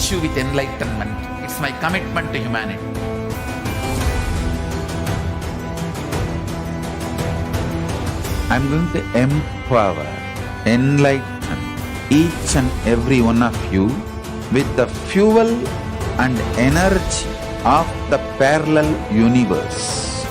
bless you with enlightenment. It's my commitment to humanity. I'm going to empower, enlighten each and every one of you with the fuel and energy of the parallel universe.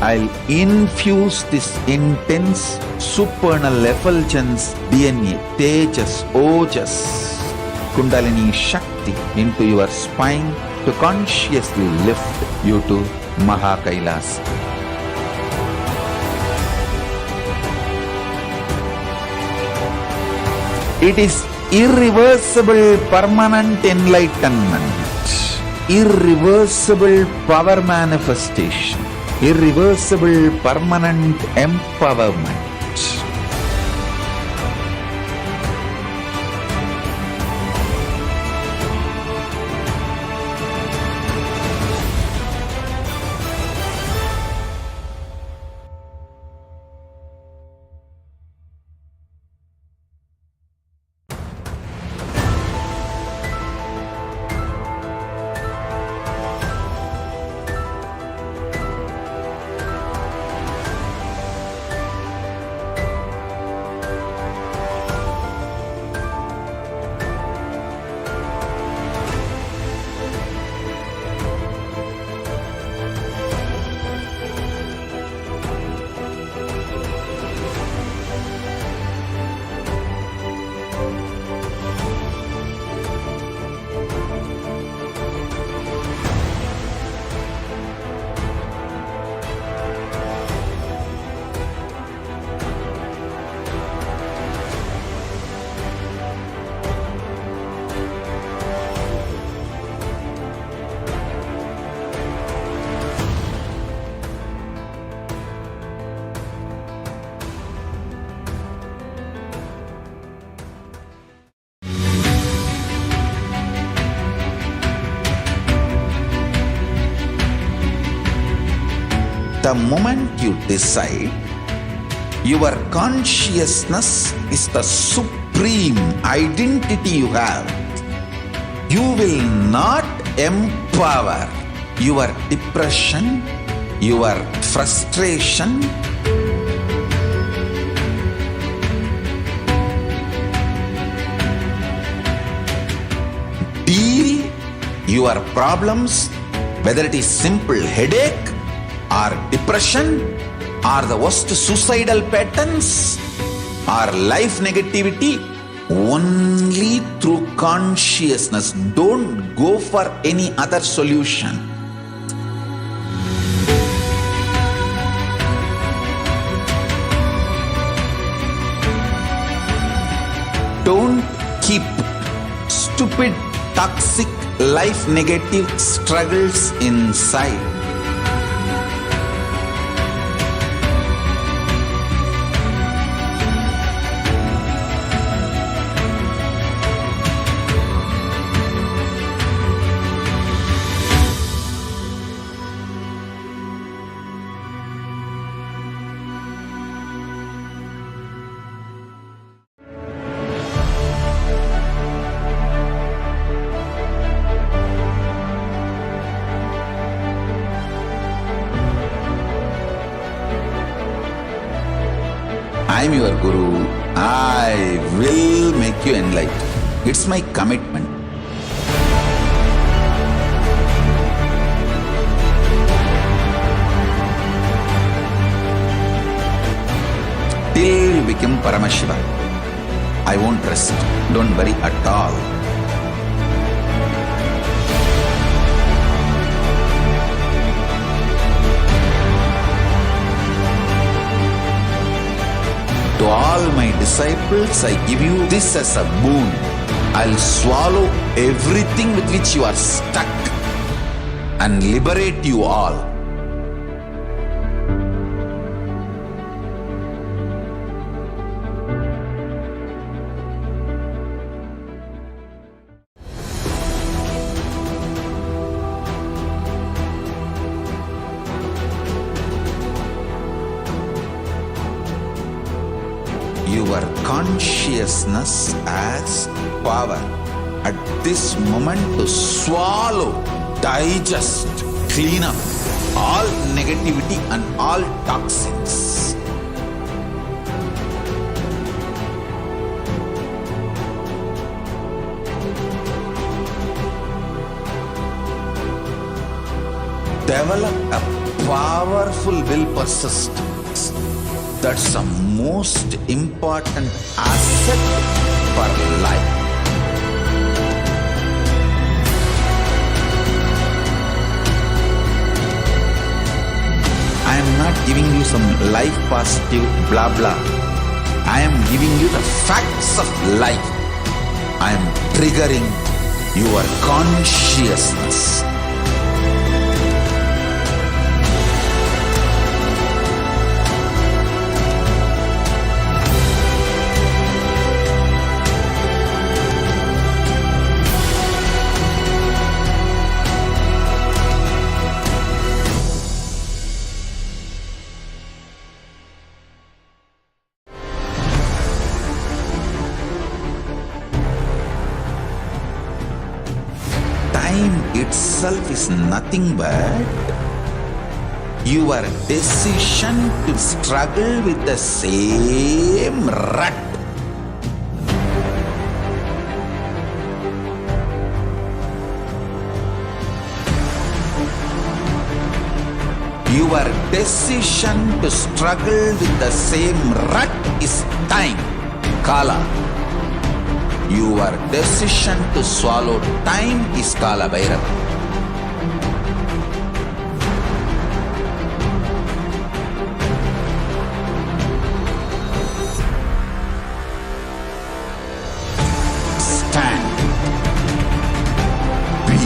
I'll infuse this intense supernal effulgence DNA, Tejas, Ojas, Kundalini Shakti into your spine to consciously lift you to Kailasa. It is irreversible permanent enlightenment, irreversible power manifestation, irreversible permanent empowerment. The moment you decide your consciousness is the supreme identity you have, you will not empower your depression, your frustration, deal your problems, whether it is simple headache or depression or the worst suicidal patterns or life negativity, only through consciousness. Don't go for any other solution. Don't keep stupid, toxic, life negative struggles inside. I am your Guru. I will make you enlightened. It's my commitment. Till you become Paramashiva, I won't rest. Don't worry at all. To all my disciples, I give you this as a boon. I'll swallow everything with which you are stuck and liberate you all. Your consciousness as power at this moment to swallow, digest, clean up all negativity and all toxins. Develop a powerful will persistence. That's the most important asset for life. I am not giving you some life positive blah blah. I am giving you the facts of life. I am triggering your consciousness. Time itself is nothing but your decision to struggle with the same rut. Your decision to struggle with the same rut is time, Kala. Your decision to swallow time is Kala Bhairava. Stand. Be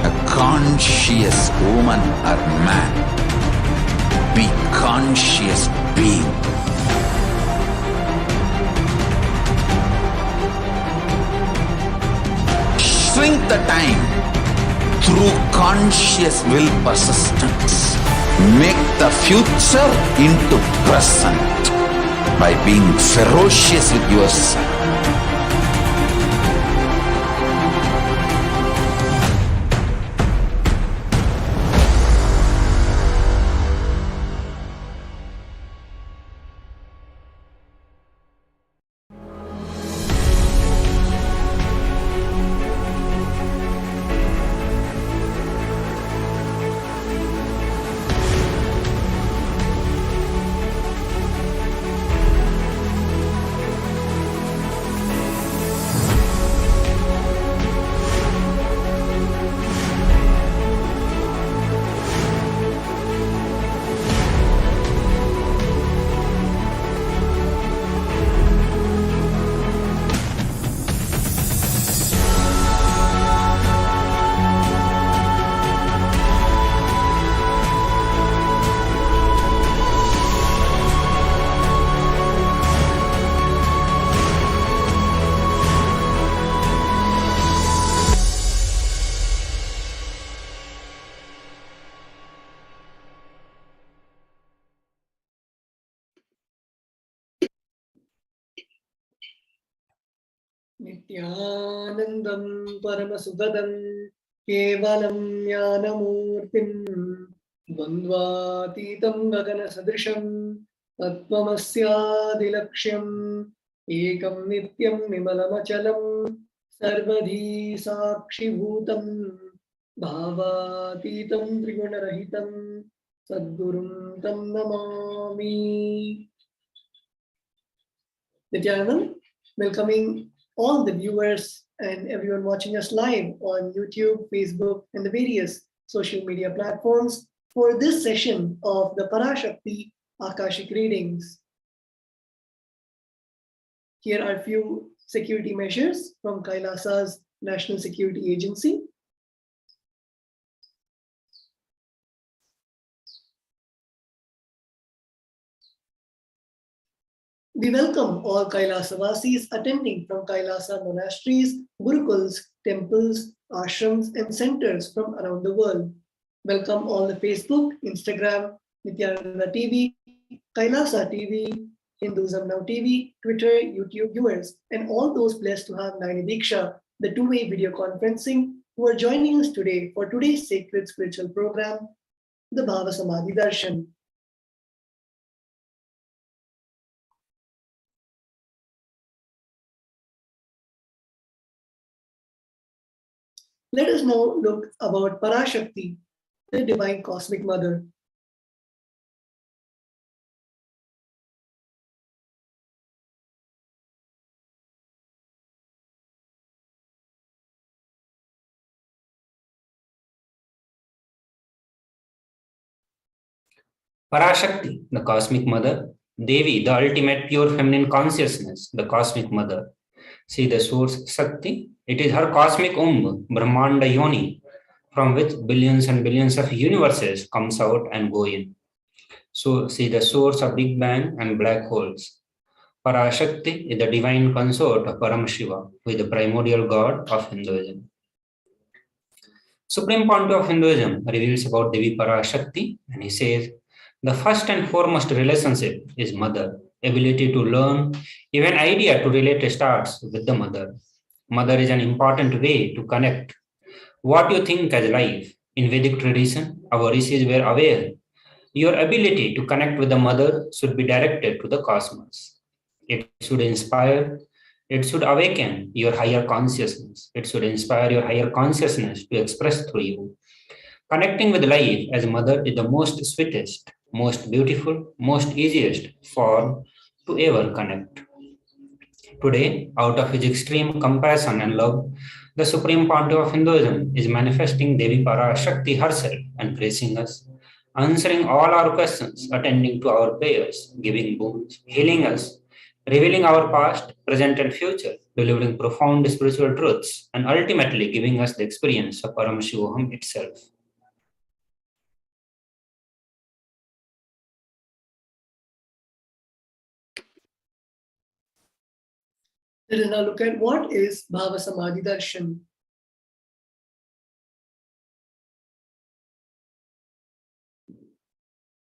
a conscious woman or man. Be conscious being. Shrink the time through conscious will persistence. Make the future into present by being ferocious with yourself. Nithyanandam Paramashivoham Kevalam Jnanamurtim Dvandvatitam Gagana Sadrisham Tattvamasyadilaksham Ekam Nityam Nimalamachalam Sarvadhi Sakshibhutam Bhavatitam Trigunarahitam Sadgurum Tam Namami. Nithyanandam, welcoming all the viewers and everyone watching us live on YouTube, Facebook, and the various social media platforms for this session of the Parashakti Akashic readings. Here are a few security measures from Kailasa's National Security Agency. We welcome all Kailasa-vasis attending from Kailasa monasteries, gurukuls, temples, ashrams, and centers from around the world. Welcome all the Facebook, Instagram, Nithyananda TV, Kailasa TV, Hinduism Now TV, Twitter, YouTube viewers, and all those blessed to have Naini Diksha, the two-way video conferencing, who are joining us today for today's sacred spiritual program, the Bhava Samadhi Darshan. Let us now look about Parashakti, the Divine Cosmic Mother. Parashakti, the cosmic mother. Devi, the ultimate pure feminine consciousness, the cosmic mother. See the source Shakti. It is her cosmic Brahmanda Yoni, from which billions and billions of universes comes out and go in. So see the source of Big Bang and black holes. Parashakti is the divine consort of Paramashiva, who is the primordial god of Hinduism. Supreme point of Hinduism reveals about Devi Parashakti, and he says, the first and foremost relationship is mother. Ability to learn, even idea to relate starts with the mother. Mother is an important way to connect what you think as life. In Vedic tradition, our rishis were aware. Your ability to connect with the mother should be directed to the cosmos. It should inspire, it should awaken your higher consciousness. It should inspire your higher consciousness to express through you. Connecting with life as mother is the most sweetest, most beautiful, most easiest form to ever connect. Today, out of his extreme compassion and love, the supreme point of Hinduism is manifesting Devi Parashakti herself and gracing us, answering all our questions, attending to our prayers, giving boons, healing us, revealing our past, present, and future, delivering profound spiritual truths, and ultimately giving us the experience of Paramashivoham itself. Let us now look at what is Bhava Samadhi Darshan.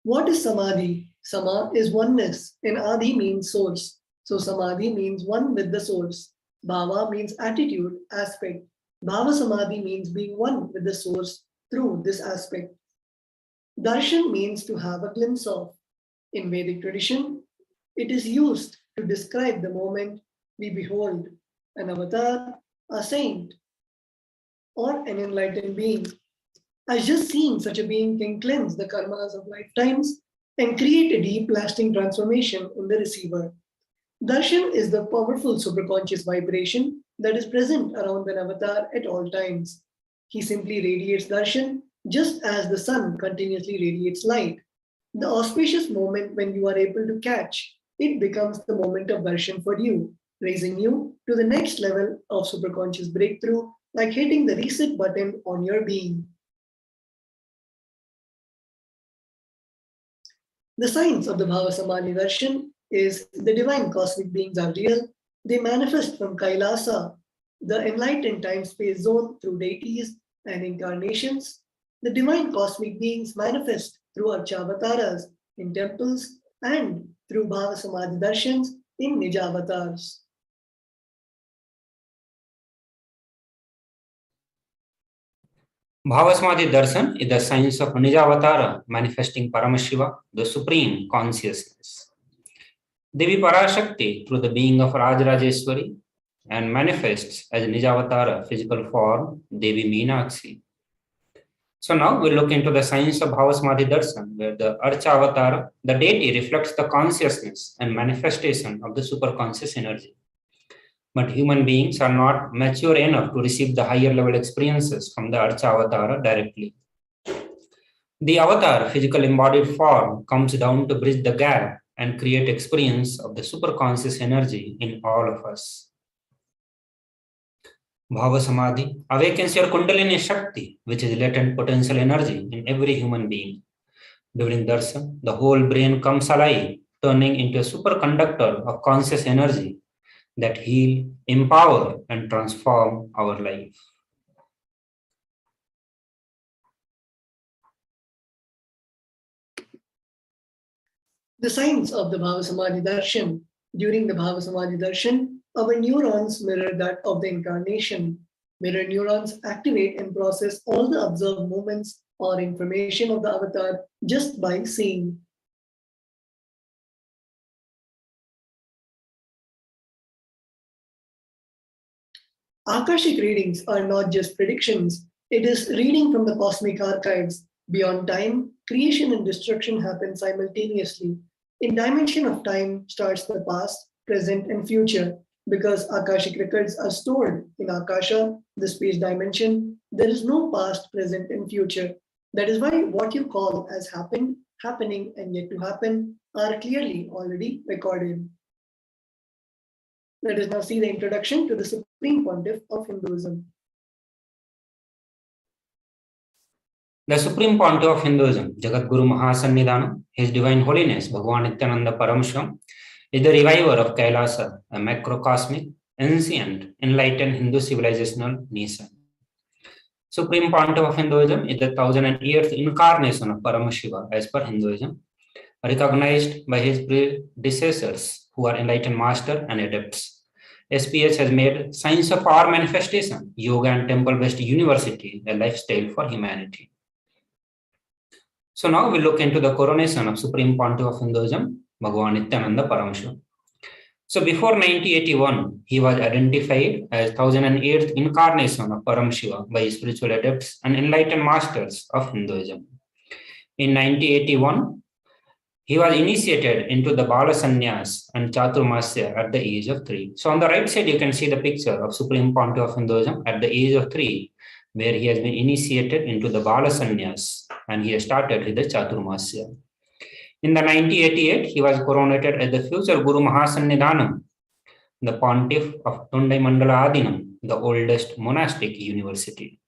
What is Samadhi? Sama is oneness, and Adi means source. So Samadhi means one with the source. Bhava means attitude, aspect. Bhava Samadhi means being one with the source through this aspect. Darshan means to have a glimpse of. In Vedic tradition, it is used to describe the moment we behold an avatar, a saint, or an enlightened being. As just seeing such a being can cleanse the karmas of lifetimes and create a deep, lasting transformation in the receiver. Darshan is the powerful superconscious vibration that is present around an avatar at all times. He simply radiates darshan just as the sun continuously radiates light. The auspicious moment when you are able to catch, it becomes the moment of darshan for you, raising you to the next level of superconscious breakthrough, like hitting the reset button on your being. The science of the Bhava Samadhi Darshan is the divine cosmic beings are real. They manifest from Kailasa, the enlightened time-space zone, through deities and incarnations. The divine cosmic beings manifest through Archavataras in temples and through Bhava Samadhi Darshans in Nijavatars. Bhavasamadhi Darshan is the science of Nijavatara manifesting Paramashiva, the supreme consciousness. Devi Parashakti through the being of Rajrajeshwari and manifests as Nijavatara physical form Devi Meenakshi. So now we'll look into the science of Bhavasamadhi Darshan, where the Archavatara, the deity, reflects the consciousness and manifestation of the superconscious energy. But human beings are not mature enough to receive the higher level experiences from the Archavatara directly. The avatar, physical embodied form, comes down to bridge the gap and create experience of the superconscious energy in all of us. Bhava Samadhi awakens your Kundalini Shakti, which is latent potential energy in every human being. During darshan, the whole brain comes alive, turning into a superconductor of conscious energy that heal, empower, and transform our life. The science of the Bhava Samadhi Darshan. During the Bhava Samadhi Darshan, our neurons mirror that of the incarnation. Mirror neurons activate and process all the observed movements or information of the avatar just by seeing. Akashic readings are not just predictions, it is reading from the cosmic archives. Beyond time, creation and destruction happen simultaneously. In dimension of time starts the past, present, and future. Because Akashic records are stored in Akasha, the space dimension, there is no past, present, and future. That is why what you call as happened, happening, and yet to happen are clearly already recorded. Let us now see the introduction to the Supreme Pontiff of Hinduism. The Supreme Pontiff of Hinduism, Jagadguru Mahasannidhanam, His Divine Holiness Bhagavan Nithyananda Paramashivam, is the reviver of Kailasa, a macrocosmic, ancient, enlightened Hindu civilizational nation. Supreme Pontiff of Hinduism is the 1008th incarnation of Paramashiva as per Hinduism, recognized by his predecessors who are enlightened master and adepts. SPH has made science of power manifestation, yoga and temple-based university a lifestyle for humanity. So now we look into the coronation of Supreme Pontiff of Hinduism, Bhagavan Nithyananda Paramashivam. So before 1981, he was identified as 1008th incarnation of Paramashiva by spiritual adepts and enlightened masters of Hinduism. In 1981, he was initiated into the Bala Sannyas and Chaturmasya at the age of 3. So on the right side, you can see the picture of Supreme Pontiff of Hinduism at the age of 3, where he has been initiated into the Bala Sannyas and he has started with the Chaturmasya. In the 1988, he was coronated as the future Guru Mahasannidhanam, the Pontiff of Tundai Mandala Adinam, the oldest monastic university.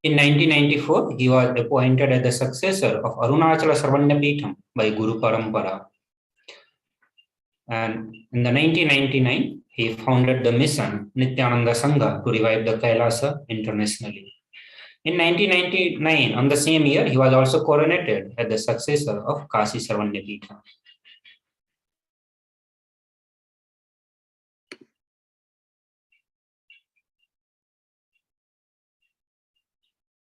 In 1994, he was appointed as the successor of Arunachala Sarvanyapitham by Guru Parampara. And in the 1999, he founded the mission Nithyananda Sangha to revive the Kailasa internationally. In 1999, on the same year, he was also coronated as the successor of Kashi Sarvanyapitha.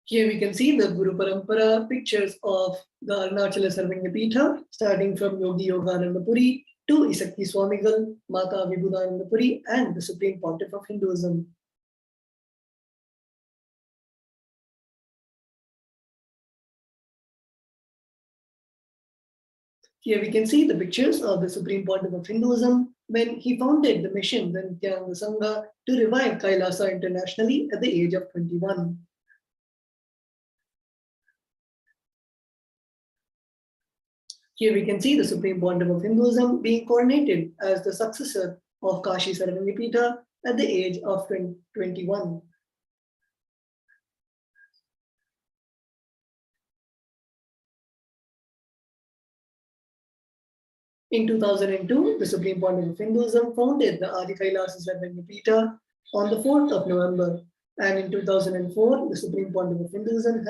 Here we can see the Guru Parampara pictures of the Arunachala Sarvanyapitha, starting from Yogi Yogananda Puri to Isakti Swamigal, Mata Vibhudananda Puri, and the Supreme Pontiff of Hinduism. Here we can see the pictures of the Supreme Pontiff of Hinduism when he founded the mission, the Nithyananda Sangha, to revive Kailasa internationally at the age of 21. Here we can see the Supreme Pontiff of Hinduism being coronated as the successor of Kashi Sarvanyapitha at the age of 21. In 2002, the Supreme Pontiff of Hinduism founded the Adi Kailasa Sarvanyapitha on the 4th of November. And in 2004, the Supreme Pontiff of Hinduism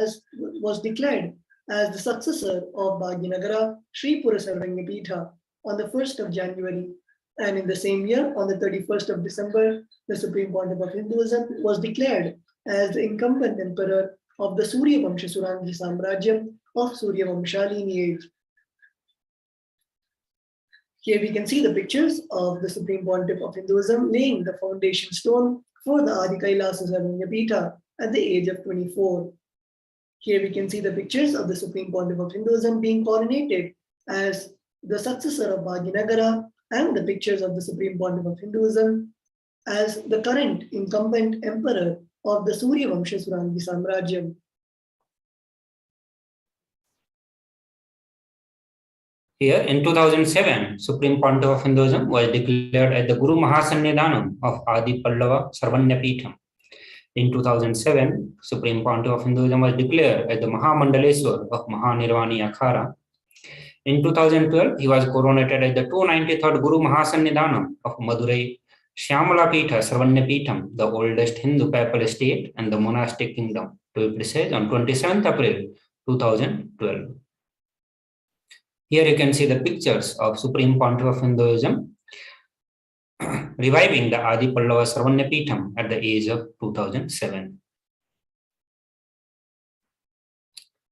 was declared as the successor of Bhagyanagara Sri Pura Sarvanyapitha on the 1st of January. And in the same year, on the 31st of December, the Supreme Pontiff of Hinduism was declared as the incumbent emperor of the Surya Vamsha Surangi Samrajyam of Surya Vamsha lineage. Here we can see the pictures of the Supreme Pontiff of Hinduism laying the foundation stone for the Adi Kailasa Sarvanyapitha at the age of 24. Here we can see the pictures of the Supreme Pontiff of Hinduism being coronated as the successor of Bhagyanagara, and the pictures of the Supreme Pontiff of Hinduism as the current incumbent emperor of the Surya Vamsha Surangi Samrajyam. Here in 2007, Supreme Pontiff of Hinduism was declared as the Guru Mahasannidhanam of Adi Pallava Sarvanyapitham. In 2007, Supreme Pontiff of Hinduism was declared as the Mahamandaleswar of Mahanirvani Akhara. In 2012, he was coronated as the 293rd Guru Mahasannidhanam of Madurai Shyamala-pitha Sarvanyapitham, the oldest Hindu papal state and the monastic kingdom, to be precise, on 27th April 2012. Here you can see the pictures of Supreme Pontiff of Hinduism reviving the Adi Pallava Sarvanyapitham at the age of 2007.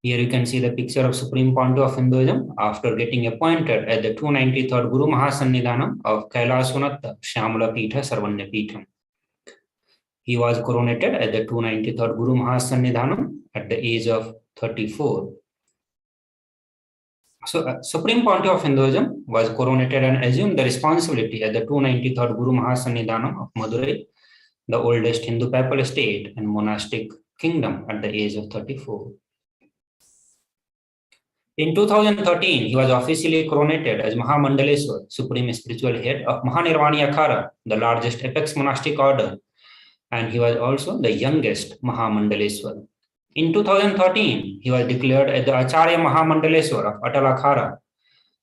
Here you can see the picture of Supreme Pontiff of Hinduism after getting appointed at the 293rd Guru Mahasannidhanam of Kailasa Shyamala Pitha Sarvanyapitham. He was coronated at the 293rd Guru Mahasannidhanam at the age of 34. So, Supreme Pontiff of Hinduism was coronated and assumed the responsibility at the 293rd Guru Mahasannidhanam of Madurai, the oldest Hindu papal state and monastic kingdom, at the age of 34. In 2013, he was officially coronated as Mahamandaleswar, Supreme Spiritual Head of Mahanirvani Akhara, the largest apex monastic order, and he was also the youngest Mahamandaleswar. In 2013, he was declared as the Acharya Mahamandaleswar of Atal Akhara,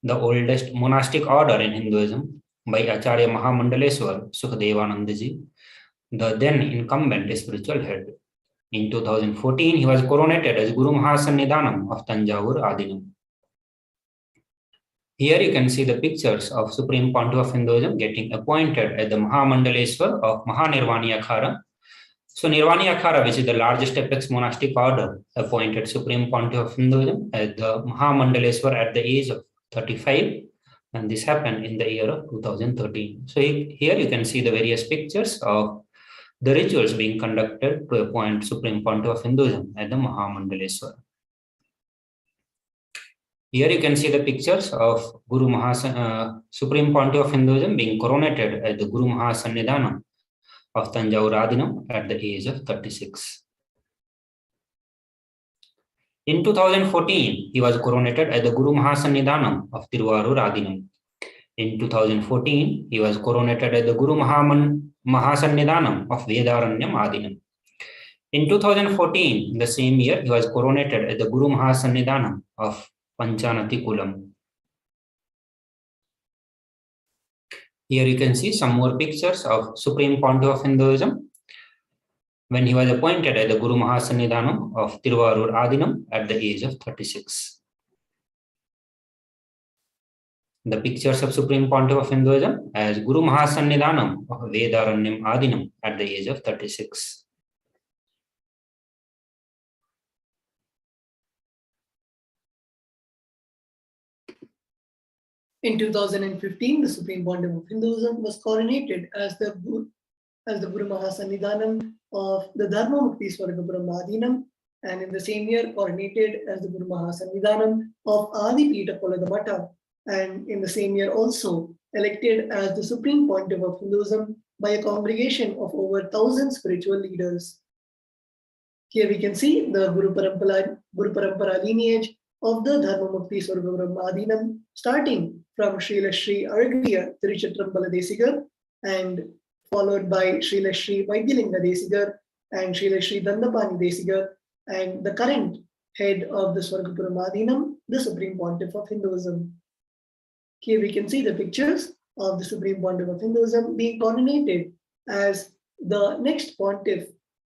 the oldest monastic order in Hinduism, by Acharya Mahamandaleswar Sukadevanandaji, the then incumbent spiritual head. In 2014, he was coronated as Guru Mahasannidhanam of Tanjavur Adinam. Here you can see the pictures of Supreme Pontiff of Hinduism getting appointed as the Mahamandaleswar of Mahanirvani Akhara. So Nirvani Akhara, which is the largest apex monastic order, appointed Supreme Pontiff of Hinduism as the Mahamandaleswar at the age of 35, and this happened in the year of 2013. So here you can see the various pictures of the rituals being conducted to appoint Supreme Pontiff of Hinduism as the Mahamandaleswar. Here you can see the pictures of Supreme Pontiff of Hinduism being coronated as the Guru Mahasannidhanam of Tanjavur Adinam at the age of 36. In 2014, he was coronated as the Guru Mahasannidhanam of Tiruvarur Adinam. In 2014, he was coronated as the Guru Mahasannidhanam of Vedaranyam Adinam. In 2014, the same year, he was coronated as the Guru Mahasannidhanam of Panchanati Kulam. Here you can see some more pictures of Supreme Pontiff of Hinduism when he was appointed as the Guru Mahasannidhanam of Tiruvarur Adinam at the age of 36. The pictures of Supreme Pontiff of Hinduism as Guru Mahasannidhanam of Vedaranyam Adinam at the age of 36. In 2015, the Supreme Pontiff of Hinduism was coronated as the Guru Mahasannidhanam of the Dharma Mukti Swargapuram Adinam, and in the same year coronated as the Guru Mahasannidhanam of Adi Pita Koladamata, and in the same year also elected as the Supreme Pontiff of Hinduism by a congregation of over 1,000 spiritual leaders. Here we can see the Guru Parampara lineage of the Dharma Mukti Swargapuram Adinam, starting from Srila Sri Aragriya Tiruchittrambala Desigar, and followed by Srila Sri Vaidyalinga Desigar and Srila Sri Dandapani Desigar, and the current head of the Swargapuram Adinam, the Supreme Pontiff of Hinduism. Here we can see the pictures of the Supreme Pontiff of Hinduism being coronated as the next pontiff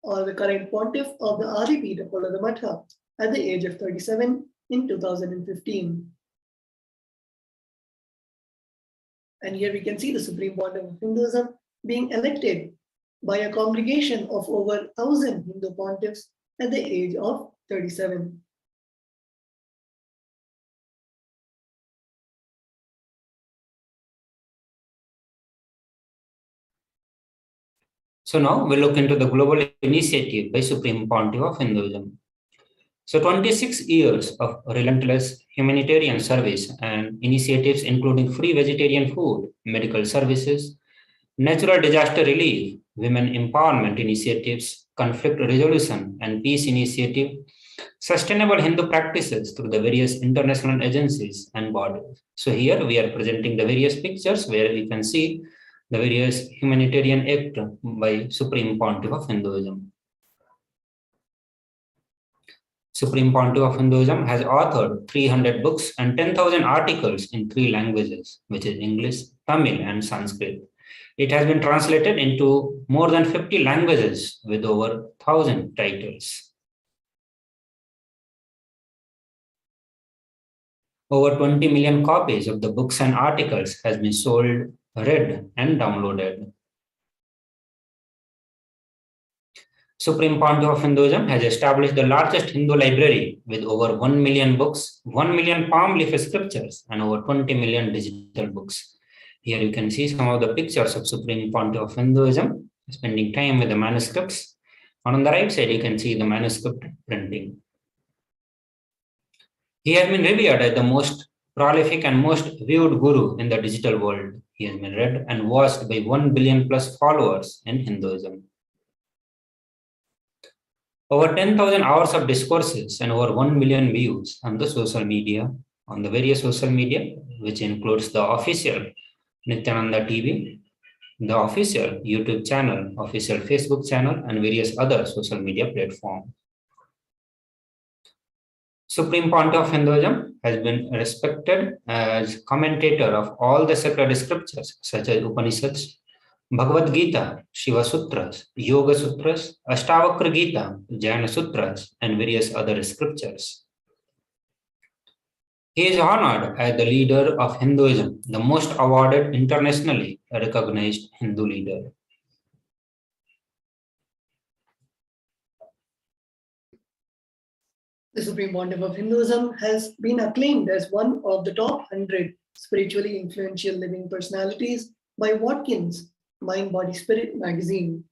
or the current pontiff of the Adi Pita Koladamata at the age of 37 in 2015. And here we can see the Supreme Pontiff of Hinduism being elected by a congregation of over 1,000 Hindu pontiffs at the age of 37. So now we'll look into the global initiative by Supreme Pontiff of Hinduism. So 26 years of relentless humanitarian service and initiatives including free vegetarian food, medical services, natural disaster relief, women empowerment initiatives, conflict resolution and peace initiative, sustainable Hindu practices through the various international agencies and bodies. So here we are presenting the various pictures where we can see the various humanitarian acts by Supreme Pontiff of Hinduism. Supreme Pontiff of Hinduism has authored 300 books and 10,000 articles in 3 languages, which is English, Tamil, and Sanskrit. It has been translated into more than 50 languages with over 1,000 titles. Over 20 million copies of the books and articles has been sold, read, and downloaded. Supreme Pontiff of Hinduism has established the largest Hindu library with over 1 million books, 1 million palm leaf scriptures, and over 20 million digital books. Here you can see some of the pictures of Supreme Pontiff of Hinduism spending time with the manuscripts. And on the right side, you can see the manuscript printing. He has been revered as the most prolific and most viewed guru in the digital world. He has been read and watched by 1 billion plus followers in Hinduism. Over 10,000 hours of discourses and over 1 million views on the various social media, which includes the official Nithyananda TV, the official YouTube channel, official Facebook channel, and various other social media platforms. Supreme Pontiff of Hinduism has been respected as commentator of all the sacred scriptures such as Upanishads, Bhagavad Gita, Shiva Sutras, Yoga Sutras, Ashtavakra Gita, Jnana Sutras, and various other scriptures. He is honored as the leader of Hinduism, the most awarded internationally recognized Hindu leader. The Supreme Pontiff of Hinduism has been acclaimed as one of the top 100 spiritually influential living personalities by Watkins' Mind, Body, Spirit magazine.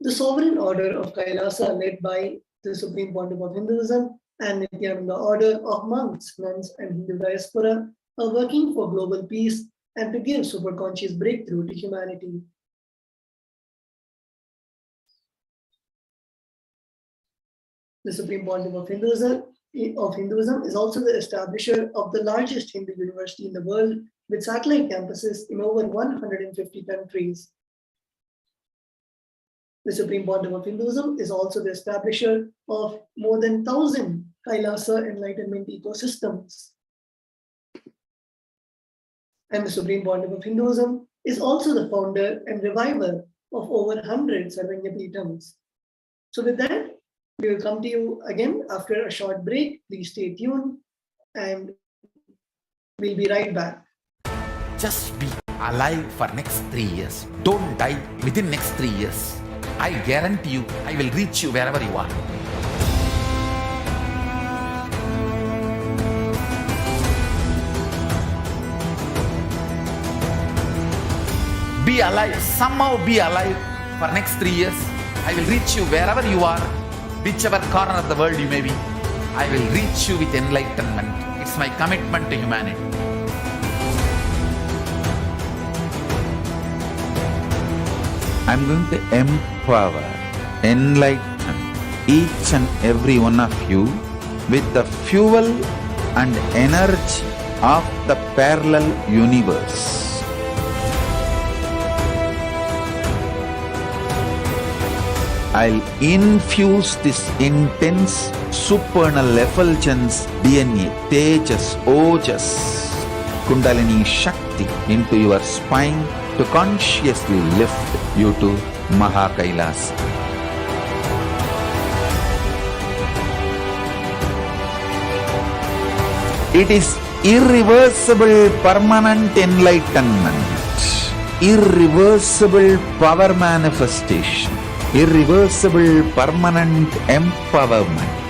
The Sovereign Order of Kailasa, led by the Supreme Pontiff of Hinduism and Nithyananda Order of monks, nuns, and Hindu diaspora, are working for global peace and to give superconscious breakthrough to humanity. The Supreme Pontiff of Hinduism is also the establisher of the largest Hindu university in the world, with satellite campuses in over 150 countries. The Supreme Pontiff of Hinduism is also the establisher of more than 1,000 Kailasa Enlightenment ecosystems. And the Supreme Pontiff of Hinduism is also the founder and reviver of over 100 Sarvanyapitams. So with that, we will come to you again after a short break. Please stay tuned and we'll be right back. Just be alive for next 3 years. Don't die within next 3 years. I guarantee you, I will reach you wherever you are. Be alive, somehow be alive for next 3 years. I will reach you wherever you are, whichever corner of the world you may be. I will reach you with enlightenment. It's my commitment to humanity. I'm going to empower, enlighten each and every one of you with the fuel and energy of the parallel universe. I'll infuse this intense supernal effulgence DNA, Tejas, Ojas, Kundalini Shakti into your spine to consciously lift you to Mahakailasa. It is irreversible permanent enlightenment, irreversible power manifestation, irreversible permanent empowerment.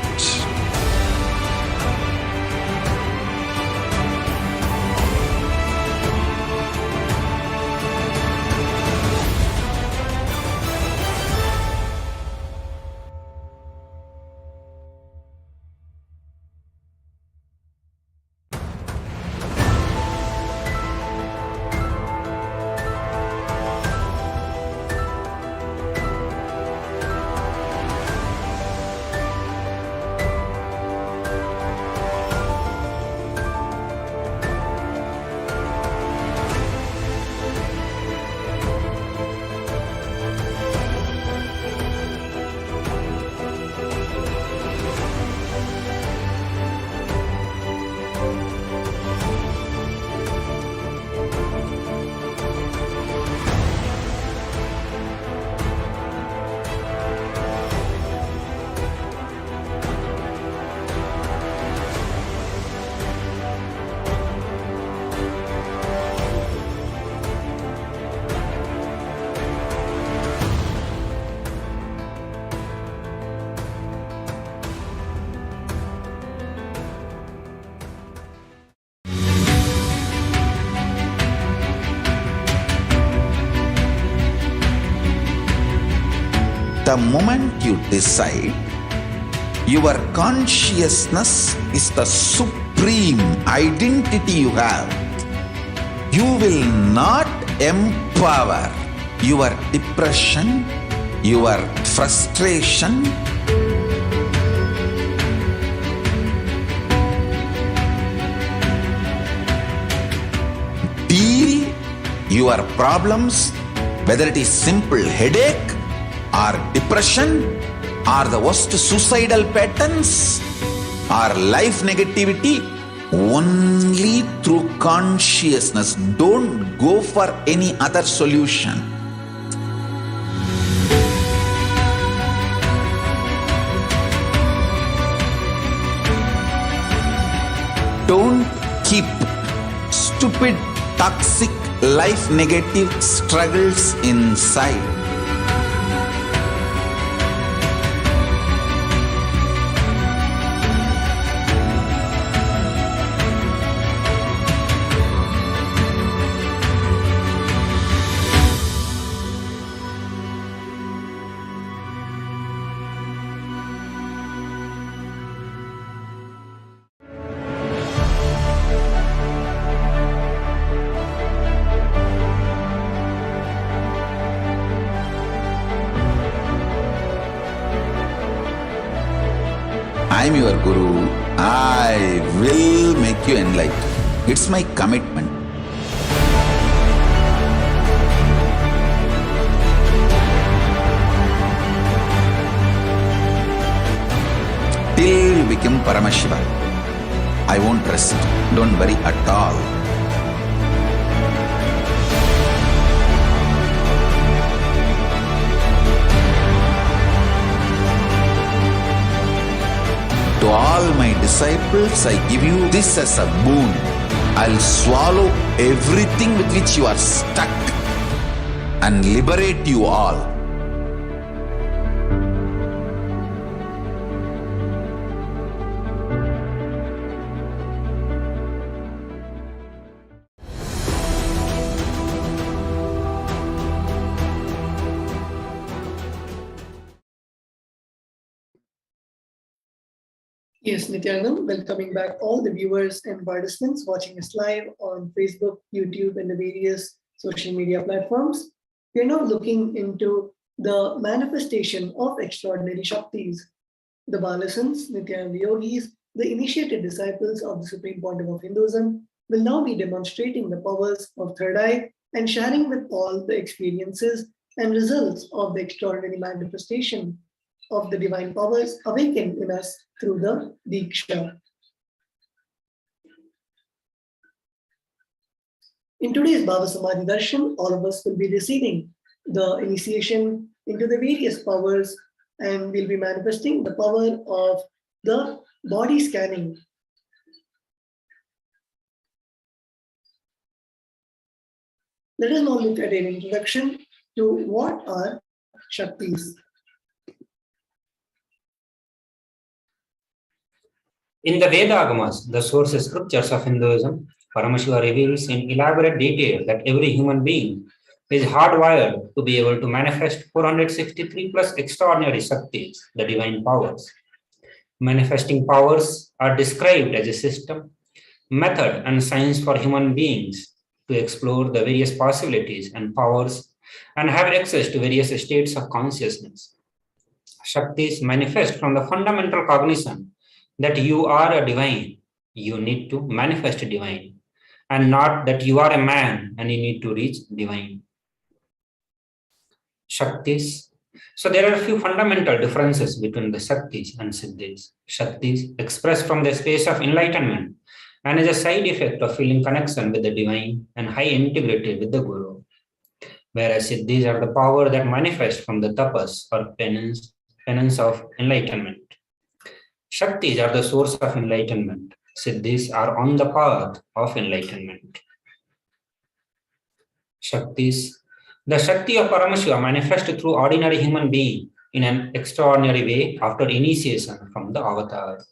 The moment you decide, your consciousness is the supreme identity you have. You will not empower your depression, your frustration, deal your problems, whether it is simple headache or depression or the worst suicidal patterns or life negativity, only through consciousness. Don't go for any other solution. Don't keep stupid, toxic, life negative struggles inside. I am your Guru. I will make you enlightened. It's my commitment. Till you become Paramashiva, I won't rest. Don't worry at all. To all my disciples, I give you this as a boon. I'll swallow everything with which you are stuck and liberate you all. Yes, Nithyananda, welcoming back all the viewers and participants watching us live on Facebook, YouTube, and the various social media platforms. We are now looking into the manifestation of extraordinary Shaktis. The Balasans, Nithyananda Yogis, the initiated disciples of the Supreme Pontiff of Hinduism, will now be demonstrating the powers of Third Eye and sharing with all the experiences and results of the extraordinary manifestation of the divine powers awakened in us through the Diksha. In today's Bhava Samadhi Darshan, all of us will be receiving the initiation into the various powers, and we'll be manifesting the power of the body scanning. Let us now look at an introduction to what are Shaktis. In the Veda Agamas, the source scriptures of Hinduism, Paramashiva reveals in elaborate detail that every human being is hardwired to be able to manifest 463 plus extraordinary Shaktis, the divine powers. Manifesting powers are described as a system, method, and science for human beings to explore the various possibilities and powers and have access to various states of consciousness. Shaktis manifest from the fundamental cognition that you are a divine, you need to manifest divine, and not that you are a man and you need to reach divine. Shaktis. So there are a few fundamental differences between the Shaktis and Siddhis. Shaktis express from the space of enlightenment and is a side effect of feeling connection with the divine and high integrity with the Guru. Whereas Siddhis are the power that manifest from the tapas or penance of enlightenment. Shaktis are the source of enlightenment. Siddhis are on the path of enlightenment. Shaktis. The Shakti of Paramashiva manifests through ordinary human being in an extraordinary way after initiation from the avatar.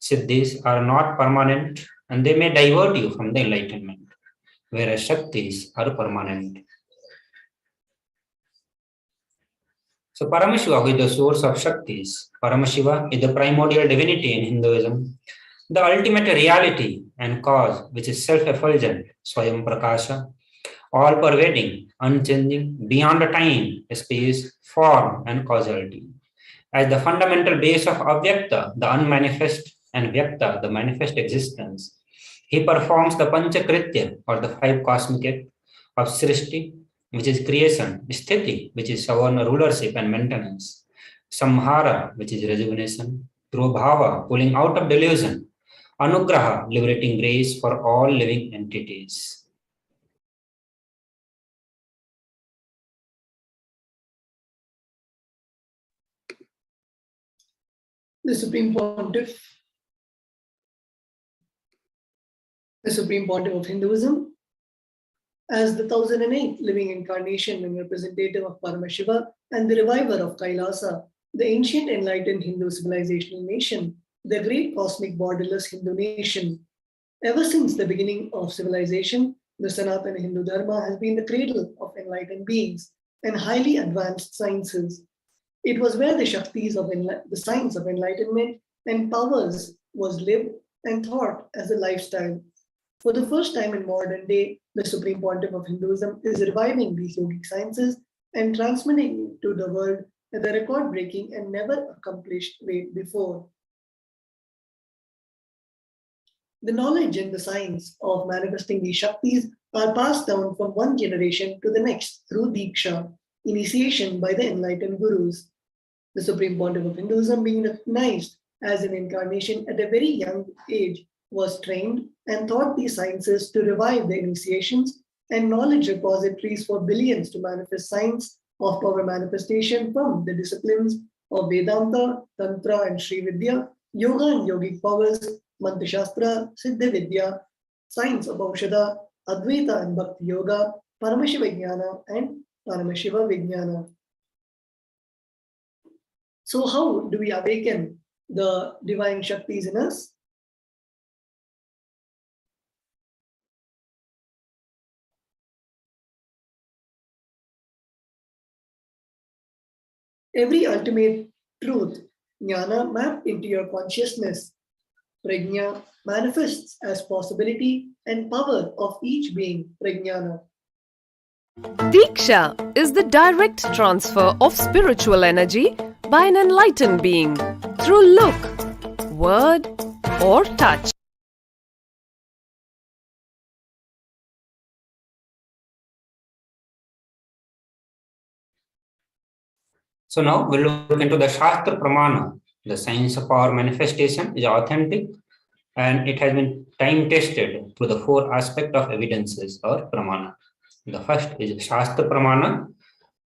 Siddhis are not permanent and they may divert you from the enlightenment, whereas Shaktis are permanent. So Paramashiva is the source of Shaktis. Paramashiva is the primordial divinity in Hinduism, the ultimate reality and cause, which is self-effulgent, Swayam Prakasha, all-pervading, unchanging, beyond time, space, form, and causality. As the fundamental base of Avyakta, the unmanifest, and Vyakta, the manifest existence, he performs the Panchakritya, or the five cosmic acts of Srishti, which is creation, Sthiti, which is Savarna rulership and maintenance, Samhara, which is rejuvenation, Drobhava, pulling out of delusion, Anugraha, liberating grace for all living entities. The Supreme Pontiff of Hinduism, as the 1008th living incarnation and representative of Paramashiva and the reviver of Kailasa, the ancient enlightened Hindu civilizational nation, the great cosmic borderless Hindu nation. Ever since the beginning of civilization, the Sanatana Hindu Dharma has been the cradle of enlightened beings and highly advanced sciences. It was where the Shaktis of the science of enlightenment and powers was lived and thought as a lifestyle. For the first time in modern day, the Supreme Pontiff of Hinduism is reviving these yogic sciences and transmitting to the world at a record-breaking and never accomplished rate before. The knowledge and the science of manifesting these Shaktis are passed down from one generation to the next through Diksha, initiation by the enlightened gurus. The Supreme Pontiff of Hinduism, being recognized as an incarnation at a very young age, was trained and taught these sciences to revive the initiations and knowledge repositories for billions to manifest science of power manifestation from the disciplines of Vedanta, Tantra, and Sri Vidya, Yoga and Yogic powers, Mantra Shastra, Siddha Vidya, science of Aushadha, Advaita and Bhakti Yoga, Paramashiva Jnana, and Paramashiva Vijnana. So, how do we awaken the divine Shaktis in us? Every ultimate truth, jnana, mapped into your consciousness, prajna, manifests as possibility and power of each being, prajnana. Diksha is the direct transfer of spiritual energy by an enlightened being through look, word, or touch. So now we'll look into the Shastra Pramana. The science of power manifestation is authentic and it has been time tested through the four aspects of evidences or Pramana. The first is Shastra Pramana,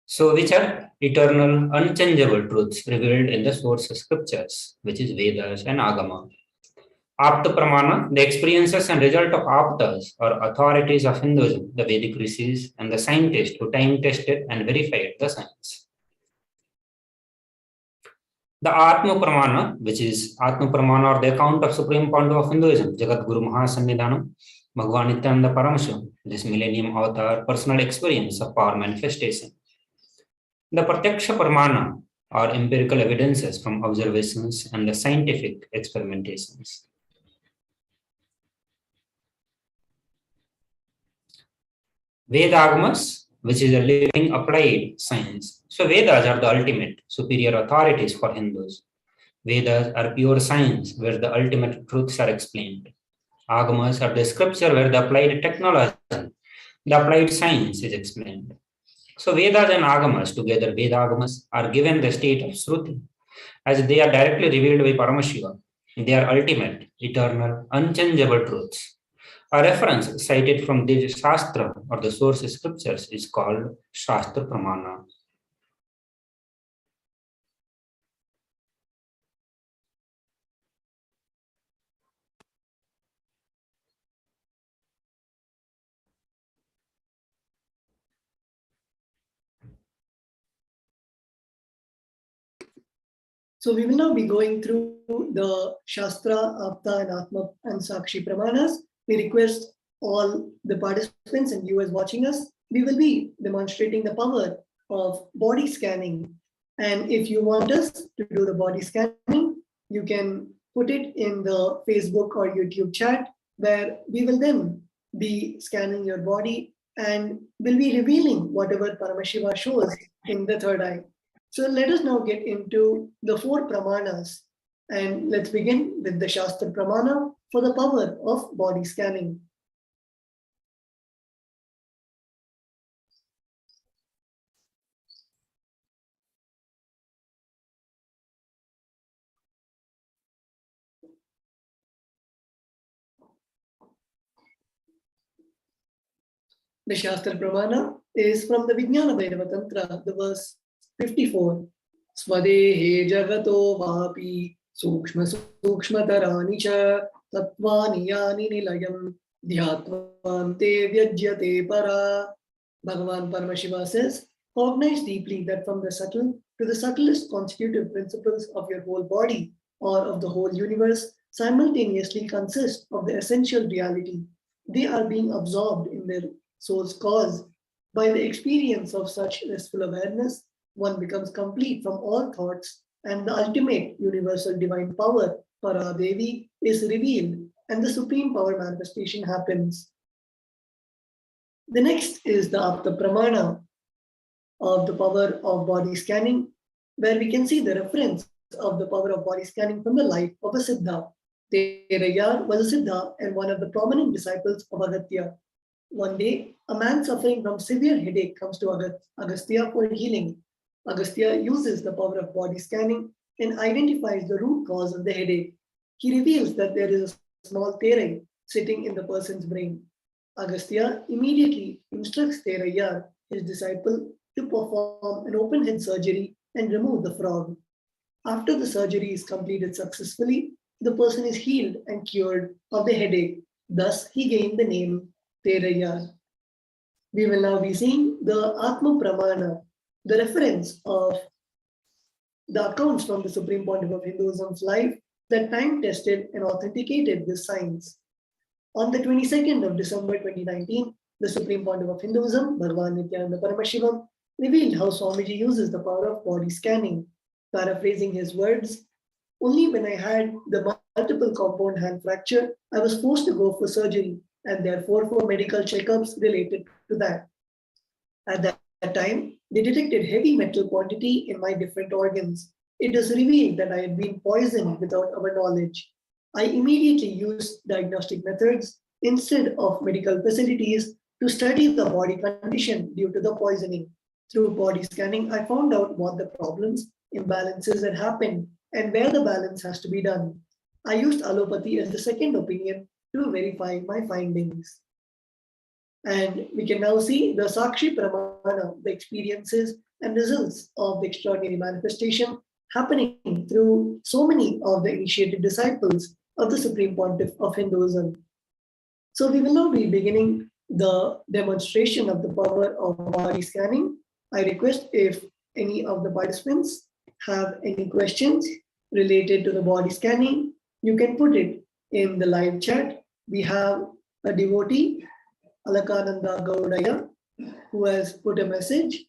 so which are eternal, unchangeable truths revealed in the source scriptures, which is Vedas and Agama. Apta Pramana, the experiences and result of Aptas or authorities of Hinduism, the Vedic rishis and the scientists who time tested and verified the science. The Atma Pramana, which is Atma Pramana or the account of Supreme Pontiff of Hinduism, Jagat Guru Mahasannidhanam, Bhagavan Nithyananda Paramashivam, this millennium avatar personal experience of power manifestation. The Pratyaksha Pramana or empirical evidences from observations and the scientific experimentations. Vedagmas, which is a living applied science. So Vedas are the ultimate superior authorities for Hindus. Vedas are pure science where the ultimate truths are explained. Agamas are the scripture where the applied technology, the applied science is explained. So Vedas and Agamas together, Vedagamas, are given the state of Shruti as they are directly revealed by Paramashiva. They are ultimate, eternal, unchangeable truths. A reference cited from the Shastra or the source scriptures is called Shastra Pramana. So we will now be going through the Shastra, Apta, and Atma and Sakshi Pramanas. We request all the participants and viewers watching us, we will be demonstrating the power of body scanning And if you want us to do the body scanning, you can put it in the Facebook or YouTube chat, where we will then be scanning your body and will be revealing whatever Paramashiva shows in the third eye. So let us now get into the 4 pramanas, and let's begin with the Shastra Pramana for the power of body scanning. The Shastra Pramana is from the Vijnana Bhairava Tantra, the verse 54. Swadehe jagato vapi sukshma sukshmatarani cha tattvani yani nilayam dhyatvante vyajyate para. Bhagavan Paramashiva says, cognize deeply that from the subtle to the subtlest constitutive principles of your whole body or of the whole universe simultaneously consist of the essential reality. They are being absorbed in their soul's cause. By the experience of such restful awareness, one becomes complete from all thoughts, and the ultimate universal divine power, Paradevi, is revealed, and the supreme power manifestation happens. The next is the Apta Pramana of the power of body scanning, where we can see the reference of the power of body scanning from the life of a Siddha. Terayar was a Siddha and one of the prominent disciples of Agatya. One day, a man suffering from severe headache comes to Agastya for healing. Agastya uses the power of body scanning and identifies the root cause of the headache. He reveals that there is a small terai sitting in the person's brain. Agastya immediately instructs Terayar, his disciple, to perform an open head surgery and remove the frog. After the surgery is completed successfully, the person is healed and cured of the headache. Thus, he gained the name Terayar. We will now be seeing the Atma Pramana, the reference of the accounts from the Supreme Pontiff of Hinduism's life that time tested and authenticated this science. On the 22nd of December 2019, the Supreme Pontiff of Hinduism, Bhagavan Nithyananda Paramashivam, revealed how Swamiji uses the power of body scanning. Paraphrasing his words, only when I had the multiple compound hand fracture, I was forced to go for surgery, and therefore for medical checkups related to that. At that time, they detected heavy metal quantity in my different organs. It was revealed that I had been poisoned without our knowledge. I immediately used diagnostic methods instead of medical facilities to study the body condition due to the poisoning. Through body scanning, I found out what the problems, imbalances had happened, and where the balance has to be done. I used allopathy as the second opinion to verify my findings. And we can now see the Sakshi Pramana, the experiences and results of the extraordinary manifestation happening through so many of the initiated disciples of the Supreme Pontiff of Hinduism. So we will now be beginning the demonstration of the power of body scanning. I request if any of the participants have any questions related to the body scanning, you can put it in the live chat. We have a devotee, Alakananda Gaudaya, who has put a message.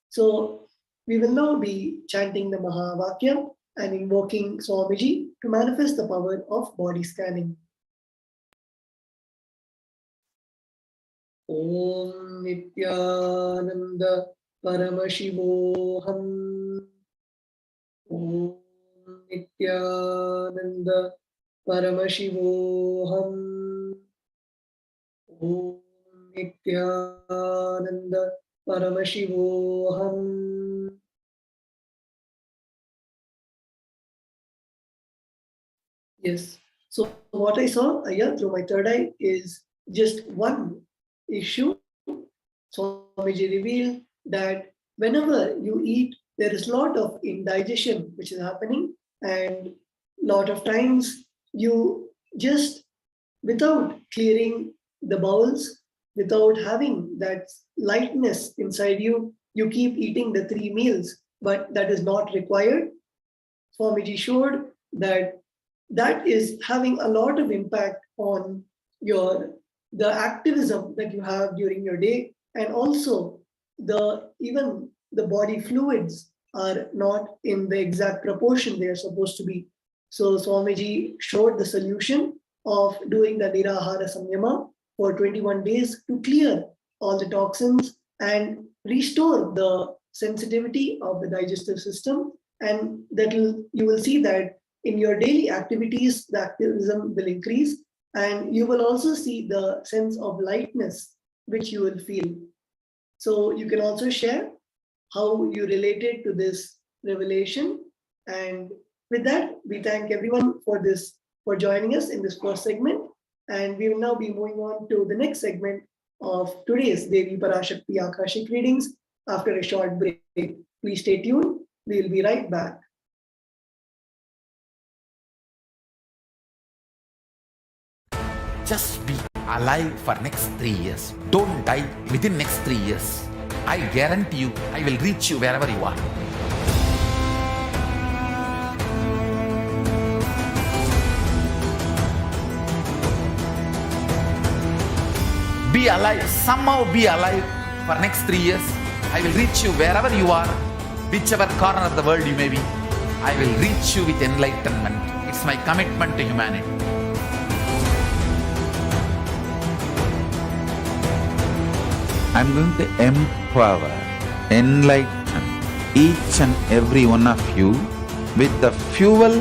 So we will now be chanting the Mahavakya and invoking Swamiji to manifest the power of body scanning. Om Nithyananda Paramashivoham. Om Nithyananda Paramashivoham. Om Nithyananda Paramashivoham. Yes. So what I saw through my third eye is just one issue. Swamiji revealed that whenever you eat, there is a lot of indigestion which is happening, and a lot of times you just, without clearing the bowels, without having that lightness inside you, you keep eating the 3 meals, but that is not required. Swamiji showed that that is having a lot of impact on the activism that you have during your day, and also even the body fluids are not in the exact proportion they are supposed to be. So Swamiji showed the solution of doing the Nirahara Samyama for 21 days to clear all the toxins and restore the sensitivity of the digestive system. And you will see that in your daily activities, the activism will increase, and you will also see the sense of lightness which you will feel. So you can also share how you related to this revelation. And with that, we thank everyone for joining us in this first segment. And we will now be moving on to the next segment of today's Devi Parashakti Akashic readings after a short break. Please stay tuned. We will be right back. Just be alive for next 3 years. Don't die within next 3 years. I guarantee you, I will reach you wherever you are. Be alive, somehow be alive for next 3 years. I will reach you wherever you are, whichever corner of the world you may be. I will reach you with enlightenment. It's my commitment to humanity. I'm going to empower, enlighten each and every one of you with the fuel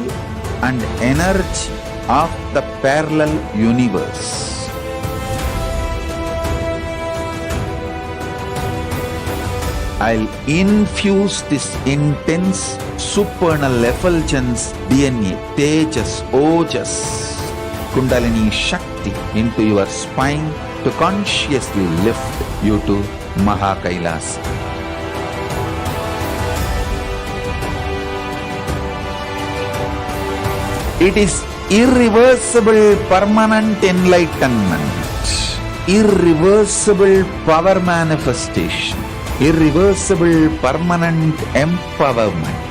and energy of the parallel universe. I'll infuse this intense supernal effulgence DNA, Tejas, Ojas, Kundalini Shakti into your spine to consciously lift you to Kailasa. It is irreversible permanent enlightenment, irreversible power manifestation, irreversible permanent empowerment.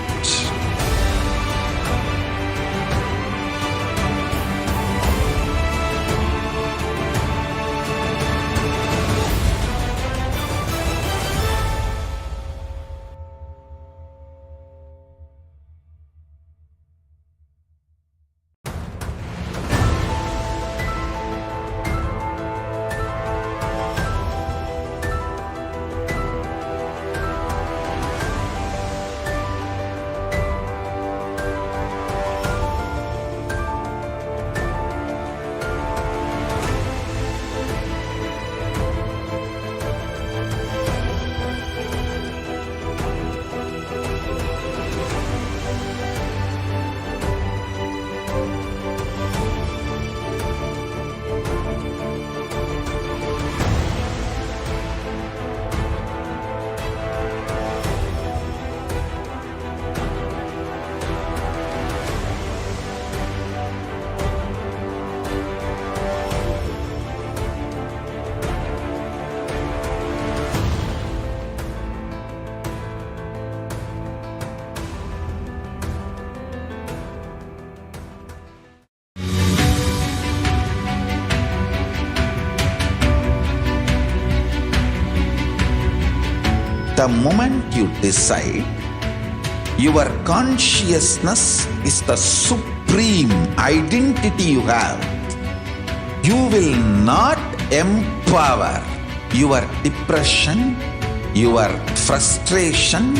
The moment you decide, your consciousness is the supreme identity you have. You will not empower your depression, your frustration,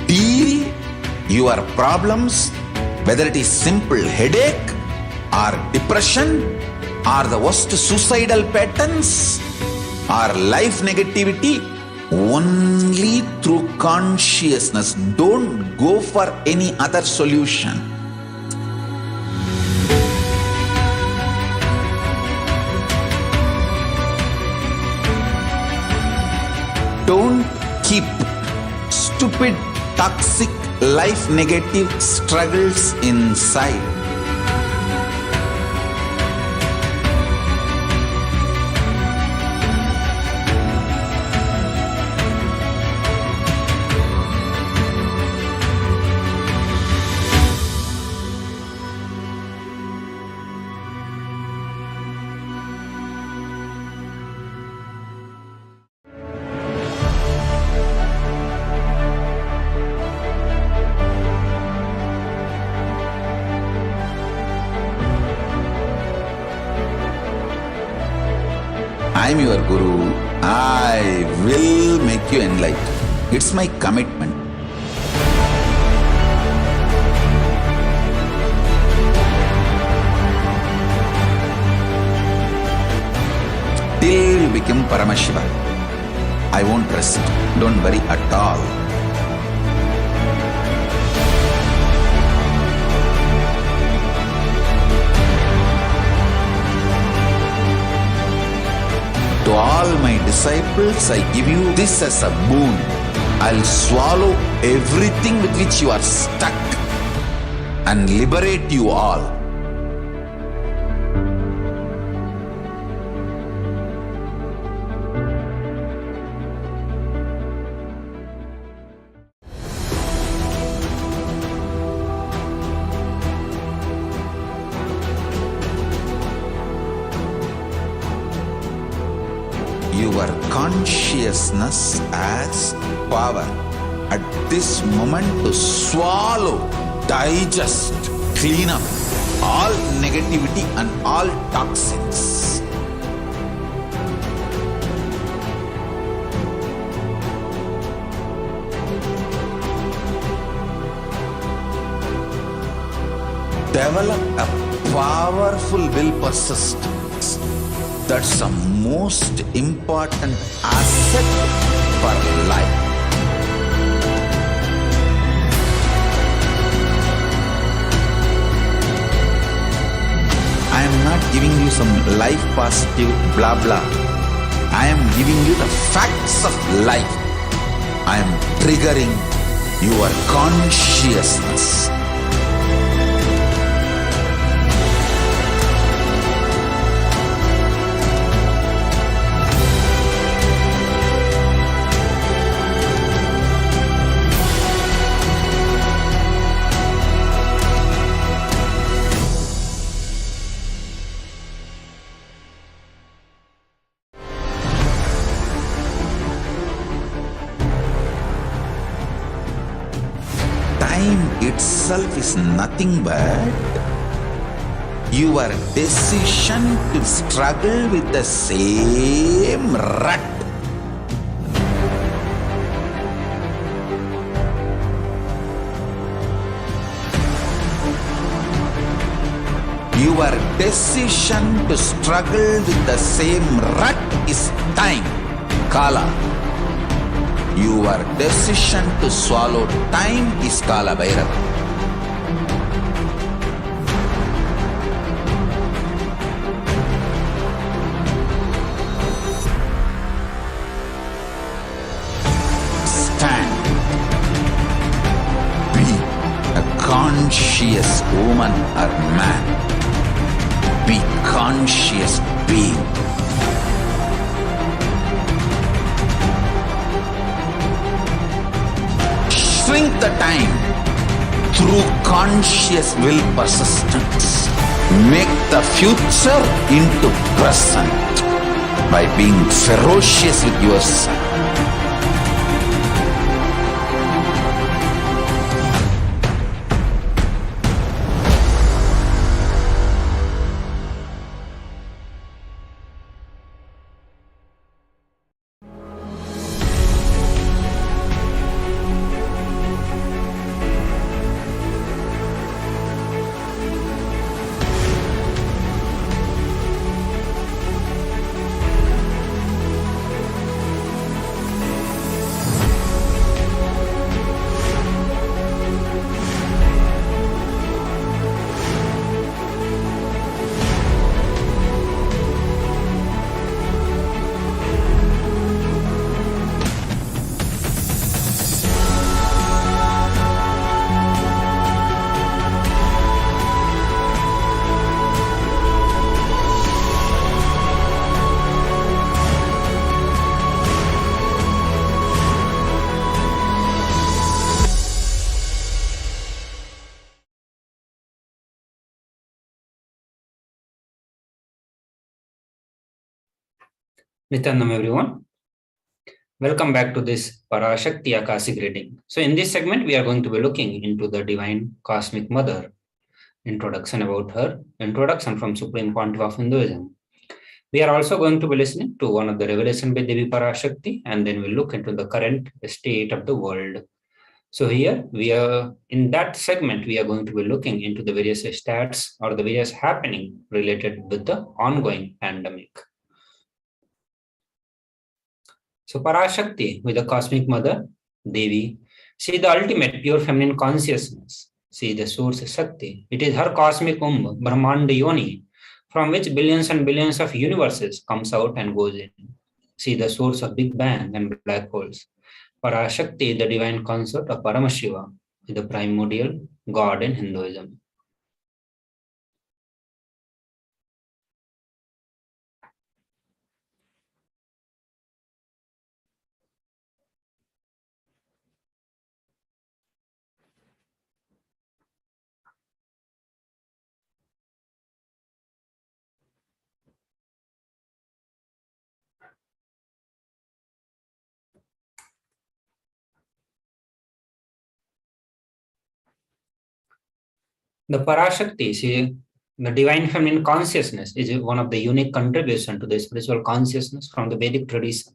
deal your problems, whether it is simple headache or depression or the worst suicidal patterns or life negativity, only through consciousness. Don't go for any other solution. Don't keep stupid, toxic, life negative struggles inside. I'm your Guru. I will make you enlightened. It's my commitment. Till you become Paramashiva, I won't rest. Don't worry at all. To all my disciples, I give you this as a boon. I'll swallow everything with which you are stuck and liberate you all. Your consciousness as power at this moment to swallow, digest, clean up all negativity and all toxins. Develop a powerful will persistence. That's the most important asset for life. I am not giving you some life positive blah blah. I am giving you the facts of life. I am triggering your consciousness. Time itself is nothing but your decision to struggle with the same rut. Your decision to struggle with the same rut is time, Kala. Your decision to swallow time is Kala Bhairava. Stand. Be a conscious woman or man. Be conscious being. Shrink the time through conscious will persistence. Make the future into present by being ferocious with yourself. Nityanam everyone. Welcome back to this Parashakti Akashic reading. So in this segment, we are going to be looking into the Divine Cosmic Mother. Introduction about her. Introduction from Supreme Pontiff of Hinduism. We are also going to be listening to one of the revelation by Devi Parashakti, and then we'll look into the current state of the world. So here we are in that segment, we are going to be looking into the various stats or the various happening related with the ongoing pandemic. So Parashakti with the cosmic mother, Devi, she is the ultimate pure feminine consciousness. She is the source Shakti. It is her cosmic Brahmanda Yoni, from which billions and billions of universes comes out and goes in. She is the source of Big Bang and black holes. Parashakti is the divine consort of Paramashivoham, the primordial god in Hinduism. The Parashakti, the divine feminine consciousness, is one of the unique contributions to the spiritual consciousness from the Vedic tradition.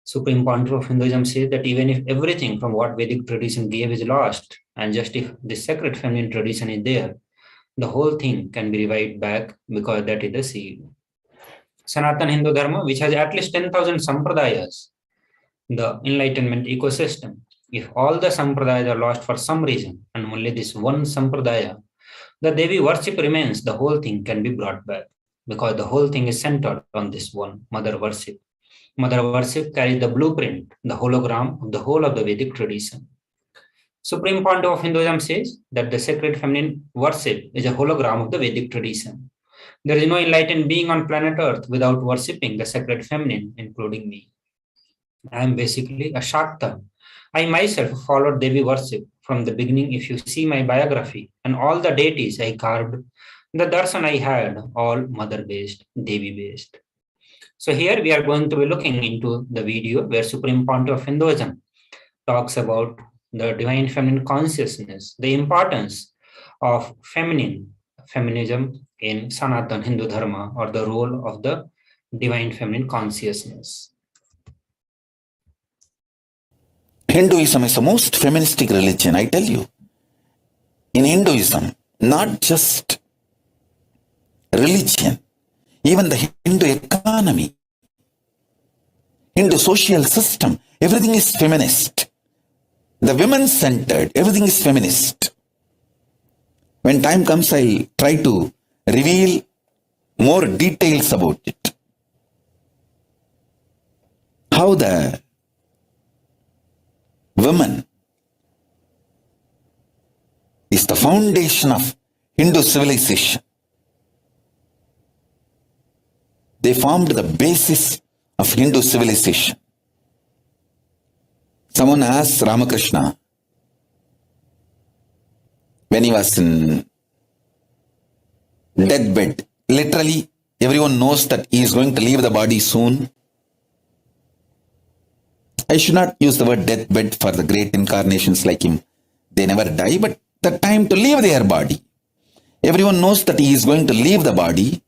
Supreme Pontiff of Hinduism says that even if everything from what Vedic tradition gave is lost, and just if the sacred feminine tradition is there, the whole thing can be revived back because that is the seed. Sanatana Hindu Dharma, which has at least 10,000 sampradayas, the Enlightenment ecosystem, if all the sampradayas are lost for some reason and only this one sampradaya, the Devi worship remains, the whole thing can be brought back because the whole thing is centered on this one, Mother worship. Mother worship carries the blueprint, the hologram of the whole of the Vedic tradition. Supreme Pontiff of Hinduism says that the sacred feminine worship is a hologram of the Vedic tradition. There is no enlightened being on planet Earth without worshipping the sacred feminine, including me. I am basically a Shakta. I myself followed Devi worship from the beginning. If you see my biography and all the deities I carved, the darshan I had, all mother-based, Devi-based. So here we are going to be looking into the video where Supreme Pontiff of Hinduism talks about the divine feminine consciousness, the importance of feminism in Sanatana Hindu Dharma, or the role of the divine feminine consciousness. Hinduism is the most feministic religion, I tell you. In Hinduism, not just religion, even the Hindu economy, Hindu social system, everything is feminist. The women-centered, everything is feminist. When time comes, I'll try to reveal more details about it. How the woman is the foundation of Hindu civilization. They formed the basis of Hindu civilization. Someone asked Ramakrishna when he was in deathbed. Literally, everyone knows that he is going to leave the body soon. I should not use the word deathbed for the great incarnations like him. They never die, but the time to leave their body. Everyone knows that he is going to leave the body.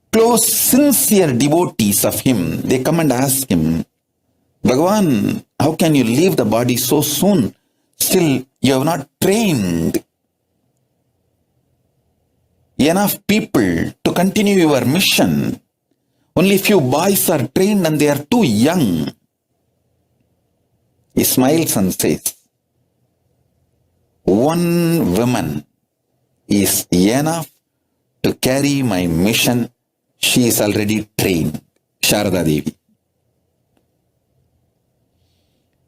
Close, sincere devotees of him, they come and ask him, Bhagavan, how can you leave the body so soon? Still, you have not trained enough people to continue your mission. Only few boys are trained and they are too young. He smiles and says, one woman is enough to carry my mission. She is already trained, Sharada Devi.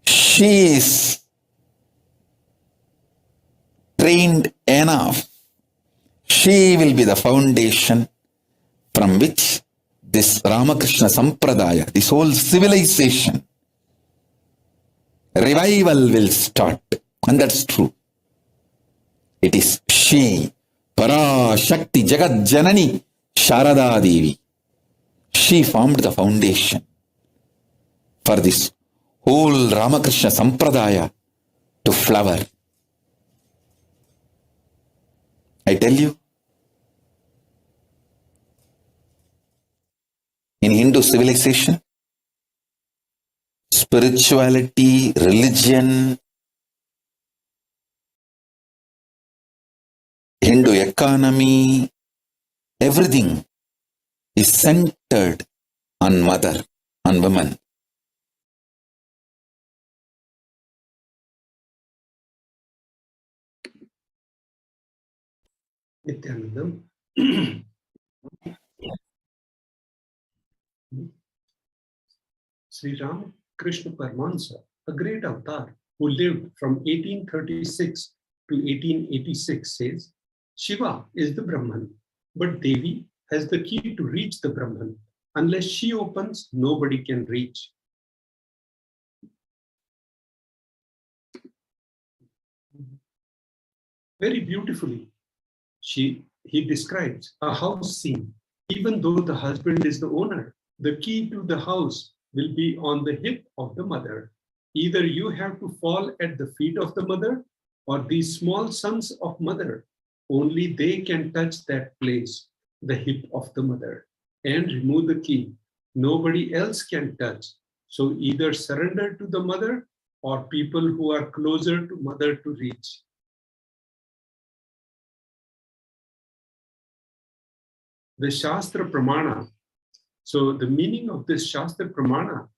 She is trained enough. She will be the foundation from which this Ramakrishna Sampradaya, this whole civilization, revival will start. And that's true. It is she, Parashakti Jagat Janani, Sharada Devi. She formed the foundation for this whole Ramakrishna Sampradaya to flower. I tell you, in Hindu civilization, spirituality, religion, Hindu economy, everything is centered on mother, on women. Nithyanandam. Sri Ram Krishna Paramahansa, a great avatar who lived from 1836 to 1886, says, Shiva is the Brahman, but Devi has the key to reach the Brahman. Unless she opens, nobody can reach. Very beautifully, he describes a house scene. Even though the husband is the owner, the key to the house will be on the hip of the mother. Either you have to fall at the feet of the mother, or these small sons of mother, only they can touch that place, the hip of the mother, and remove the key. Nobody else can touch. So either surrender to the mother or people who are closer to mother to reach. The Shastra Pramana. So the meaning of this Shastra Pramana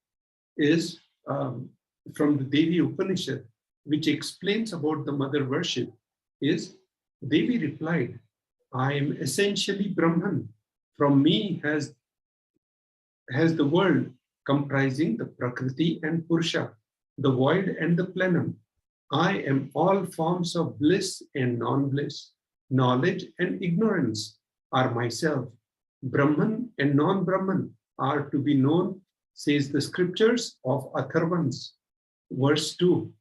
is from the Devi Upanishad, which explains about the mother worship, is Devi replied, I am essentially Brahman. From me has the world comprising the Prakriti and Purusha, the void and the plenum. I am all forms of bliss and non-bliss, knowledge and ignorance are myself. Brahman and non-Brahman are to be known, says the scriptures of Atharvans, verse 2,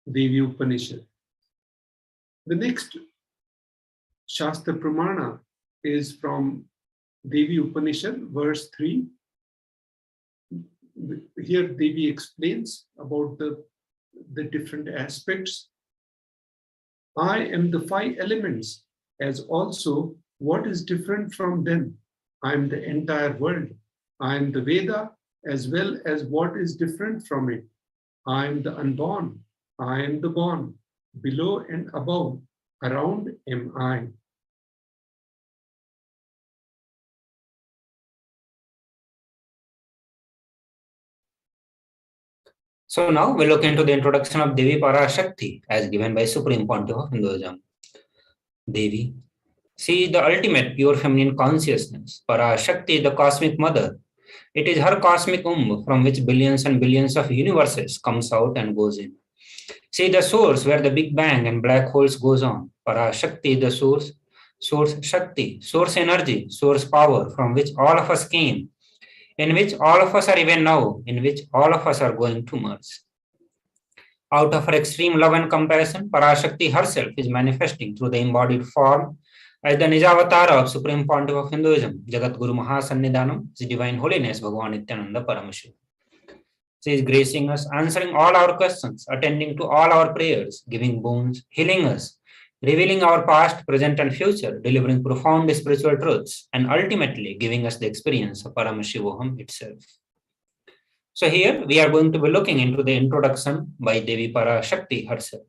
Devi Upanishad. The next Shastra Pramana is from Devi Upanishad, verse 3. Here Devi explains about the different aspects. I am the 5 elements, as also what is different from them. I am the entire world. I am the Veda, as well as what is different from it. I am the unborn. I am the born. Below and above, around am I. So now we look into the introduction of Devi Parashakti as given by Supreme Pontiff of Hinduism. Devi, she is the ultimate pure feminine consciousness. Parashakti is the cosmic mother. It is her cosmic from which billions and billions of universes comes out and goes in. She is the source where the Big Bang and black holes goes on. Parashakti is the source Shakti, source energy, source power from which all of us came, in which all of us are even now, in which all of us are going to merge. Out of her extreme love and compassion, Parashakti herself is manifesting through the embodied form as the Nijavatara of Supreme Pontiff of Hinduism, Jagat Guru Mahasannidhanam, His Divine Holiness Bhagavan Nithyananda Paramashivam. She is gracing us, answering all our questions, attending to all our prayers, giving boons, healing us, revealing our past, present, and future, delivering profound spiritual truths, and ultimately giving us the experience of Paramashivoham itself. So here we are going to be looking into the introduction by Devi Parashakti herself.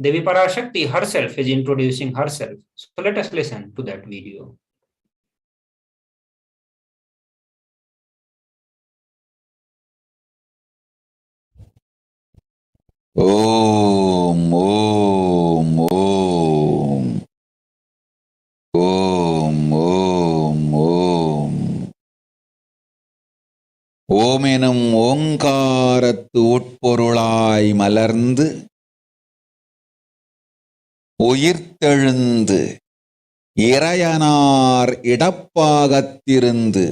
Devi Parashakti herself is introducing herself. So let us listen to that video. Om, Om, Om. Om, Om, Om. ஓம் எனும் ஓங்காரத்து உட்பொருளாய் மலர்ந்து உயிர்த்தெழுந்து இறையனார் இடப்பாகத்திருந்து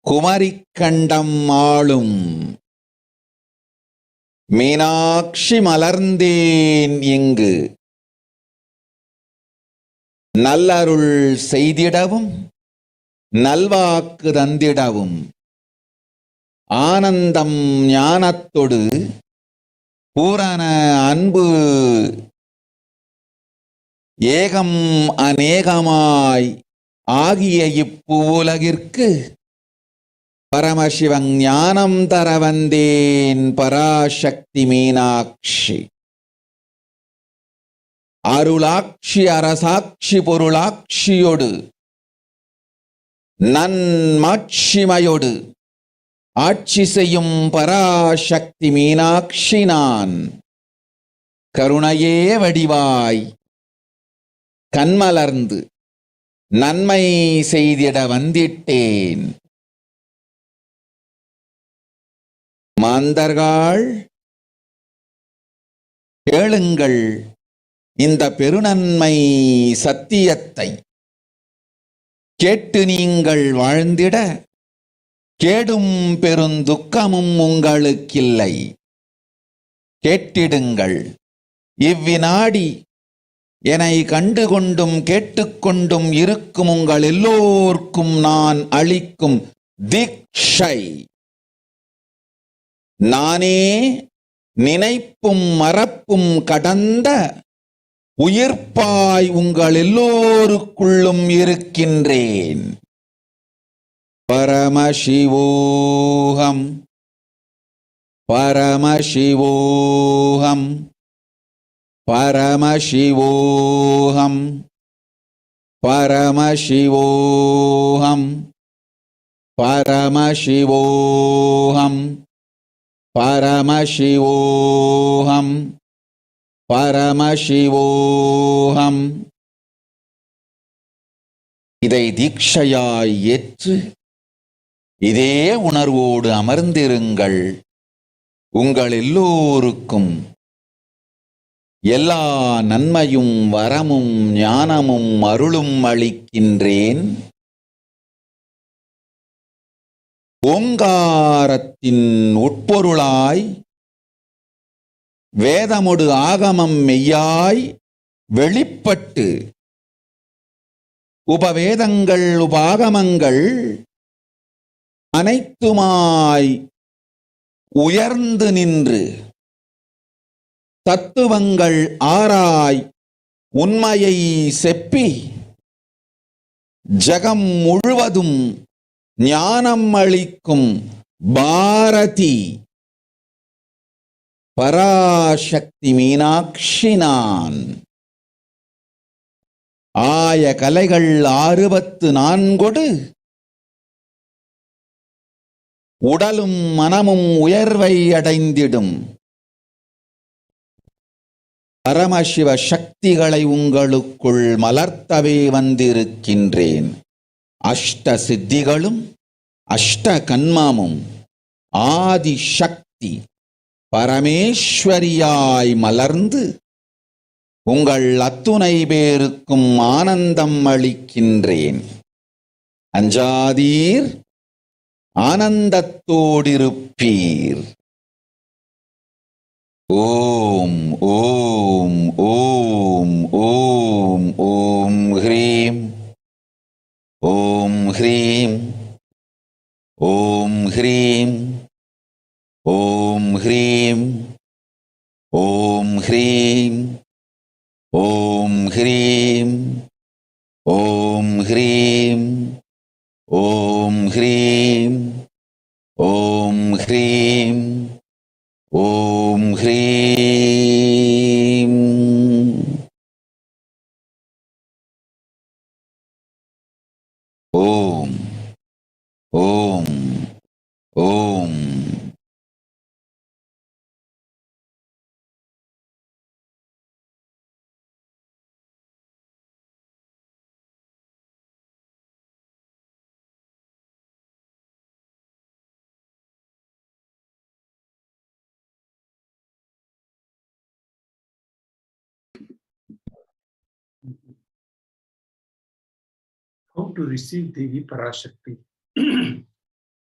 குமரிக்கண்டம் ஆளும் மீனாட்சி மலர்ந்தேன் இங்கு நல்லருள் செய்திடவும் நல்வாக்கு தந்திடவும் ஆனந்தம் ஞானத்தொடு பூரண அன்பு ஏகம் அநேகமாய் ஆகிய இப்புலகிற்கு பரமசிவன் ஞானம் தர வந்தேன் பராசக்தி மீனாட்சி. அருளாட்சி அரசாட்சி பொருளாட்சியோடு நன்மாட்சிமையோடு ஆட்சி செய்யும் பராசக்தி மீனாட்சி நான். கருணையே வடிவாய் கண்மலர்ந்து நன்மை செய்திட வந்திட்டேன். மாந்தர்கள் கேளுங்கள் இந்த பெருநன்மை சத்தியத்தை. கேட்டு நீங்கள் வாழ்ந்திட கேடும் பெருந்துக்கமும் உங்களுக்கில்லை. கேட்டிடுங்கள். இவ்வினாடி என்னை கண்டுகொண்டும் கேட்டுக்கொண்டும் இருக்கும் உங்கள் எல்லோர்க்கும் நான் அளிக்கும் தீட்சை. நானே நினைப்பும் மறப்பும் கடந்த உயிர்ப்பாய் உங்கள் எல்லோருக்குள்ளும் இருக்கின்றேன். பரமசிவோகம் பரமசிவோகம் பரமசிவோகம் பரமசிவோகம் பரமசிவோகம் பரமசிவோகம் பரமசிவோகம். இதை தீட்சையாய் ஏற்று இதே உணர்வோடு அமர்ந்திருங்கள். உங்கள் எல்லோருக்கும் எல்லா நன்மையும் வரமும் ஞானமும் அருளும் அளிக்கின்றேன். ஓங்காரத்தின் உட்பொருளாய் வேதமொடு ஆகமம் மெய்யாய் வெளிப்பட்டு உபவேதங்கள் உபாகமங்கள் அனைத்துமாய் உயர்ந்து நின்று தத்துவங்கள் ஆராய் உண்மையை செப்பி ஜகம் முழுவதும் ஞானம் அளிக்கும் பாரதி பராசக்தி மீனாட்சி நான். ஆய கலைகள் 64 உடலும் மனமும் உயர்வை அடைந்திடும் பரமசிவ சக்திகளை உங்களுக்குள் மலர்த்தவே வந்திருக்கின்றேன். அஷ்ட சித்திகளும் அஷ்ட கன்மமும் ஆதி சக்தி பரமேஸ்வரியாய் மலர்ந்து உங்கள் அத்துணை பேருக்கும் ஆனந்தம் அளிக்கின்றேன். அஞ்சாதீர், ஆனந்தத்தோடிருப்பீர். ஓம் ஓம் ஓம் ஓம் ஓம் ஹ்ரீம் ஓம் ஹ்ரீம் ஓம் ஹ்ரீம் ஓம் ஹ்ரீம் ஓம் ஹ்ரீம் ஓம் ஹ்ரீம் ஓம் ஹ்ரீம் ஓம் ஹ்ரீம் ஓம் ஹ்ரீம் ஓம் ஹ்ரீம். ஓம் ஓம் ஓம். How to receive Devi Parashakti.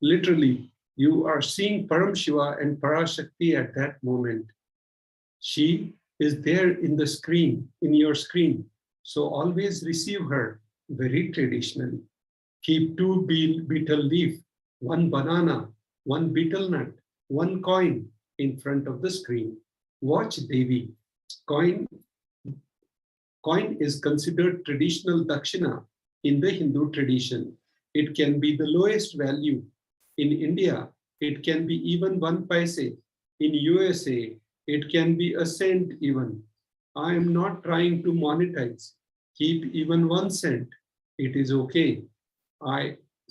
Literally, you are seeing Paramashiva and Parashakti at that moment. She is there in the screen, in your screen. So always receive her very traditionally. Keep 2 betel leaf, 1 banana, 1 betel nut, 1 coin in front of the screen. Watch Devi. coin is considered traditional dakshina in the Hindu tradition. It can be the lowest value. In India, it can be even 1 paise. In USA, it can be a cent even. I am not trying to monetize. Keep even 1 cent. It is okay.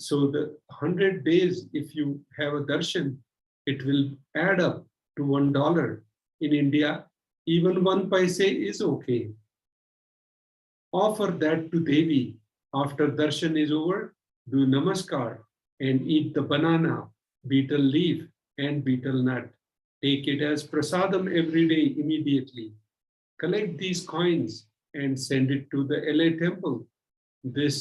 So the 100 days, if you have a darshan, it will add up to $1. In India, even 1 paise is okay. Offer that to Devi. After darshan is over, do namaskar and eat the banana, betel leaf, and betel nut. Take it as prasadam every day immediately. Collect these coins and send it to the LA temple. This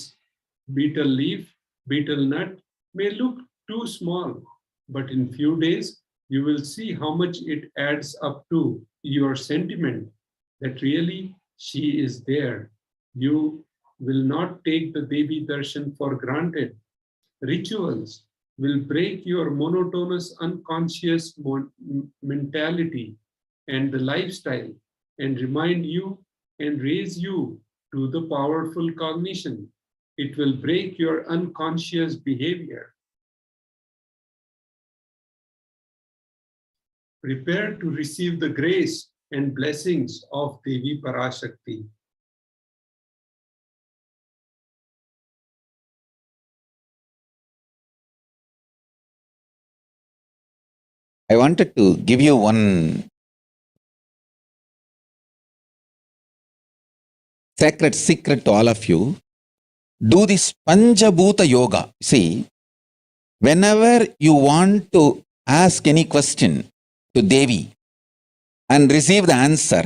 betel leaf, betel nut may look too small, but in few days, you will see how much it adds up to your sentiment that really she is there. You will not take the Devi darshan for granted. Rituals will break your monotonous unconscious mentality and the lifestyle and remind you and raise you to the powerful cognition. It will break your unconscious behavior. Prepare to receive the grace and blessings of Devi Parashakti. I wanted to give you one sacred secret to all of you. Do this Panchabhuta Yoga. See, whenever you want to ask any question to Devi and receive the answer,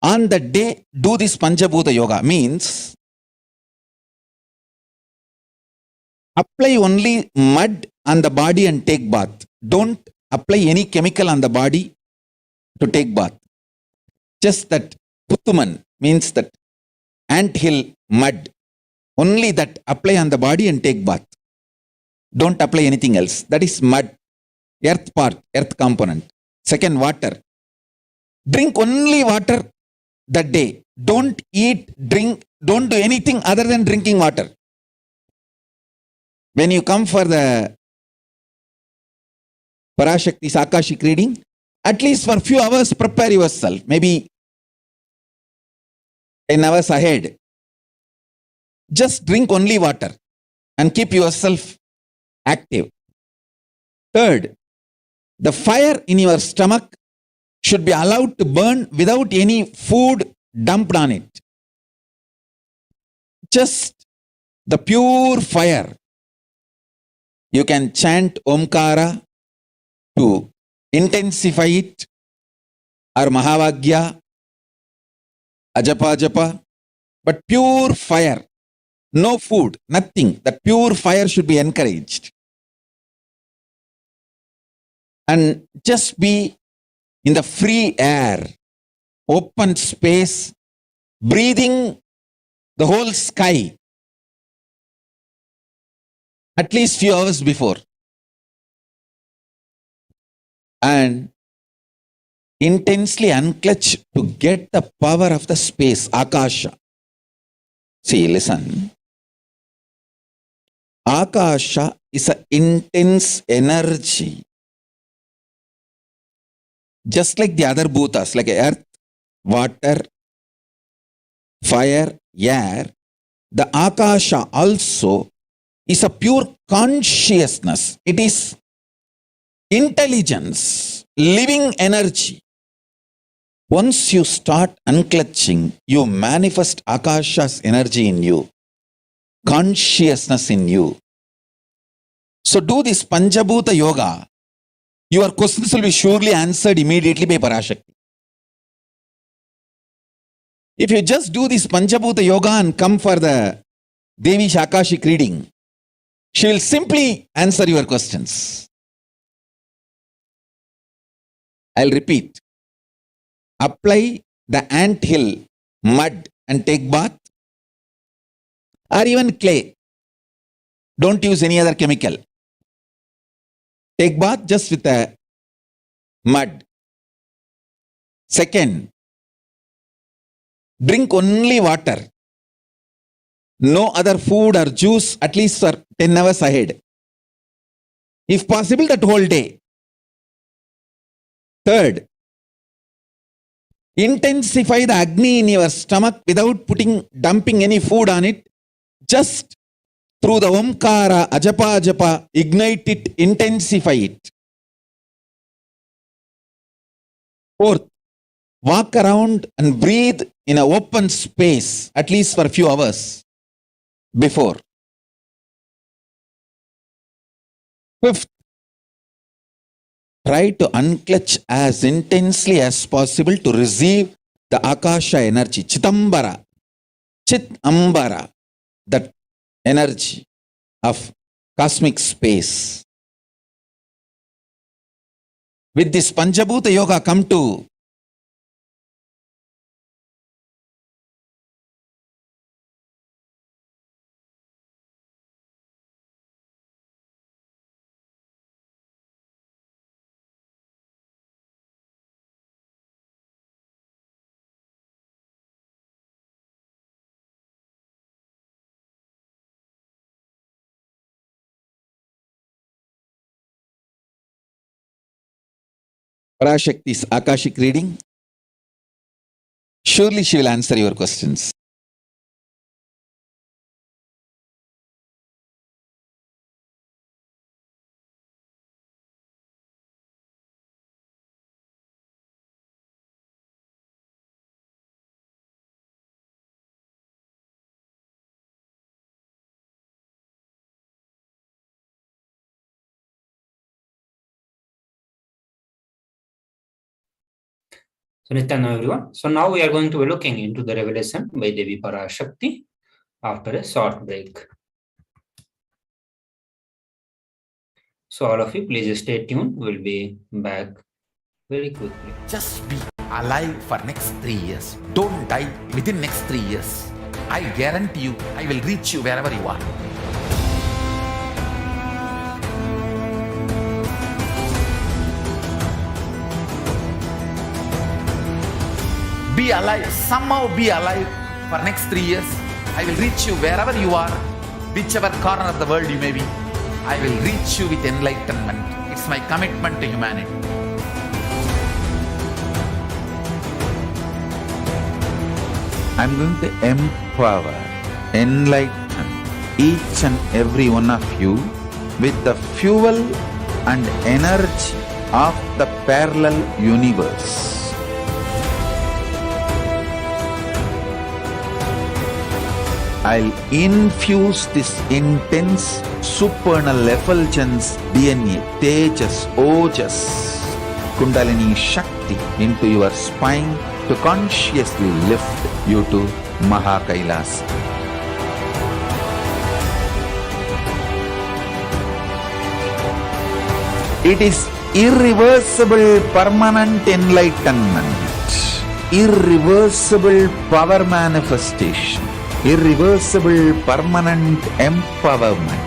on the day, do this Panchabhuta Yoga. Means, apply only mud on the body and take bath. Don't apply any chemical on the body to take bath. Just that Puttuman means that anthill mud. Only that apply on the body and take bath. Don't apply anything else. That is mud. Earth part, earth component. Second, water. Drink only water that day. Don't eat, drink, don't do anything other than drinking water. When you come for the Parashakti's Akashic reading, at least for a few hours, prepare yourself. Maybe 10 hours ahead. Just drink only water and keep yourself active. Third, the fire in your stomach should be allowed to burn without any food dumped on it. Just the pure fire. You can chant Omkara to intensify it, or Mahavagya, Ajapa, but pure fire. No food, nothing. That pure fire should be encouraged. And just be in the free air, open space, breathing the whole sky. At least few hours before. And intensely unclutch to get the power of the space, Akasha. See, listen. Akasha is an intense energy. Just like the other bhutas, like earth, water, fire, air, the Akasha also is a pure consciousness. It is intelligence, living energy. Once you start unclutching, you manifest Akasha's energy in you, consciousness in you. So do this Panchabhuta Yoga. Your questions will be surely answered immediately by Parashakti. If you just do this Panchabhuta Yoga and come for the Devi Akashic reading, she will simply answer your questions. I'll repeat. Apply the anthill mud and take bath, or even clay. Don't use any other chemical. Take bath just with the mud. Second, Drink only water. No other food or juice at least for 10 hours ahead. If possible, that whole day. Third, intensify the Agni in your stomach without dumping any food on it. Just through the Omkara, Ajapa, Ajapa, ignite it, intensify it. Fourth, walk around and breathe in an open space, at least for a few hours before. Fifth, try to unclutch as intensely as possible to receive the Akasha energy, Chitambara, Chitambara, that energy of cosmic space. With this Panchabhuta Yoga, come to Parashakti's Akashic reading. Surely she will answer your questions. So Nityananda everyone. So now we are going to be looking into the revelation by Devi Parashakti after a short break. So all of you, please stay tuned. We'll be back very quickly. Just be alive for next 3 years. Don't die within next 3 years. I guarantee you, I will reach you wherever you are. Be alive, somehow be alive for next 3 years. I will reach you wherever you are, whichever corner of the world you may be. I will reach you with enlightenment. It's my commitment to humanity. I'm going to empower, enlighten each and every one of you with the fuel and energy of the parallel universe. I'll infuse this intense supernal effulgence DNA, Tejas, Ojas, Kundalini Shakti into your spine to consciously lift you to Maha Kailasa. It is irreversible permanent enlightenment, irreversible power manifestation, irreversible permanent empowerment.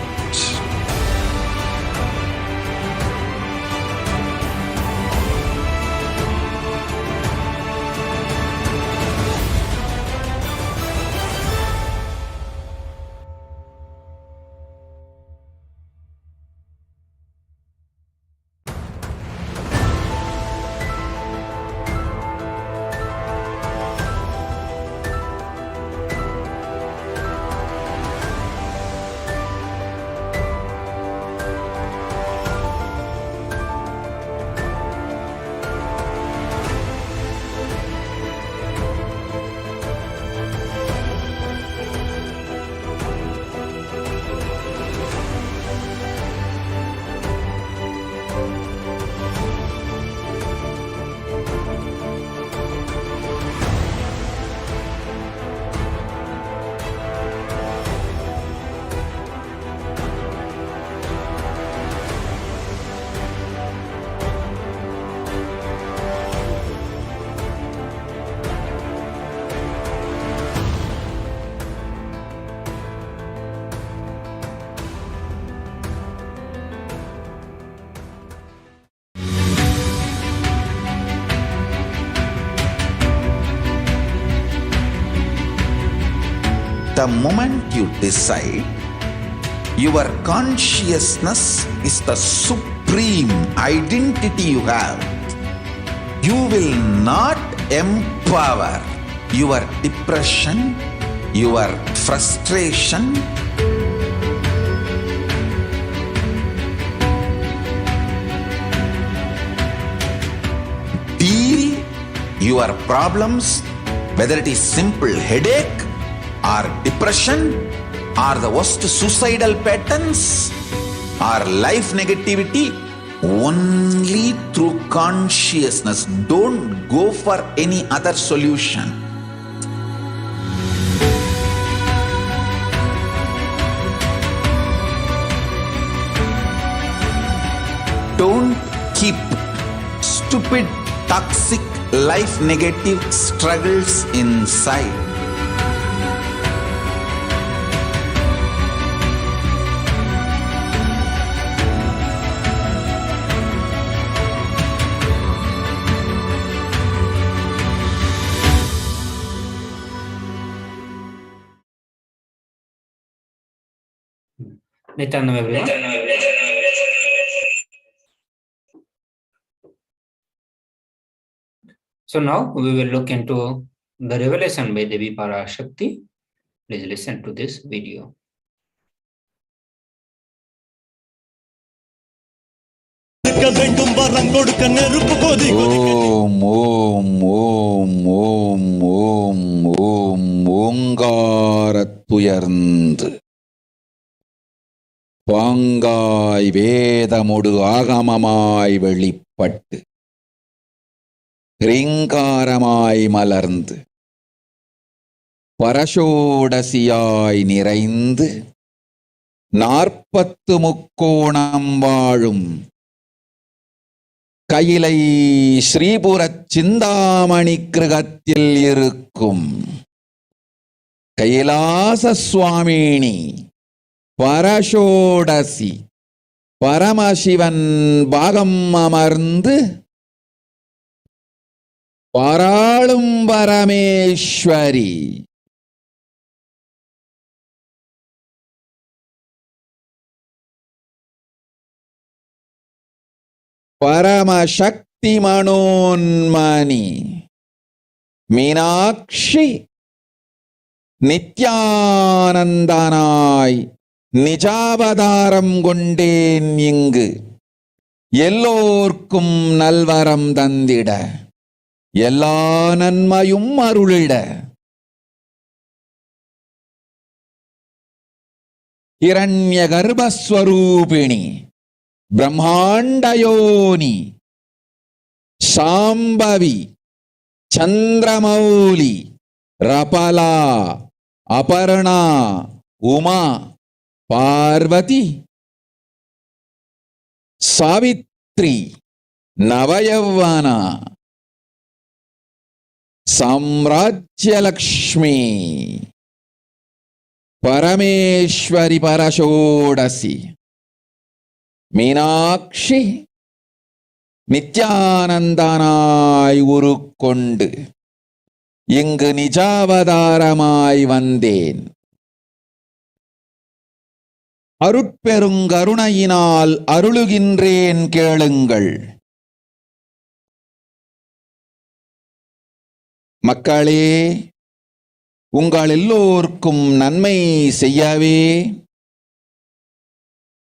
the moment you decide, your consciousness is the supreme identity you have. You will not empower your depression, your frustration, deal your problems, whether it is simple headache or depression or the worst suicidal patterns or life negativity, only through consciousness. Don't go for any other solution. Don't keep stupid, toxic, life negative struggles inside. Nithyananda, everyone. So now we will look into the revelation by Devi Parashakti. Please listen to this video. ஓம் ஓம் ஓம் ஓம் ஓம் ஓம் ஓங்காரத்துயர்ந்து பாங்காய் வேதமொடு ஆகமமாய் வெளிப்பட்டு ரீங்காரமாய் மலர்ந்து பரஷோடசியாய் நிறைந்து 40 முக்கோணம் வாழும் கையிலை ஸ்ரீபுரச் சிந்தாமணி கிருகத்தில் இருக்கும் கைலாச சுவாமினி பரஷோடசி பரமசிவன் பாகம் அமர்ந்து பாராளும் பரமேஸ்வரி பரமசக்தி மனோன்மணி மீனாட்சி நித்யானந்தனாய் நிஜாவதாரம் கொண்டேன் இங்கு எல்லோர்க்கும் நல்வரம் தந்திட எல்லா நன்மையும் அருளிட இரண்ய கர்ப்பஸ்வரூபிணி பிரம்மாண்டயோனி சாம்பவி சந்திரமௌலி ரபலா அபர்ணா உமா பார்வதி சாவித்ரி நவயௌவனா சாம்ராஜ்யலக்ஷ்மி பரமேஸ்வரி பரஷோடசி மீனாட்சி நித்யானந்தனாய் உருக்கொண்டு இங்கு நிஜாவதாரமாய் வந்தேன். அருட்பெருங்கருணையினால் அருளுகின்றேன் கேளுங்கள். மக்களே, உங்கள் எல்லோருக்கும் நன்மை செய்யவே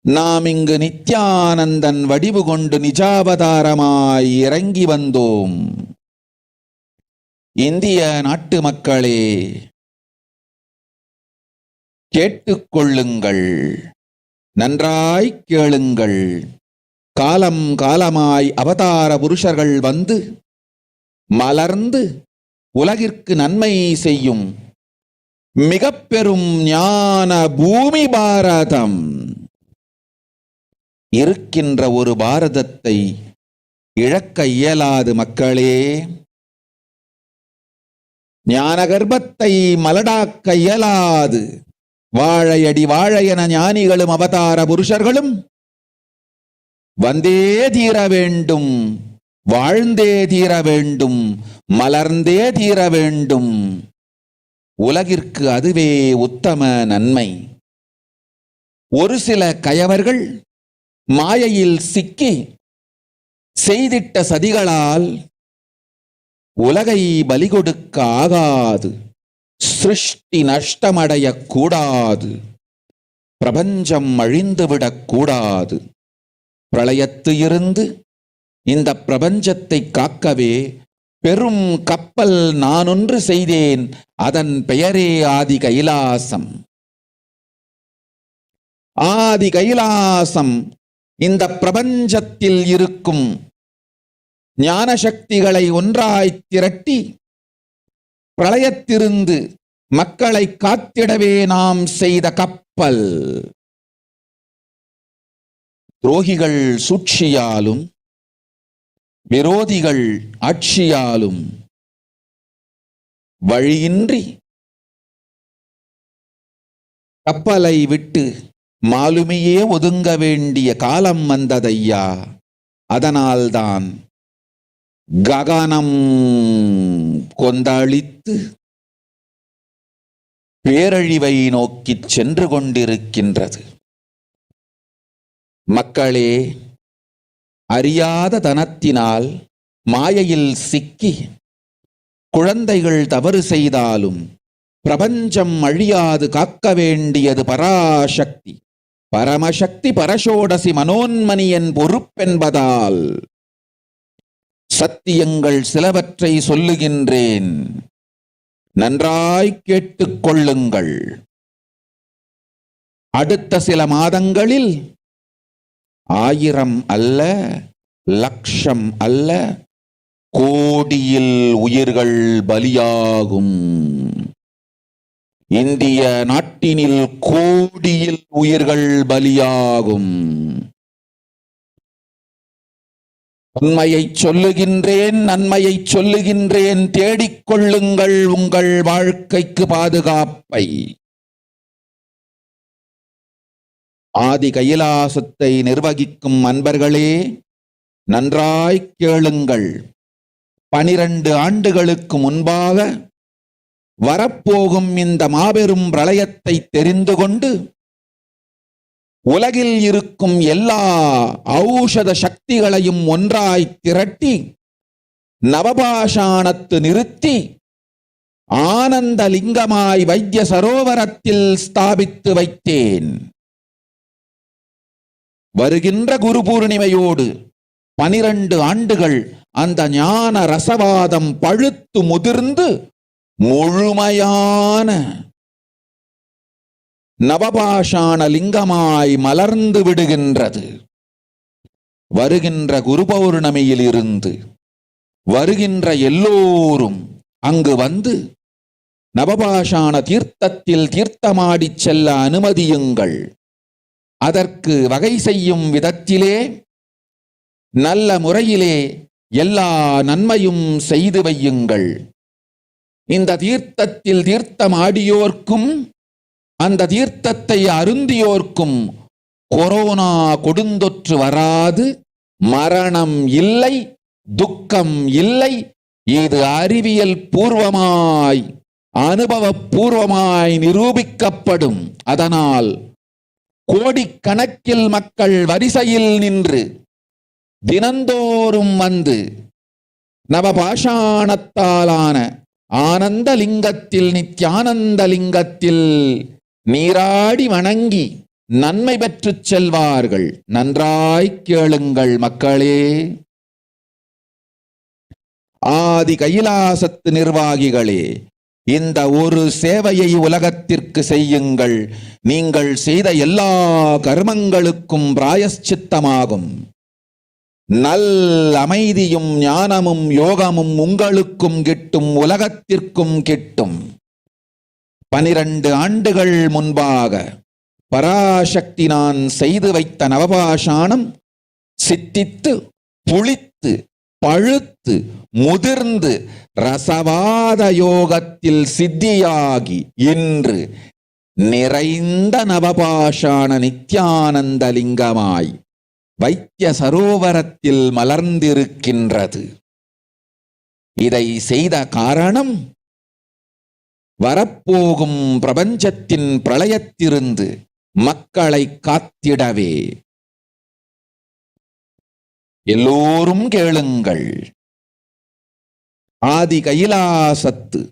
நாம் இங்கு நித்யானந்தன் வடிவு கொண்டு நிஜாவதாரமாய் இறங்கி வந்தோம். இந்திய நாட்டு மக்களே, கேட்டுக்கொள்ளுங்கள், நன்றாய் கேளுங்கள். காலம் காலமாய் அவதார புருஷர்கள் வந்து மலர்ந்து உலகிற்கு நன்மை செய்யும் மிக பெரும் ஞான பூமி பாரதம். இருக்கின்ற ஒரு பாரதத்தை இழக்க இயலாது மக்களே. ஞான கர்ப்பத்தை மலடாக்க இயலாது. வாழையடி வாழையென ஞானிகளும் அவதார புருஷர்களும் வந்தே தீர வேண்டும், வாழ்ந்தே தீர வேண்டும், மலர்ந்தே தீர வேண்டும். உலகிற்கு அதுவே உத்தம நன்மை. ஒரு சில கயவர்கள் மாயையில் சிக்கி செய்திட்ட சதிகளால் உலகை பலி கொடுக்க ஆகாது. சிருஷ்டி நஷ்டமடையக் கூடாது. பிரபஞ்சம் அழிந்துவிடக் கூடாது. பிரளயத்து இருந்து இந்த பிரபஞ்சத்தை காக்கவே பெரும் கப்பல் நானொன்று செய்தேன். அதன் பெயரே ஆதி கைலாசம். ஆதி கைலாசம் இந்த பிரபஞ்சத்தில் இருக்கும் ஞான சக்திகளை ஒன்றாய் திரட்டி பிரளயத்திலிருந்து மக்களை காத்திடவே நாம் செய்த கப்பல். துரோகிகள் சூழ்ச்சியாலும் விரோதிகள் ஆட்சியாலும் வழியின்றி கப்பலை விட்டு மாலுமியே ஒதுங்க வேண்டிய காலம் வந்ததையா. அதனால்தான் ககனம் கொந்தளித்து பேரழிவை நோக்கிச் சென்று கொண்டிருக்கின்றது. மக்களே, அறியாத தனத்தினால் மாயையில் சிக்கி குழந்தைகள் தவறு செய்தாலும் பிரபஞ்சம் அழியாது காக்க வேண்டியது பராசக்தி. பரமசக்தி பரஷோடசி மனோன்மணியன் பொறுப்பென்பதால் சத்தியங்கள் சிலவற்றை சொல்லுகின்றேன், நன்றாய் கேட்டுக் கொள்ளுங்கள். அடுத்த சில மாதங்களில் 1000 அல்ல, லட்சம் அல்ல, கோடியில் உயிர்கள் பலியாகும். இந்திய நாட்டினில் கோடியில் உயிர்கள் பலியாகும். உண்மையை சொல்லுகின்றேன், நன்மையை சொல்லுகின்றேன். தேடிக்கொள்ளுங்கள் உங்கள் வாழ்க்கைக்கு பாதுகாப்பை. ஆதி கைலாசத்தை நிர்வகிக்கும் அன்பர்களே, நன்றாய் கேளுங்கள். 12 ஆண்டுகளுக்கு முன்பாக வரப்போகும் இந்த மாபெரும் பிரளயத்தை தெரிந்து கொண்டு உலகில் இருக்கும் எல்லா ஔஷத சக்திகளையும் ஒன்றாய் திரட்டி நவபாஷாணத்து நிறுத்தி ஆனந்த லிங்கமாய் வைத்திய சரோவரத்தில் ஸ்தாபித்து வைத்தேன். வருகின்ற குரு பூர்ணிமையோடு 12 ஆண்டுகள் அந்த ஞான ரசவாதம் பழுத்து முதிர்ந்து முழுமையான நவபாஷாண லிங்கமாய் மலர்ந்து விடுகின்றது. வருகின்ற குரு பௌர்ணமியில் இருந்து வருகின்ற எல்லோரும் அங்கு வந்து நவபாஷாண தீர்த்தத்தில் தீர்த்தமாடிச் செல்ல அனுமதியுங்கள். அதற்கு வகை செய்யும் விதத்திலே நல்ல முறையிலே எல்லா நன்மையும் செய்து வையுங்கள். இந்த தீர்த்தத்தில் தீர்த்தமாடியோர்க்கும் அந்த தீர்த்தத்தை அருந்தியோர்க்கும் கொரோனா கொடுந்தொற்று வராது, மரணம் இல்லை, துக்கம் இல்லை. இது அறிவியல் பூர்வமாய் அனுபவபூர்வமாய் நிரூபிக்கப்படும். அதனால் கோடிக்கணக்கில் மக்கள் வரிசையில் நின்று தினந்தோறும் வந்து நவபாஷாணத்தாலான ஆனந்த லிங்கத்தில் நித்யானந்த லிங்கத்தில் நீராடி வணங்கி நன்மை பெற்றுச் செல்வார்கள். நன்றாய் கேளுங்கள் மக்களே. ஆதி கைலாசத்து நிர்வாகிகளே, இந்த ஒரு சேவையை உலகத்திற்கு செய்யுங்கள். நீங்கள் செய்த எல்லா கர்மங்களுக்கும் பிராயஷ்சித்தமாகும். நல் அமைதியும் ஞானமும் யோகமும் உங்களுக்கும் கிட்டும், உலகத்திற்கும் கிட்டும். 12 ஆண்டுகள் முன்பாக பராசக்தி நான் செய்து வைத்த நவபாஷாணம் சித்தித்து புளித்து பழுத்து முதிர்ந்து ரசவாத யோகத்தில் சித்தியாகி இன்று நிறைந்த நவபாஷாண நித்யானந்த லிங்கமாய் வைத்திய சரோவரத்தில் மலர்ந்திருக்கின்றது. இதை செய்த காரணம் வரப்போகும் பிரபஞ்சத்தின் பிரளயத்திலிருந்து மக்களை காத்திடவே. எல்லோரும் கேளுங்கள். ஆதி கைலாசத்து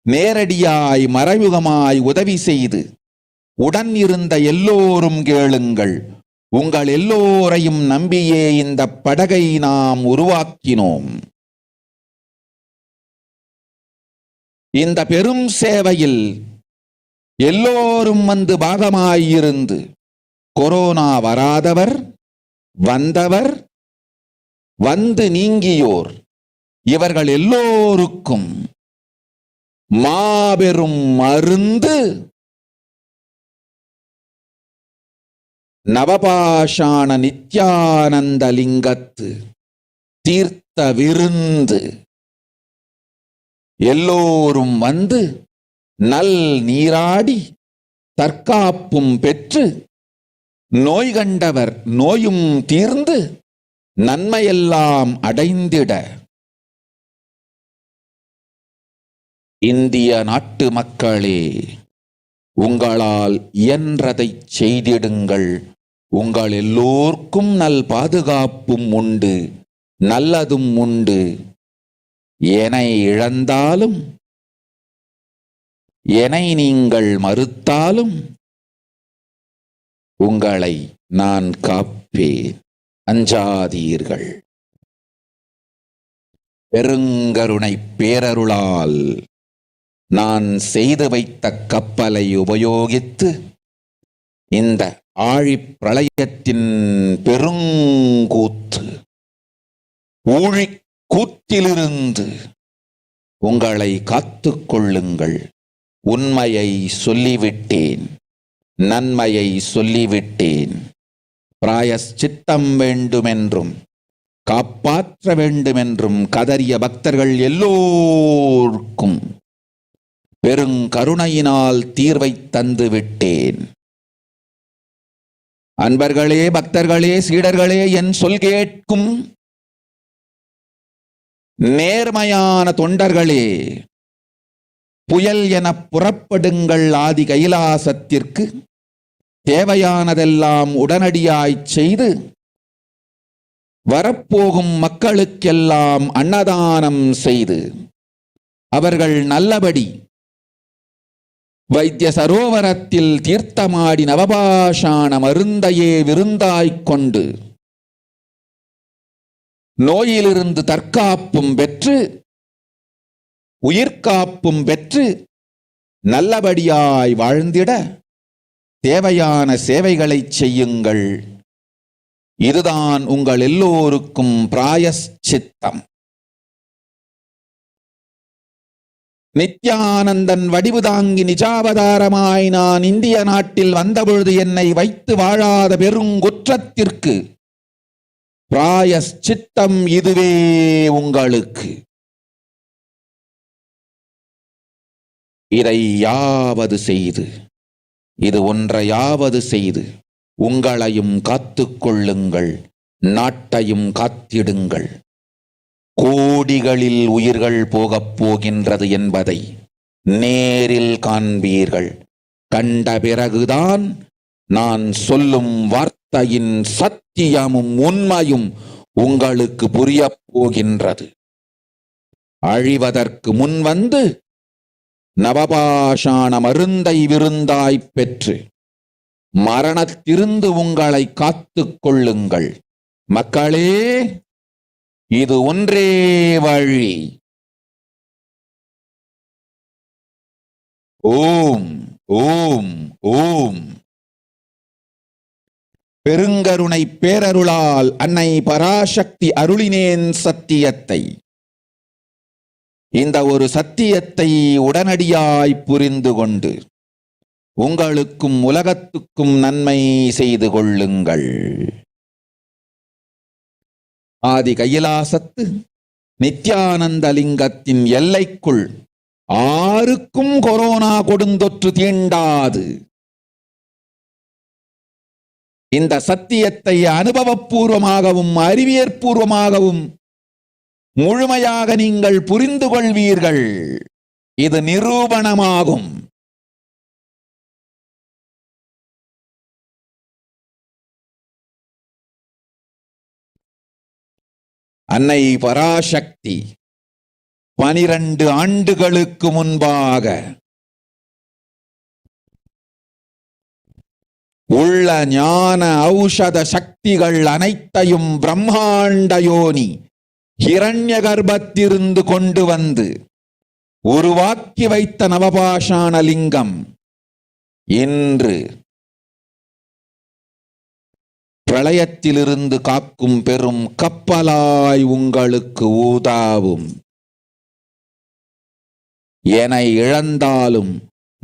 நேரடியாய் மறைமுகமாய் உதவி செய்து உடன் இருந்த எல்லோரும் கேளுங்கள். உங்கள் எல்லோரையும் நம்பியே இந்த படகை நாம் உருவாக்கினோம். இந்த பெரும் சேவையில் எல்லோரும் வந்து பாகமாயிருந்து கொரோனா வராதவர், வந்தவர், வந்து நீங்கியோர் இவர்கள் எல்லோருக்கும் மாபெரும் மருந்து நவபாஷான நித்யானந்த லிங்கத்து தீர்த்த விருந்து. எல்லோரும் வந்து நல் நீராடி தற்காப்பும் பெற்று நோய் கண்டவர் நோயும் தீர்ந்து நன்மையெல்லாம் அடைந்திட இந்திய நாட்டு மக்களே, உங்களால் இயன்றதை செய்திடுங்கள். உங்கள் எல்லோர்க்கும் நல் பாதுகாப்பும் உண்டு, நல்லதும் உண்டு. என்னை இழந்தாலும் என்னை நீங்கள் மறுத்தாலும் உங்களை நான் காப்பேன். அஞ்சாதீர்கள். பெருங்கருணை பேரருளால் நான் செய்து வைத்த கப்பலை உபயோகித்து இந்த ஆழிப் பிரளயத்தின் பெருங்கூத்து ஊழிக் கூத்திலிருந்து உங்களை காத்துக் கொள்ளுங்கள். உண்மையை சொல்லிவிட்டேன், நன்மையை சொல்லிவிட்டேன். பிராயஷ்சித்தம் வேண்டுமென்றும் காப்பாற்ற வேண்டுமென்றும் கதறிய பக்தர்கள் எல்லோருக்கும் பெருங்கருணையினால் தீர்வை தந்து விட்டேன். அன்பர்களே, பக்தர்களே, சீடர்களே, என் சொல் கேட்கும் நேர்மையான தொண்டர்களே, புயல் என புறப்படுங்கள். ஆதி கைலாசத்திற்கு தேவையானதெல்லாம் உடனடியாய்ச் செய்து வரப்போகும் மக்களுக்கெல்லாம் அன்னதானம் செய்து அவர்கள் நல்லபடி வைத்திய சரோவரத்தில் தீர்த்தமாடி நவபாஷான மருந்தையே விருந்தாய்க் கொண்டு நோயிலிருந்து தற்காப்பும் பெற்று உயிர்காப்பும் பெற்று நல்லபடியாய் வாழ்ந்திட தேவையான சேவைகளை செய்யுங்கள். இதுதான் உங்கள் எல்லோருக்கும் பிராயஷ்சித்தம். நித்யானந்தன் வடிவு தாங்கி நிஜாவதாரமாய் நான் இந்திய நாட்டில் வந்தபொழுது என்னை வைத்து வாழாத பெருங்குற்றத்திற்கு பிராயஷ்சித்தம் இதுவே உங்களுக்கு. இதை யாவது செய்து, இது ஒன்றையாவது செய்து உங்களையும் காத்துக் கொள்ளுங்கள், நாட்டையும் காத்திடுங்கள். கோடிகளில் உயிர்கள் போகப் போகின்றது என்பதை நேரில் காண்பீர்கள். கண்ட பிறகுதான் நான் சொல்லும் வார்த்தையின் சத்தியமும் உண்மையும் உங்களுக்கு புரியப் போகின்றது. அழிவதற்கு முன் வந்து நவபாஷான மருந்தை விருந்தாய்ப் பெற்று மரணத்திலிருந்து உங்களை காத்துக் கொள்ளுங்கள். மக்களே, இது ஒன்றே வழி. ஓம் ஓம் ஓம். பெருங்கருணை பேரருளால் அன்னை பராசக்தி அருளினேன் சத்தியத்தை. இந்த ஒரு சத்தியத்தை உடனடியாய் புரிந்து கொண்டு உங்களுக்கும் உலகத்துக்கும் நன்மை செய்து கொள்ளுங்கள். ஆதி கைலாசத்து நித்யானந்த லிங்கத்தின் எல்லைக்குள் ஆருக்கும் கொரோனா கொடுந்தொற்று தீண்டாது. இந்த சத்தியத்தை அனுபவபூர்வமாகவும் அறிவியற்பூர்வமாகவும் முழுமையாக நீங்கள் புரிந்து கொள்வீர்கள். இது நிரூபணமாகும். அன்னை பராசக்தி 12 ஆண்டுகளுக்கு முன்பாக உள்ள ஞான ஔஷத சக்திகள் அனைத்தையும் பிரம்மாண்ட யோனி ஹிரண்ய கர்ப்பத்திலிருந்து கொண்டு வந்து உருவாக்கி வைத்த நவபாஷான லிங்கம் இன்று பிரளயத்திலிருந்து காக்கும் பெரும் கப்பலாய் உங்களுக்கு ஊதாவும். என இழந்தாலும்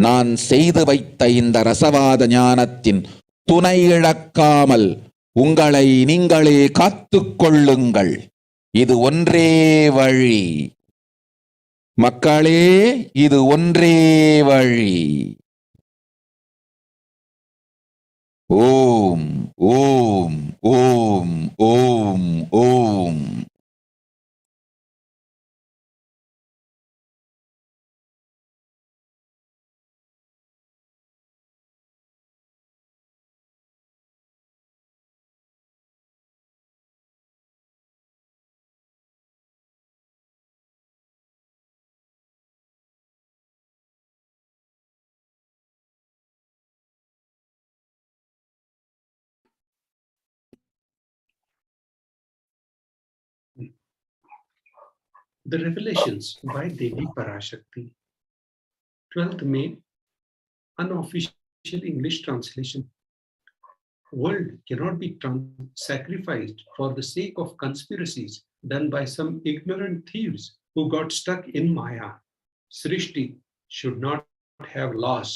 நான் செய்து வைத்த இந்த ரசவாத ஞானத்தின் துணை இழக்காமல் உங்களை நீங்களே காத்துக் கொள்ளுங்கள். இது ஒன்றே வழி மக்களே, இது ஒன்றே வழி. ஓம் ஓம் ஓம் ஓம் ஓம். The Revelations by Devi Parashakti. 12th May, unofficial English translation. World cannot be sacrificed for the sake of conspiracies done by some ignorant thieves who got stuck in Maya. Srishti should not have loss.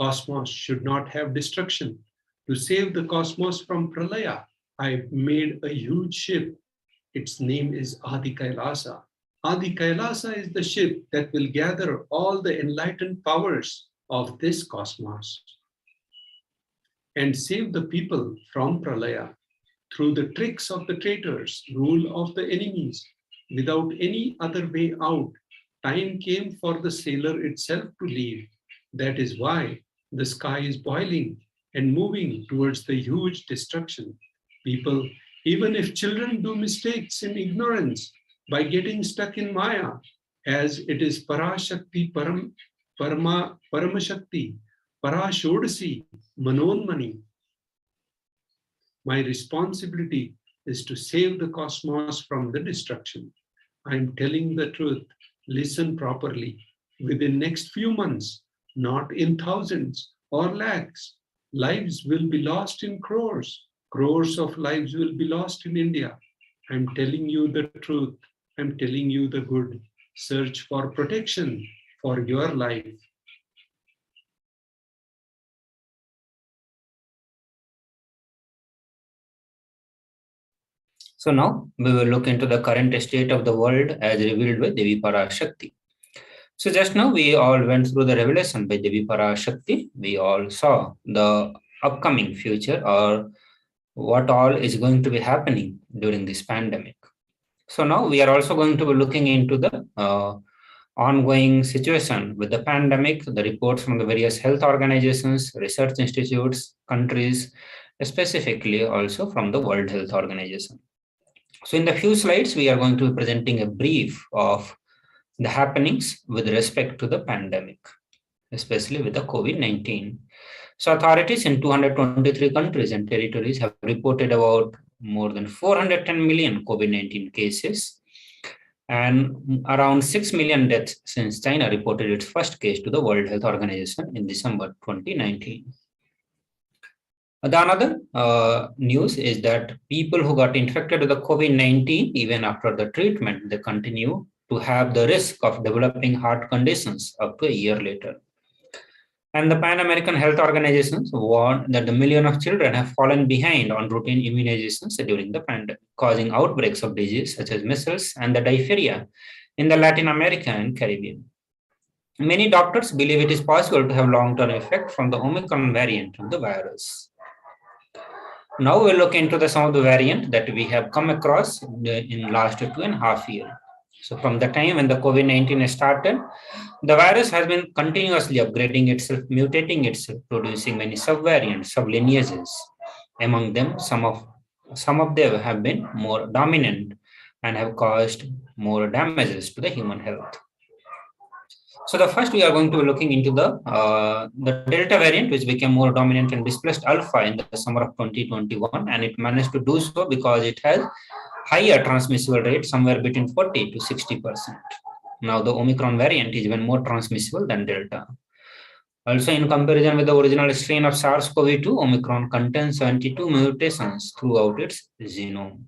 Cosmos should not have destruction. To save the cosmos from Pralaya, I made a huge ship. Its name is Adi Kailasa. Adi Kailasa is the ship that will gather all the enlightened powers of this cosmos and save the people from Pralaya through the tricks of the traitors, rule of the enemies. Without any other way out, time came for the sailor itself to leave. That is why the sky is boiling and moving towards the huge destruction. People, even if children do mistakes in ignorance, by getting stuck in Maya, as it is Parashakti, Paramashakti, Parashodasi, Manonmani. My responsibility is to save the cosmos from the destruction. I am telling the truth. Listen properly. Within next few months, not in thousands or lakhs, lives will be lost in crores. Crores of lives will be lost in India. I am telling you the truth. I'm telling you the good. Search for protection for your life. So now we will look into the current state of the world as revealed by Devi Parashakti. So just now we all went through the revelation by Devi Parashakti. We all saw the upcoming future or what all is going to be happening during this pandemic. So now we are also going to be looking into the ongoing situation with the pandemic, the reports from the various health organizations, research institutes, countries, specifically also from the World Health Organization. So in the few slides, we are going to be presenting a brief of the happenings with respect to the pandemic, especially with the COVID-19. So authorities in 223 countries and territories have reported about more than 410 million COVID-19 cases and around 6 million deaths since China reported its first case to the World Health Organization in December 2019. The another news is that people who got infected with the COVID-19, even after the treatment, they continue to have the risk of developing heart conditions up to a year later. And the Pan American Health Organizations warned that the millions of children have fallen behind on routine immunizations during the pandemic, causing outbreaks of disease such as measles and the diphtheria in the Latin America and Caribbean. Many doctors believe it is possible to have long-term effect from the Omicron variant of the virus. Now we'll look into some of the variant that we have come across in the last 2.5 years. So from the time when the COVID-19 started, the virus has been continuously upgrading itself, mutating itself, producing many subvariants, sublineages. Among them, some of them have been more dominant and have caused more damages to the human health. So the first we are going to be looking into the Delta variant, which became more dominant and displaced Alpha in the summer of 2021, and it managed to do so because it has higher transmissible rate, somewhere between 40 to 60%. Now the Omicron variant is even more transmissible than Delta. Also, in comparison with the original strain of SARS-CoV-2, Omicron contains 72 mutations throughout its genome.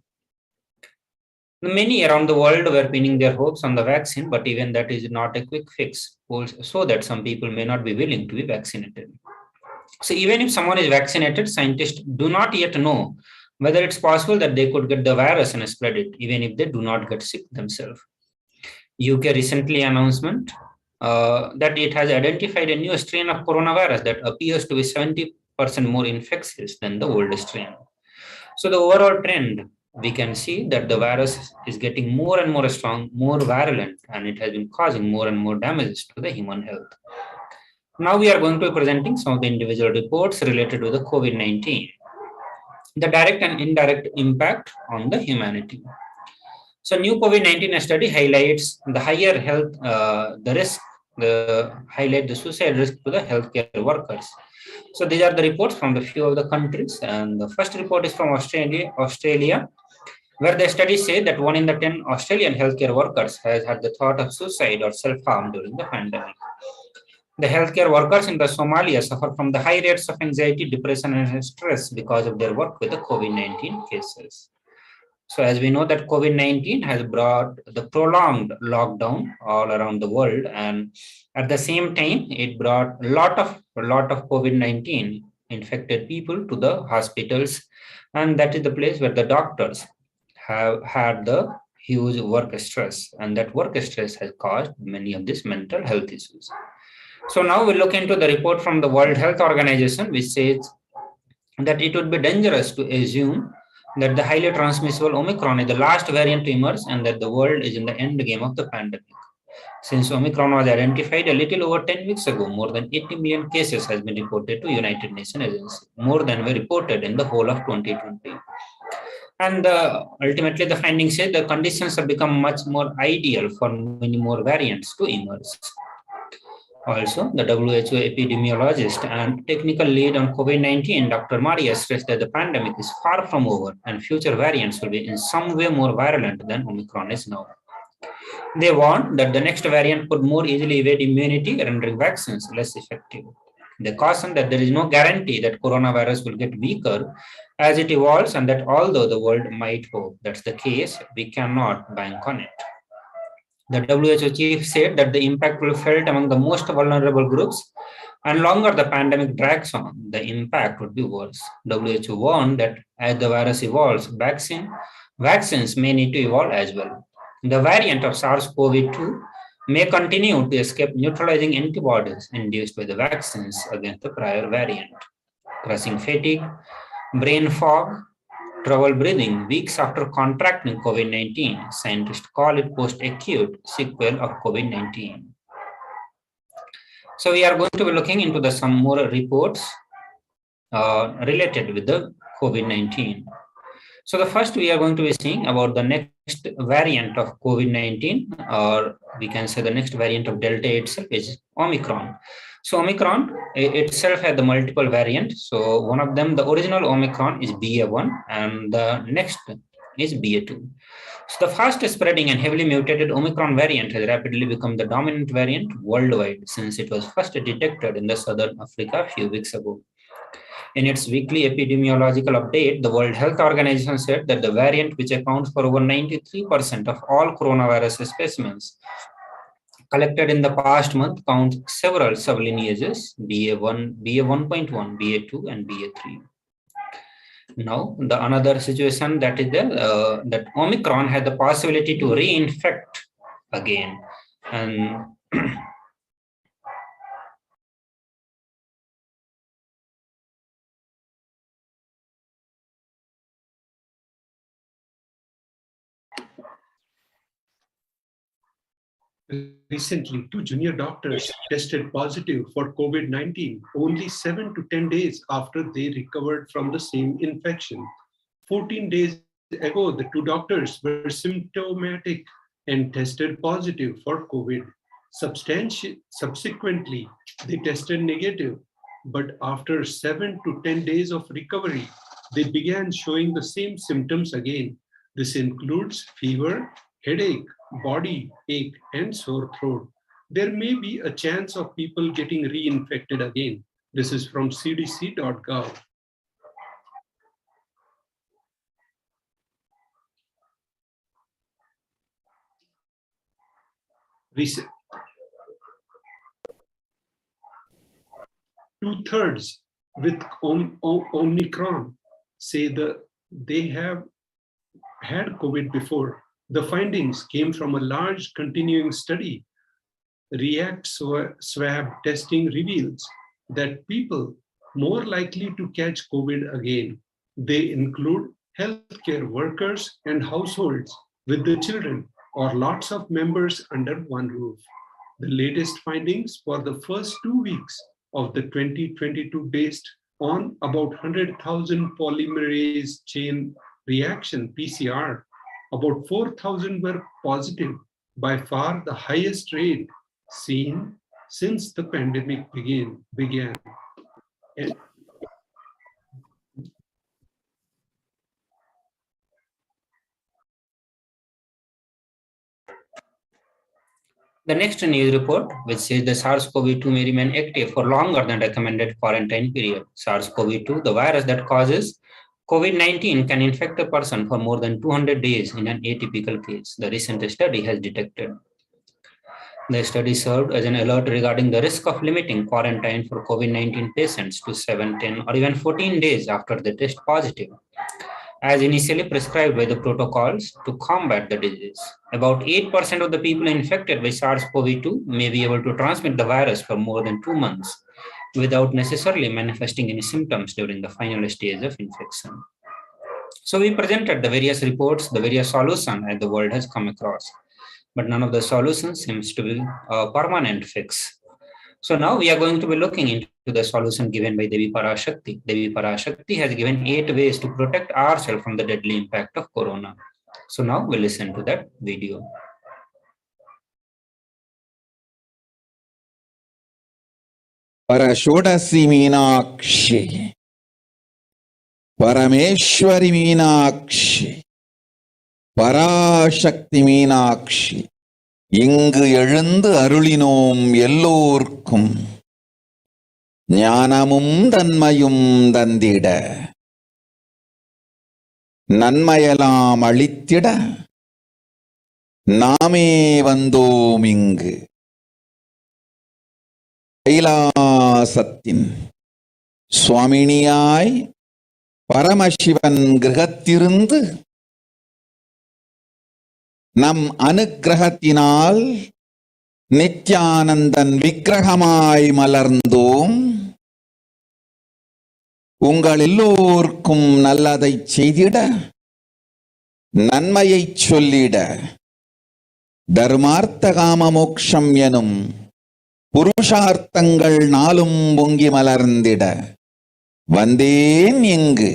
Many around the world were pinning their hopes on the vaccine, but even that is not a quick fix, so that some people may not be willing to be vaccinated. So even if someone is vaccinated, scientists do not yet know whether it's possible that they could get the virus and spread it, even if they do not get sick themselves. UK recently announcement that it has identified a new strain of coronavirus that appears to be 70% more infectious than the old strain. So the overall trend, we can see that the virus is getting more and more strong, more virulent, and it has been causing more and more damages to the human health. Now we are going to be presenting some of the individual reports related to the COVID-19, the direct and indirect impact on the humanity. So new COVID-19 study highlights the higher health, the risk, highlight the suicide risk to the healthcare workers. So these are the reports from the few of the countries, and the first report is from Australia, where the studies say that 1 in the 10 Australian healthcare workers has had the thought of suicide or self-harm during the pandemic. The healthcare workers in the Somalia suffer from the high rates of anxiety, depression, and stress because of their work with the COVID-19 cases. So as we know that COVID-19 has brought the prolonged lockdown all around the world, and at the same time, it brought a lot of COVID-19 infected people to the hospitals, and that is the place where the doctors have had the huge work stress, and that work stress has caused many of these mental health issues. So now we look into the report from the World Health Organization, which says that it would be dangerous to assume that the highly transmissible Omicron is the last variant to emerge and that the world is in the end game of the pandemic. Since Omicron was identified a little over 10 weeks ago, more than 80 million cases has been reported to United Nations Agency, more than were reported in the whole of 2020. And ultimately, the findings say the conditions have become much more ideal for many more variants to emerge. Also, the WHO epidemiologist and technical lead on COVID-19, Dr. Maria, stressed that the pandemic is far from over and future variants will be in some way more virulent than Omicron is now. They warned that the next variant could more easily evade immunity, rendering vaccines less effective. They caution that there is no guarantee that coronavirus will get weaker as it evolves, and that although the world might hope that's the case, we cannot bank on it. The WHO chief said that the impact will be felt among the most vulnerable groups, and longer the pandemic drags on, the impact would be worse. WHO warned that as the virus evolves, vaccines may need to evolve as well. The variant of SARS-CoV-2 may continue to escape neutralizing antibodies induced by the vaccines against the prior variant, causing fatigue, brain fog, trouble breathing weeks after contracting COVID-19. Scientists call it post-acute sequel of COVID-19. So we are going to be looking into some more reports related with the COVID-19. So the first we are going to be seeing about the next variant of COVID-19, or we can say the next variant of Delta itself is Omicron. So Omicron itself had the multiple variants. So one of them, the original Omicron, is BA1, and the next is BA2. So the fastest spreading and heavily mutated Omicron variant has rapidly become the dominant variant worldwide since it was first detected in the Southern Africa a few weeks ago. In its weekly epidemiological update, the World Health Organization said that the variant, which accounts for over 93% of all coronavirus specimens collected in the past month, counts several sublineages, BA1, BA1.1, BA2, and BA3. Now, the another situation that is there, that Omicron had the possibility to reinfect again. And recently, 2 junior doctors tested positive for COVID-19 only 7 to 10 days after they recovered from the same infection. 14 days ago, the 2 doctors were symptomatic and tested positive for COVID. Subsequently, they tested negative, but after 7 to 10 days of recovery, they began showing the same symptoms again. This includes fever, headache, body ache, and sore throat. There may be a chance of people getting reinfected again. This is from cdc.gov. Two-thirds with Omicron say they have had COVID before. The findings came from a large continuing study. React swab testing reveals that people more likely to catch COVID again. They include healthcare workers and households with the children or lots of members under one roof. The latest findings for the first 2 weeks of the 2022 based on about 100,000 polymerase chain reaction PCR, about 4,000 were positive, by far the highest rate seen since the pandemic began. And the next news report, which says the SARS-CoV-2 may remain active for longer than recommended quarantine period. SARS-CoV-2, the virus that causes COVID-19, can infect a person for more than 200 days in an atypical case, the recent study has detected. The study served as an alert regarding the risk of limiting quarantine for COVID-19 patients to 7, 10, or even 14 days after they test positive, as initially prescribed by the protocols to combat the disease. About 8% of the people infected by SARS-CoV-2 may be able to transmit the virus for more than 2 months without necessarily manifesting any symptoms during the final stage of infection. So we presented the various reports, the various solutions that the world has come across, but none of the solutions seems to be a permanent fix. So now we are going to be looking into the solution given by Devi Parashakti. Devi Parashakti has given 8 ways to protect ourselves from the deadly impact of corona. So now we'll listen to that video. Parashodasi Meenakshi, Parameshwari Meenakshi, Parashakti Meenakshi, இங்கு எழுந்து அருளினோம் எல்லோர்க்கும் ஞானமும் தன்மையும் தந்திட நன்மையெல்லாம் அளித்திட நாமே வந்தோம் இங்கு. கைலாசத்தின் சுவாமினியாய் பரமசிவன் கிரகத்திருந்து நம் அனுக்கிரகத்தினால் நித்யானந்தன் விக்கிரகமாய் மலர்ந்தோம். உங்கள் எல்லோர்க்கும் நல்லதை செய்திட, நன்மையை சொல்லிட, தர்மார்த்த காம மோக்ஷம் எனும் புருஷார்த்தங்கள் நாளும் பொங்கி மலர்ந்திட வந்தேன் இங்கு.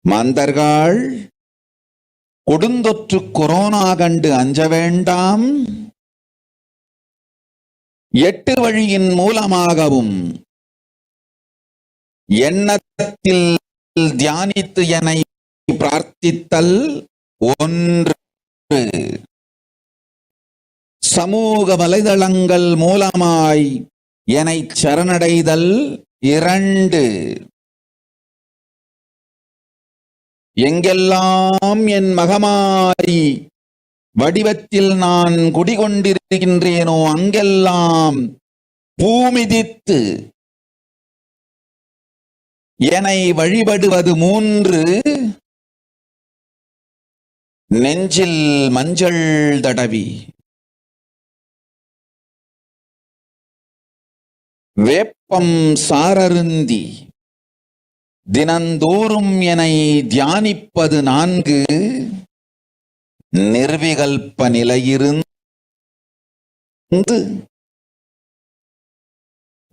மாந்தர்கள் கொடுந்தொற்று கொரோனா கண்டு அஞ்ச வேண்டாம். 8 வழியின் மூலமாகவும் எண்ணத்தில் தியானித்து என்னை பிரார்த்தித்தல் 1, சமூக வலைதளங்கள் மூலமாய் என்னை சரணடைதல் 2, எங்கெல்லாம் என் மகமாரி வடிவத்தில் நான் குடிகொண்டிருக்கின்றேனோ அங்கெல்லாம் பூமிதித்து என்னை வழிபடுவது 3, நெஞ்சில் மஞ்சள் தடவி வேப்பம் சாரருந்தி தினந்தோறும் என்னை தியானிப்பது 4, நிர்விகல்ப நிலையிருந்து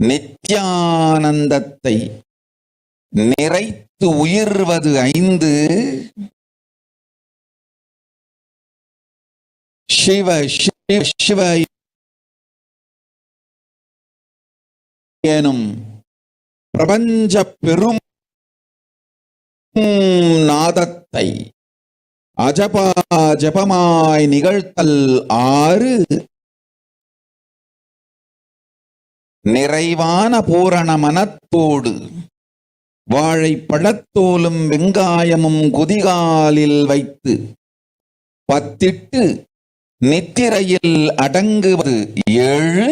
நித்யானந்தத்தை நிறைத்து உயிர்வது 5 சிவ சிவ சிவ எனும் பிரபஞ்ச பெரும் நாதத்தை அஜபா ஜபமாய் நிகழ்த்தல் 6 நிறைவான பூரண மனத்தோடு வாழைப்பழத்தோலும் வெங்காயமும் குதிகாலில் வைத்து பத்திட்டு நித்திரையில் அடங்குவது 7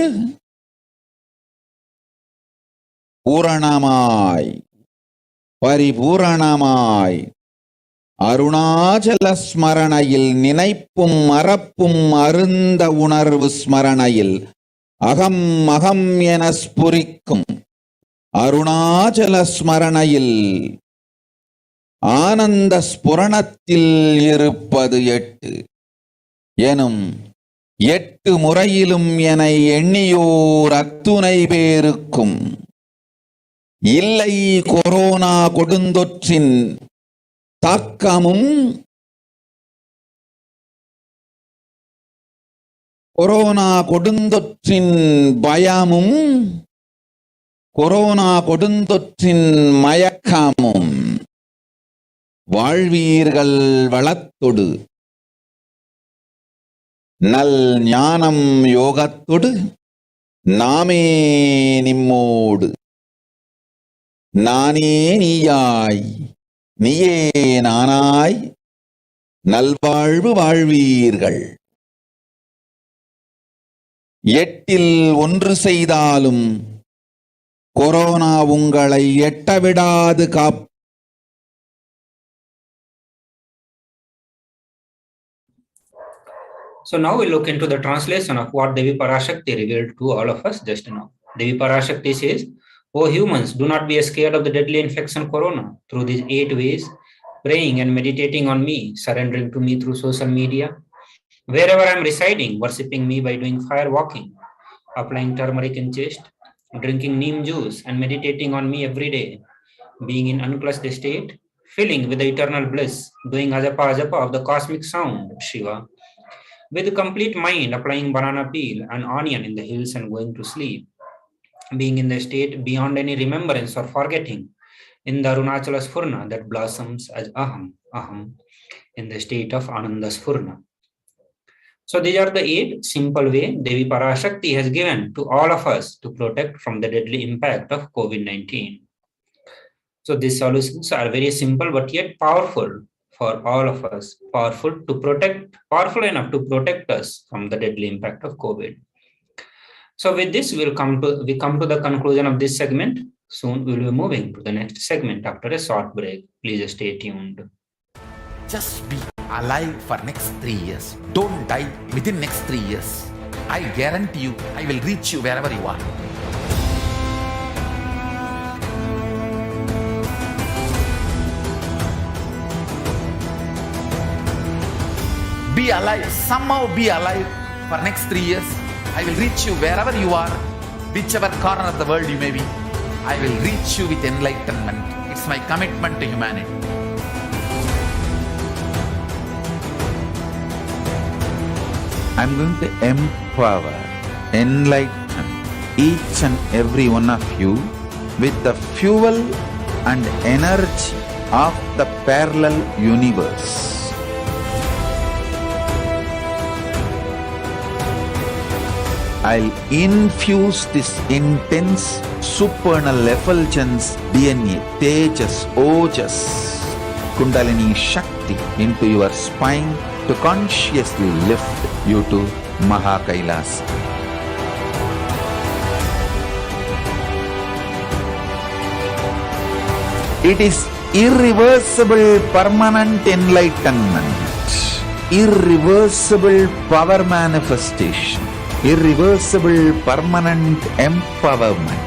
பூரணமாய் பரிபூரணமாய் அருணாச்சல ஸ்மரணையில் நினைப்பும் மறப்பும் அருந்த உணர்வு ஸ்மரணையில் அகம் அகம் என ஸ்புரிக்கும் அருணாச்சல ஸ்மரணையில் ஆனந்த ஸ்புரணத்தில் இருப்பது 8 எனும் 8 முறையிலும் என எண்ணியோர் அத்துணை பேருக்கும் இல்லை கொரோனா கொடுந்தொற்றின் தாக்கமும் கொரோனா கொடுந்தொற்றின் பயமும் கொரோனா கொடுந்தொற்றின் மயக்கமும் வாழ்வீர்கள் வளத்தொடு நல் ஞானம் யோகத்தொடு நாமே நிம்மோடு நானே நீயாய் நீயே நானாய் நல்வாழ்வு வாழ்வீர்கள் 8 1 செய்தாலும் கொரோனா உங்களை எட்டவிடாது So now we look into the translation of what Devi Parashakti revealed to all of us just now. Devi Parashakti says, "O humans, do not be scared of the deadly infection corona. Through these 8 ways, praying and meditating on me, surrendering to me through social media, wherever I am residing, worshipping me by doing fire walking, applying turmeric in chest, drinking neem juice and meditating on me every day, being in unclutched state, filling with the eternal bliss, doing ajapa ajapa of the cosmic sound, Shiva, with complete mind, applying banana peel and onion in the hills and going to sleep, being in the state beyond any remembrance or forgetting, in the Arunachala Sphurna that blossoms as Aham, Aham, in the state of Ananda Sphurna." So these are the 8 simple ways Devi Parashakti has given to all of us to protect from the deadly impact of COVID-19. So these solutions are very simple but yet powerful for all of us, powerful enough to protect us from the deadly impact of COVID. So with this, we come to the conclusion of this segment. Soon we will be moving to the next segment after a short break. Please stay tuned. Just be alive for next 3 years. Don't die within next 3 years. I guarantee you, I will reach you wherever you are. Be alive, somehow be alive for next 3 years. I will reach you wherever you are, whichever corner of the world you may be. I will reach you with enlightenment. It's my commitment to humanity. I'm going to empower, enlighten each and every one of you with the fuel and energy of the parallel universe. I'll infuse this intense supernal effulgence DNA, Tejas, Ojas, Kundalini Shakti into your spine to consciously lift you to Kailasa. It is irreversible permanent enlightenment, irreversible power manifestation, irreversible permanent empowerment.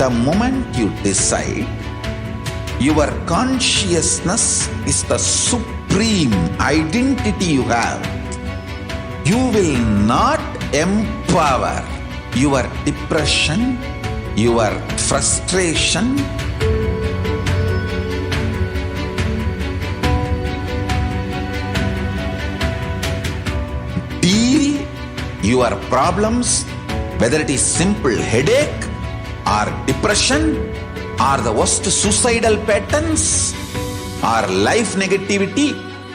The moment you decide, your consciousness is the supreme identity you have. You will not empower your depression, your frustration, deal your problems, whether it is simple headache or depression or the worst suicidal patterns or life negativity,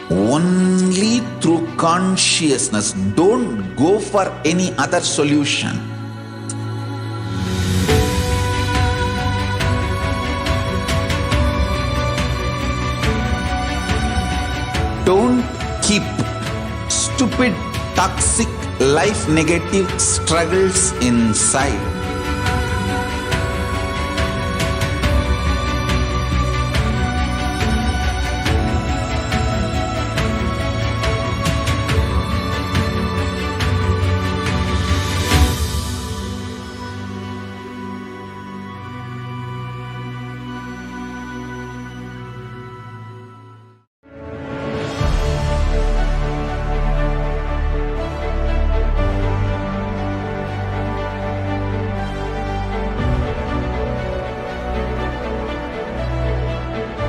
only through consciousness. Don't go for any other solution. Don't keep stupid, toxic, life negative struggles inside.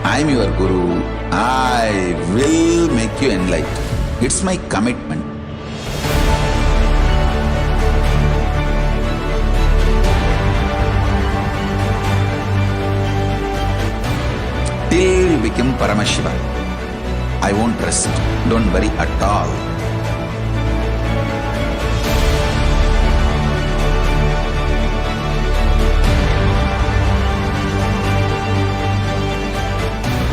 I am your Guru. I will make you enlightened. It's my commitment. Till you become Paramashiva, I won't rest. Don't worry at all.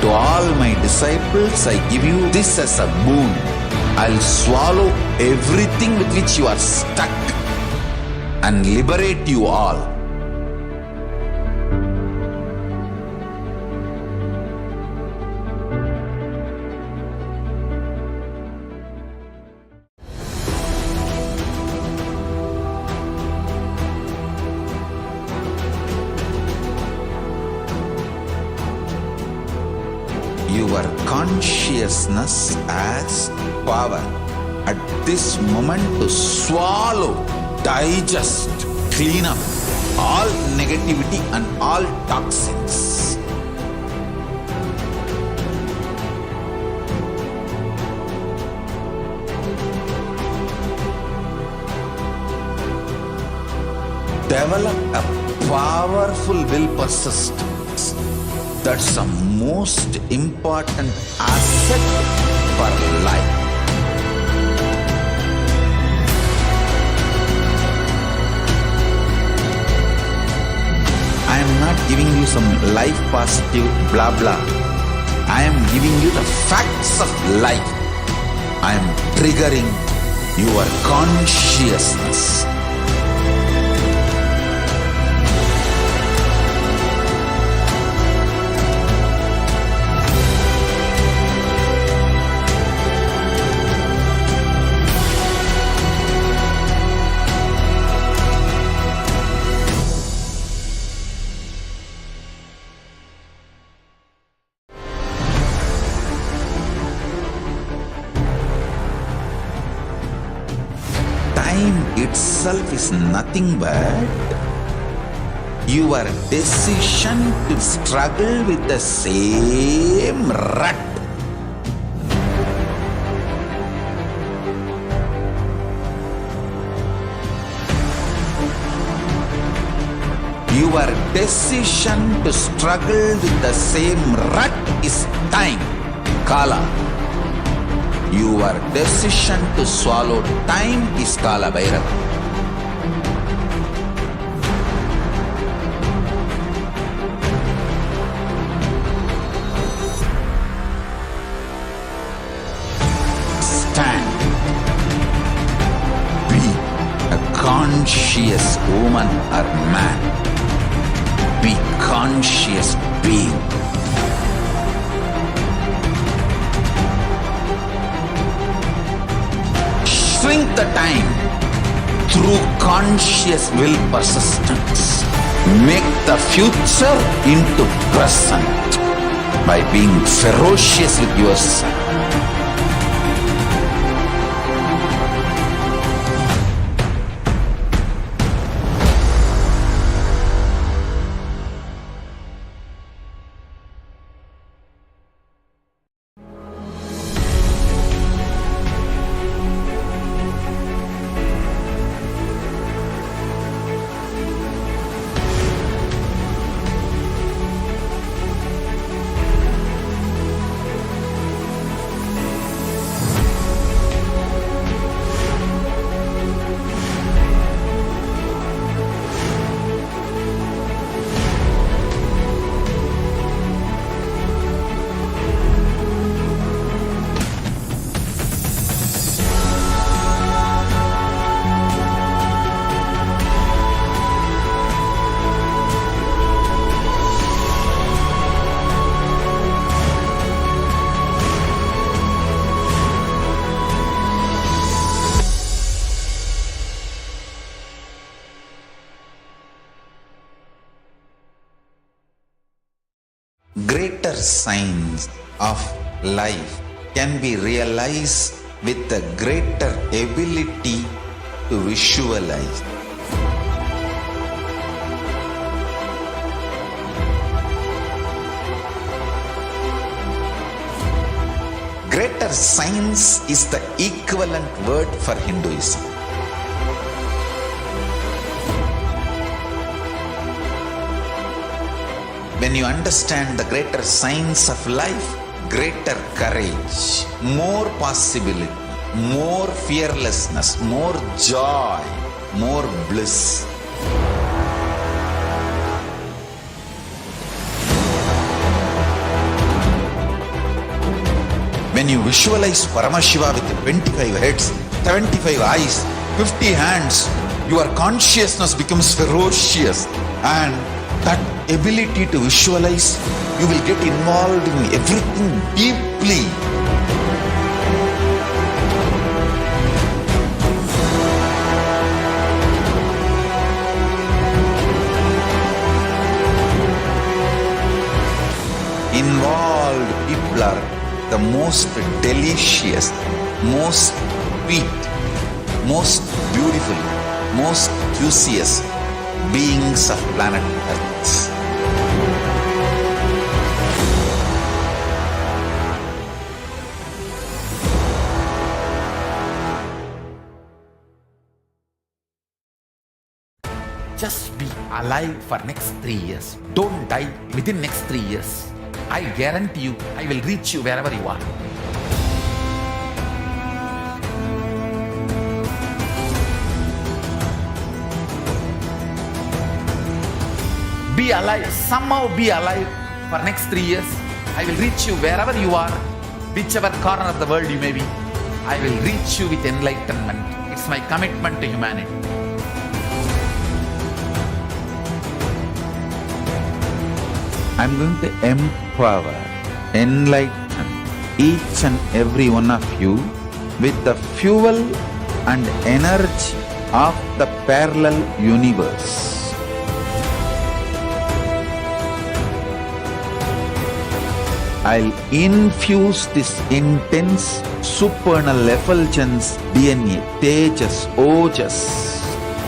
To all my disciples, I give you this as a boon. I'll swallow everything with which you are stuck and liberate you all. Your consciousness has power at this moment to swallow, digest, clean up all negativity and all toxins. Develop a powerful will persistence. That's the most important asset for life. I am not giving you some life positive blah blah. I am giving you the facts of life. I am triggering your consciousness. Time itself is nothing but your decision to struggle with the same rut. Your decision to struggle with the same rut is time, Kala. Your decision to swallow time is Kala Bhairava. Stand. Be a conscious woman or man. Be conscious being. Shrink the time through conscious will persistence. make the future into present by being ferocious with yourself. Greater signs of life can be realized with a greater ability to visualize. Greater signs is the equivalent word for Hinduism. When you understand the greater signs of life, greater courage, more possibility, more fearlessness, more joy, more bliss. When you visualize Paramashiva with 25 heads, 75 eyes, 50 hands, your consciousness becomes ferocious, and that ability to visualize, you will get involved in everything deeply. Involved people are the most delicious, most sweet, most beautiful, most juiciest beings of planet Earth. Just be alive for next 3 years. Don't die within next 3 years. I guarantee you, I will reach you wherever you are. Be alive, somehow be alive for next 3 years. I will reach you wherever you are, whichever corner of the world you may be. I will reach you with enlightenment. It's my commitment to humanity. I'm going to empower, enlighten each and every one of you with the fuel and energy of the parallel universe. I'll infuse this intense supernal effulgence DNA, Tejas, Ojas,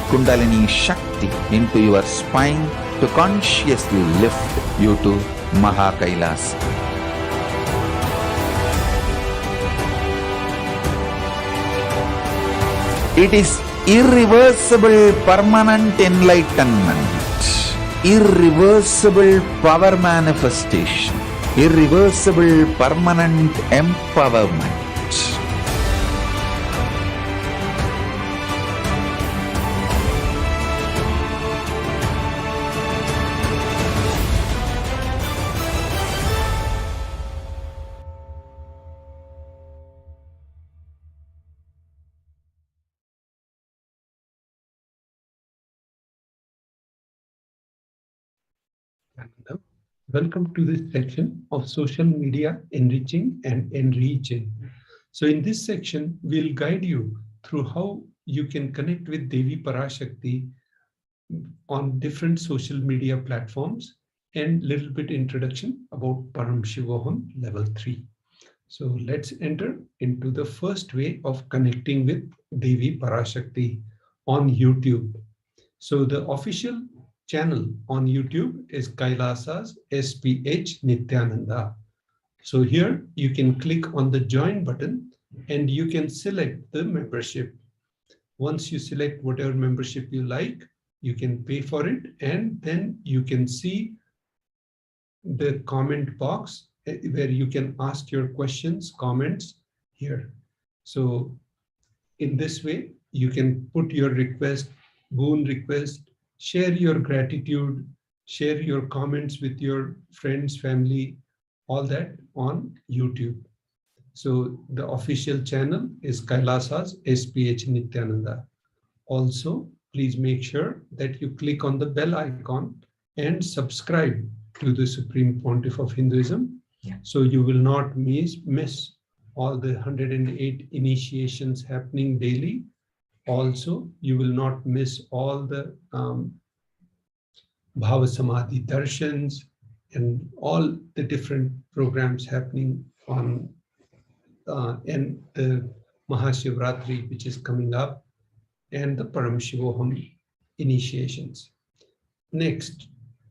Kundalini Shakti into your spine to consciously lift you to Kailasa. It is irreversible permanent enlightenment, irreversible power manifestation, irreversible permanent empowerment. Welcome to this section of social media enriching and enriching. So in this section, we'll guide you through how you can connect with Devi Parashakti on different social media platforms, and little bit introduction about Paramashivoham level 3. So let's enter into the first way of connecting with Devi Parashakti on YouTube. So the official channel on YouTube is Kailasa's HDH Nithyananda. So here you can click on the join button and you can select the membership. Once you select whatever membership you like, you can pay for it, and then you can see the comment box where you can ask your questions, comments here. So in this way, you can put your request, boon request, share your gratitude, share your comments with your friends, family, all that on YouTube. So the official channel is Kailasa's HDH Nithyananda. Also, please make sure that you click on the bell icon and subscribe to the Supreme Pontiff of Hinduism, so you will not miss all the 108 initiations happening daily. Also, you will not miss all the Bhava Samadhi Darshans and all the different programs happening on and the Mahashivratri, which is coming up, and the Paramashivoham initiations. Next,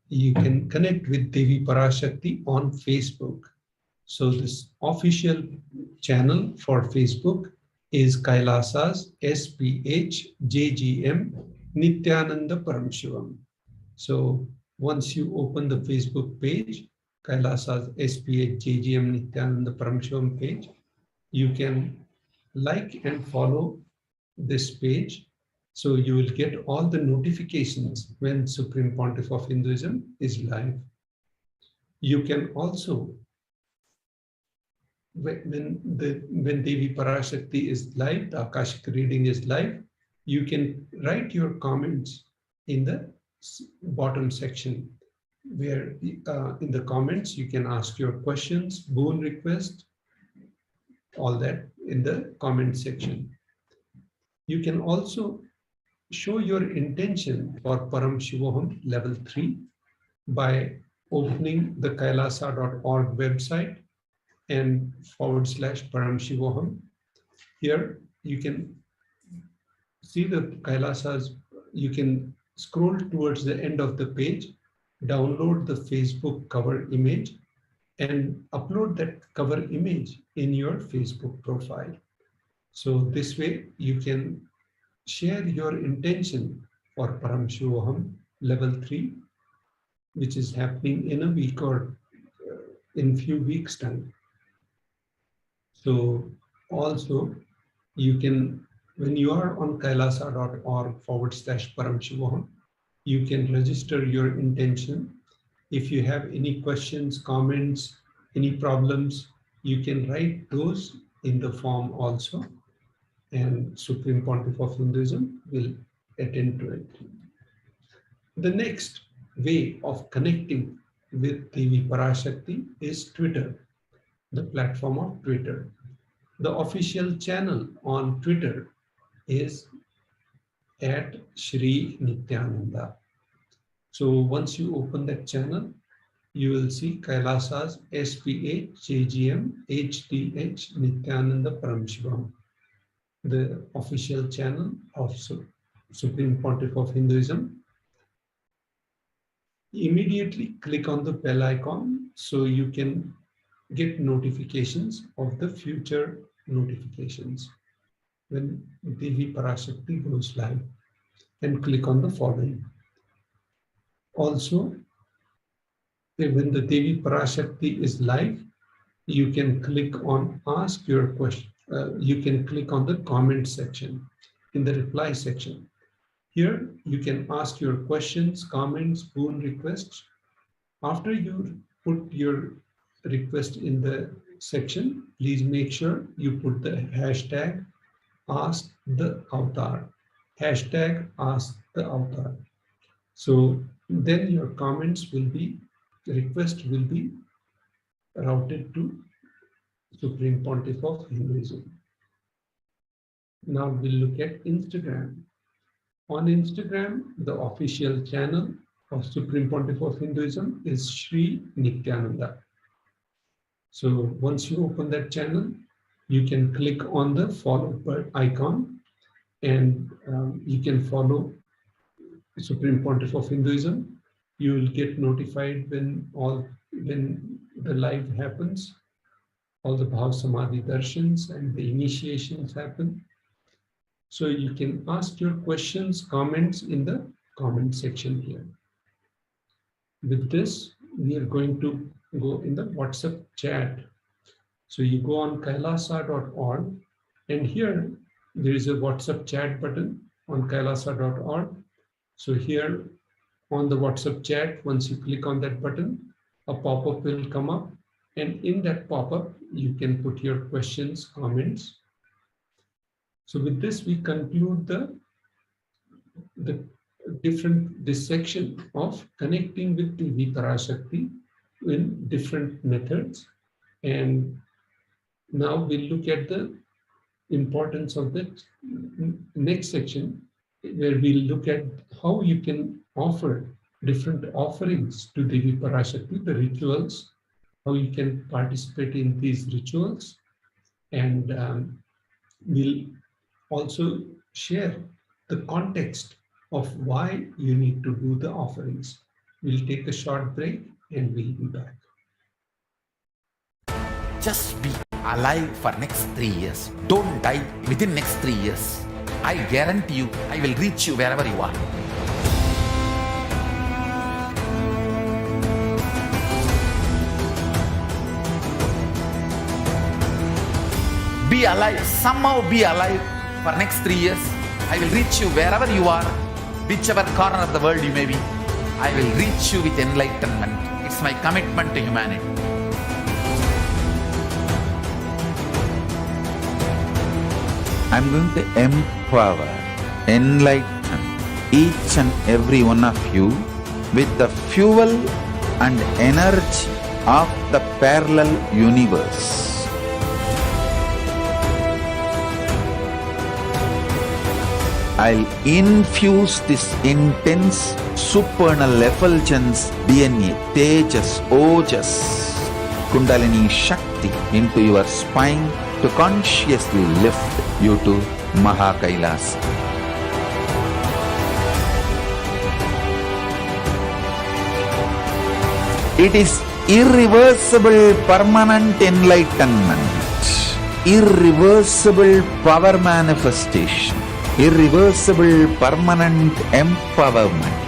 you can connect with Devi Parashakti on Facebook. So this official channel for Facebook is Kailasa's SPH JGM Nithyananda Paramashivam. So once you open the Facebook page, Kailasa's SPH JGM Nithyananda Paramashivam page, you can like and follow this page, so you will get all the notifications when Supreme Pontiff of Hinduism is live. You can also, when Devi Parashakti is live, the Akashic reading is live, you can write your comments in the bottom section, where in the comments you can ask your questions, boon request, all that in the comment section. You can also show your intention for Paramashivoham level 3 by opening the kailasa.org website and /Paramashivoham. Here you can see the Kailasas. You can scroll towards the end of the page, download the Facebook cover image, and upload that cover image in your Facebook profile. So this way you can share your intention for Paramashivoham level 3, which is happening in a week or in few weeks' time. So also you can, when you are on kailasa.org /Paramashivoham, you can register your intention. If you have any questions, comments, any problems, you can write those in the form also, and Supreme Pontiff of Hinduism will attend to it. The next way of connecting with Devi Parashakti is Twitter, the platform of Twitter. The official channel on Twitter is at Shri Nithyananda. So once you open that channel, you will see Kailasa's SPH JGM HDH Nithyananda Paramashivam, the official channel of Supreme Pontiff of Hinduism. Immediately click on the bell icon so you can get notifications of the future notifications when Devi Parashakti goes live, and click on the following. Also, when the Devi Parashakti is live, you can click on ask your question. You can click on the comment section in the reply section. Here you can ask your questions, comments, boon requests. After you put your request in the section, please make sure you put the hashtag ask the avatar. Hashtag ask the avatar. So then your comments will be, request will be routed to Supreme Pontiff of Hinduism. Now we'll look at Instagram. On Instagram, the official channel of Supreme Pontiff of Hinduism is Sri Nithyananda. So once you open that channel, you can click on the follow icon, and you can follow Supreme Pontiff of Hinduism. You will get notified when the live happens, all the Bhav Samadhi Darshans and the initiations happen. So you can ask your questions, comments in the comment section here. With this, we are going to go in the WhatsApp chat. So you go on kailasa.org, and here there is a WhatsApp chat button on kailasa.org. So here on the WhatsApp chat, once you click on that button, a pop-up will come up, and in that pop-up, you can put your questions, comments. So with this, we conclude this section of connecting with the Parashakti in different methods. And now we'll look at the importance of the next section, where we'll look at how you can offer different offerings to Devi Parashakti, the rituals, how you can participate in these rituals. And we'll also share the context of why you need to do the offerings. We'll take a short break and we'll be back. Just be alive for next 3 years. Don't die within next 3 years. I guarantee you, I will reach you wherever you are. Be alive, somehow be alive for next 3 years. I will reach you wherever you are, whichever corner of the world you may be. I will reach you with enlightenment. It's my commitment to humanity. I'm going to empower, enlighten each and every one of you with the fuel and energy of the parallel universe. I'll infuse this intense supernal effulgence DNA, Tejas, Ojas, Kundalini Shakti into your spine to consciously lift you to Kailasa. It is irreversible permanent enlightenment, irreversible power manifestation, irreversible permanent empowerment.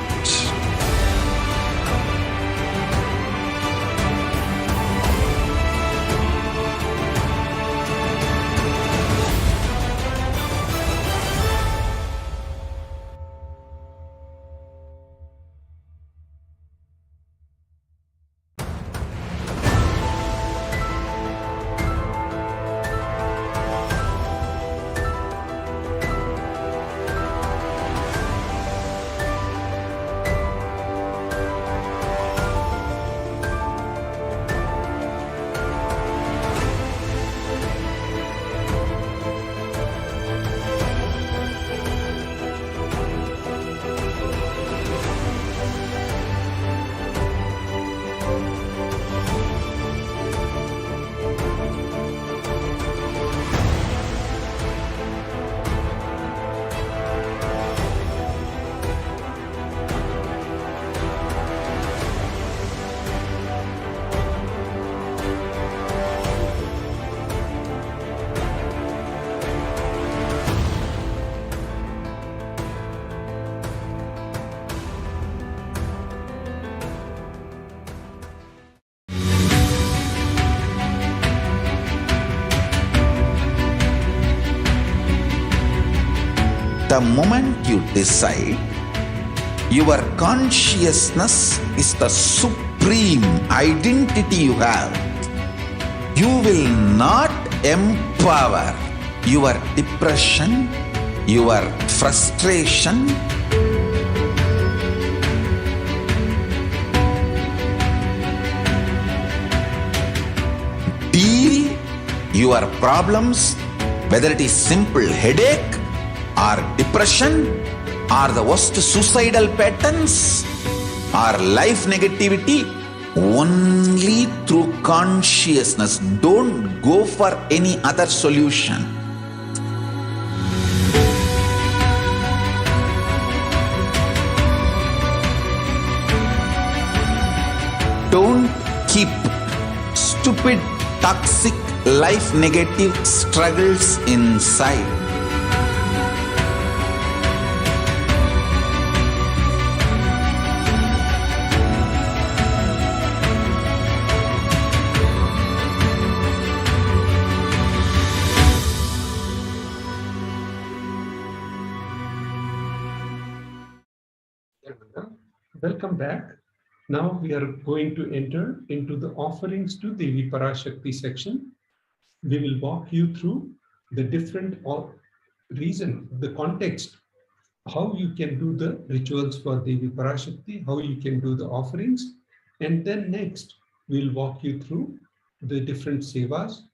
The moment you decide, your consciousness is the supreme identity you have. You will not empower your depression, your frustration, deal your problems, whether it is simple headache or depression are the worst suicidal patterns, or life negativity, only through consciousness. Don't go for any other solution. Don't keep stupid, toxic, life negative struggles inside. Welcome back. Now we are going to enter into the offerings to Devi Parashakti section. We will walk you through the different reason, the context, how you can do the rituals for Devi Parashakti, how you can do the offerings, and then next we'll walk you through the different sevas,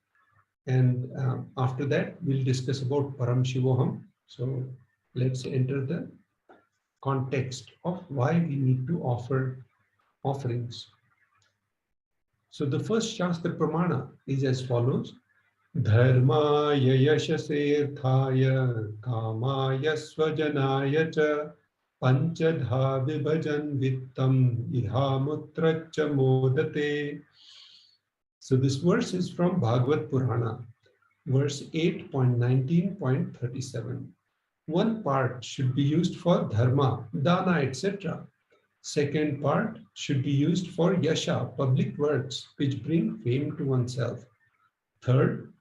and after that we'll discuss about Paramashivoham. So let's enter the context of why we need to offer offerings. So the first Shastra Pramana is as follows: Dharmaya yashasethaya kamaya swajanaya cha panchadha vibhajan vittam ihamutracha modate. So this verse is from Bhagavad Purana, verse 8.19.37. One part should be used for dharma, dana, etc. Second part should be used for yasha, public works, which bring fame to oneself. Third,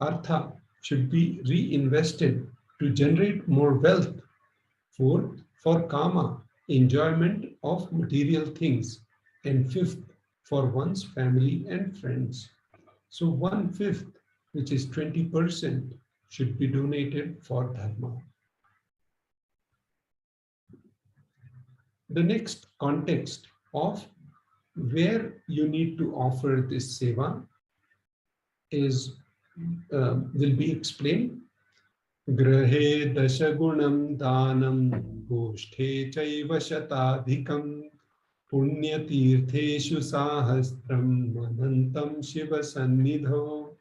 artha should be reinvested to generate more wealth. Fourth, for kama, enjoyment of material things. And fifth, for one's family and friends. So 1/5, which is 20%, should be donated for dharma. The next context of where you need to offer this seva is will be explained. Grahe dashagunam danam goshthe chaiva shatadhikam punyatirtheshu sahastram manantam shiva sannidho.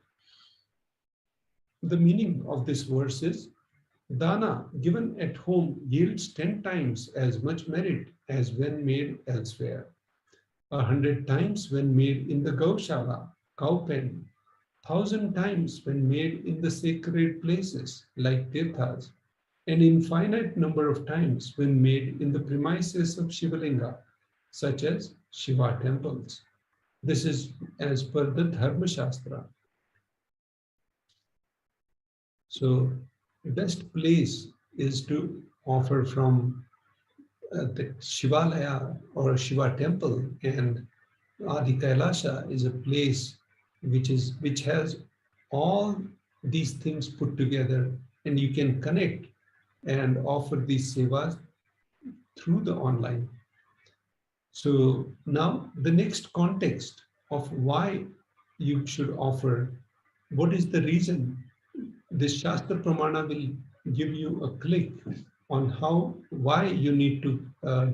The meaning of this verse is: dana given at home yields 10 times as much merit as when made elsewhere, 100 times when made in the Gaushala, cow pen, 1,000 times when made in the sacred places like tirthas, an infinite number of times when made in the premises of Shivalinga, such as Shiva temples. This is as per the Dharma Shastra. So the best place is to offer from the Shivalaya or Shiva temple, and Adi Kailasa is a place which has all these things put together, and you can connect and offer these sevas through the online. So now the next context of why you should offer, what is the reason? This Shastra Pramana will give you a click on why you need to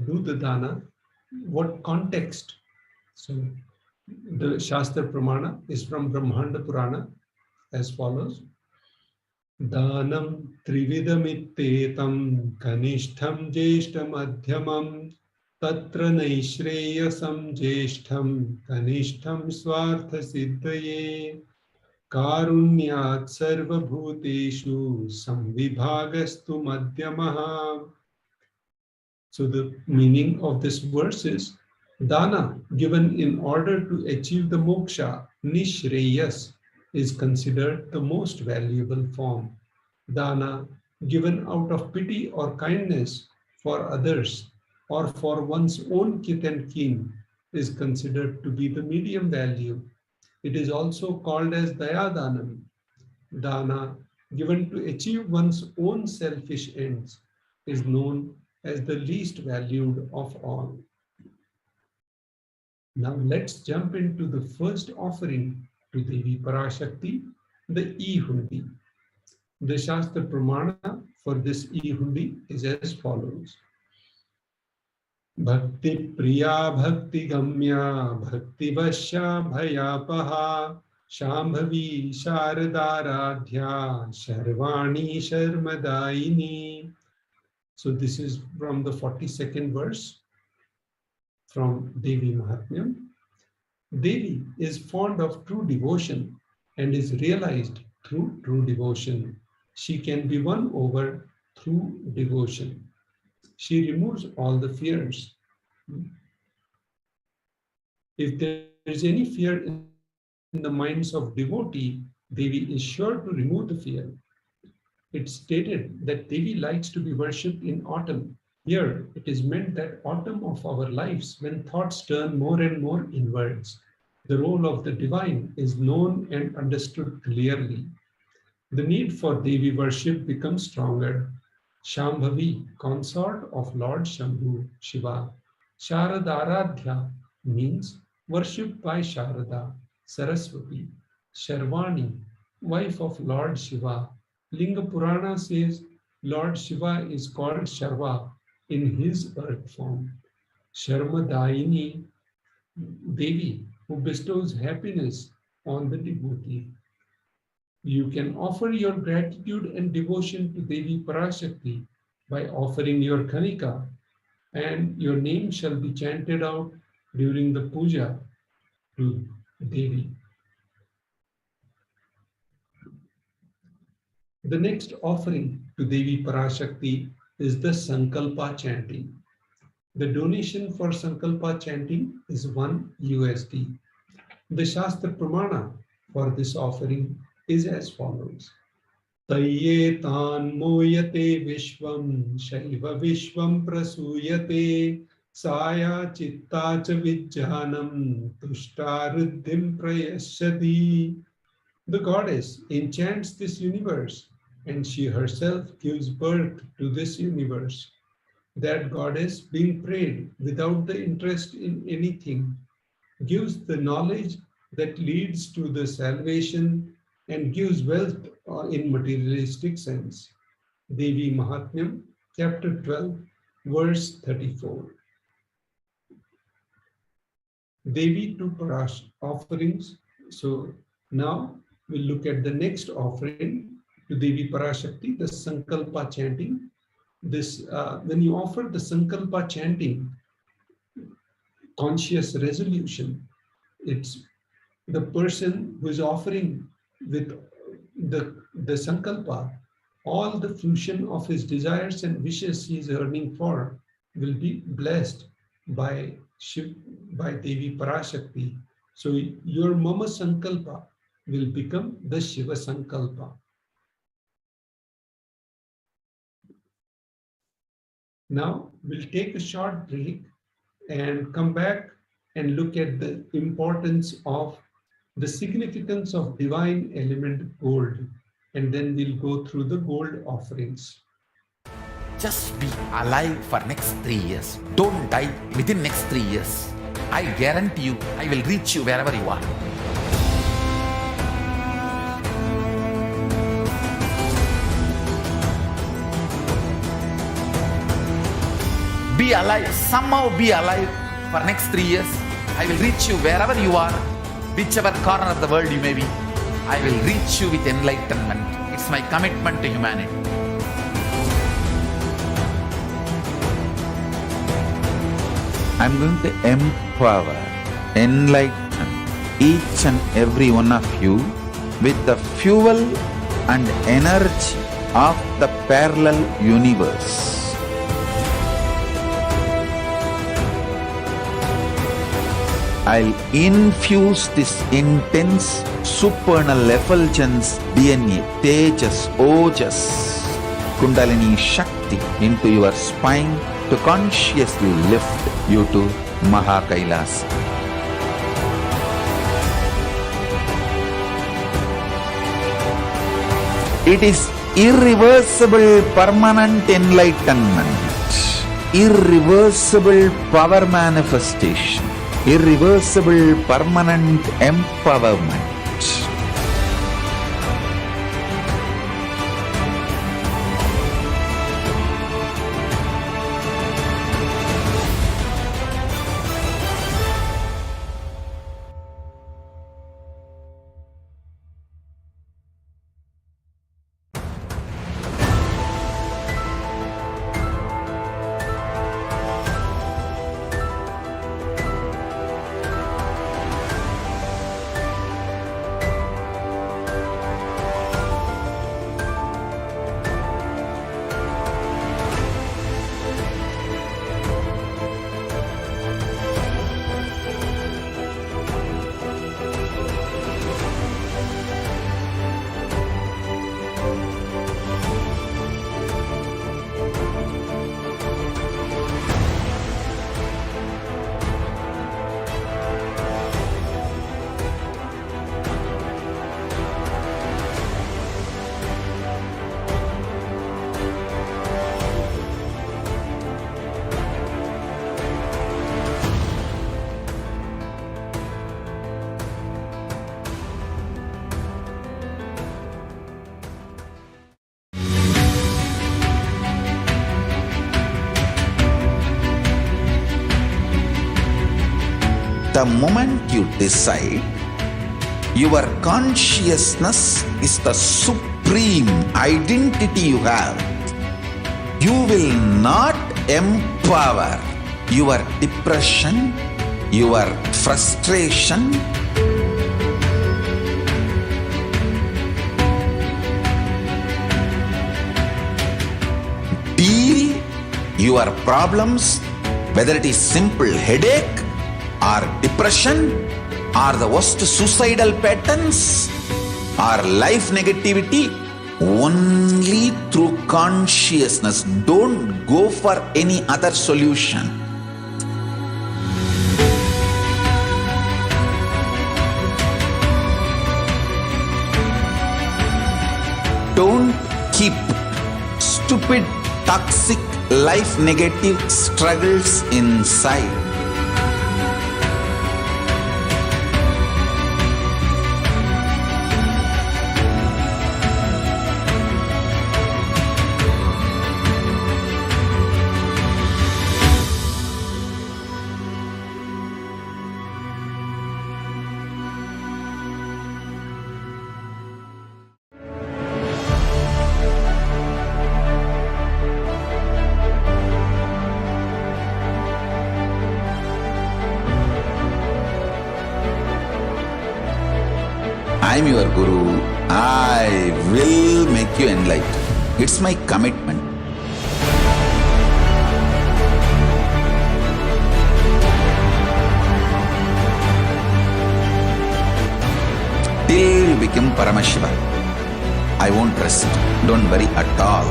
do the dana, what context. So the Shastra Pramana is from Brahmanda Purana as follows: Danam trividamitetam kanishtham jeshtam adhyamam tatra naishreyasam jeshtam kanishtham swartha siddhaye karunyat sarvabhuteshu samvibhagastu madhyamaha. So the meaning of this verse is: dana given in order to achieve the moksha, nishreyas, is considered the most valuable form. Dana given out of pity or kindness for others or for one's own kith and kin is considered to be the medium value. It is also called as dayadanam. Dana given to achieve one's own selfish ends is known as the least valued of all. Now let's jump into the first offering to Devi Parashakti, the E-Hundi. The Shastra Pramana for this e-hundi is as follows. Bhakti Priya Bhakti Gamya Bhakti Vasya Bhayapaha Shambhavi Sharadaradhya Sharvani Sharmadaini. So this is from the 42nd verse from Devi Mahatmyam. Devi is fond of true devotion and is realized through true devotion. She can be won over through devotion. She removes all the fears. If there is any fear in the minds of devotee, Devi is sure to remove the fear. It's stated that Devi likes to be worshipped in autumn. Here, it is meant that autumn of our lives, when thoughts turn more and more inwards, the role of the divine is known and understood clearly. The need for Devi worship becomes stronger. Shambhavi, consort of Lord Shambhu, Shiva. Sharadaradhya means worshipped by Sharada, Saraswati. Sharvani, wife of Lord Shiva. Linga Purana says Lord Shiva is called Sharva in his earth form. Sharmadaini, Devi, who bestows happiness on the devotee. You can offer your gratitude and devotion to Devi Parashakti by offering your Kanika, and your name shall be chanted out during the puja to Devi. The next offering to Devi Parashakti is the Sankalpa chanting. The donation for Sankalpa chanting is $1. The Shastra Pramana for this offering is as follows. Tayyetan moyate vishvam shaiva vishvam prasuyate saya chitta cha vijjanam tushtaruddhim prayashyati. The goddess enchants this universe and she herself gives birth to this universe. That goddess, being prayed without the interest in anything, gives the knowledge that leads to the salvation and gives wealth in materialistic sense. Devi Mahatmyam, chapter 12, verse 34. Devi to Parash offerings. So now we'll look at the next offering to Devi Parashakti, the Sankalpa chanting. This when you offer the Sankalpa chanting, conscious resolution, it's the person who is offering with the Sankalpa, all the fruition of his desires and wishes he is earning for will be blessed by Devi Parashakti. So your Mama Sankalpa will become the Shiva Sankalpa. Now we'll take a short break and come back and look at the importance of the significance of divine element gold, and then we'll go through the gold offerings. Just be alive for next 3 years. Don't die within next 3 years. I guarantee you, I will reach you wherever you are. Be alive, somehow be alive for next 3 years. I will reach you wherever you are, whichever corner of the world you may be. I will reach you with enlightenment. It's my commitment to humanity. I'm going to empower, enlighten each and every one of you with the fuel and energy of the parallel universe. I'll infuse this intense supernal effulgence DNA, Tejas, Ojas, Kundalini Shakti into your spine to consciously lift you to Kailasa. It is irreversible permanent enlightenment, irreversible power manifestation, irreversible permanent empowerment. The moment you decide, your consciousness is the supreme identity you have. You will not empower your depression, your frustration, deal your problems, whether it is simple headache or depression or the worst suicidal patterns or life negativity, only through consciousness. Don't go for any other solution. Don't keep stupid, toxic, life negative struggles inside. I am your Guru. I will make you enlightened. It's my commitment. Till you become Paramashiva, I won't rest. Don't worry at all.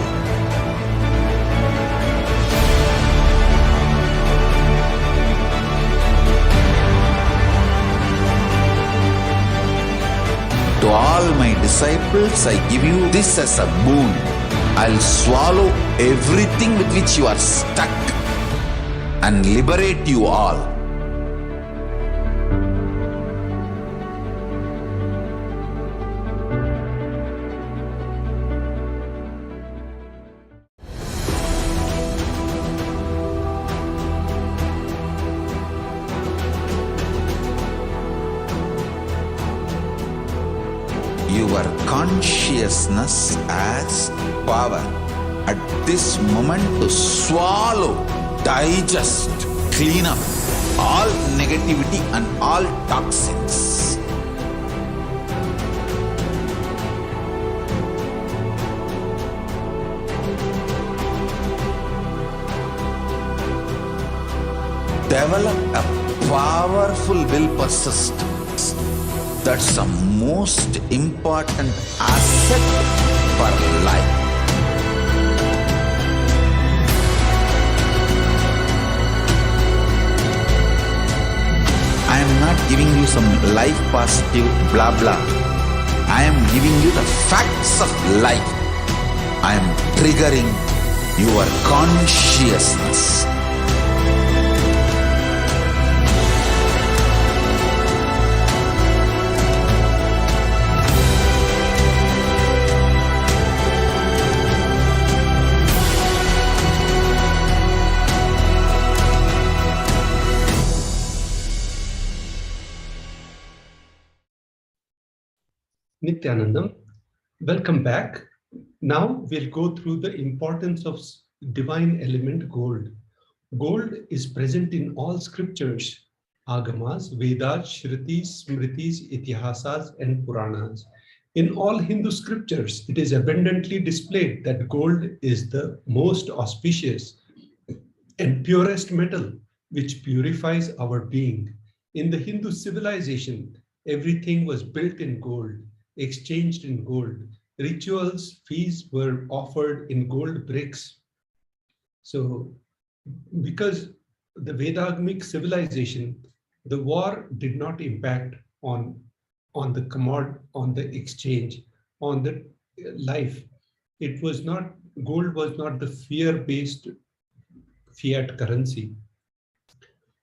To all my disciples, I give you this as a boon. I'll swallow everything with which you are stuck and liberate you all. Your consciousness has power at this moment to swallow, digest, clean up all negativity and all toxins. Develop a powerful will persistence. That's the most important asset for life. I am not giving you some life positive blah blah. I am giving you the facts of life. I am triggering your consciousness. Nithyanandam, welcome back. Now we'll go through the importance of divine element gold. Gold is present in all scriptures, Agamas, Vedas, Shrutis, Smritis, Itihasas, and Puranas. In all Hindu scriptures, it is abundantly displayed that gold is the most auspicious and purest metal which purifies our being. In the Hindu civilization, everything was built in gold, exchanged in gold. Rituals, feasts were offered in gold bricks. So, because the Vedagamic civilization, the war did not impact on the exchange, on the life. It was not, gold was not the fear-based fiat currency.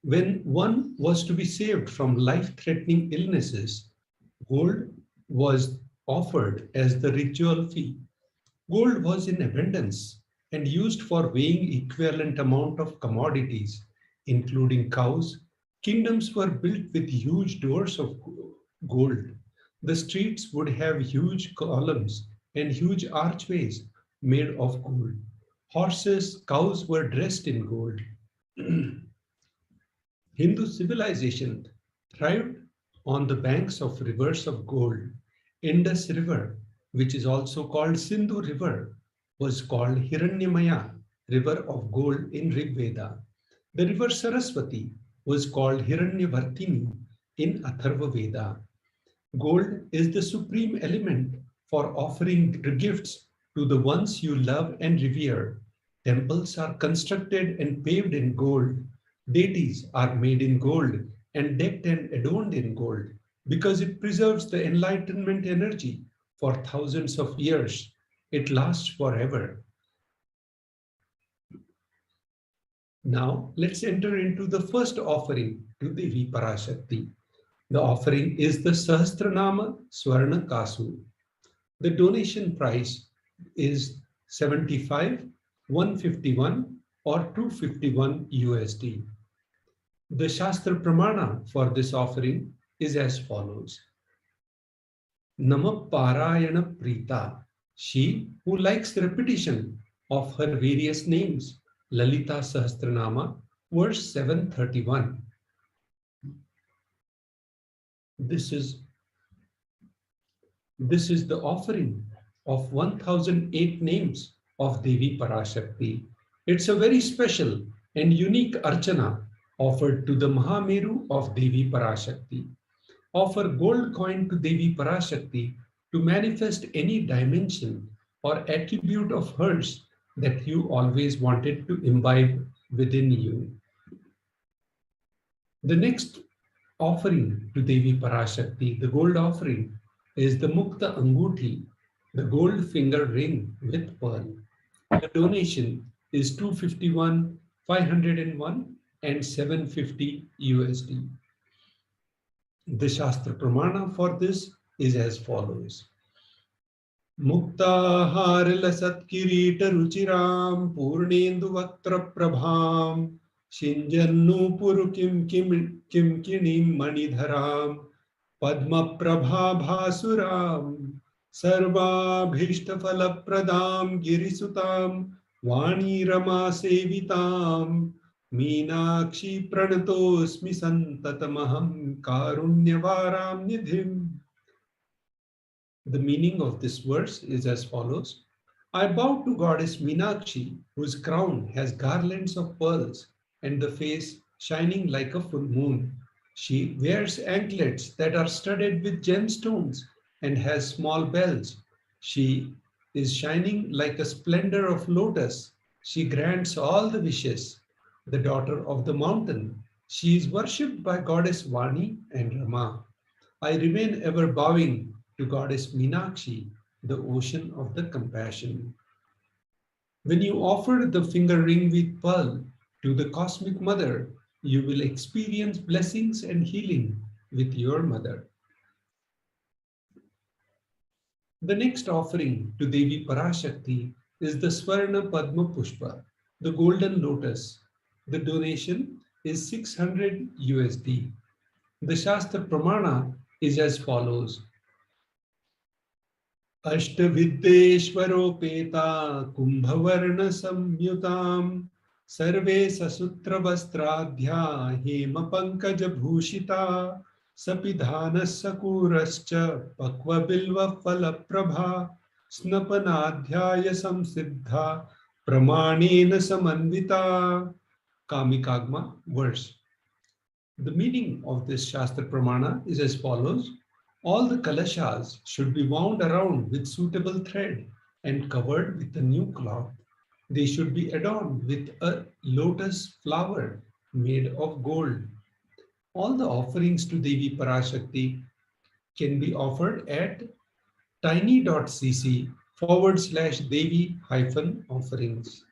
When one was to be saved from life-threatening illnesses, gold was offered as the ritual fee. Gold was in abundance and used for weighing equivalent amount of commodities, including cows, Kingdoms were built with huge doors of gold. The streets would have huge columns and huge archways made of gold. Horses, cows were dressed in gold. Hindu civilization thrived on the banks of rivers of gold. Indus River, which is also called Sindhu River, was called Hiranyamaya, river of gold in Rig Veda. The river Saraswati was called Hiranyavartini in Atharva Veda. Gold is the supreme element for offering gifts to the ones you love and revere. Temples are constructed and paved in gold. Deities are made in gold and decked and adorned in gold because it preserves the enlightenment energy for thousands of years. It lasts forever. Now, let's enter into the first offering to Devi Parashakti. The offering is the Sahasranama Swarna Kasu. The donation price is 75, 151 or 251 USD. The Shastra Pramana for this offering is as follows. Namaparayana Prita, she who likes the repetition of her various names, Lalita Sahasranama, verse 731. This is the offering of 1008 names of Devi Parashakti. It's a very special and unique archana offered to the Mahameru of Devi Parashakti. Offer gold coin to Devi Parashakti to manifest any dimension or attribute of hers that you always wanted to imbibe within you. The next offering to Devi Parashakti, the gold offering, is the Mukta Anguthi, the gold finger ring with pearl. The donation is 251, 501 and 750 USD. The Shastra Pramana for this is as follows. Mukta harila satkirita ruchiram purnendu vaktra prabham shinjannu purukim kimkinim manidharam padma prabha bhasuram sarvabhishtaphala pradam girisutam vani rama sevitam Meenakshi pranatosmi santatamaham karunyavaram nidhim. The meaning of this verse is as follows. I bow to Goddess Meenakshi, whose crown has garlands of pearls and the face shining like a full moon. She wears anklets that are studded with gemstones and has small bells. She is shining like a splendor of lotus. She grants all the wishes. The daughter of the mountain, she is worshipped by Goddess Vani and Rama. I remain ever bowing to Goddess Meenakshi, the ocean of the compassion. When you offer the finger ring with pearl to the Cosmic Mother, you will experience blessings and healing with your mother. The next offering to Devi Parashakti is the Swarna Padma Pushpa, the golden lotus. The donation is 600 USD. The Shastra Pramana is as follows. Ashtaviddeshwaropeta kumbhavarna samyutam sarve sasutra vastradhya hema pankaja bhushita sapidhana sakurascha pakva bilva phala prabha snapanadhyaya samsiddha pramanena samanvita. Kamikagma verse. The meaning of this Shastra Pramana is as follows. All the kalashas should be wound around with suitable thread and covered with a new cloth. They should be adorned with a lotus flower made of gold. All the offerings to Devi Parashakti can be offered at tiny.cc/Devi-offerings.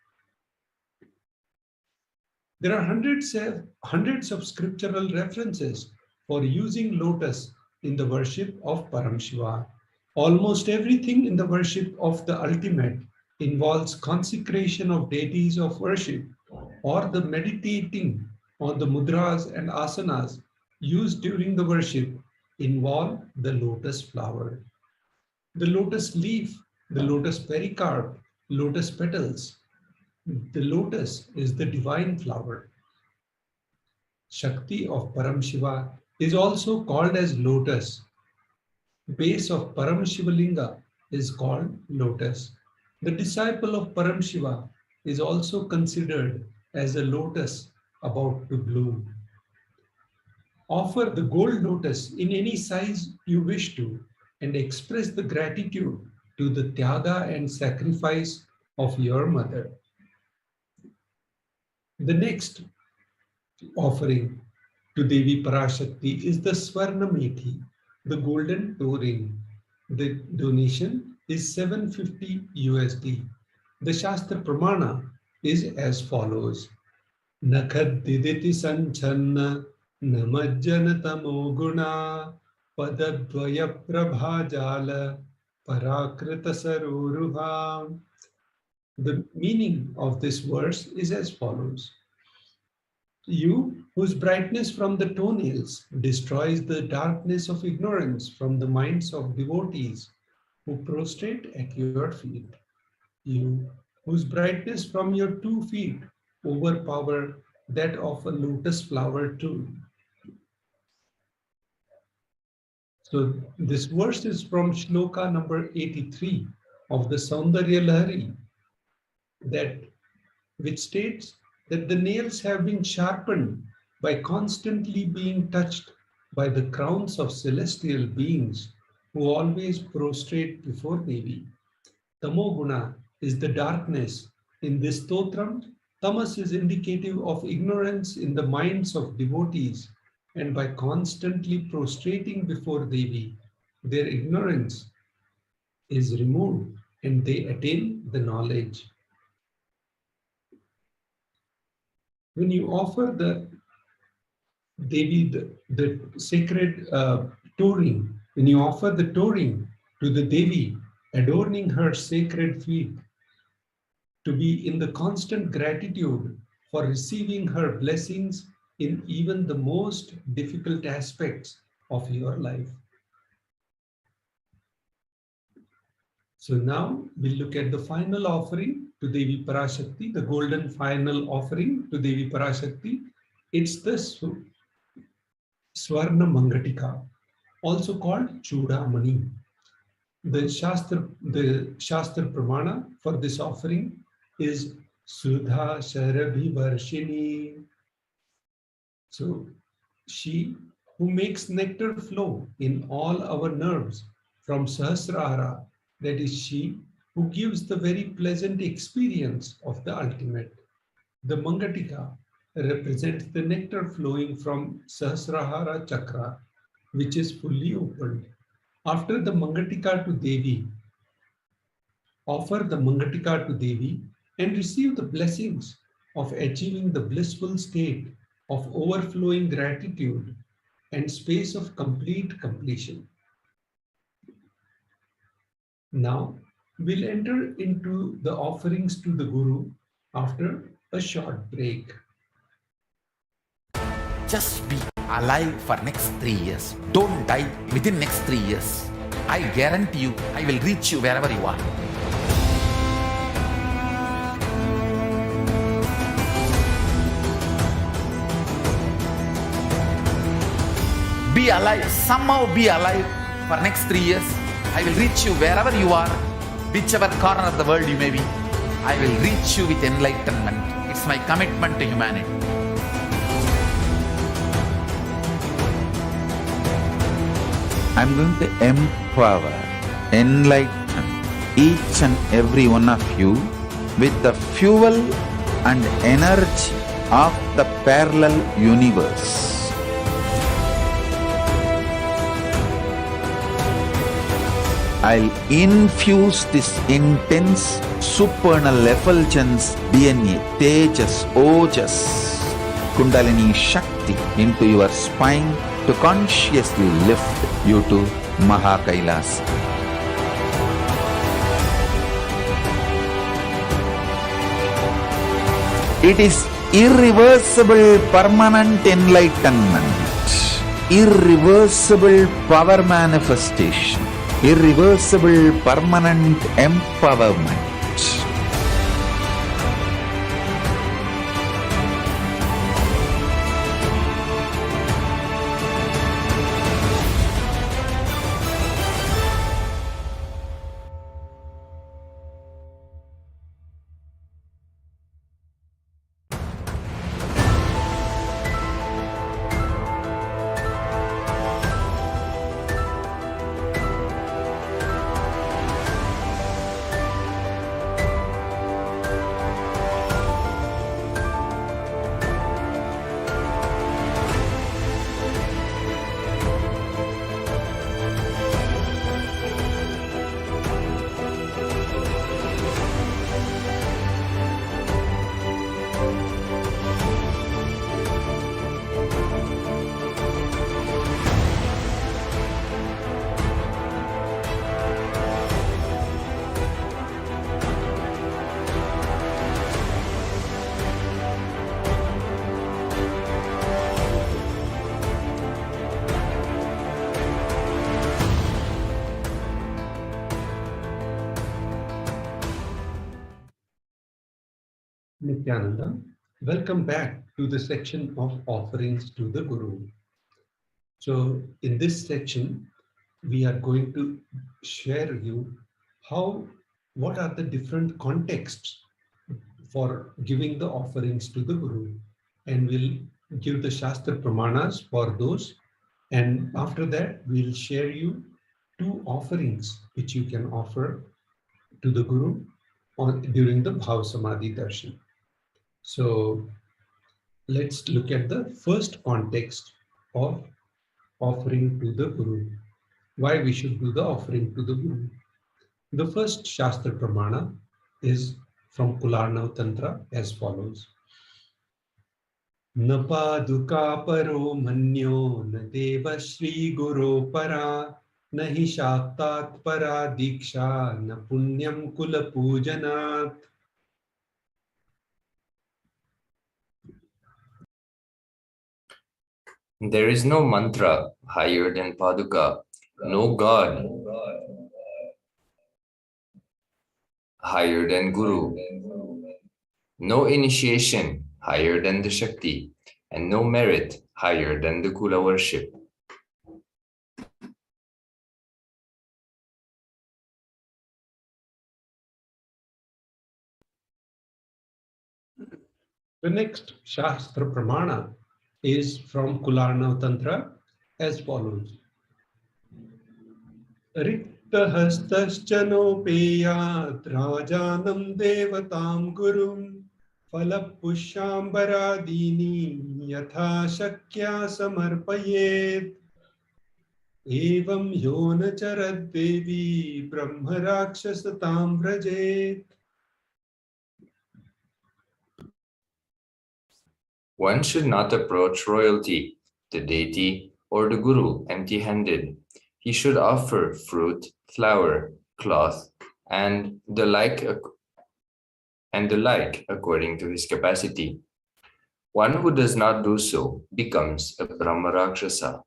There are hundreds of scriptural references for using lotus in the worship of Paramashiva. Almost everything in the worship of the ultimate involves consecration of deities of worship or the meditating or the mudras and asanas used during the worship involve the lotus flower. The lotus leaf, the lotus pericarp, lotus petals. The lotus is the divine flower. Shakti of Paramashiva is also called as lotus. Base of Paramashivolinga is called lotus. The disciple of Paramashiva is also considered as a lotus about to bloom. Offer the gold lotus in any size you wish to and express the gratitude to the tyaga and sacrifice of your mother. The next offering to Devi Parashakti is the Swarna Methi, the golden toe ring. The donation is $750 USD. The Shastra Pramana is as follows. Nakhad diditi sanchanna namajjana tamo guna padadvaya prabhajala parakrita saroruha. The meaning of this verse is as follows. You, whose brightness from the toenails destroys the darkness of ignorance from the minds of devotees who prostrate at your feet. You, whose brightness from your 2 feet overpower that of a lotus flower too. So this verse is from Shloka number 83 of the Saundarya Lahari, which states that the nails have been sharpened by constantly being touched by the crowns of celestial beings who always prostrate before Devi. Tamoguna is the darkness. In this stotram, tamas is indicative of ignorance in the minds of devotees, and by constantly prostrating before Devi, their ignorance is removed and they attain the knowledge. When you offer the Devi the sacred toe ring, when you offer the toe ring to the Devi, adorning her sacred feet, to be in the constant gratitude for receiving her blessings in even the most difficult aspects of your life. So now we'll look at the final offering to Devi Parashakti, the golden final offering to Devi Parashakti. It's the Swarna Mangatika, also called Chudamani. The Shastra Pramana for this offering is Sudha Sharabhi Varshini. So she who makes nectar flow in all our nerves from Sahasrara, that is she who gives the very pleasant experience of the ultimate. The Mangatika represents the nectar flowing from Sahasrahara Chakra, which is fully opened. After the Mangatika to Devi, offer the Mangatika to Devi and receive the blessings of achieving the blissful state of overflowing gratitude and space of complete completion. Now, we'll enter into the offerings to the Guru after a short break. Just be alive for next 3 years. Don't die within next 3 years. I guarantee you, I will reach you wherever you are. Be alive, somehow be alive for next 3 years. I will reach you wherever you are, whichever corner of the world you may be. I will reach you with enlightenment. It's my commitment to humanity. I'm going to empower, enlighten each and every one of you with the fuel and energy of the parallel universe. I'll infuse this intense supernal effulgence DNA, Tejas, Ojas, Kundalini Shakti into your spine to consciously lift you to Kailasa. It is irreversible permanent enlightenment, irreversible power manifestation, irreversible permanent empowerment. Nithyananda, welcome back to the section of offerings to the Guru. So in this section, we are going to share you what are the different contexts for giving the offerings to the Guru. And we'll give the Shastra Pramanas for those. And after that, we'll share you 2 offerings which you can offer to the Guru during the Bhav Samadhi Darshan. So let's look at the first context of offering to the Guru. Why we should do the offering to the Guru. The first Shastra Pramana is from Kularnav Tantra as follows. Na paduka paro manyo na deva shri guru para nahi shaktat para diksha na punyam kula pujanat. There is no mantra higher than Paduka, no God higher than Guru, no initiation higher than the Shakti, and no merit higher than the Kula worship. The next Shastra Pramana is from Kularnav Tantra as follows. Rikta hastascha rajanam devatam gurum falapushambaradini yatha shakya samarpayet evam yona charad devi brahma rakshasatam vrajet. One should not approach royalty, the deity, or the Guru empty-handed. He should offer fruit, flower, cloth, and the like according to his capacity. One who does not do so becomes a Brahma Rakshasa.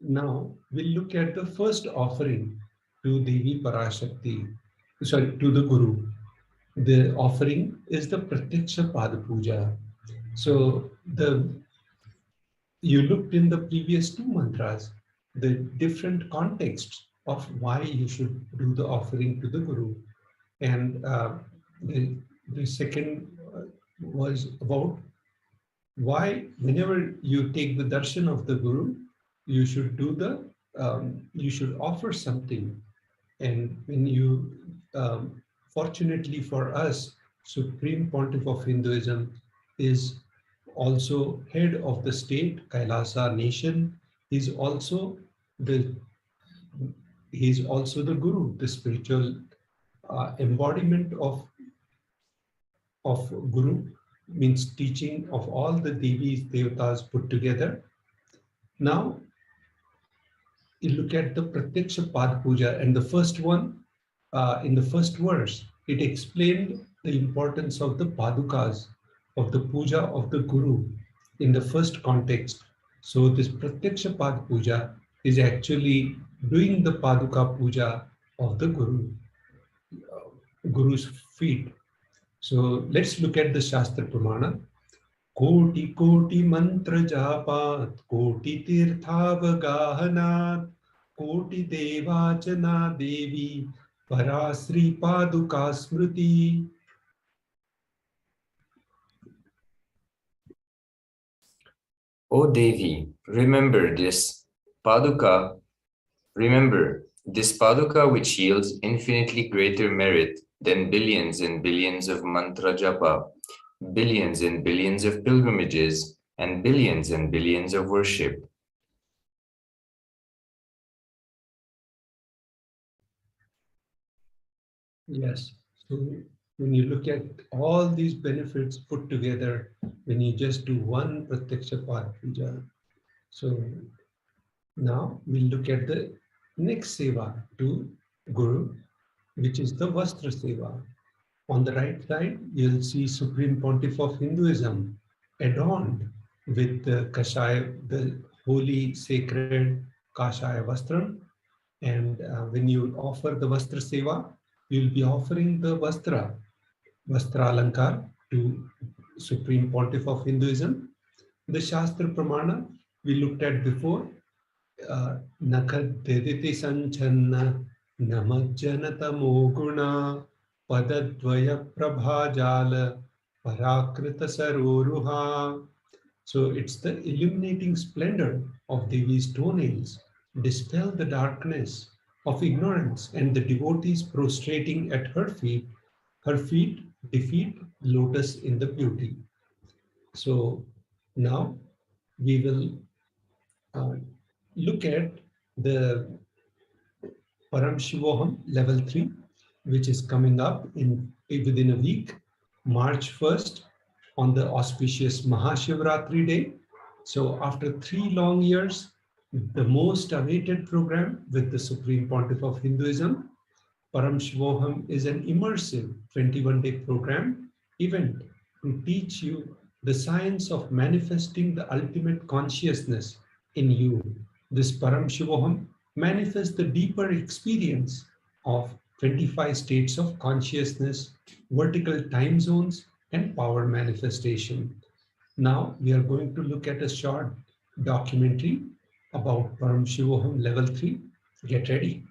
Now we'll look at the first offering to Devi Parashakti. To the Guru. The offering is the Pratyaksha Pada Puja. So you looked in the previous 2 mantras, the different contexts of why you should do the offering to the Guru. And the second was about why whenever you take the darshan of the Guru, you should do you should offer something. And when you, fortunately for us, Supreme Pontiff of Hinduism is also head of the state, Kailasa nation. He's also the Guru, the spiritual embodiment of Guru, means teaching of all the Devis, Devatas put together. Now, you look at the Pratyaksha Pad Puja, and the first one in the first verse, it explained the importance of the padukas, of the puja of the Guru in the first context. So this Pratyaksha Pad Puja is actually doing the Paduka Puja of the Guru's feet. So let's look at the Shastra Pramana. Koti koti mantra japat, koti tirthavagahanat, koti devachana devi, parasri paduka smriti. O Devi, remember this Paduka which yields infinitely greater merit than billions and billions of mantra japa, billions and billions of pilgrimages, and billions of worship. Yes. So when you look at all these benefits put together, when you just do one Pratyaksha Pad Puja. So now we'll look at the next Seva to Guru, which is the Vastra Seva. On the right side, you'll see Supreme Pontiff of Hinduism adorned with the Kashaya, the holy sacred Kashaya Vastram. And when you offer the Vastra Seva, you'll be offering the Vastra Alankar to Supreme Pontiff of Hinduism. The Shastra Pramana we looked at before. Nakad Dediti Sanchanna Namajjanata Moguna Padadvaya Prabhajala Parakrita Saroruha. So it's the illuminating splendor of Devi's toenails dispel the darkness of ignorance, and the devotees prostrating at her feet defeat lotus in the beauty. So now we will look at the Paramashivoham level 3, which is coming up within a week, March 1st, on the auspicious Mahashivratri day. So after 3 long years, the most awaited program with the Supreme Pontiff of Hinduism, Paramashivoham is an immersive 21-day program event to teach you the science of manifesting the ultimate consciousness in you. This Paramashivoham manifests the deeper experience of 25 states of consciousness, vertical time zones, and power manifestation. Now we are going to look at a short documentary about Paramashivoham level 3. Get ready.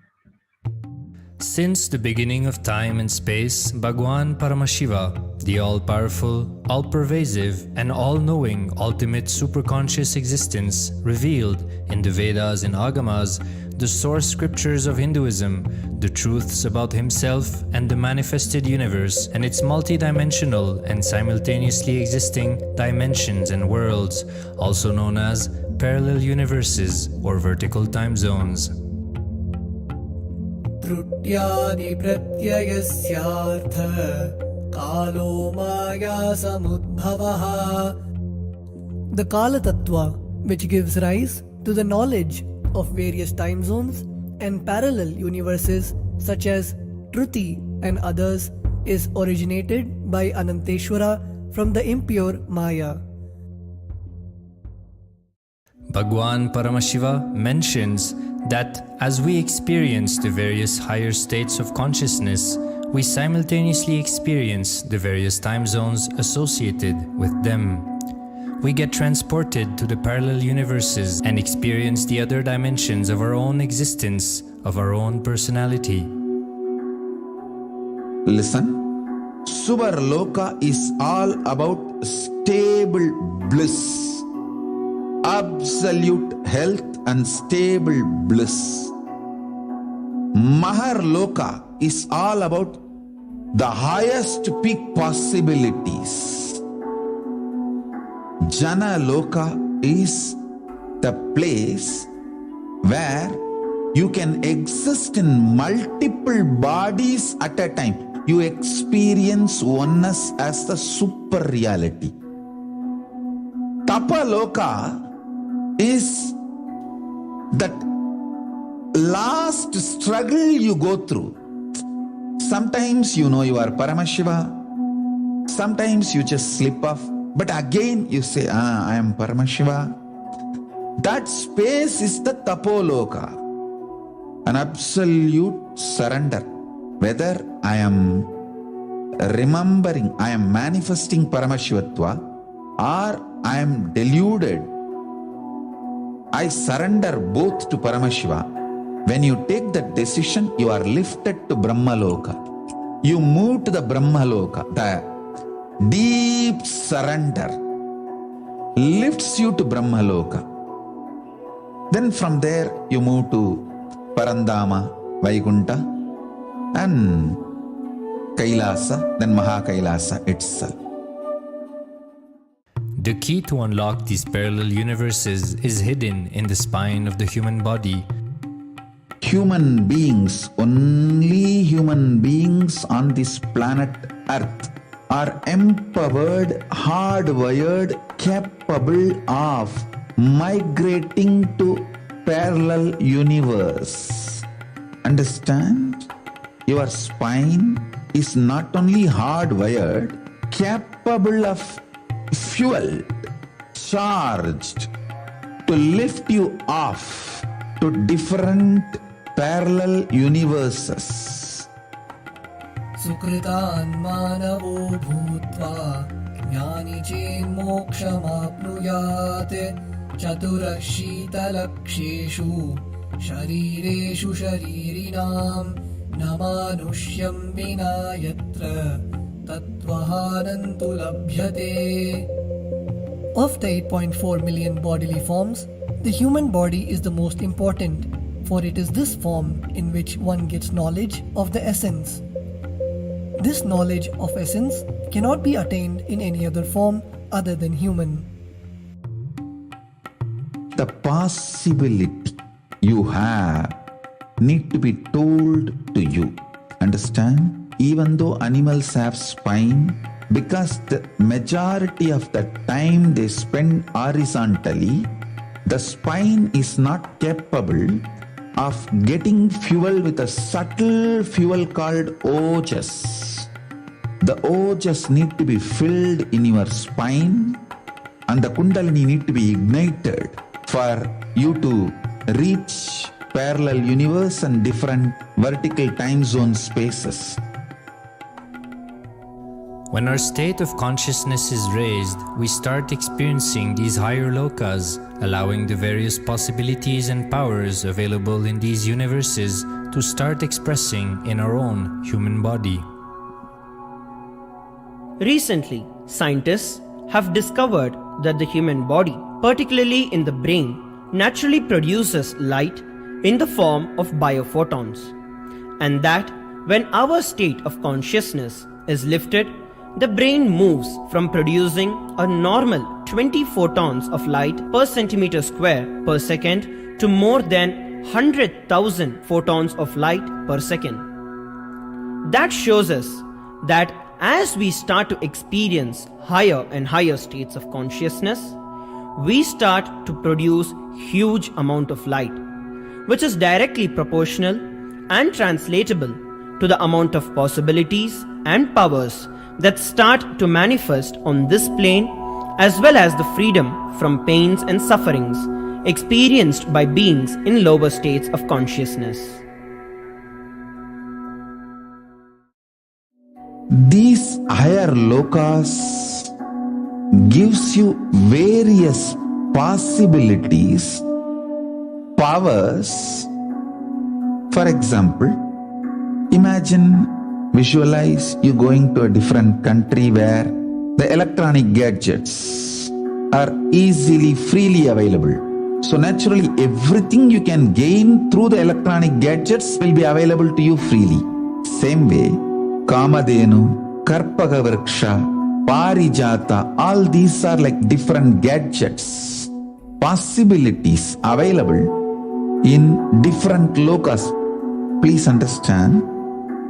Since the beginning of time and space, Bhagwan Paramashiva, the all-powerful, all-pervasive, and all-knowing ultimate superconscious existence, revealed in the Vedas and Agamas, the source scriptures of Hinduism, the truths about himself and the manifested universe and its multidimensional and simultaneously existing dimensions and worlds, also known as parallel universes or vertical time zones. Trutyadi pratyayasya kalo maya samudbhavaha. The Kala Tattva, which gives rise to the knowledge of various time zones and parallel universes such as Truti and others, is originated by Ananteshwara from the impure Maya. Bhagwan Paramashiva mentions that as we experience the various higher states of consciousness, we simultaneously experience the various time zones associated with them. We get transported to the parallel universes and experience the other dimensions of our own existence, of our own personality. Listen, Subarloka is all about stable bliss, absolute health and stable bliss. Maharloka is all about the highest peak possibilities. Jana Loka is the place where you can exist in multiple bodies at a time. You experience oneness as the super reality. Tapa Loka is that last struggle you go through. Sometimes you know you are Paramashiva. Sometimes you just slip off. But again you say, I am Paramashiva. That space is the Tapoloka. An absolute surrender. Whether I am remembering, I am manifesting Paramashivatva, or I am deluded, I surrender both to Paramashiva. When you take that decision, you are lifted to Brahmaloka. You move to the Brahmaloka. The deep surrender lifts you to Brahmaloka. Then from there, you move to Parandama, Vaikunta, and Kailasa, then Mahakailasa itself. The key to unlock these parallel universes is hidden in the spine of the human body. Human beings, only human beings on this planet Earth are empowered, hardwired, capable of migrating to parallel universe. Understand? Your spine is not only hardwired, capable of fuel, charged to lift you off to different parallel universes. Sukritan manavo bhutva jnani chen mokshamapnuyat chaturah sheetalaksheshu sharireshu sharirinam namanushyam vina yatra tattvahanantu labhyate. Of the 8.4 million bodily forms, the human body is the most important, for it is this form in which one gets knowledge of the essence. This knowledge of essence cannot be attained in any other form other than human. The possibility you have need to be told to you. Understand? Even though animals have spine, because the majority of the time they spend horizontally, the spine is not capable of getting fuel with a subtle fuel called ojas. The ojas need to be filled in your spine, and the kundalini need to be ignited for you to reach parallel universe and different vertical time zone spaces. When our state of consciousness is raised, we start experiencing these higher lokas, allowing the various possibilities and powers available in these universes to start expressing in our own human body. Recently, scientists have discovered that the human body, particularly in the brain, naturally produces light in the form of biophotons, and that when our state of consciousness is lifted, the brain moves from producing a normal 20 photons of light per centimeter square per second to more than 100,000 photons of light per second. That shows us that as we start to experience higher and higher states of consciousness, we start to produce huge amount of light, which is directly proportional and translatable to the amount of possibilities and powers that start to manifest on this plane, as well as the freedom from pains and sufferings experienced by beings in lower states of consciousness. These higher lokas gives you various possibilities, powers. For example, visualize you going to a different country where the electronic gadgets are easily, freely available. So naturally, everything you can gain through the electronic gadgets will be available to you freely. Same way, Kamadhenu, Karpaka Vriksha, Parijata, all these are like different gadgets, possibilities available in different lokas. Please understand,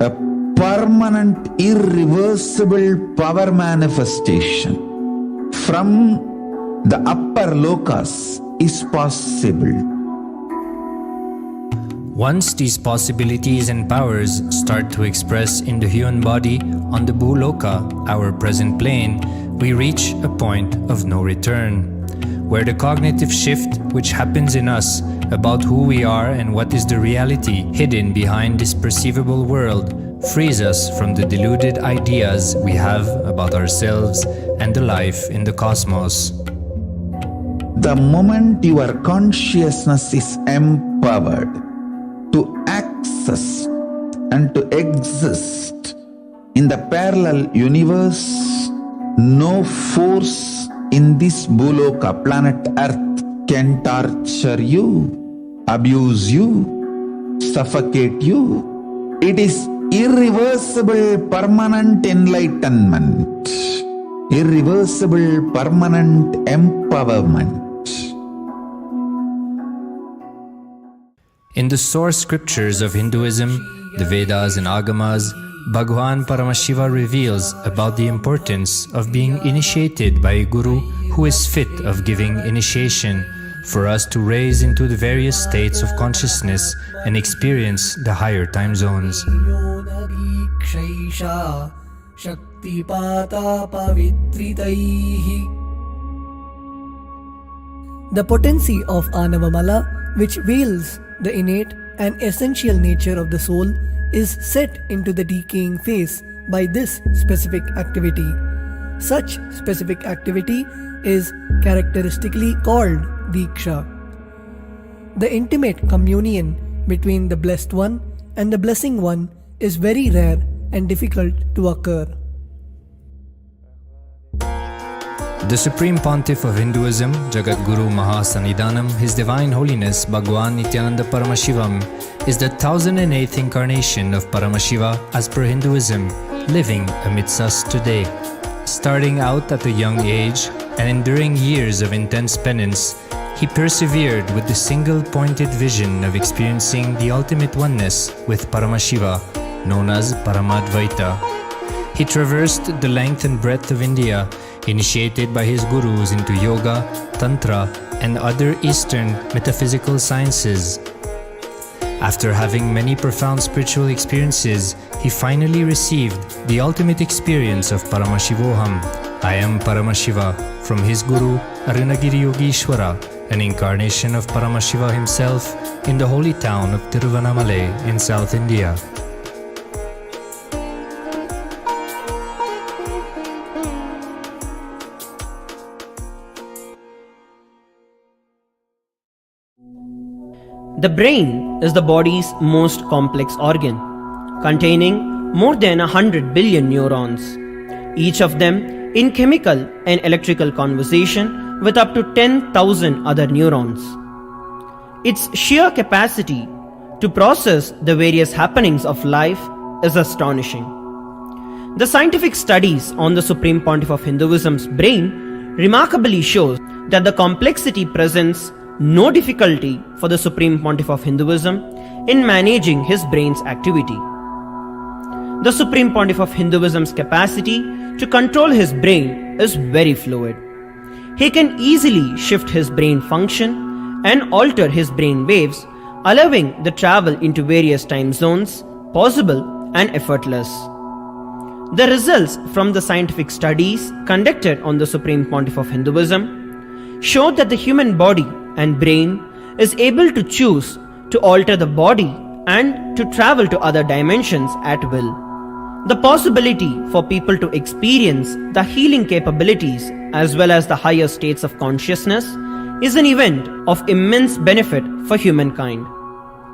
a permanent, irreversible power manifestation from the upper lokas is possible. Once these possibilities and powers start to express in the human body on the Bhuloka, our present plane, we reach a point of no return, where the cognitive shift which happens in us about who we are and what is the reality hidden behind this perceivable world frees us from the deluded ideas we have about ourselves and the life in the cosmos. The moment your consciousness is empowered to access and to exist in the parallel universe, no force in this Bhuloka planet Earth can torture you, abuse you, suffocate you. It is irreversible permanent enlightenment, irreversible permanent empowerment. In the source scriptures of Hinduism, the Vedas and Agamas, Bhagwan Paramashiva reveals about the importance of being initiated by a guru who is fit of giving initiation for us to raise into the various states of consciousness and experience the higher time zones. The potency of Anavamala, which veils the innate and essential nature of the soul, is set into the decaying phase by this specific activity. Such specific activity is characteristically called Diksha. The intimate communion between the blessed one and the blessing one is very rare and difficult to occur. The Supreme Pontiff of Hinduism, Jagat Guru Mahasannidhanam, His Divine Holiness Bhagwan Nithyananda Paramashivam, is the 1008th incarnation of Paramashiva as per Hinduism, living amidst us today. Starting out at a young age and enduring years of intense penance, he persevered with the single-pointed vision of experiencing the ultimate oneness with Paramashiva, known as Paramadvaita. He traversed the length and breadth of India, initiated by his gurus into yoga, tantra, and other Eastern metaphysical sciences. After having many profound spiritual experiences, he finally received the ultimate experience of Paramashivoham, I am Paramashiva, from his guru Arunagiri Yogeshwara, an incarnation of Paramashiva himself in the holy town of Tiruvannamalai in South India. The brain is the body's most complex organ, containing more than 100 billion neurons, each of them in chemical and electrical conversation with up to 10,000 other neurons. Its sheer capacity to process the various happenings of life is astonishing. The scientific studies on the Supreme Pontiff of Hinduism's brain remarkably shows that the complexity presents no difficulty for the Supreme Pontiff of Hinduism in managing his brain's activity. The Supreme Pontiff of Hinduism's capacity to control his brain is very fluid. He can easily shift his brain function and alter his brain waves, allowing the travel into various time zones possible and effortless. The results from the scientific studies conducted on the Supreme Pontiff of Hinduism show that the human body and brain is able to choose to alter the body and to travel to other dimensions at will. The possibility for people to experience the healing capabilities as well as the higher states of consciousness is an event of immense benefit for humankind.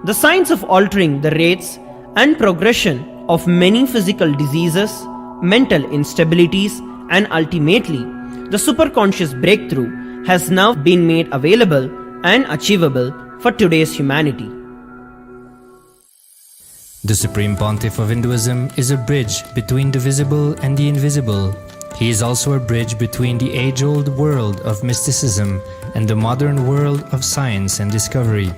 The science of altering the rates and progression of many physical diseases, mental instabilities, and ultimately the superconscious breakthrough has now been made available and achievable for today's humanity. The Supreme Pontiff of Hinduism is a bridge between the visible and the invisible. He is also a bridge between the age-old world of mysticism and the modern world of science and discovery.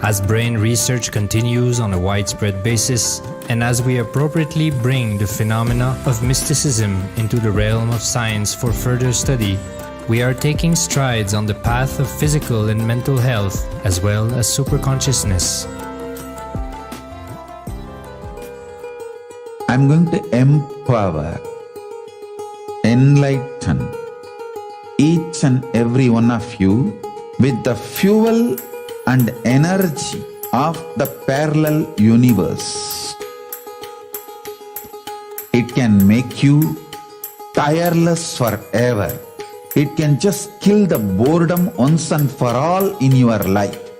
As brain research continues on a widespread basis, and as we appropriately bring the phenomena of mysticism into the realm of science for further study, we are taking strides on the path of physical and mental health as well as superconsciousness. I'm going to empower, enlighten each and every one of you with the fuel and energy of the parallel universe. It can make you tireless forever. It can just kill the boredom once and for all in your life.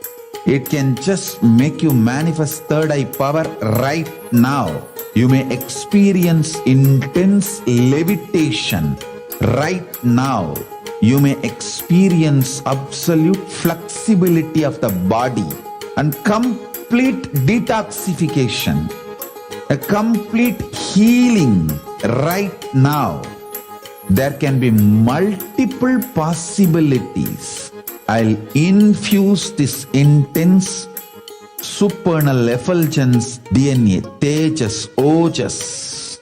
It can just make you manifest third eye power right now. You may experience intense levitation right now. You may experience absolute flexibility of the body and complete detoxification, a complete healing right now. There can be multiple possibilities. I'll infuse this intense supernal effulgence DNA, Tejas, Ojas,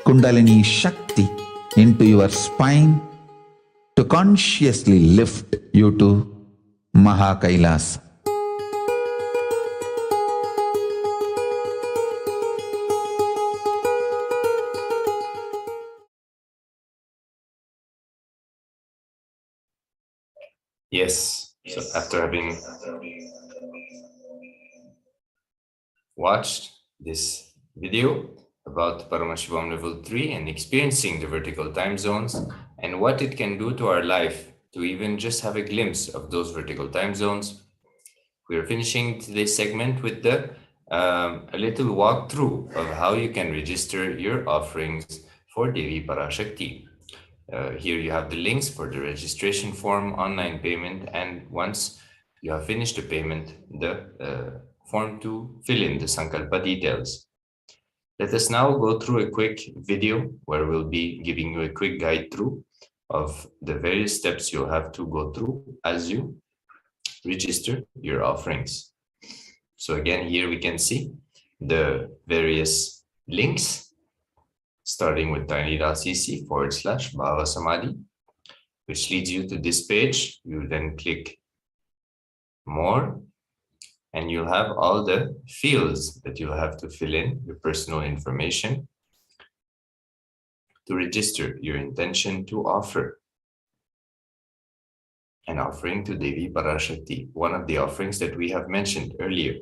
Kundalini Shakti into your spine to consciously lift you to Maha Kailasa. Yes. So after having watched this video about Paramashivoham level 3 and experiencing the vertical time zones and what it can do to our life, to even just have a glimpse of those vertical time zones, we are finishing today's segment with a little walkthrough of how you can register your offerings for Devi Parashakti. Here you have the links for the registration form, online payment, and once you have finished the payment, the form to fill in the Sankalpa details. Let us now go through a quick video where we'll be giving you a quick guide through of the various steps you'll have to go through as you register your offerings. So again, here we can see the various links, starting with tiny.cc/Bhava Samadhi, which leads you to this page. You then click more, and you'll have all the fields that you'll have to fill in, your personal information, to register your intention to offer an offering to Devi Parashakti, one of the offerings that we have mentioned earlier.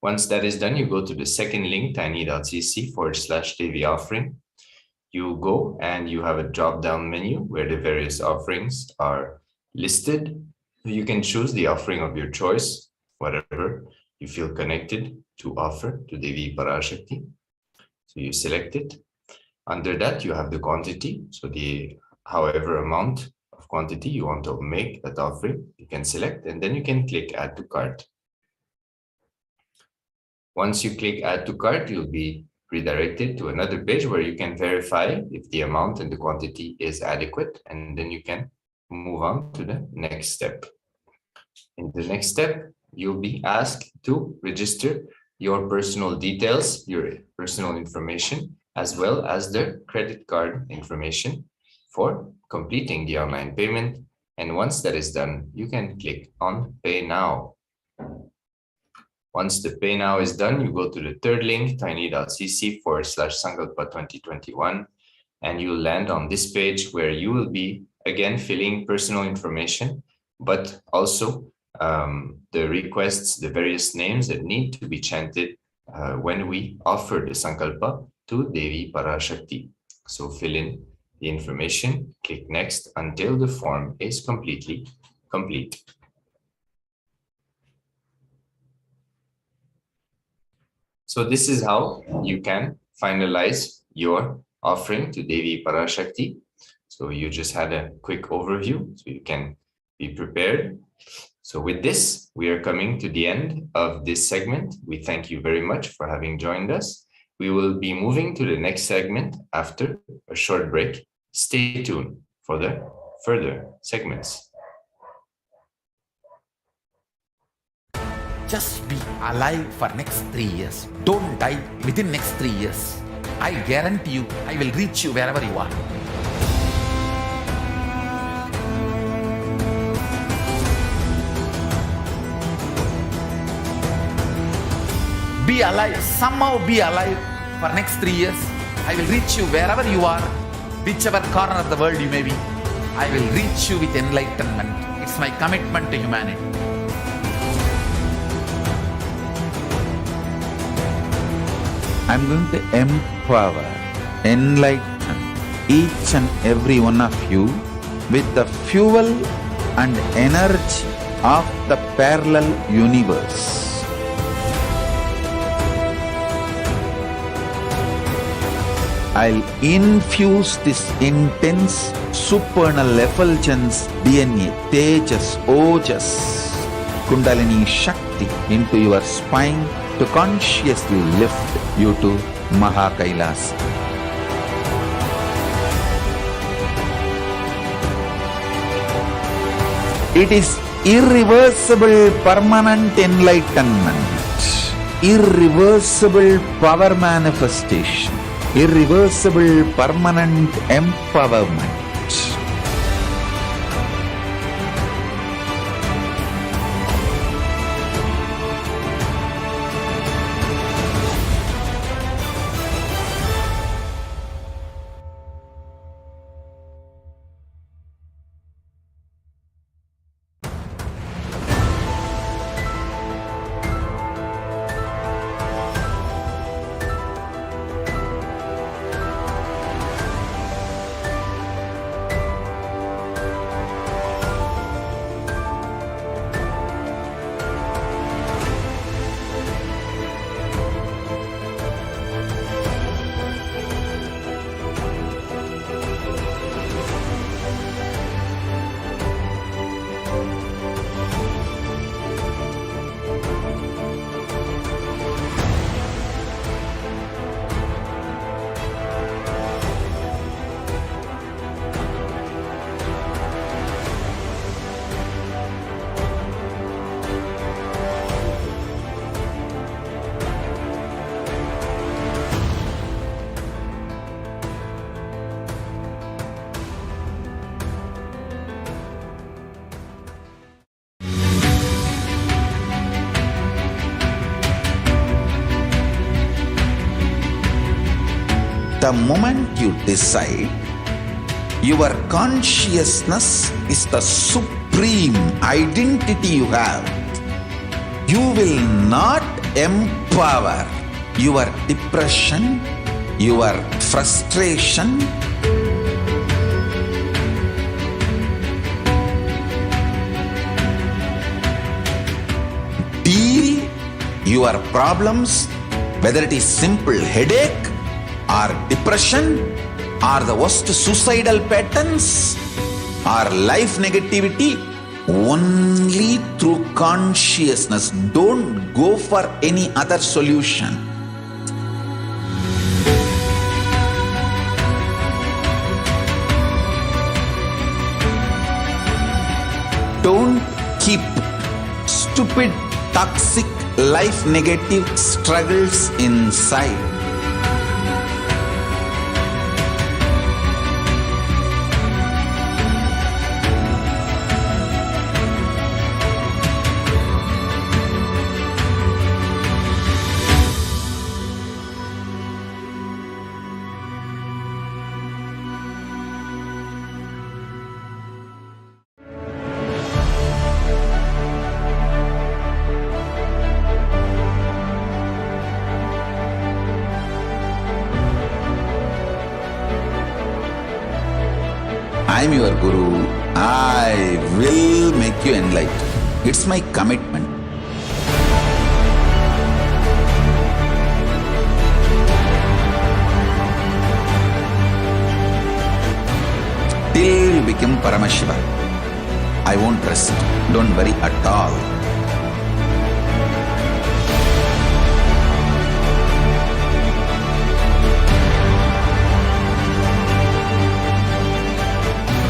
Once that is done, you go to the second link, tiny.cc/Devi offering. You go and you have a drop-down menu where the various offerings are listed. You can choose the offering of your choice, whatever you feel connected to offer to Devi Parashakti. So you select it. Under that, you have the quantity. So the however amount of quantity you want to make that offering, you can select, and then you can click Add to Cart. Once you click Add to Cart, you'll be redirected to another page where you can verify if the amount and the quantity is adequate, and then you can move on to the next step. In the next step, you'll be asked to register your personal details, your personal information, as well as the credit card information for completing the online payment. And once that is done, you can click on Pay Now. Once the Pay Now is done, you go to the third link, tiny.cc/Sankalpa 2021, and you'll land on this page where you will be again filling personal information, but also the requests, the various names that need to be chanted when we offer the Sankalpa to Devi Parashakti. So fill in the information, click Next until the form is completely complete. So this is how you can finalize your offering to Devi Parashakti. So you just had a quick overview, so you can be prepared. So with this, we are coming to the end of this segment. We thank you very much for having joined us. We will be moving to the next segment after a short break. Stay tuned for the further segments. Just be alive for next 3 years. Don't die within next 3 years. I guarantee you, I will reach you wherever you are. Be alive, somehow be alive For next 3 years, I will reach you wherever you are, whichever corner of the world you may be. I will reach you with enlightenment. It's my commitment to humanity. I'm going to empower, enlighten each and every one of you with the fuel and energy of the parallel universe. I'll infuse this intense supernal effulgence DNA, Tejas, Ojas, Kundalini Shakti into your spine to consciously lift you to Kailasa. It is irreversible permanent enlightenment, irreversible power manifestation, irreversible permanent empowerment. The moment you decide, your consciousness is the supreme identity you have. You will not empower your depression, your frustration, deal your problems, whether it is simple headache or depression or the worst suicidal patterns or life negativity, only through consciousness. Don't go for any other solution. Don't keep stupid, toxic, life negative struggles inside. I am your Guru. I will make you enlightened. It's my commitment. Till you become Paramashiva, I won't rest. Don't worry at all.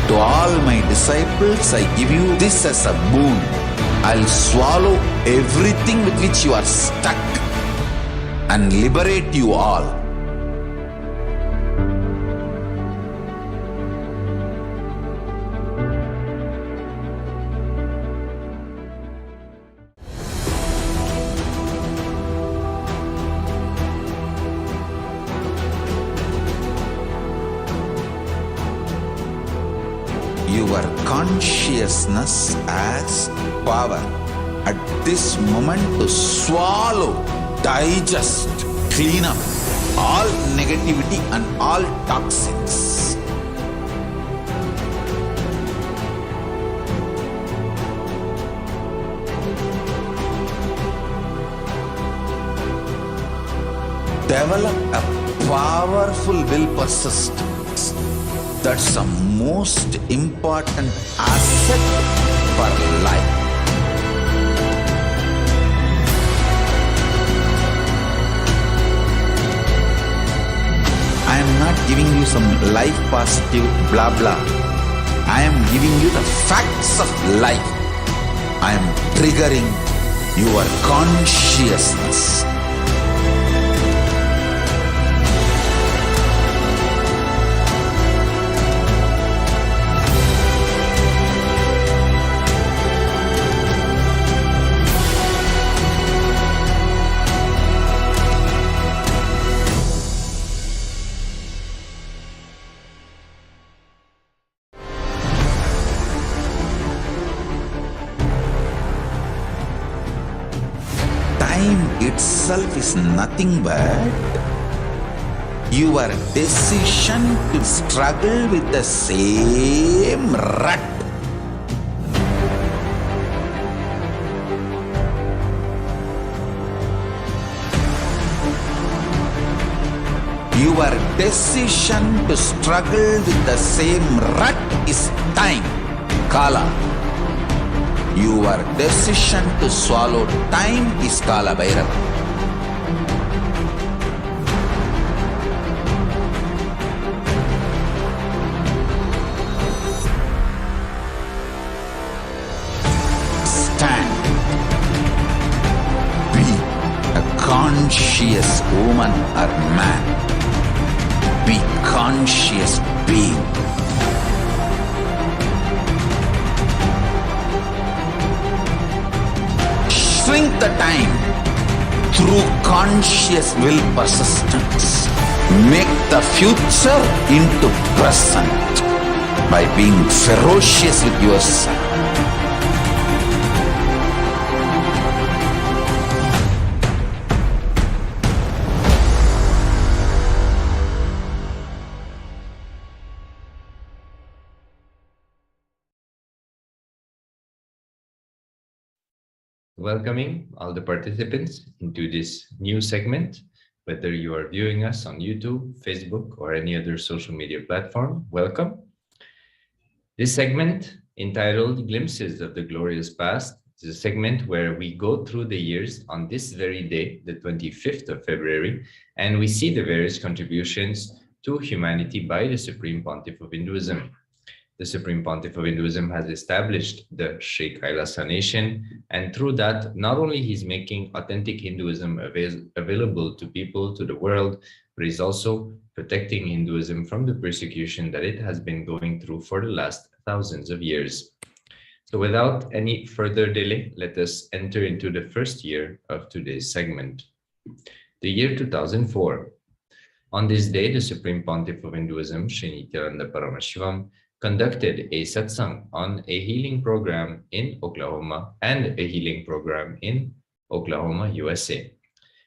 To all my disciples, I give you this as a boon. I'll swallow everything with which you are stuck and liberate you all. consciousness as power at this moment to swallow, digest, clean up all negativity and all toxins. Develop a powerful will persistence. That's the most important asset for life. I am not giving you some life positive blah blah. I am giving you the facts of life. I am triggering your consciousness. Time itself is nothing but your decision to struggle with the same rut. Your decision to struggle with the same rut is time, Kala. Your decision to swallow time is Kala Bhairava. Stand. Be a conscious woman or man. Be conscious being. Shrink the time through conscious will persistence. Make the future into present by being ferocious with yourself. Welcoming all the participants into this new segment, whether you are viewing us on YouTube, Facebook, or any other social media platform, welcome. This segment, entitled Glimpses of the Glorious Past, is a segment where we go through the years on this very day, the 25th of February, and we see the various contributions to humanity by the Supreme Pontiff of Hinduism. The Supreme Pontiff of Hinduism has established the Sri Kailasa nation, and through that, not only he's making authentic Hinduism available to people, to the world, but he's also protecting Hinduism from the persecution that it has been going through for the last thousands of years. So without any further delay, let us enter into the first year of today's segment. The year 2004. On this day, the Supreme Pontiff of Hinduism, Sri Nithyananda Paramashivam, conducted a satsang on a healing program in Oklahoma and a healing program in Oklahoma, USA.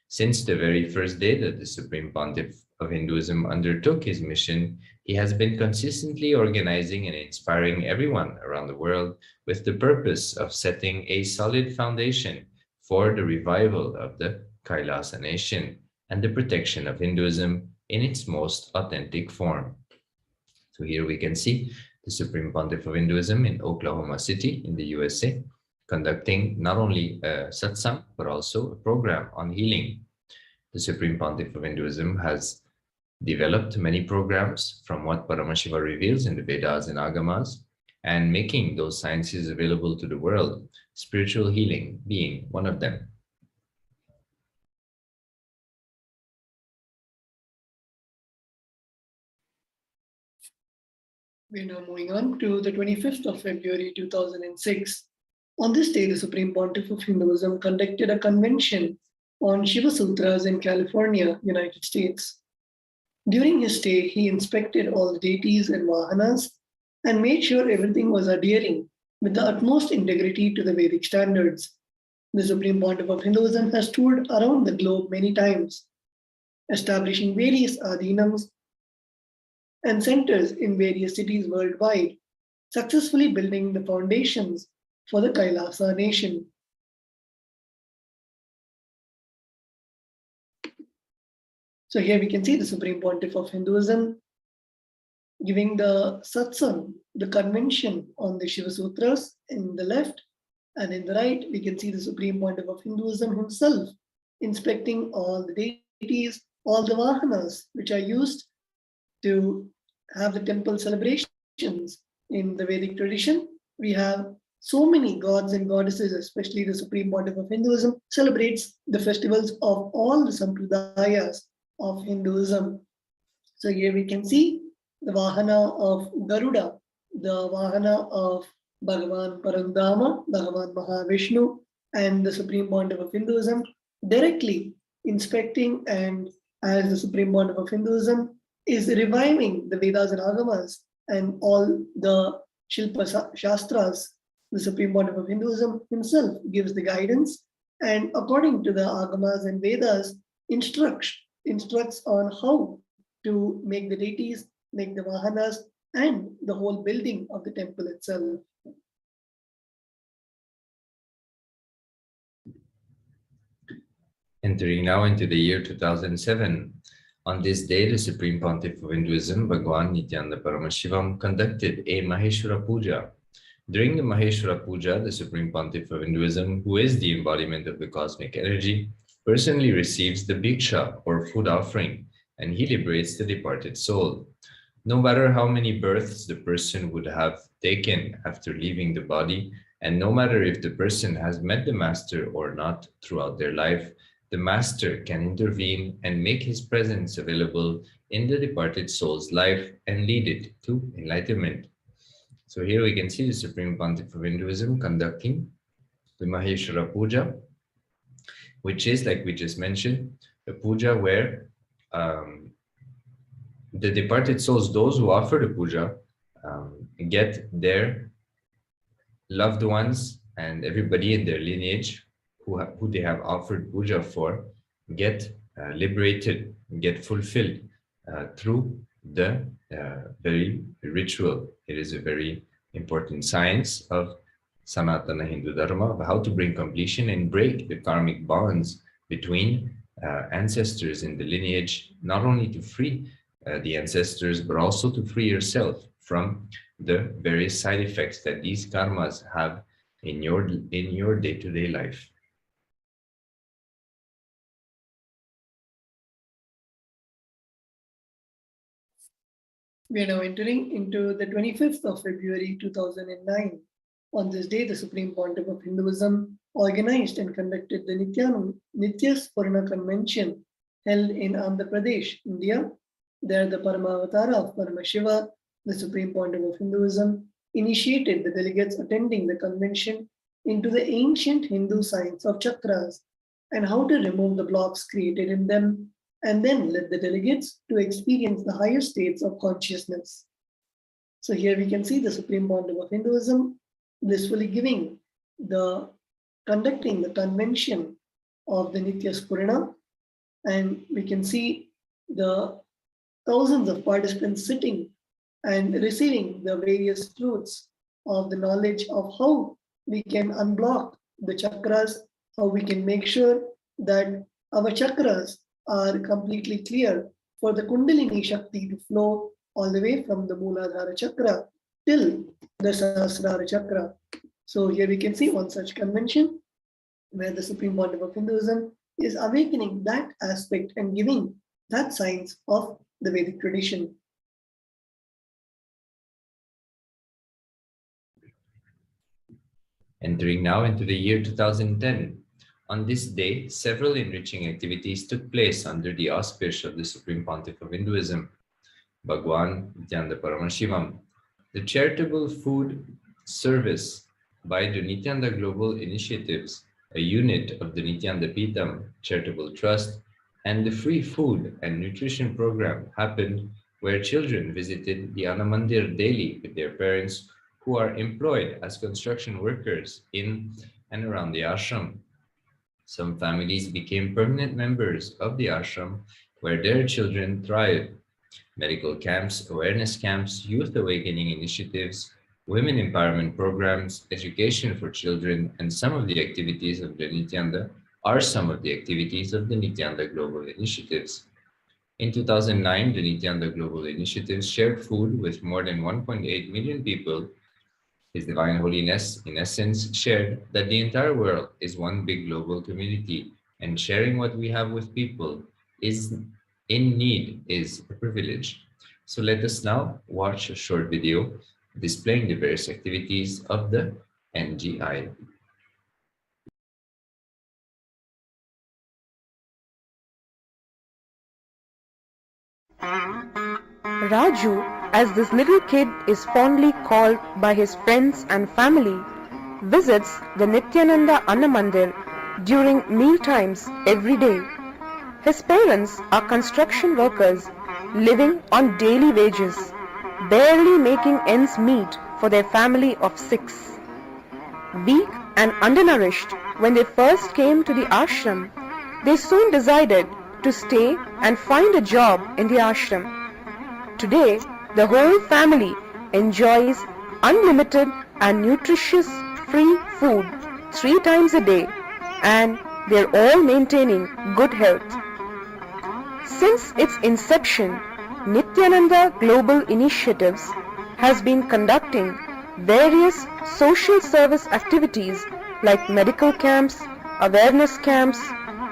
Since the very first day that the Supreme Pontiff of Hinduism undertook his mission, he has been consistently organizing and inspiring everyone around the world with the purpose of setting a solid foundation for the revival of the Kailasa nation and the protection of Hinduism in its most authentic form. So here we can see the Supreme Pontiff of Hinduism in Oklahoma City in the USA, conducting not only a satsang, but also a program on healing. The Supreme Pontiff of Hinduism has developed many programs from what Paramashiva reveals in the Vedas and Agamas, and making those sciences available to the world, spiritual healing being one of them. We're now moving on to the 25th of February 2006. On this day, the Supreme Pontiff of Hinduism conducted a convention on Shiva Sutras in California, United States. During his stay, he inspected all the deities and vahanas and made sure everything was adhering with the utmost integrity to the Vedic standards. The Supreme Pontiff of Hinduism has toured around the globe many times, establishing various adhinams and centers in various cities worldwide, successfully building the foundations for the Kailasa nation. So here we can see the Supreme Pontiff of Hinduism giving the satsang, the convention on the Shiva Sutras in the left, and in the right, we can see the Supreme Pontiff of Hinduism himself inspecting all the deities, all the vahanas which are used to have the temple celebrations. In the Vedic tradition, we have so many gods and goddesses, especially the Supreme Pontiff of Hinduism celebrates the festivals of all the sampradayas of Hinduism. So here we can see the Vahana of Garuda, the Vahana of Bhagavan Parandama, Bhagavan Mahavishnu, and the Supreme Pontiff of Hinduism directly inspecting, and as the Supreme Pontiff of Hinduism is reviving the Vedas and Agamas and all the Shilpa Shastras, the Supreme Pontiff of Hinduism himself gives the guidance, and according to the Agamas and Vedas, instructs on how to make the deities, make the Vahanas, and the whole building of the temple itself. Entering now into the year 2007, on this day, the Supreme Pontiff of Hinduism, Bhagwan Nithyananda Paramashivam, conducted a Maheshwara Puja. During the Maheshwara Puja, the Supreme Pontiff of Hinduism, who is the embodiment of the cosmic energy, personally receives the Bhiksha or food offering, and he liberates the departed soul. No matter how many births the person would have taken after leaving the body, and no matter if the person has met the Master or not throughout their life, the Master can intervene and make his presence available in the departed soul's life and lead it to enlightenment. So here we can see the Supreme Pontiff of Hinduism conducting the Maheshwara Puja, which is, like we just mentioned, a puja where the departed souls, those who offer the puja, get their loved ones and everybody in their lineage who they have offered puja for, get liberated, get fulfilled through the very ritual. It is a very important science of Sanatana Hindu Dharma, of how to bring completion and break the karmic bonds between ancestors in the lineage, not only to free the ancestors, but also to free yourself from the various side effects that these karmas have in your day-to-day life. We are now entering into the 25th of February 2009. On this day, the Supreme Pontiff of Hinduism organized and conducted the Nithyananda Convention held in Andhra Pradesh, India. There, the Paramavatara of Paramashiva, the Supreme Pontiff of Hinduism, initiated the delegates attending the convention into the ancient Hindu science of chakras and how to remove the blocks created in them, and then led the delegates to experience the higher states of consciousness. So here we can see the Supreme Pontiff of Hinduism blissfully conducting the convention of the Nitya Spurana, and we can see the thousands of participants sitting and receiving the various truths of the knowledge of how we can unblock the chakras, how we can make sure that our chakras are completely clear for the Kundalini Shakti to flow all the way from the Mooladhara chakra till the Sahasrara chakra. So here we can see one such convention where the Supreme Pontiff of Hinduism is awakening that aspect and giving that science of the Vedic tradition. Entering now into the year 2010, on this day, several enriching activities took place under the auspice of the Supreme Pontiff of Hinduism, Bhagwan Nithyananda Paramashivam. The charitable food service by the Nithyananda Global Initiatives, a unit of the Nithyananda Pitam Charitable Trust, and the free food and nutrition program happened where children visited the Anamandir daily with their parents who are employed as construction workers in and around the ashram. Some families became permanent members of the ashram where their children thrived. Medical camps, awareness camps, youth awakening initiatives, women empowerment programs, education for children, and some of the activities of the Nithyananda are some of the activities of the Nithyananda Global Initiatives. In 2009, the Nithyananda Global Initiatives shared food with more than 1.8 million people. His Divine Holiness, in essence, shared that the entire world is one big global community, and sharing what we have with people is in need is a privilege. So let us now watch a short video displaying the various activities of the NGI. Raju, as this little kid is fondly called by his friends and family, visits the Nithyananda Annamandir during meal times every day. His parents are construction workers living on daily wages, barely making ends meet for their family of 6. Weak and undernourished when they first came to the ashram, they soon decided to stay and find a job in the ashram. Today, the whole family enjoys unlimited and nutritious free food 3 times a day, and they're all maintaining good health. Since its inception, Nithyananda Global Initiatives has been conducting various social service activities like medical camps, awareness camps,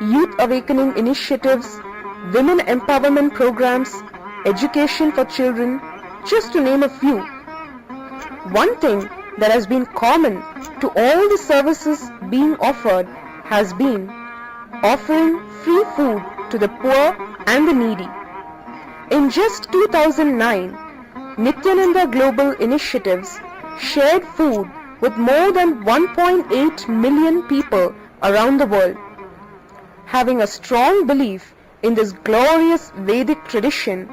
youth awakening initiatives, women empowerment programs, education for children, just to name a few. One thing that has been common to all the services being offered has been offering free food to the poor and the needy. In just 2009, Nithyananda Global Initiatives shared food with more than 1.8 million people around the world. Having a strong belief in this glorious Vedic tradition,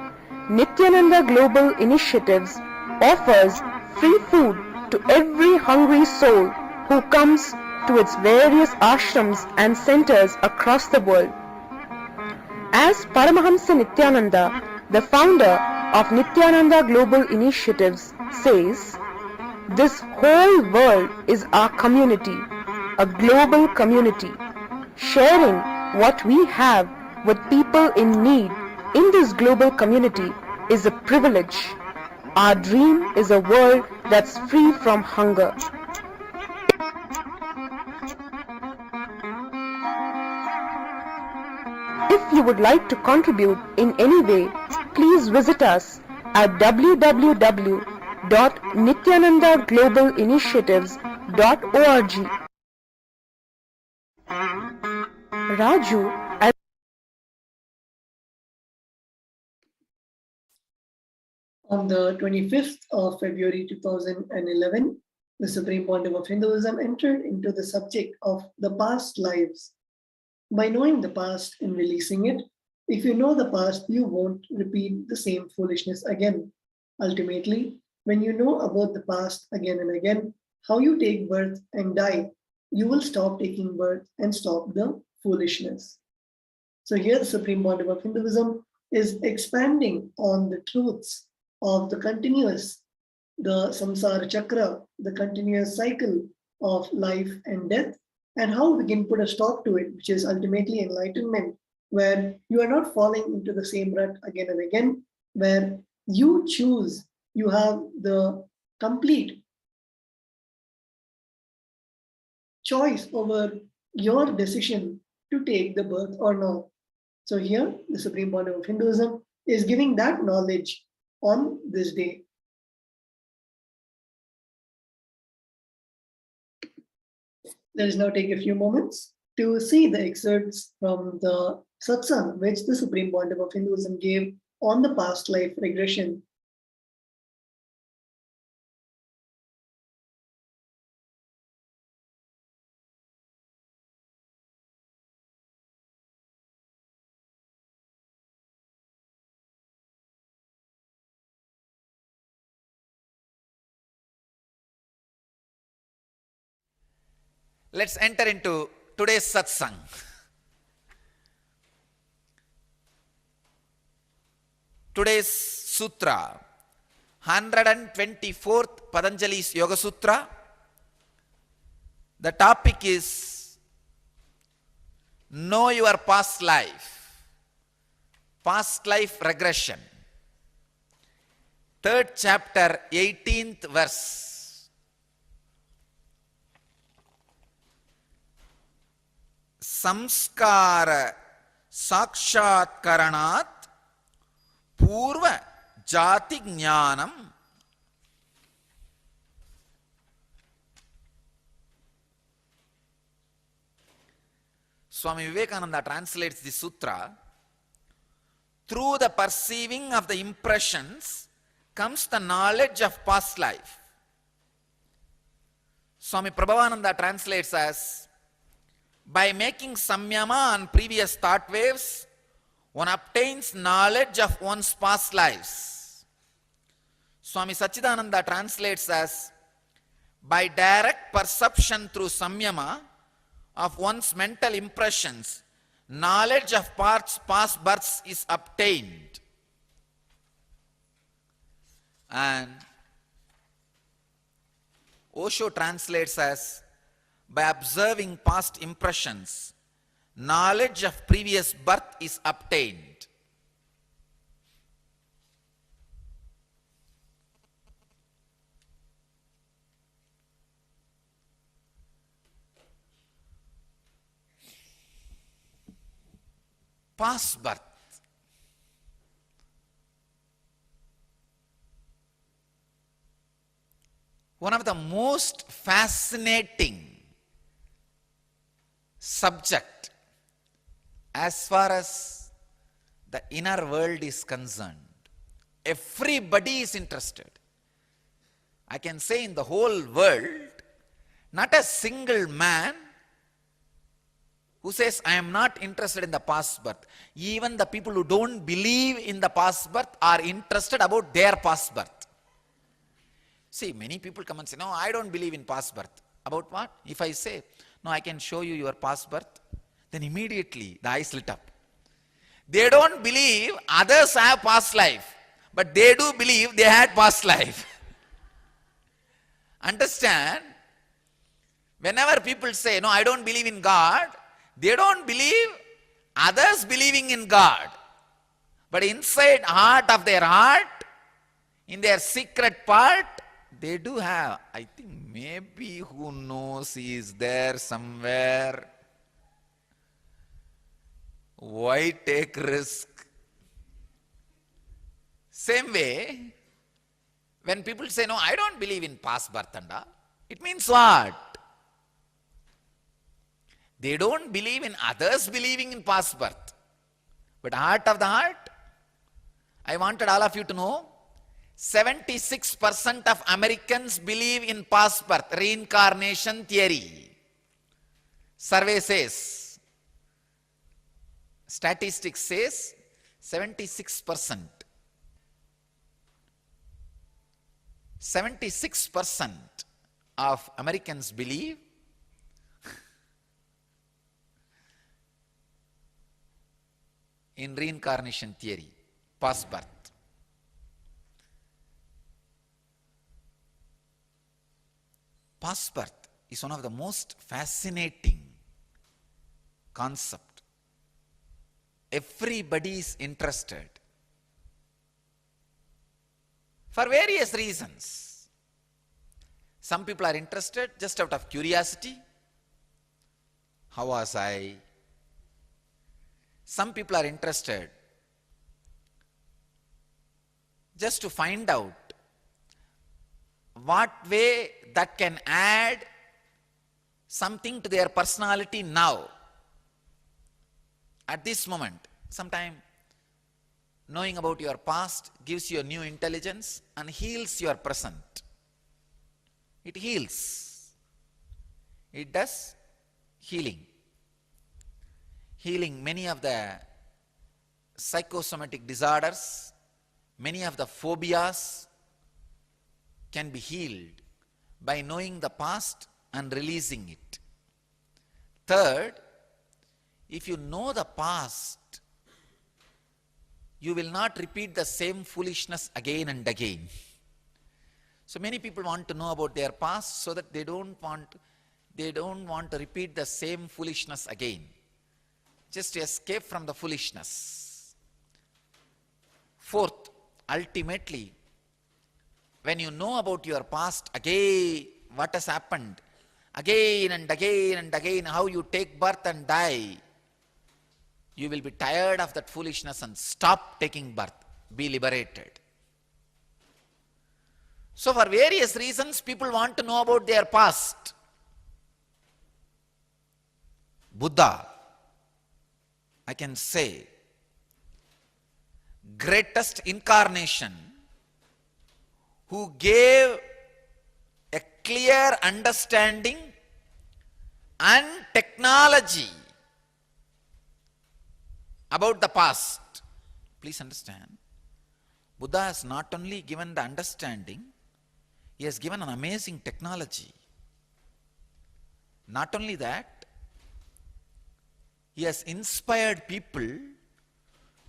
Nithyananda Global Initiatives offers free food to every hungry soul who comes to its various ashrams and centers across the world. As Paramahamsa Nithyananda, the founder of Nithyananda Global Initiatives, says, "This whole world is our community, a global community. Sharing what we have with people in need in this global community is a privilege. Our dream is a world that's free from hunger." If you would like to contribute in any way, please visit us at www.nithyanandaglobalinitiatives.org. Raju, On the 25th of February 2011, the Supreme Pontiff of Hinduism entered into the subject of the past lives. By knowing the past and releasing it, if you know the past, you won't repeat the same foolishness again. Ultimately, when you know about the past again and again, how you take birth and die, you will stop taking birth and stop the foolishness. So here the Supreme Pontiff of Hinduism is expanding on the truths of the samsara chakra, the continuous cycle of life and death, and how we can put a stop to it, which is ultimately enlightenment, where you are not falling into the same rut again and again, where you choose, you have the complete choice over your decision to take the birth or not. So here, the Supreme Pontiff of Hinduism is giving that knowledge on this day. Let us now take a few moments to see the excerpts from the satsang which the Supreme Pontiff of Hinduism gave on the past life regression. Let's enter into today's satsang. Today's sutra, 124th Patanjali's Yoga Sutra. The topic is know your past life regression. 3rd chapter, 18th verse. Samskara sakshatkaranat purva jati jnanam Swami Vivekananda translates the sutra. Through the perceiving of the impressions comes the knowledge of past life. Swami Prabhavananda translates as, by making samyama on previous thought waves, one obtains knowledge of one's past lives. Swami Sachidananda translates as, by direct perception through samyama of one's mental impressions, knowledge of past births is obtained. And Osho translates as, by observing past impressions, knowledge of previous birth is obtained. Past birth. One of the most fascinating subject as far as the inner world is concerned. Everybody is interested. I can say in the whole world, not a single man who says, I am not interested in the past birth. Even the people who don't believe in the past birth are interested about their past birth. See, many people come and say, no, I don't believe in past birth. About what? If I say, no, I can show you your past birth, then immediately the eyes lit up. They don't believe others have past life, but they do believe they had past life. Understand? Whenever people say, no, I don't believe in God, they don't believe others believing in God. But inside heart of their heart, in their secret part, they do have, I think maybe who knows, he is there somewhere. Why take risk? Same way, when people say, no, I don't believe in past birth and all, it means what? They don't believe in others believing in past birth. But heart of the heart, I wanted all of you to know, 76% of Americans believe in past birth, reincarnation theory. Survey says, statistics says 76%. 76% of Americans believe in reincarnation theory, past birth. Past birth is one of the most fascinating concept. Everybody is interested for various reasons. Some people are interested just out of curiosity. How was I? Some people are interested just to find out what way that can add something to their personality now, at this moment. Sometime knowing about your past gives you a new intelligence and heals your present. It heals. It does healing. Healing many of the psychosomatic disorders, many of the phobias can be healed by knowing the past and releasing it. Third, if you know the past, you will not repeat the same foolishness again and again. So many people want to know about their past so that they don't want to repeat the same foolishness again, just to escape from the foolishness. Fourth, ultimately, when you know about your past again, what has happened, again and again and again, how you take birth and die, you will be tired of that foolishness and stop taking birth. Be liberated. So for various reasons, people want to know about their past. Buddha, I can say, greatest incarnation who gave a clear understanding and technology about the past. Please understand, Buddha has not only given the understanding, he has given an amazing technology. Not only that, he has inspired people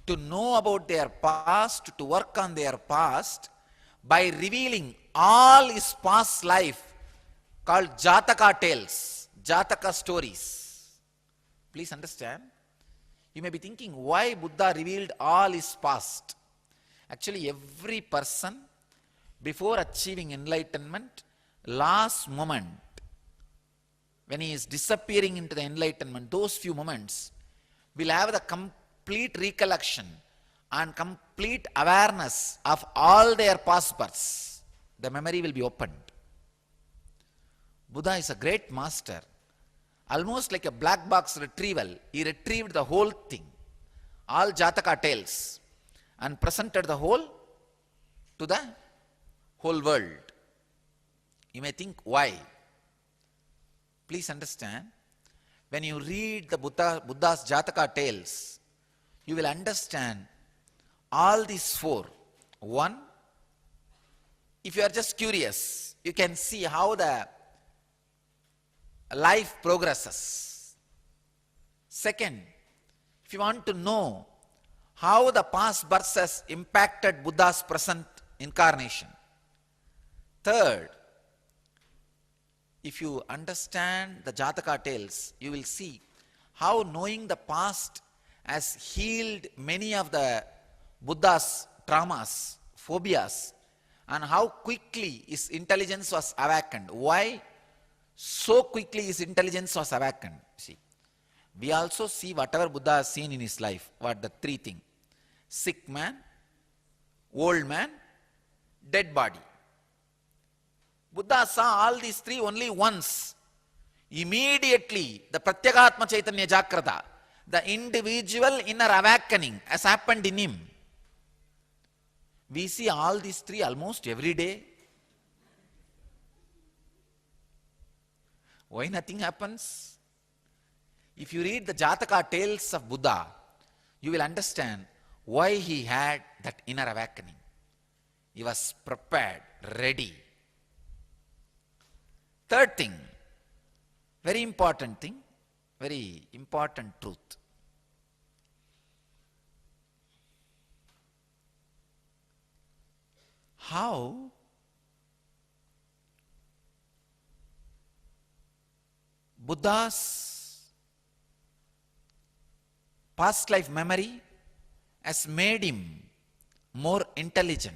to know about their past, to work on their past by revealing all his past life called Jataka tales, Jataka stories. Please understand. You may be thinking, why Buddha revealed all his past? Actually, every person, before achieving enlightenment, last moment, when he is disappearing into the enlightenment, those few moments will have the complete recollection and complete awareness of all their past births. The memory will be opened. Buddha is a great master. Almost like a black box retrieval, he retrieved the whole thing, all Jataka tales, and presented the whole to the whole world. You may think, why? Please understand, when you read the Buddha's Jataka tales, you will understand all these four. One, if you are just curious, you can see how the life progresses. Second, if you want to know how the past births has impacted Buddha's present incarnation. Third, if you understand the Jataka tales, you will see how knowing the past has healed many of the Buddha's traumas, phobias, and how quickly his intelligence was awakened. Why? So quickly his intelligence was awakened. See, we also see whatever Buddha has seen in his life. What the three things? Sick man, old man, dead body. Buddha saw all these three only once. Immediately, the Pratyekatma Chaitanya Jagrata, the individual inner awakening has happened in him. We see all these three almost every day. Why nothing happens? If you read the Jataka tales of Buddha, you will understand why he had that inner awakening. He was prepared, ready. Third thing, very important thing, very important truth. How Buddha's past life memory has made him more intelligent.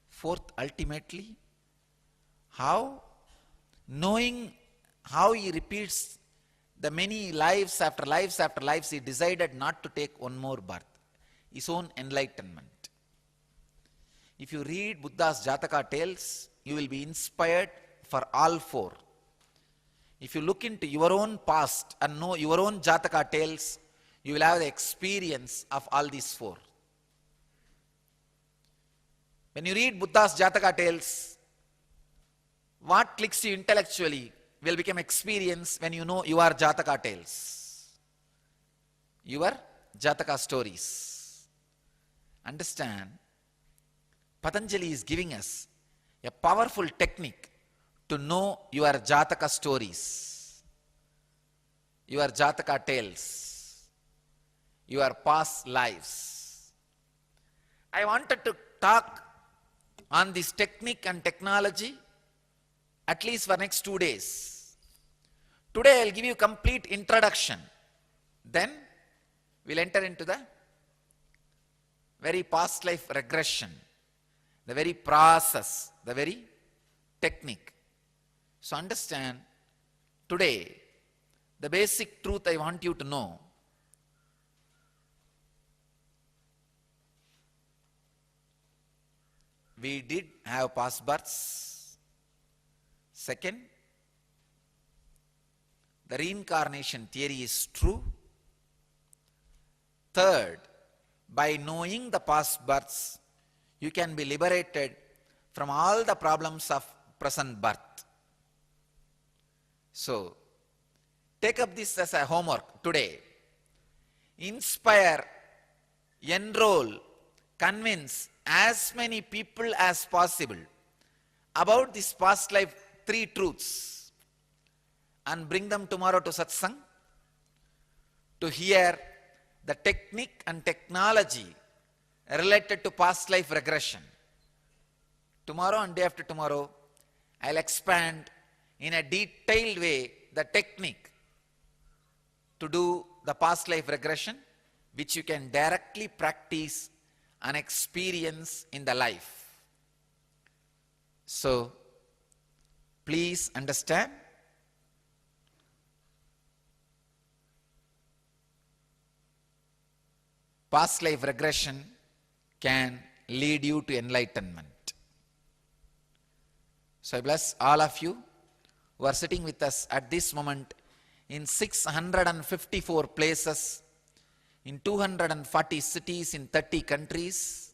Fourth, ultimately, how knowing how he repeats the many lives after lives after lives, he decided not to take one more birth, his own enlightenment. If you read Buddha's Jataka tales, you will be inspired for all four. If you look into your own past and know your own Jataka tales, you will have the experience of all these four. When you read Buddha's Jataka tales, what clicks you intellectually will become experience when you know your Jataka tales, your Jataka stories. Understand, Patanjali is giving us a powerful technique to know your Jataka stories. your Jataka tales, your past lives. I wanted to talk on this technique and technology at least for next 2 days. Today I'll give you complete introduction. Then we'll enter into the very past life regression, the very process, the very technique. So understand, today, the basic truth I want you to know. We did have past births. Second, the reincarnation theory is true. Third, by knowing the past births, you can be liberated from all the problems of present birth. So, take up this as a homework today. Inspire, enroll, convince as many people as possible about this past life 3 truths and bring them tomorrow to satsang to hear the technique and technology related to past life regression. Tomorrow and day after tomorrow, I'll expand in a detailed way the technique to do the past life regression, which you can directly practice and experience in the life. So, please understand, past life regression can lead you to enlightenment. So I bless all of you who are sitting with us at this moment in 654 places, in 240 cities, in 30 countries.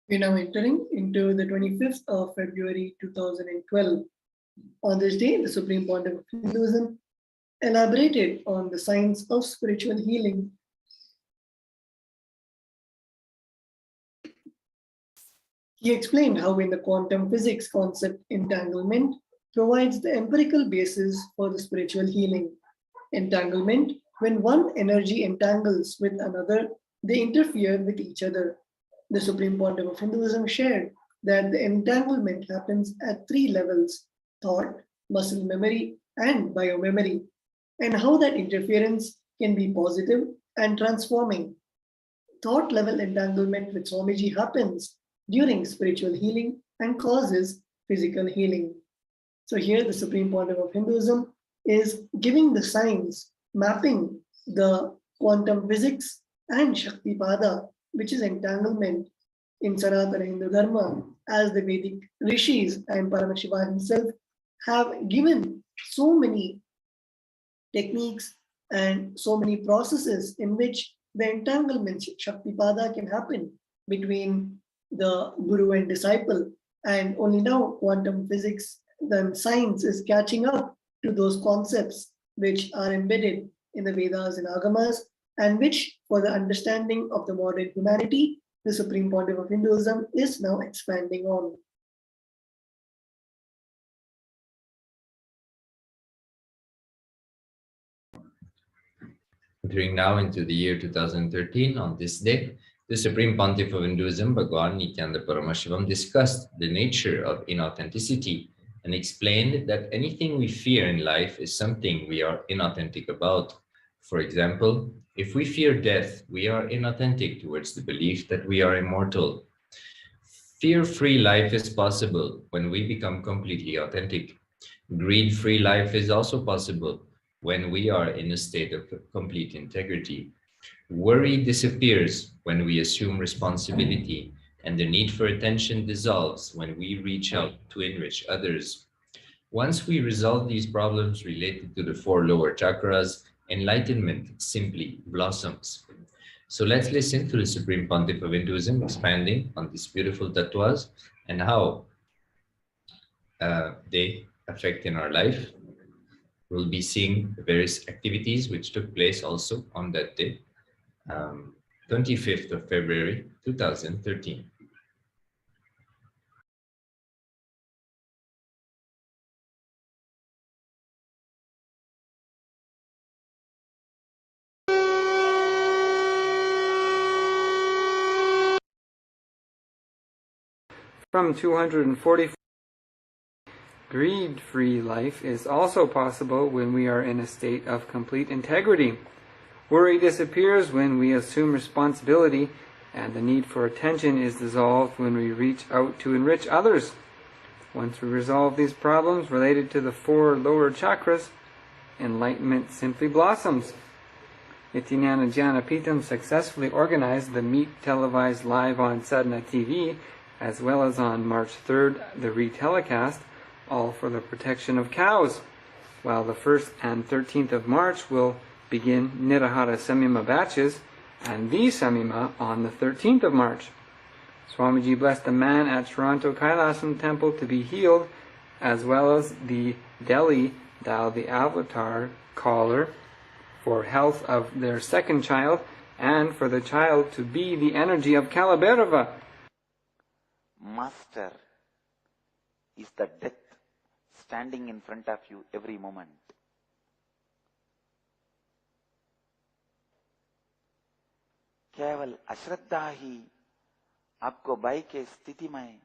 We're now entering into the 25th of February 2012. On this day, the Supreme Pontiff of Hinduism elaborated on the science of spiritual healing. He explained how in the quantum physics concept entanglement provides the empirical basis for the spiritual healing. Entanglement, when one energy entangles with another, they interfere with each other. The Supreme Pontiff of Hinduism shared that the entanglement happens at 3 levels: thought, muscle memory, and biomemory, and how that interference can be positive and transforming. Thought level entanglement with Swamiji happens during spiritual healing and causes physical healing. So here the Supreme Pontiff of Hinduism is giving the signs, mapping the quantum physics and Shaktipada, which is entanglement in Sanatana Hindu Dharma, as the Vedic rishis and Paramashivoham himself have given so many techniques and so many processes in which the entanglement Shaktipada can happen between the guru and disciple. And only now quantum physics, then science, is catching up to those concepts which are embedded in the Vedas and Agamas, and which, for the understanding of the modern humanity, the Supreme Pontiff of Hinduism is now expanding on. Entering now into the year 2013, on this day, the Supreme Pontiff of Hinduism, Bhagwan Nithyananda Paramashivam, discussed the nature of inauthenticity and explained that anything we fear in life is something we are inauthentic about. For example, if we fear death, we are inauthentic towards the belief that we are immortal. Fear-free life is possible when we become completely authentic. Greed-free life is also possible when we are in a state of complete integrity. Worry disappears when we assume responsibility, and the need for attention dissolves when we reach out to enrich others. Once we resolve these problems related to the 4 lower chakras, enlightenment simply blossoms. So let's listen to the Supreme Pontiff of Hinduism expanding on these beautiful tattvas and how they affect in our life. We'll be seeing various activities which took place also on that day, 25th of February 2013. From 240, greed-free life is also possible when we are in a state of complete integrity. Worry disappears when we assume responsibility, and the need for attention is dissolved when we reach out to enrich others. Once we resolve these problems related to the 4 lower chakras, enlightenment simply blossoms. Nithyananda Jnanapitam successfully organized the meet televised live on Sadhana TV, as well as on March 3rd, the retelecast, all for the protection of cows, while the 1st and 13th of March will begin Nirahara Samyama batches, and the Samyama on the 13th of March. Swamiji blessed a man at Toronto Kailasa temple to be healed, as well as the Delhi Dao the Avatar caller for health of their 2nd child, and for the child to be the energy of Kalabhairava. Master is the death standing in front of you every moment. केवल अश्रद्धा ही आपको by के स्थिति में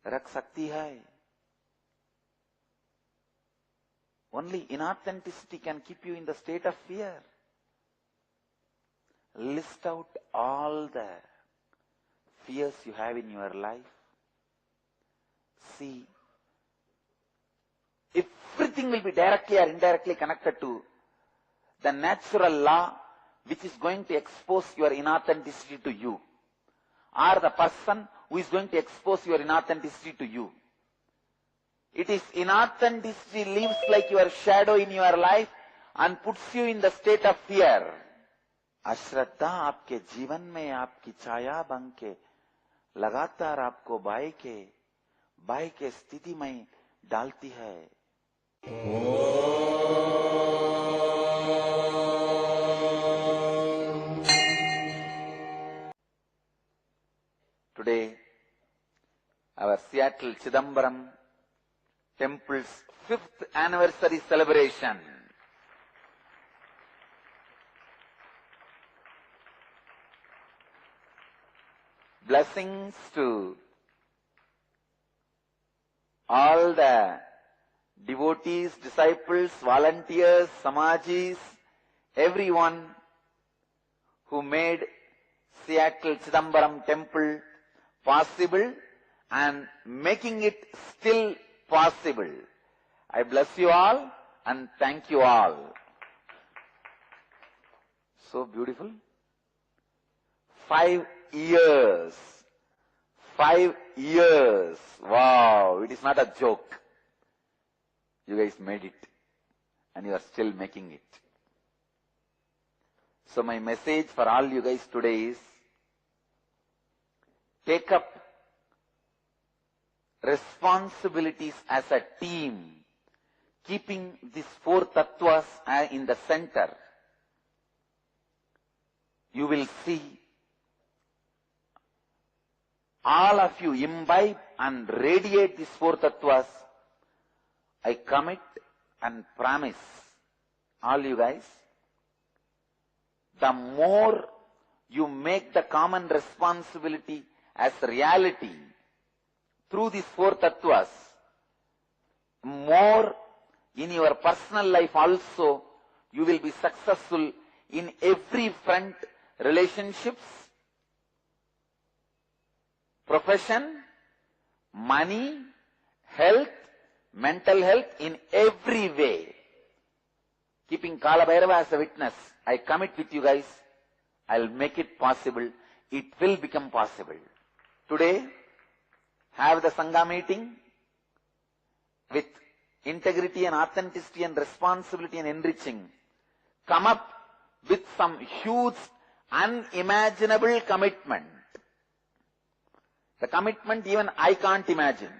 रख सकती है. Only inauthenticity can keep you in the state of fear. List out all the fears you have in your life. See, everything will be directly or indirectly connected to the natural law which is going to expose your inauthenticity to you, or the person who is going to expose your inauthenticity to you. It is inauthenticity lives like your shadow in your life and puts you in the state of fear. अश्रद्धा आपके जीवन में आपकी छाया बन के लगातार आपको by के स्थिति में डालती है. Today, our Seattle Chidambaram Temple's 5th anniversary celebration. Blessings to all the devotees, disciples, volunteers, samajis, everyone who made Seattle Chidambaram Temple possible and making it still possible. I bless you all and thank you all. So beautiful. 5 years. 5 years. Wow, it is not a joke. You guys made it and you are still making it. So my message for all you guys today is, take up responsibilities as a team, keeping these 4 tattvas in the center. You will see all of you imbibe and radiate these 4 tattvas. I commit and promise all you guys, the more you make the common responsibility as reality through these 4 tattvas, more in your personal life also you will be successful in every front: relationships, profession, money, health, mental health, in every way. Keeping Kalabhairava as a witness, I commit with you guys, I'll make it possible. It will become possible. Today, have the Sangha meeting with integrity and authenticity and responsibility and enriching. Come up with some huge, unimaginable commitment. The commitment even I can't imagine.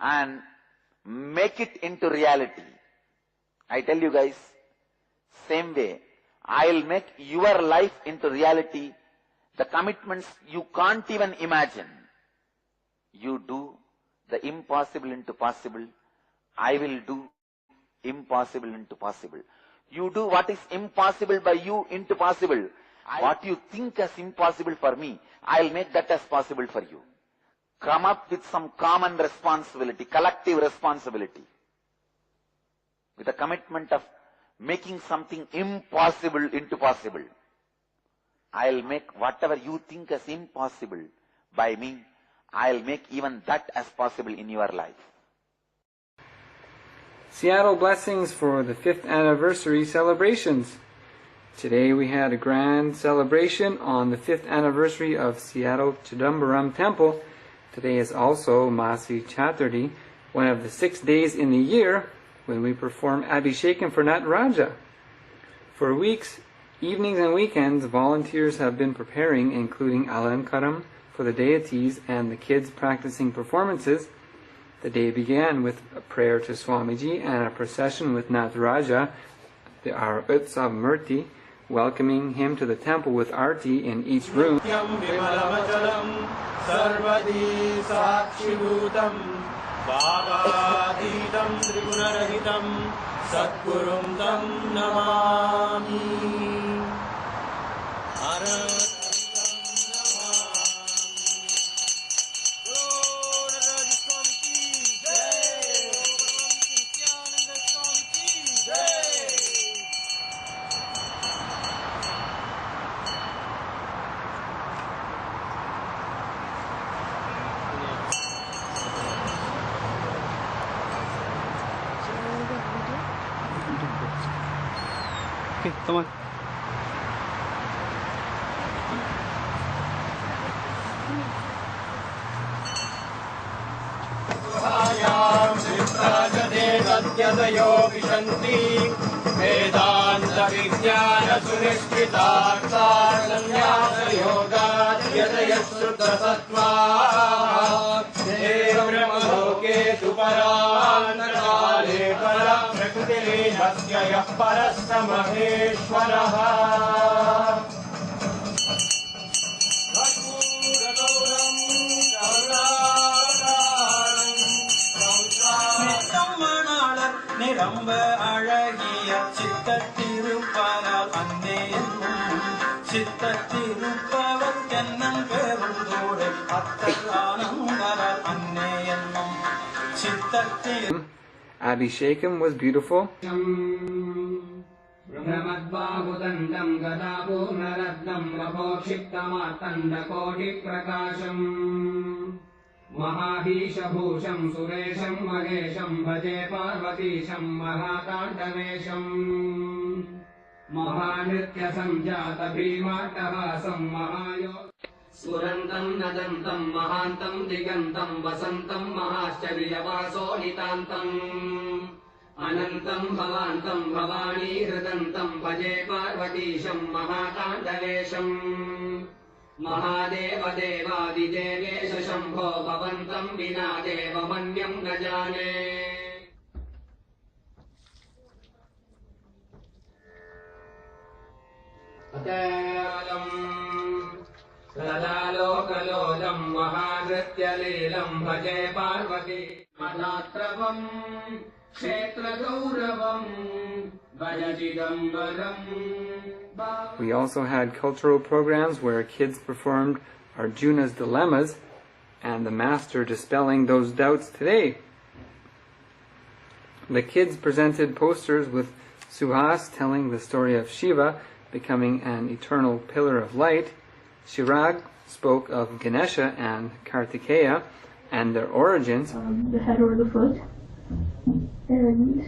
And make it into reality. I tell you guys, same way, I'll make your life into reality. The commitments you can't even imagine. You do the impossible into possible. I will do impossible into possible. You do what is impossible by you into possible. What you think as impossible for me, I'll make that as possible for you. Come up with some common responsibility, collective responsibility, with a commitment of making something impossible into possible. I'll make whatever you think as impossible by me, I'll make even that as possible in your life. Seattle blessings for the 5th anniversary celebrations. Today we had a grand celebration on the 5th anniversary of Seattle Chidambaram Temple. Today is also Masi Chaturthi, one of the 6 days in the year when we perform Abhishekam for Nataraja. For weeks, evenings and weekends, volunteers have been preparing, including Alankaram for the deities and the kids practicing performances. The day began with a prayer to Swamiji and a procession with Nataraja, our Utsav Murti, welcoming him to the temple with arti in each room. Okay, come on. நிரம்ப அழகிய சித்தத்திருப்பதால் அன்னே என்னும் சித்தத்திருப்பவர் தென்னன் பெருந்தோடு அத்தல் ஆனந்தரால் அன்னே என்னும் சித்தத்தில். Abhishekam was beautiful. ब्रह्मद्वाहुदण्डं गदापूर्णरत्नं वपोक्षिप्तमार्तण्डकोटिप्रकाशम् महाधीशभूषं सुरेशं महेशं भजे पार्वतीशं महाताण्डवेशम् महानृत्यसञ्जात भीमाट्टहासं महायो स्फुरन्तं नदन्तं महान्तं दिगन्तं वसन्तं महाश्चर्यवासोनितान्तम् अनन्तं भवान्तं भवानी हृदन्तं भजे पार्वतीशं महाताण्डवेशम् महादेव देवादिदेवेश शम्भो भवन्तं विना देवमन्यं न जाने. ललालोकलोलं महानृत्यलीलं भजे Parvati मदात्रवम् क्षेत्रगौरवम् भजचिदम्बरम्. We also had cultural programs where kids performed Arjuna's dilemmas and the master dispelling those doubts today. The kids presented posters with Suhas telling the story of Shiva becoming an eternal pillar of light. Shirag spoke of Ganesha and Kartikeya and their origins. The head or the foot. And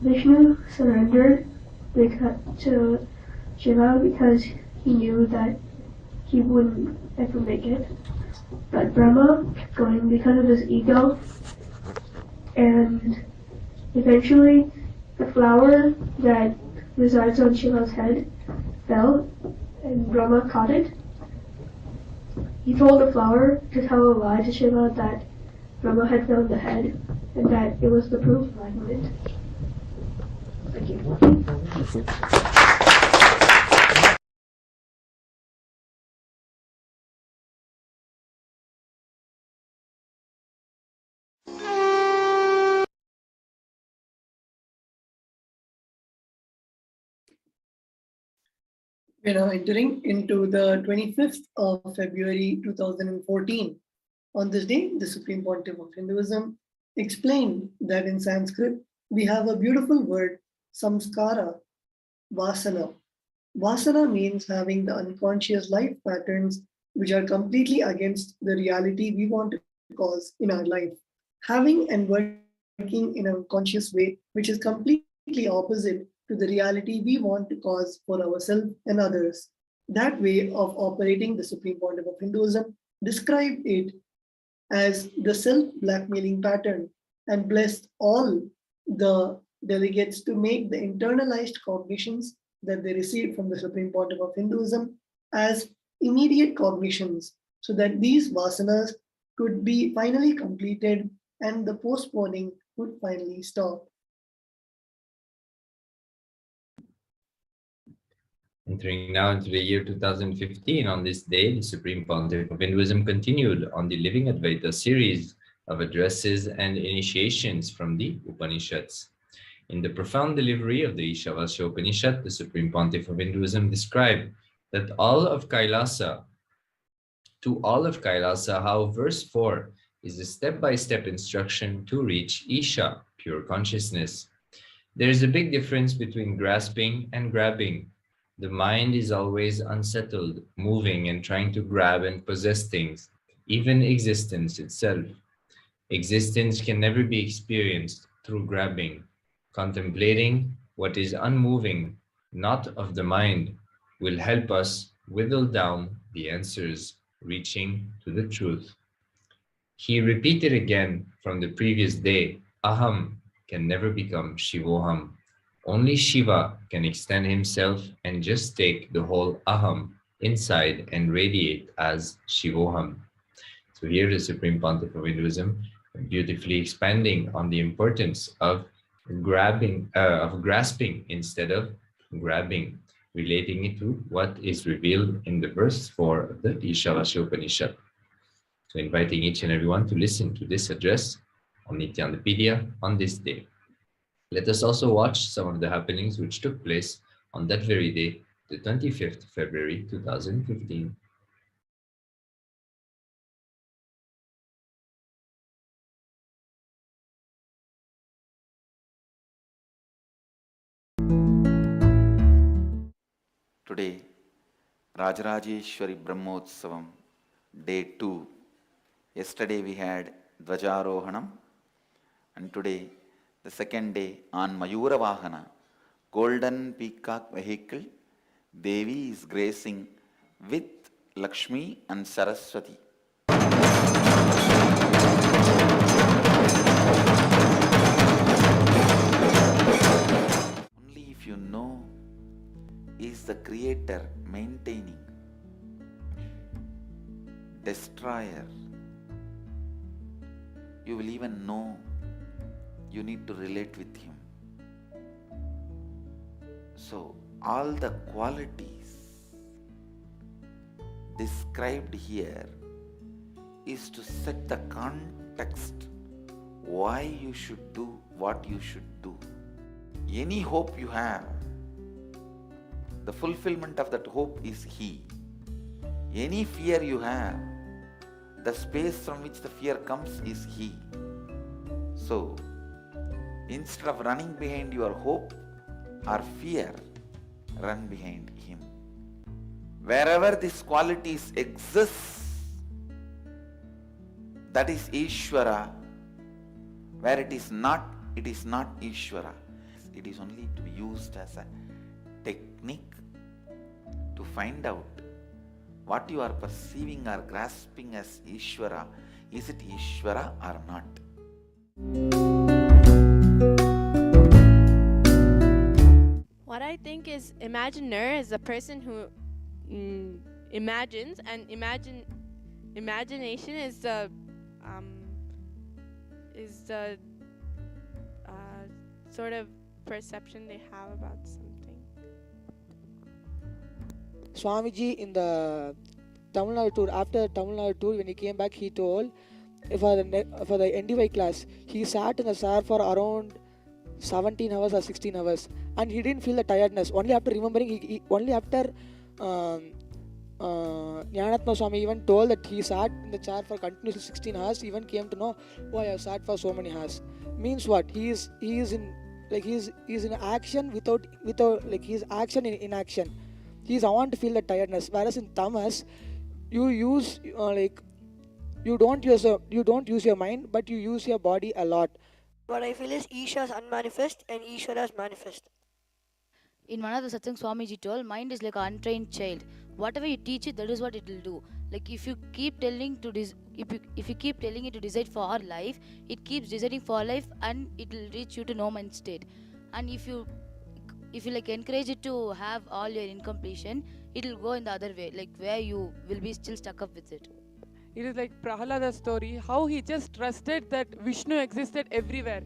Vishnu surrendered to Shiva because he knew that he wouldn't ever make it. But Brahma kept going because of his ego, and eventually the flower that resides on Shiva's head fell, and Brahma caught it. He told the flower to tell a lie to Shiva that Brahma had found the head, and that it was the proof of enlightenment. Thank you. We're now entering into the 25th of February 2014. On this day, the Supreme Pontiff of Hinduism explained that in Sanskrit, we have a beautiful word, samskara, vasana. Vasana means having the unconscious life patterns which are completely against the reality we want to cause in our life. Having and working in a conscious way, which is completely opposite to the reality we want to cause for ourselves and others. That way of operating, the Supreme Pontiff of Hinduism described it as the self-blackmailing pattern and blessed all the delegates to make the internalized cognitions that they received from the Supreme Pontiff of Hinduism as immediate cognitions, so that these vasanas could be finally completed and the postponing would finally stop. Entering now into the year 2015, on this day, the Supreme Pontiff of Hinduism continued on the Living Advaita series of addresses and initiations from the Upanishads. In the profound delivery of the Ishavasya Upanishad, the Supreme Pontiff of Hinduism described that to all of Kailasa, how verse 4 is a step-by-step instruction to reach Isha, pure consciousness. There is a big difference between grasping and grabbing. The mind is always unsettled, moving and trying to grab and possess things, even existence itself. Existence can never be experienced through grabbing. Contemplating what is unmoving, not of the mind, will help us whittle down the answers, reaching to the truth. He repeated again from the previous day, Aham can never become Shivoham. Only Shiva can extend himself and just take the whole Aham inside and radiate as Shivoham. So here the Supreme Pontiff of Hinduism beautifully expanding on the importance of grasping instead of grabbing, relating it to what is revealed in the verse 4 of the Ishavasya Upanishad. So inviting each and everyone to listen to this address on Nithyandapedia on this day. Let us also watch some of the happenings which took place on that very day, the 25th February 2015. Today, Rajarajeshwari Brahmotsavam, day 2. Yesterday we had Dvajarohanam, and today the second day on Mayura Vahana, golden peacock vehicle, Devi is gracing with Lakshmi and Saraswati. Only if you know is the creator maintaining, destroyer, you will even know you need to relate with him. So all the qualities described here is to set the context why you should do what you should do. Any hope you have, the fulfillment of that hope is He. Any fear you have, the space from which the fear comes is He. So, instead of running behind your hope or fear, run behind Him. Wherever these qualities exist, that is Ishvara. Where it is not Ishvara. It is only to be used as a technique to find out what you are perceiving or grasping as Ishvara. Is it Ishvara or not? What I think is imaginer is a person who imagines, and imagination is the is the sort of perception they have about something. Swamiji in the Tamil Nadu tour, after Tamil Nadu tour, when he came back, he told for the NDY class, he sat in the chair for around 17 hours or 16 hours, and he didn't feel the tiredness. Only after remembering, only after Jnanatma Swami even told that he sat in the chair for continuously 16 hours, he even came to know, oh, I have sat for so many hours. Means what? He is in action without like he is action in inaction. I want to feel the tiredness. Whereas in tamas, you use you don't use your mind, but you use your body a lot. What I feel is Isha is unmanifest and Ishvara is manifest. In one of the Satsang, Swamiji told, mind is like an untrained child. Whatever you teach it, that is what it will do. Like if you keep telling if you keep telling it to decide for our life, it keeps deciding for our life, and it will reach you to no mind state. And if you like encourage it to have all your incompletion, it will go in the other way, like where you will be still stuck up with it. It is like Prahalada's story, how he just trusted that Vishnu existed everywhere.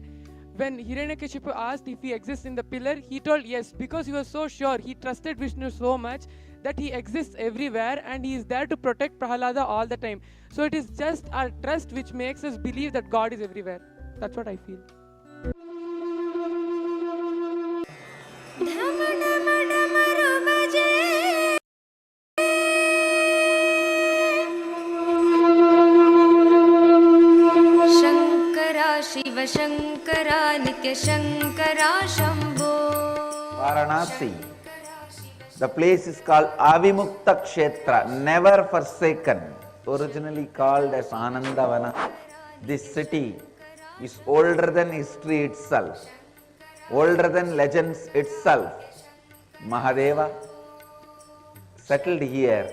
When Hiranyakashipu asked if he exists in the pillar, he told yes, because he was so sure. He trusted Vishnu so much that he exists everywhere and he is there to protect Prahalada all the time. So it is just our trust which makes us believe that God is everywhere. That's what I feel. Shiv Shankara नित्य Shankara Shambho. Varanasi. The place is called Avimukta Kshetra, never forsaken, originally called as Anandavana. This city is older than history itself, older than legends itself. Mahadeva settled here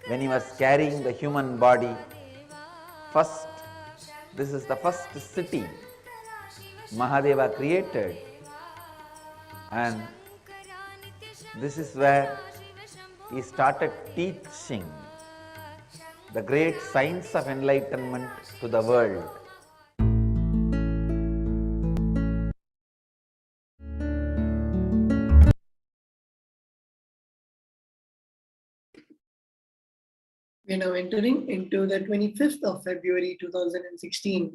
when he was carrying the human body. This is the first city Mahadeva created, and this is where he started teaching the great science of enlightenment to the world. We are now entering into the 25th of February 2016.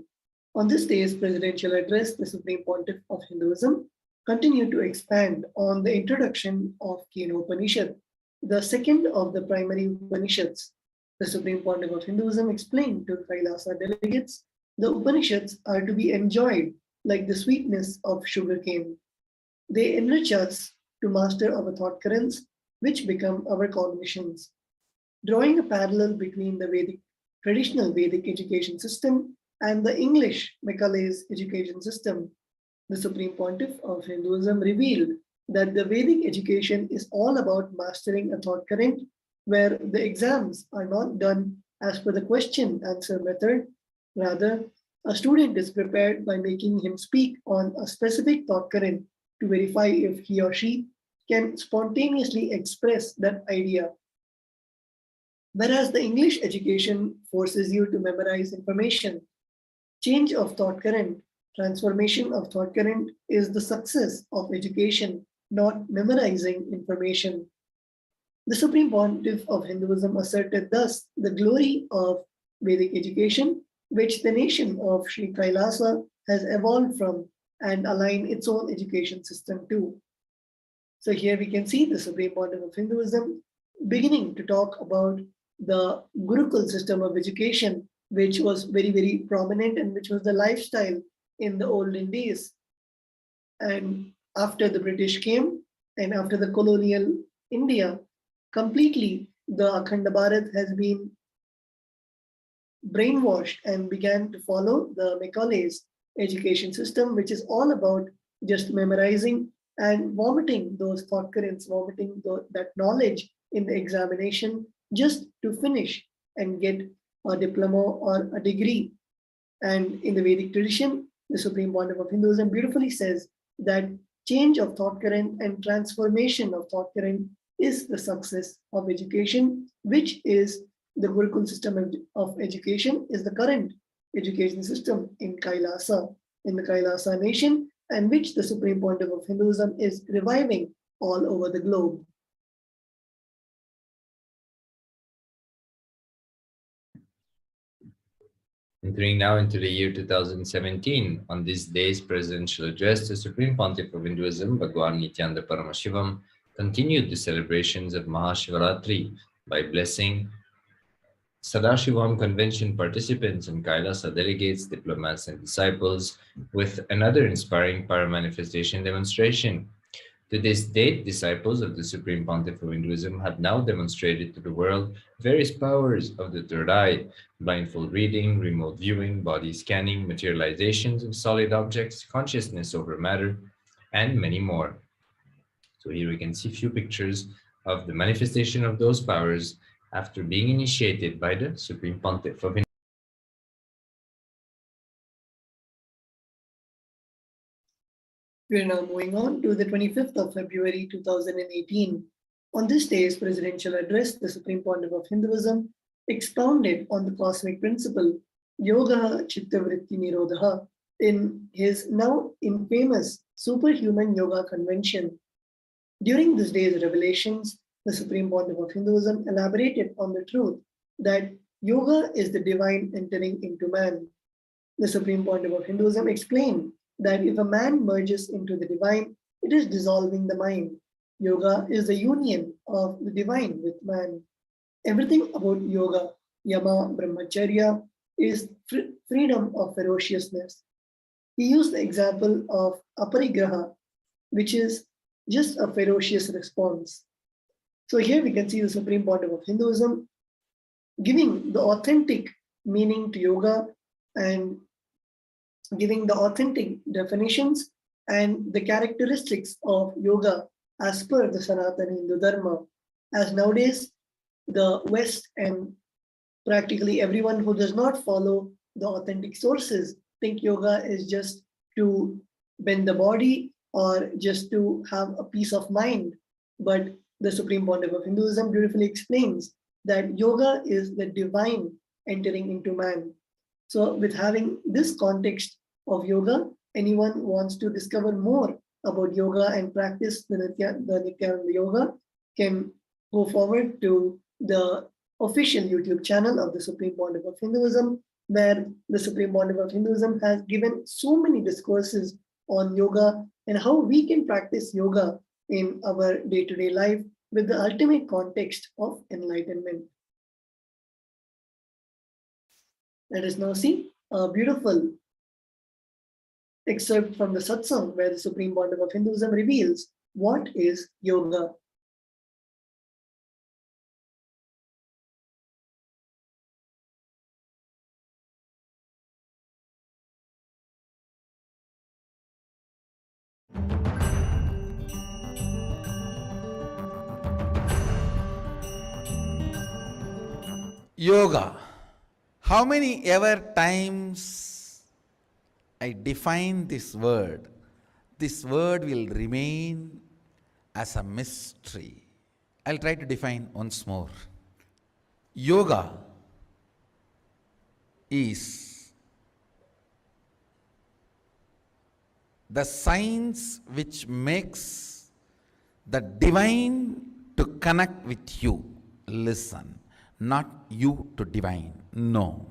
On this day's presidential address, the Supreme Pontiff of Hinduism continued to expand on the introduction of Kena Upanishad, the second of the primary Upanishads. The Supreme Pontiff of Hinduism explained to the Kailasa delegates, the Upanishads are to be enjoyed like the sweetness of sugarcane. They enrich us to master our thought currents, which become our cognitions. Drawing a parallel between the traditional Vedic education system and the English Macaulay's education system, the Supreme Pontiff of Hinduism revealed that the Vedic education is all about mastering a thought current where the exams are not done as per the question-answer method. Rather, a student is prepared by making him speak on a specific thought current to verify if he or she can spontaneously express that idea. Whereas the English education forces you to memorize information, change of thought current, transformation of thought current is the success of education, not memorizing information. The Supreme Pontiff of Hinduism asserted thus the glory of Vedic education, which the nation of Sri Kailasa has evolved from and aligned its own education system to. So here we can see the Supreme Pontiff of Hinduism beginning to talk about the Gurukul system of education, which was very, very prominent and which was the lifestyle in the olden days. And after the British came and after the colonial India, completely the Akhanda Bharat has been brainwashed and began to follow the Macaulay's education system, which is all about just memorizing and vomiting those thought currents, vomiting that knowledge in the examination just to finish and get a diploma or a degree. And in the Vedic tradition, the Supreme Pontiff of Hinduism beautifully says that change of thought current and transformation of thought current is the success of education, which is the Gurukul system of education, is the current education system in Kailasa, in the Kailasa nation, and which the Supreme Pontiff of Hinduism is reviving all over the globe. Entering now into the year 2017, on this day's presidential address, the Supreme Pontiff of Hinduism, Bhagwan Nithyananda Paramashivam, continued the celebrations of Mahashivaratri by blessing Sadashivam Convention participants and Kailasa delegates, diplomats, and disciples with another inspiring paramanifestation demonstration. To this date, disciples of the Supreme Pontiff of Hinduism have now demonstrated to the world various powers of the third eye: blindfold reading, remote viewing, body scanning, materializations of solid objects, consciousness over matter, and many more. So here we can see few pictures of the manifestation of those powers after being initiated by the Supreme Pontiff of Hinduism. We are now moving on to the 25th of February 2018. On this day's presidential address, the Supreme Pontiff of Hinduism expounded on the cosmic principle Yoga Chitta Vritti Nirodha in his now infamous Superhuman Yoga Convention. During this day's revelations, the Supreme Pontiff of Hinduism elaborated on the truth that yoga is the divine entering into man. The Supreme Pontiff of Hinduism explained that if a man merges into the divine, it is dissolving the mind. Yoga is the union of the divine with man. Everything about yoga, yama, brahmacharya, is freedom of ferociousness. He used the example of aparigraha, which is just a ferocious response. So here we can see the Supreme Pontiff of Hinduism giving the authentic meaning to yoga and giving the authentic definitions and the characteristics of yoga as per the Sanatana Hindu Dharma. As nowadays, the West and practically everyone who does not follow the authentic sources think yoga is just to bend the body or just to have a peace of mind. But the Supreme Pontiff of Hinduism beautifully explains that yoga is the divine entering into man. So with having this context of yoga, anyone wants to discover more about yoga and practice the Nithyananda Yoga can go forward to the official YouTube channel of the Supreme Pontiff of Hinduism, where the Supreme Pontiff of Hinduism has given so many discourses on yoga and how we can practice yoga in our day-to-day life with the ultimate context of enlightenment. Let us now see a beautiful excerpt from the satsang where the Supreme Pontiff of Hinduism reveals what is yoga. Yoga. How many ever times I define this word will remain as a mystery. I'll try to define once more. Yoga is the science which makes the divine to connect with you. Listen, not you to divine. No.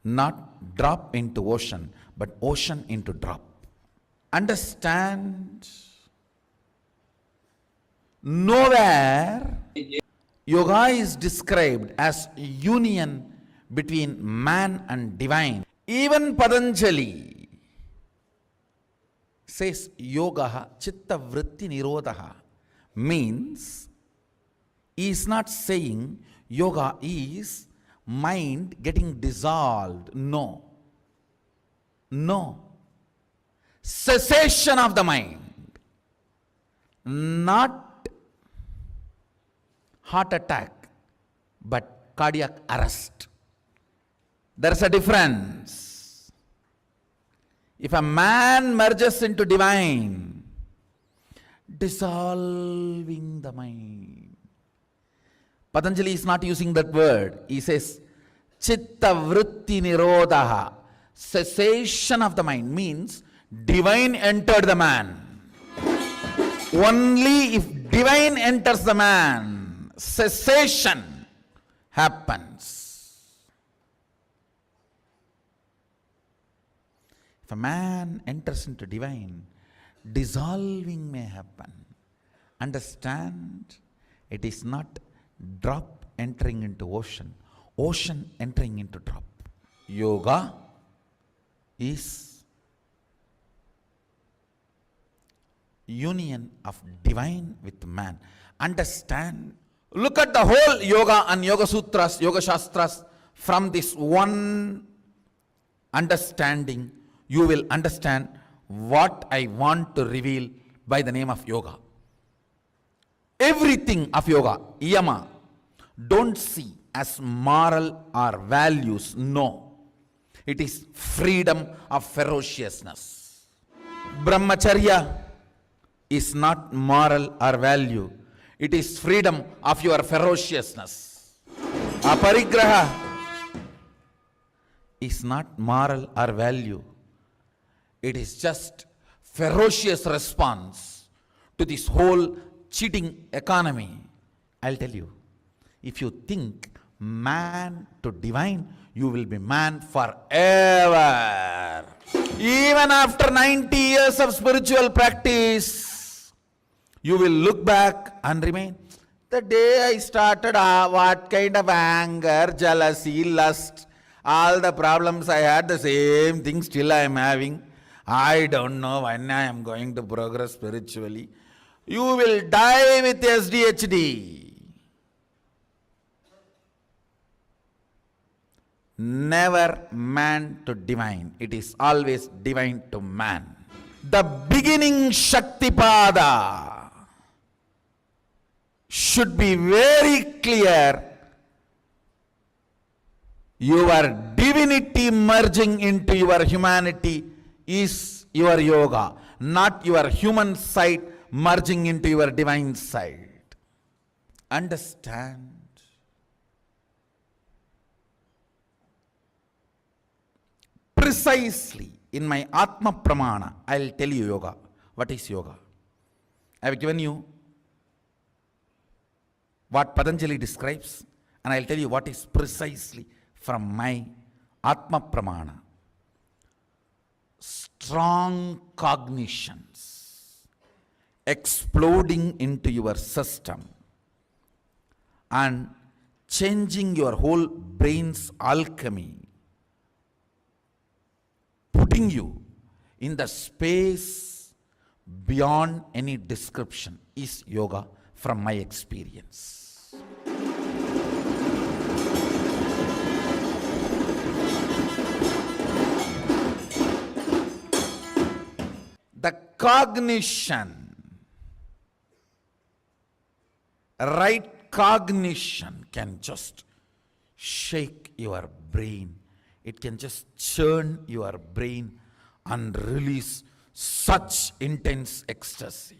Not drop into ocean, but ocean into drop. Understand? Nowhere yoga is described as union between man and divine. Even Patanjali says yoga chitta vritti nirodha, means he is not saying yoga is mind getting dissolved. No. No. Cessation of the mind. Not heart attack, but cardiac arrest. There is a difference. If a man merges into divine, dissolving the mind. Patanjali is not using that word. He says, Chitta vritti nirodha. Cessation of the mind means divine entered the man. Only if divine enters the man, cessation happens. If a man enters into divine, dissolving may happen. Understand, it is not drop entering into ocean, ocean entering into drop. Yoga is union of divine with man. Understand, look at the whole yoga and yoga sutras, yoga shastras from this one understanding. You will understand what I want to reveal by the name of yoga. Everything of yoga, yama, don't see as moral or values. No, it is freedom of ferociousness. Brahmacharya is not moral or value. It is freedom of your ferociousness. Aparigraha is not moral or value. It is just ferocious response to this whole cheating economy. I'll tell you, if you think man to divine, you will be man forever. Even after 90 years of spiritual practice, you will look back and remain. The day I started, what kind of anger, jealousy, lust, all the problems I had, the same thing still I am having. I don't know when I am going to progress spiritually. You will die with SDHD. Never man to divine. It is always divine to man. The beginning Shaktipada should be very clear. Your divinity merging into your humanity is your yoga, not your human side merging into your divine side. Understand? Precisely in my Atma Pramana, I will tell you yoga. What is yoga? I have given you what Patanjali describes, and I will tell you what is precisely from my Atma Pramana. Strong cognitions exploding into your system and changing your whole brain's alchemy, putting you in the space beyond any description is yoga from my experience. The cognition, right cognition can just shake your brain. It can just churn your brain and release such intense ecstasy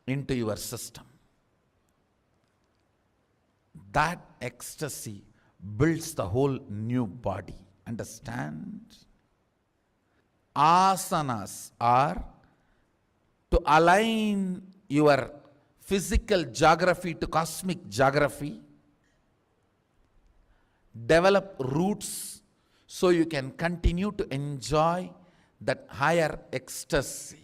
into your system. That ecstasy builds the whole new body. Understand? Asanas are to align your physical geography to cosmic geography, develop roots so you can continue to enjoy that higher ecstasy.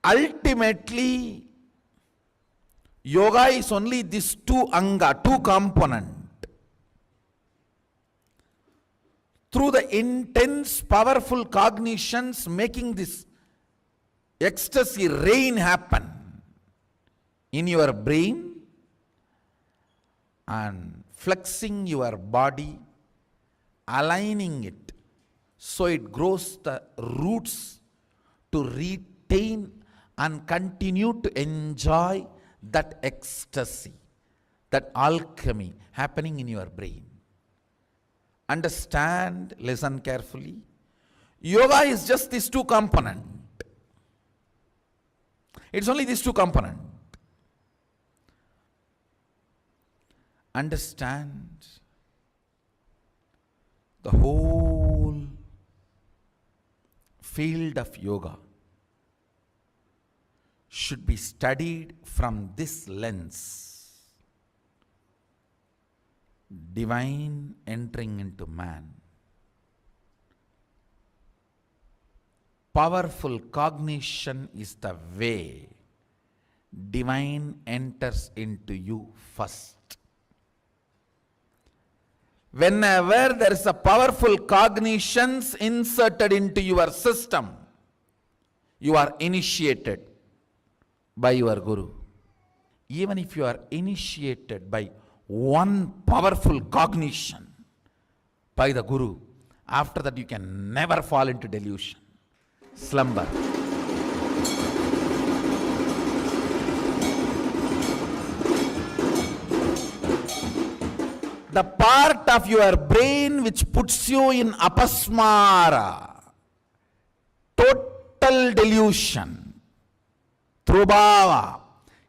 Ultimately, yoga is only this two anga, two component. Through the intense, powerful cognitions making this ecstasy rain happen in your brain and flexing your body, aligning it so it grows the roots to retain and continue to enjoy that ecstasy, that alchemy happening in your brain. Understand, listen carefully. Yoga is just these two components. It's only these two components. understand the whole field of yoga should be studied from this lens. Divine entering into man. Powerful cognition is the way divine enters into you first. Whenever there is a powerful cognitions inserted into your system, you are initiated by your Guru. Even if you are initiated by one powerful cognition by the Guru, after that you can never fall into delusion, slumber. The part of your brain which puts you in apasmara, total delusion, trubhava,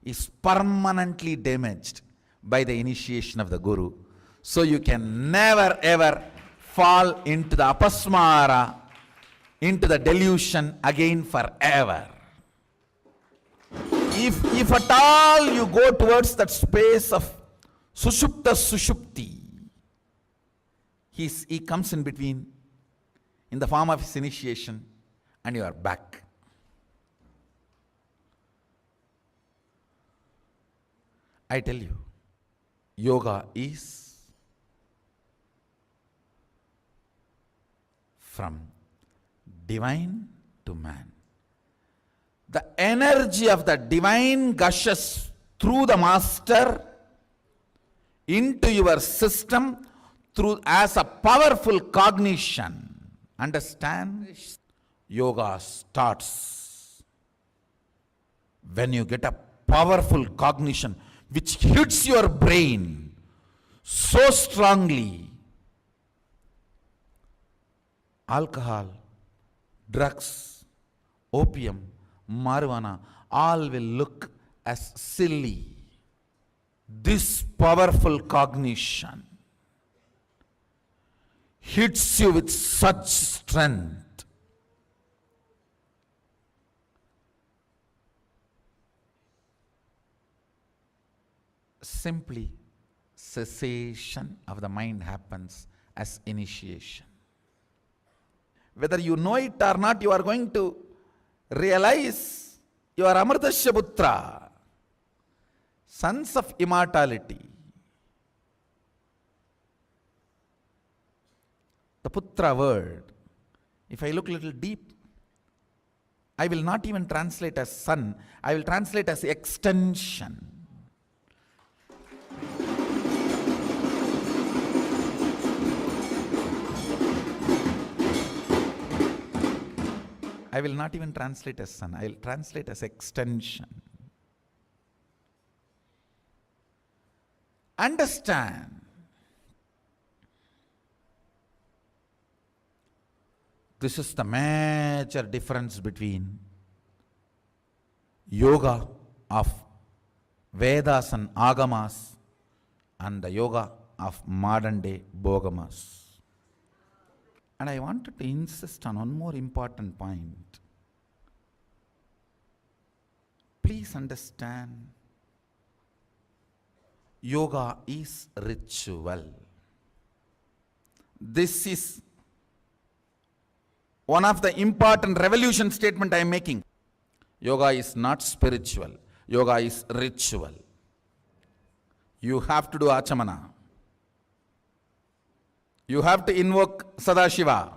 is permanently damaged by the initiation of the Guru. So you can never ever fall into the apasmara, into the delusion again forever. If at all you go towards that space of Sushupta Sushupti, he comes in between in the form of his initiation and you are back. I tell you, yoga is from divine to man. The energy of the divine gushes through the master into your system through as a powerful cognition. Understand? Yoga starts when you get a powerful cognition which hits your brain so strongly. Alcohol, drugs, opium, marijuana, all will look as silly. This powerful cognition hits you with such strength. Simply cessation of the mind happens as initiation. Whether you know it or not, you are going to realize you are Amritasya Putra, sons of immortality. The Putra word, if I look a little deep, I will not even translate as son, I will translate as extension. I will not even translate as son, I will translate as extension. Understand. This is the major difference between yoga of Vedas and Agamas and the yoga of modern day Bogamas. And I wanted to insist on one more important point. Please understand, yoga is ritual. This is one of the important revolution statement I am making. Yoga is not spiritual. Yoga is ritual. You have to do Achamana. You have to invoke Sadashiva.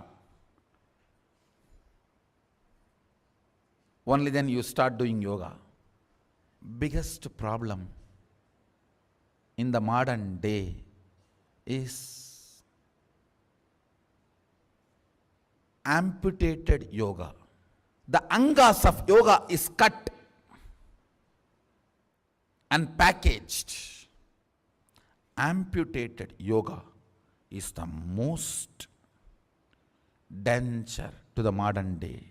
Only then you start doing yoga. Biggest problem in the modern day is amputated yoga. The angas of yoga is cut and packaged. Amputated yoga is the most danger to the modern day.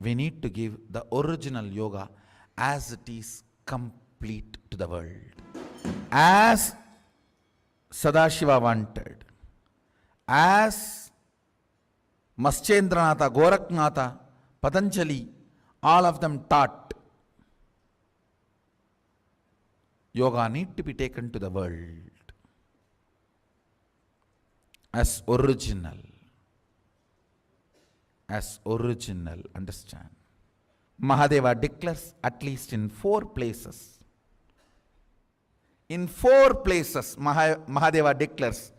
We need to give the original yoga as it is complete to the world. as Sadashiva wanted, as Maschendranatha, Goraknatha, Patanjali, all of them taught, yoga need to be taken to the world as original. As original, understand? Mahadeva declares at least in 4 places. In 4 places, Mahadeva declares,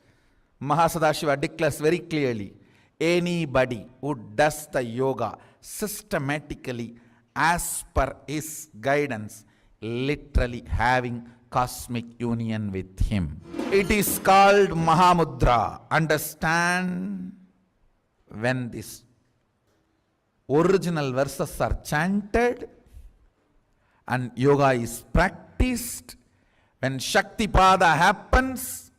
Mahasadashiva declares very clearly, anybody who does the yoga systematically as per his guidance, literally having cosmic union with him. It is called Mahamudra. Understand? When these original verses are chanted and yoga is practiced, when Shaktipada happens,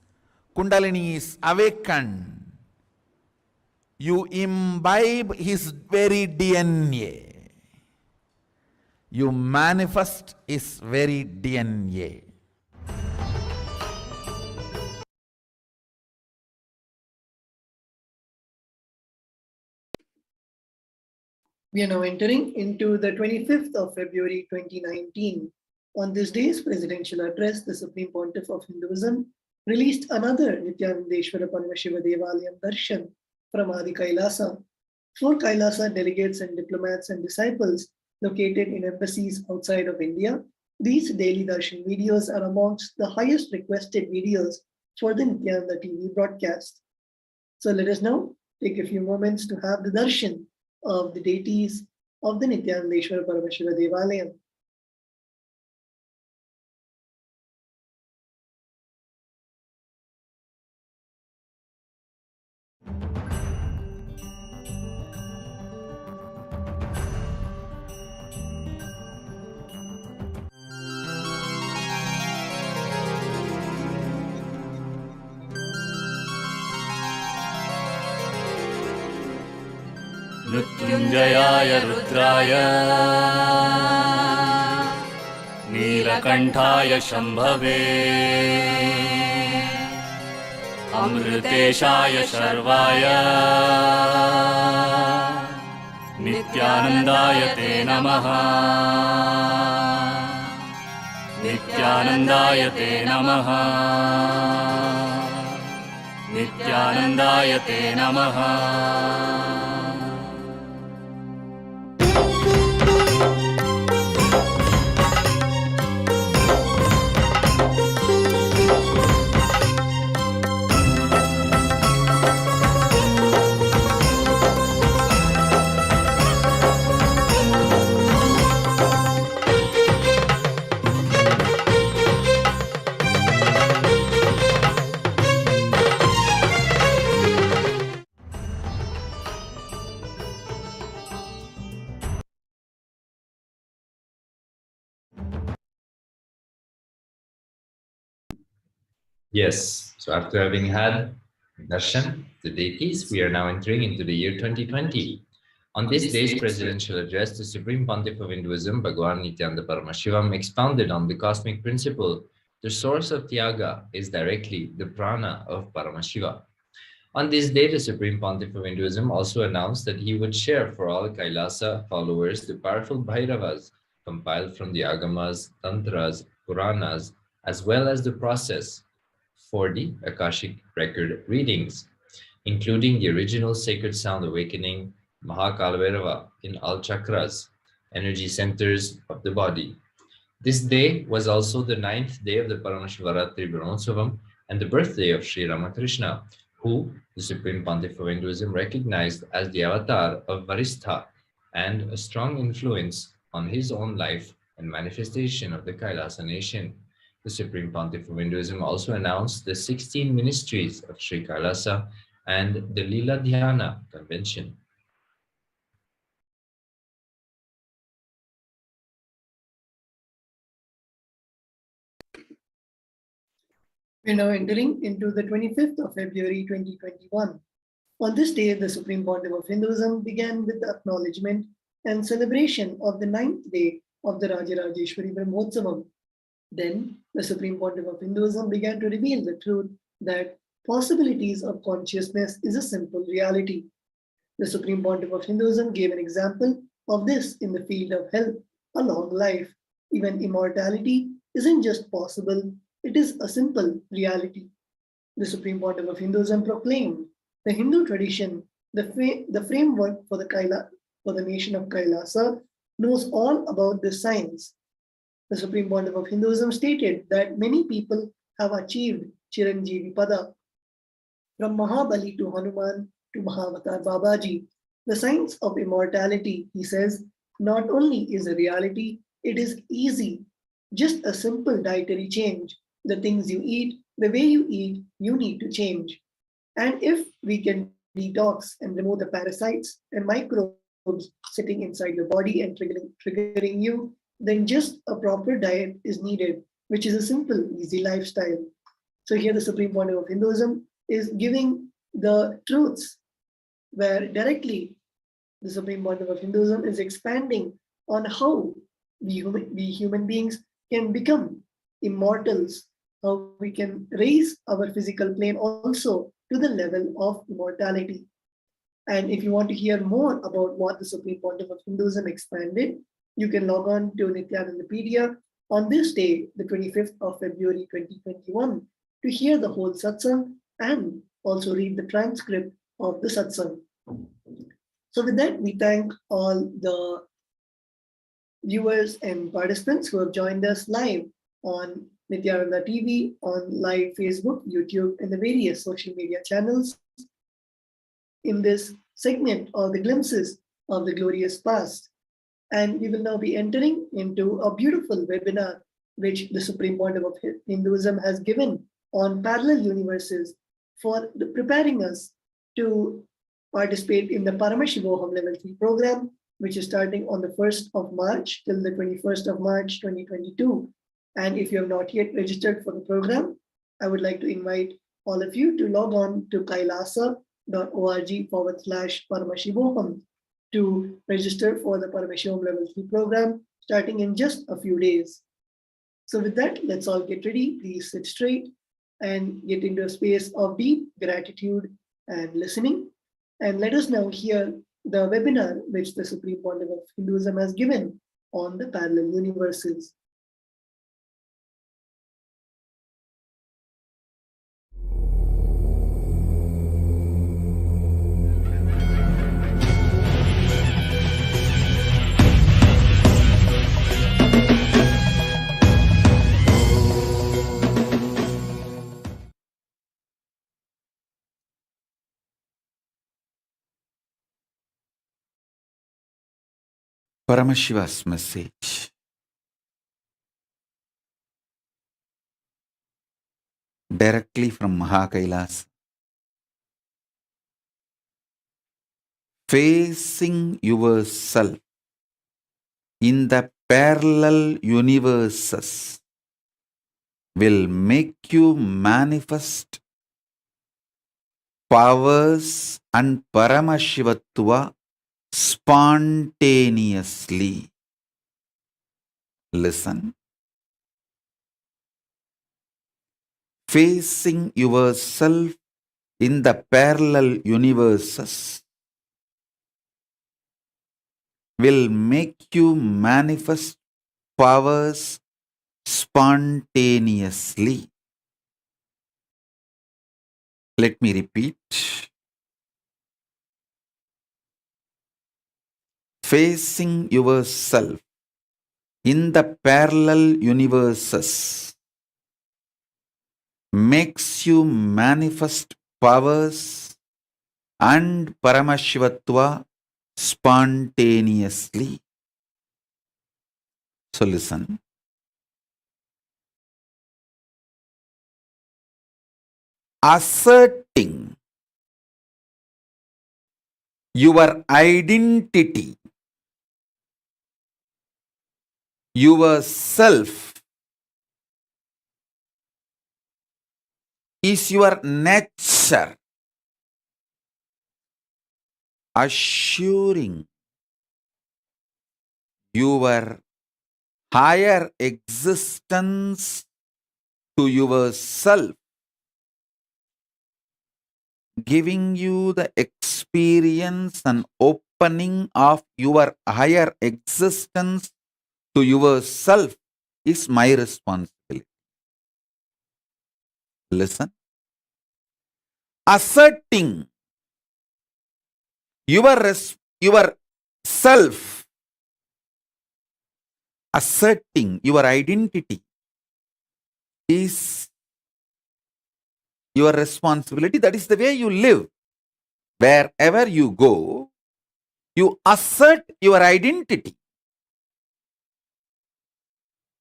Kundalini is awakened, you imbibe his very DNA. You manifest his very DNA. We are now entering into the 25th of February 2019. On this day's presidential address, the Supreme Pontiff of Hinduism released another Nithyananda Paramashiva Devalayam Darshan from Adi Kailasa. 4 Kailasa delegates and diplomats and disciples located in embassies outside of India. These daily darshan videos are amongst the highest requested videos for the Nithyananda TV broadcast. So let us now take a few moments to have the darshan of the deities of the Nithyananda Paramashiva Devalayam. मृत्युञ्जयाय रुद्राय नीलकण्ठाय शम्भवे अमृतेशाय शर्वाय नित्यानन्दाय ते नमः नित्यानन्दाय ते नमः नित्यानन्दाय ते नमः Yes, so after having had darshan, the deities, we are now entering into the year 2020. On this day's presidential address, the Supreme Pontiff of Hinduism, Bhagwan Nithyananda Paramashivam, expounded on the cosmic principle. The source of Tyaga is directly the prana of Paramashiva. On this day, the Supreme Pontiff of Hinduism also announced that he would share for all Kailasa followers the powerful Bhairavas compiled from the Agamas, Tantras, Puranas, as well as the process for the Akashic record readings, including the original sacred sound awakening, Mahakalavairavā, in all chakras, energy centers of the body. This day was also the 9th day of the Paramashivaratri Brahmotsavam and the birthday of Sri Ramakrishna, who the Supreme Pontiff of Hinduism recognized as the avatar of Varistha and a strong influence on his own life and manifestation of the Kailasa nation. The Supreme Pontiff of Hinduism also announced the 16 ministries of Sri Kailasa and the Lila Dhyana Convention. We are now entering into the 25th of February 2021. On this day, the Supreme Pontiff of Hinduism began with the acknowledgement and celebration of the 9th day of the Rajarajeshwari Brahmotsavam. Then the Supreme Pontiff of Hinduism began to reveal the truth that possibilities of consciousness is a simple reality. The Supreme Pontiff of Hinduism gave an example of this in the field of health, a long life. Even immortality isn't just possible, it is a simple reality. The Supreme Pontiff of Hinduism proclaimed the Hindu tradition, the framework for for the nation of Kailasa, knows all about this science. The Supreme Pontiff of Hinduism stated that many people have achieved Chiranjeevi Pada, from Mahabali to Hanuman to Mahavatar Babaji. The science of immortality, he says, not only is a reality, it is easy. Just a simple dietary change. The things you eat, the way you eat, you need to change. And if we can detox and remove the parasites and microbes sitting inside your body and triggering you, then just a proper diet is needed, which is a simple, easy lifestyle. So here the Supreme Pontiff of Hinduism is giving the truths where directly the Supreme Pontiff of Hinduism is expanding on how we human beings can become immortals, how we can raise our physical plane also to the level of immortality. And if you want to hear more about what the Supreme Pontiff of Hinduism expanded, you can log on to Nithyanandapedia on this day, the 25th of February 2021, to hear the whole satsang and also read the transcript of the satsang. So with that, we thank all the viewers and participants who have joined us live on Nithyananda TV, on live Facebook, YouTube, and the various social media channels in this segment of the glimpses of the glorious past. And we will now be entering into a beautiful webinar which the Supreme Pontiff of Hinduism has given on parallel universes for preparing us to participate in the Paramashivoham Level 3 program, which is starting on the 1st of March till the 21st of March 2022. And if you have not yet registered for the program, I would like to invite all of you to log on to kailasa.org/Paramashivoham to register for the Paramashivoham Level 3 program starting in just a few days. So with that, let's all get ready. Please sit straight and get into a space of deep gratitude and listening. And let us now hear the webinar which the Supreme Pontiff of Hinduism has given on the parallel universes. Paramashiva's message. Directly from Kailasa. Facing yourself in the parallel universes will make you manifest powers and Paramashivatva spontaneously. Listen. Facing yourself in the parallel universes will make you manifest powers spontaneously. Let me repeat. Facing yourself in the parallel universes makes you manifest powers and Paramashivatva spontaneously. So listen. Asserting your identity, yourself, is your nature. Assuring your higher existence to yourself, giving you the experience and opening of your higher existence to yourself is my responsibility. Listen. Asserting your self, asserting your identity is your responsibility. That is the way you live. Wherever you go, you assert your identity.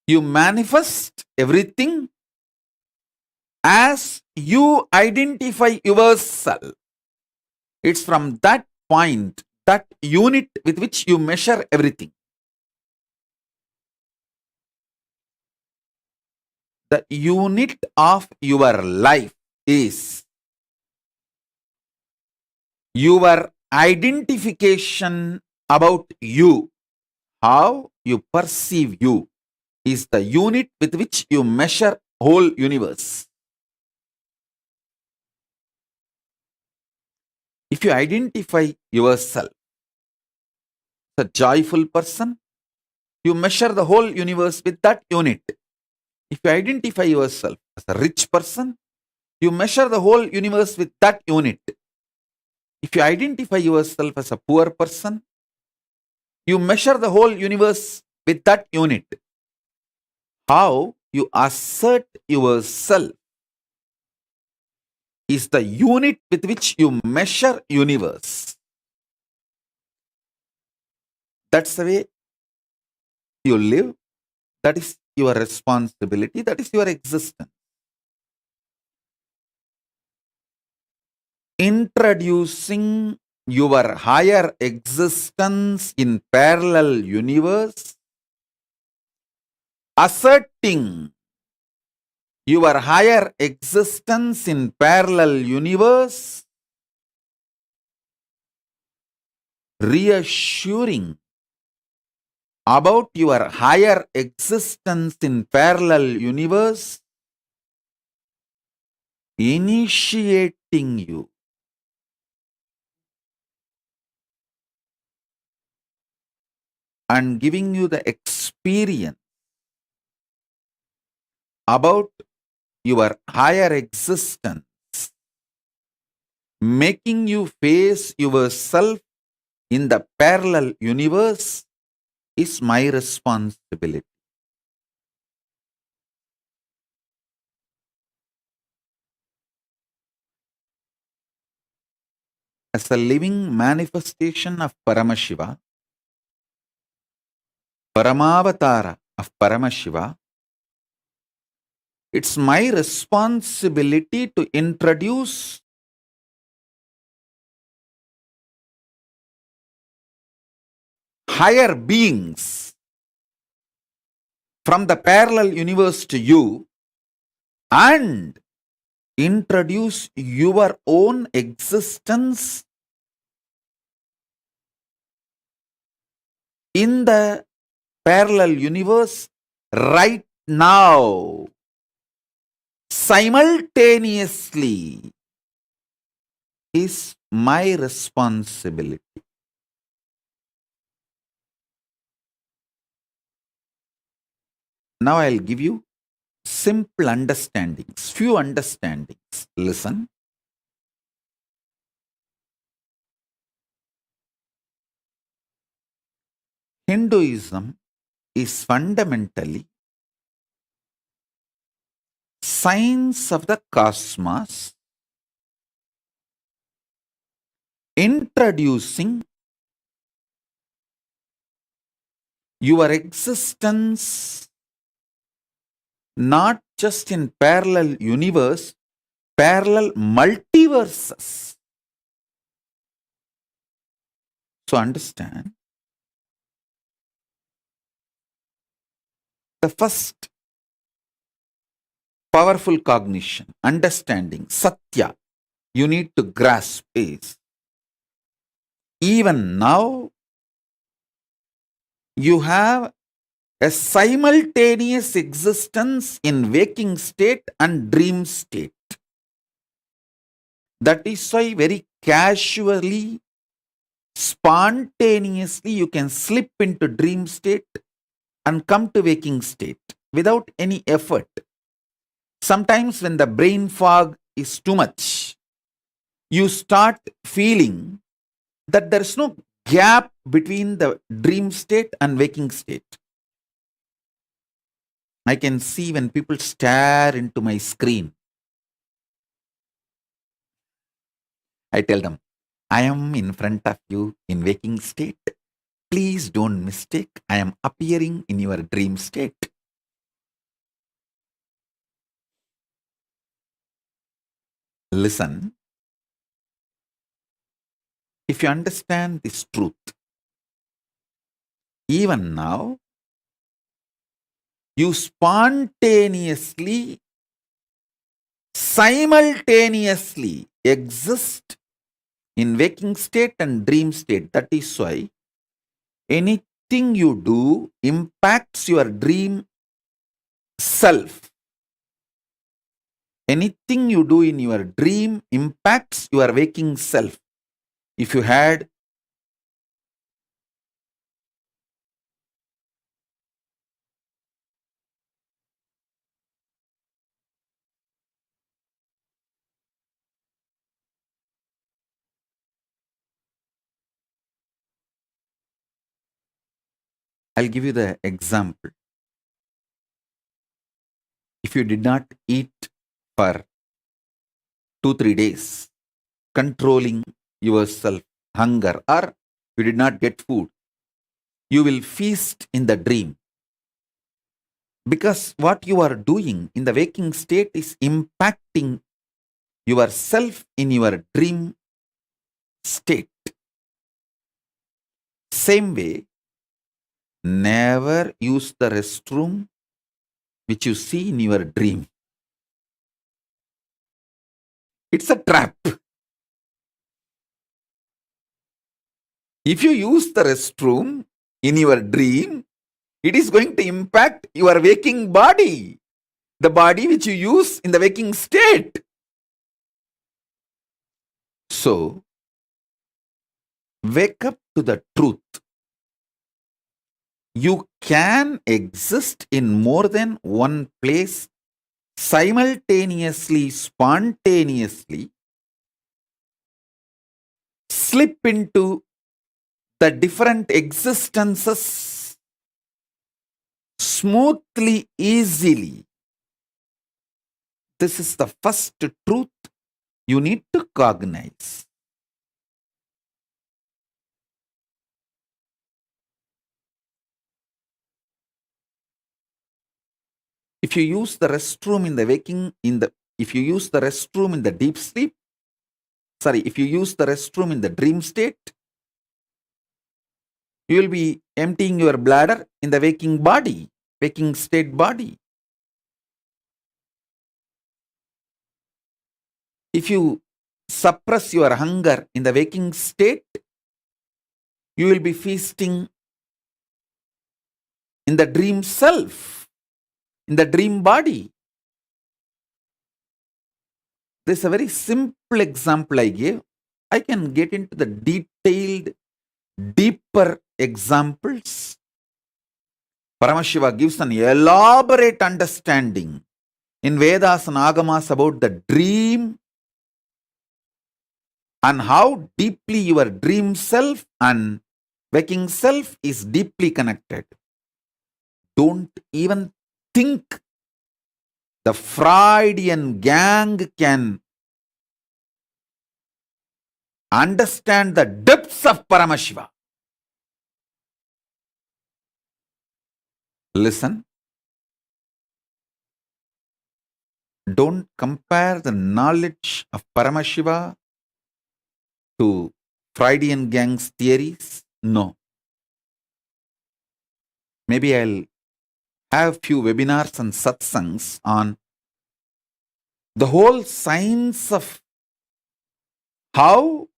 You manifest everything as you identify yourself. It's from that point, that unit with which you measure everything. The unit of your life is your identification about you. How you perceive you is the unit with which you measure whole universe. If you identify yourself as a joyful person, you measure the whole universe with that unit. If you identify yourself as a rich person, you measure the whole universe with that unit. If you identify yourself as a poor person, you measure the whole universe with that unit. How you assert yourself is the unit with which you measure universe. That's the way you live. That is your responsibility. That is your existence. Introducing your higher existence in parallel universe, asserting your higher existence in parallel universe, reassuring about your higher existence in parallel universe, initiating you and giving you the experience about your higher existence, making you face yourself in the parallel universe is my responsibility. As a living manifestation of Paramashiva, Paramavatara of Paramashiva, it's my responsibility to introduce higher beings from the parallel universe to you and introduce your own existence in the parallel universe right now, simultaneously, is my responsibility. Now I'll give you simple understandings, few understandings. Listen. Hinduism is fundamentally science of the cosmos, introducing your existence not just in parallel universe, parallel multiverses. So understand, the first powerful cognition, understanding, satya, you need to grasp is, even now, you have a simultaneous existence in waking state and dream state. That is why very casually, spontaneously, you can slip into dream state and come to waking state without any effort. Sometimes when the brain fog is too much, you start feeling that there is no gap between the dream state and waking state. I can see when people stare into my screen, I tell them, I am in front of you in waking state. Please don't mistake, I am appearing in your dream state. Listen, if you understand this truth, even now, you spontaneously, simultaneously exist in waking state and dream state. That is why anything you do impacts your dream self. Anything you do in your dream impacts your waking self. If you had I'll give you the example. If you did not eat for 2-3 days, controlling yourself, hunger, or you did not get food, you will feast in the dream. Because what you are doing in the waking state is impacting yourself in your dream state. Same way, never use the restroom which you see in your dream. It's a trap. If you use the restroom in your dream, it is going to impact your waking body, the body which you use in the waking state. So, wake up to the truth. You can exist in more than one place simultaneously, spontaneously, slip into the different existences smoothly, easily. This is the first truth you need to cognize. If you use the restroom in the if you use the restroom in the deep sleep, if you use the restroom in the dream state, you will be emptying your bladder in the waking body, waking state body. If you suppress your hunger in the waking state, you will be feasting in the dream self, in the dream body. This is a very simple example I gave. I can get into the detailed, deeper examples. Paramashiva gives an elaborate understanding in Vedas and Agamas about the dream and how deeply your dream self and waking self is deeply connected. Don't even think the Freudian gang can understand the depths of Paramashiva. Listen. Don't compare the knowledge of Paramashiva to Freudian gang's theories. No. Maybe I'll have few webinars and satsangs on the whole science of how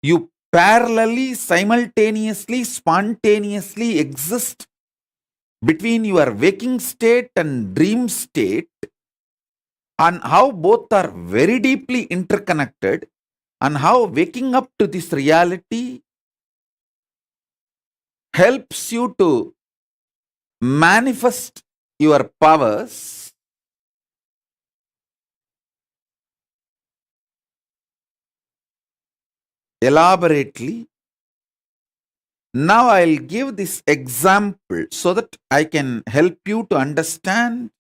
you parallelly, simultaneously, spontaneously exist between your waking state and dream state, and how both are very deeply interconnected, and how waking up to this reality helps you to manifest your powers elaborately. Now I'll give this example so that I can help you to understand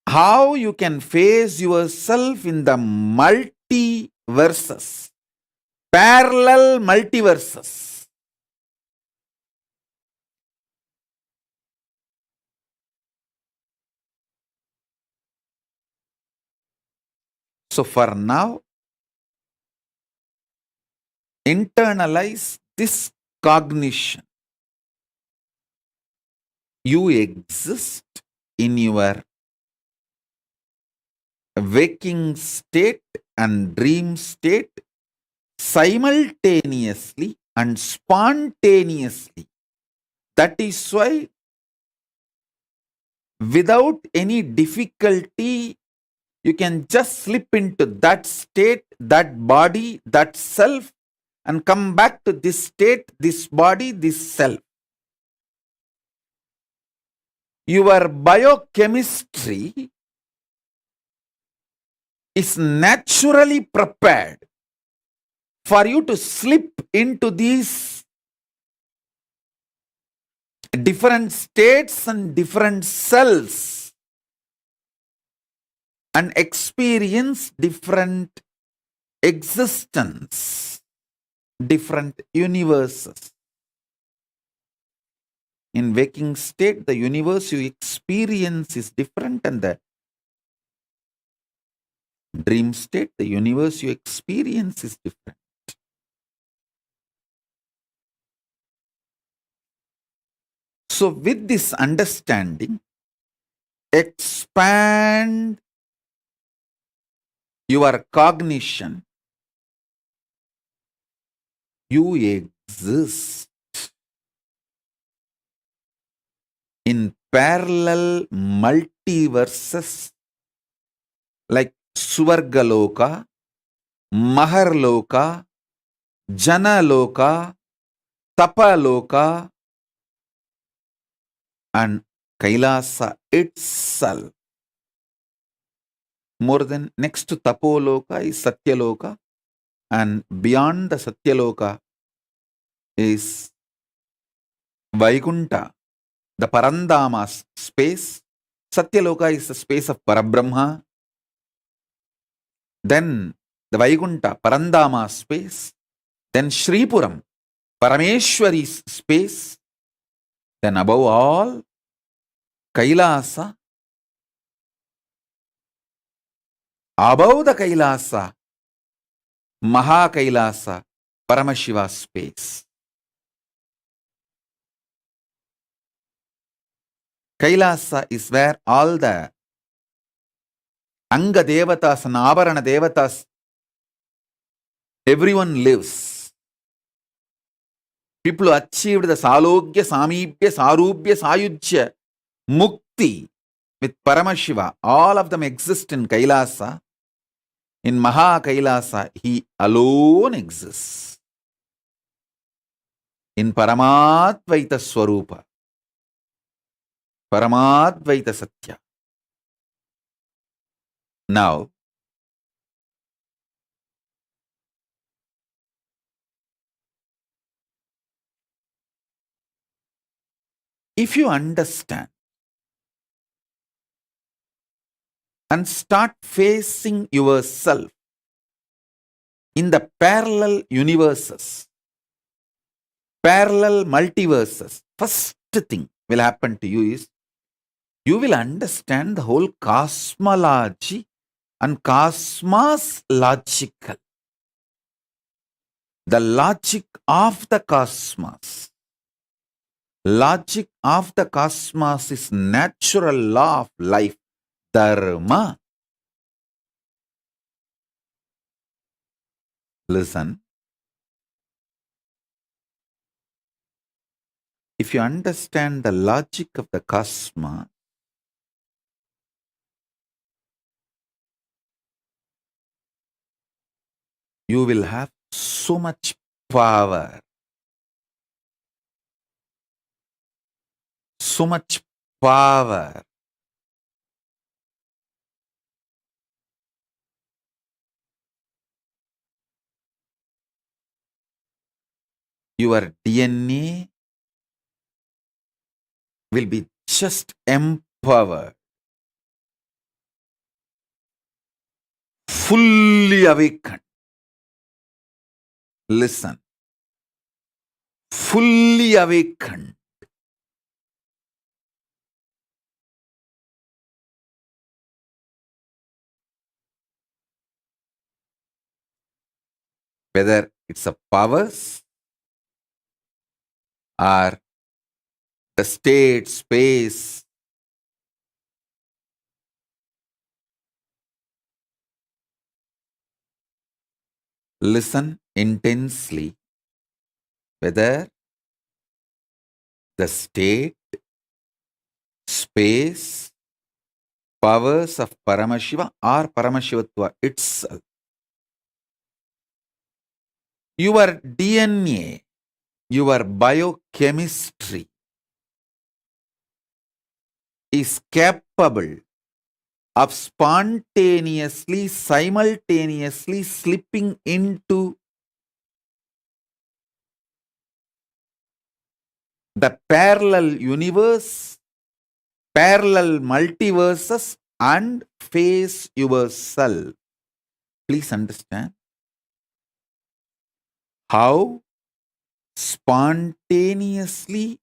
how you can face yourself in the multiverses, parallel multiverses. So for now, internalize this cognition. You exist in your waking state and dream state simultaneously and spontaneously. That is why, without any difficulty, you can just slip into that state, that body, that self, and come back to this state, this body, this self. Your biochemistry is naturally prepared for you to slip into these different states and different cells and experience different existence, different universes. In waking state, the universe you experience is different, and the dream state, the universe you experience is different. So with this understanding, expand your cognition. You exist in parallel multiverses like Swargaloka, Maharloka, Janaloka, Tapaloka, and Kailasa itself. More than next to Tapoloka is Satyaloka, and beyond the Satyaloka is Vaikunta, the Parandama space. Satyaloka is the space of Parabrahma. Then the Vaikunta, Parandama space. Then Shripuram, Parameshwari's space. Then above all, Kailasa. Above the Kailasa, Maha Kailasa, Paramashiva space. Kailasa is where all the Anga Devatas and Avarana Devatas, everyone lives. People who achieved the Salogya, Samibhya, Sarubhya, Sayujya, Mukti with Paramashiva, all of them exist in Kailasa. In Maha Kailasa, he alone exists. In Paramadvaita Swarupa, Paramadvaita Satya. Now, if you understand and start facing yourself in the parallel universes, parallel multiverses, first thing will happen to you is you will understand the whole cosmology and cosmos logical. The logic of the cosmos. Logic of the cosmos is natural law of life, dharma. Listen. If you understand the logic of the cosmos, you will have so much power, so much power. Your DNA will be just empowered, fully awakened. Listen, fully awakened. Whether it's a powers or the state, space, listen intensely. Whether the state, space, powers of Paramashiva or Paramashivatva itself. Your DNA, your biochemistry is capable of spontaneously, simultaneously slipping into the parallel universe, parallel multiverses, and face yourself. Please understand how spontaneously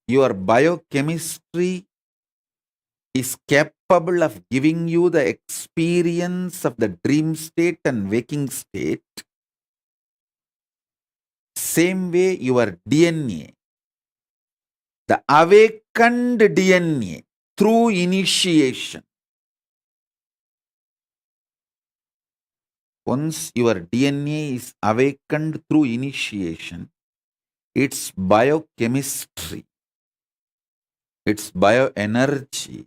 your biochemistry is capable of giving you the experience of the dream state and waking state. Same way, your DNA, the awakened DNA through initiation. Once your DNA is awakened through initiation, its biochemistry, its bioenergy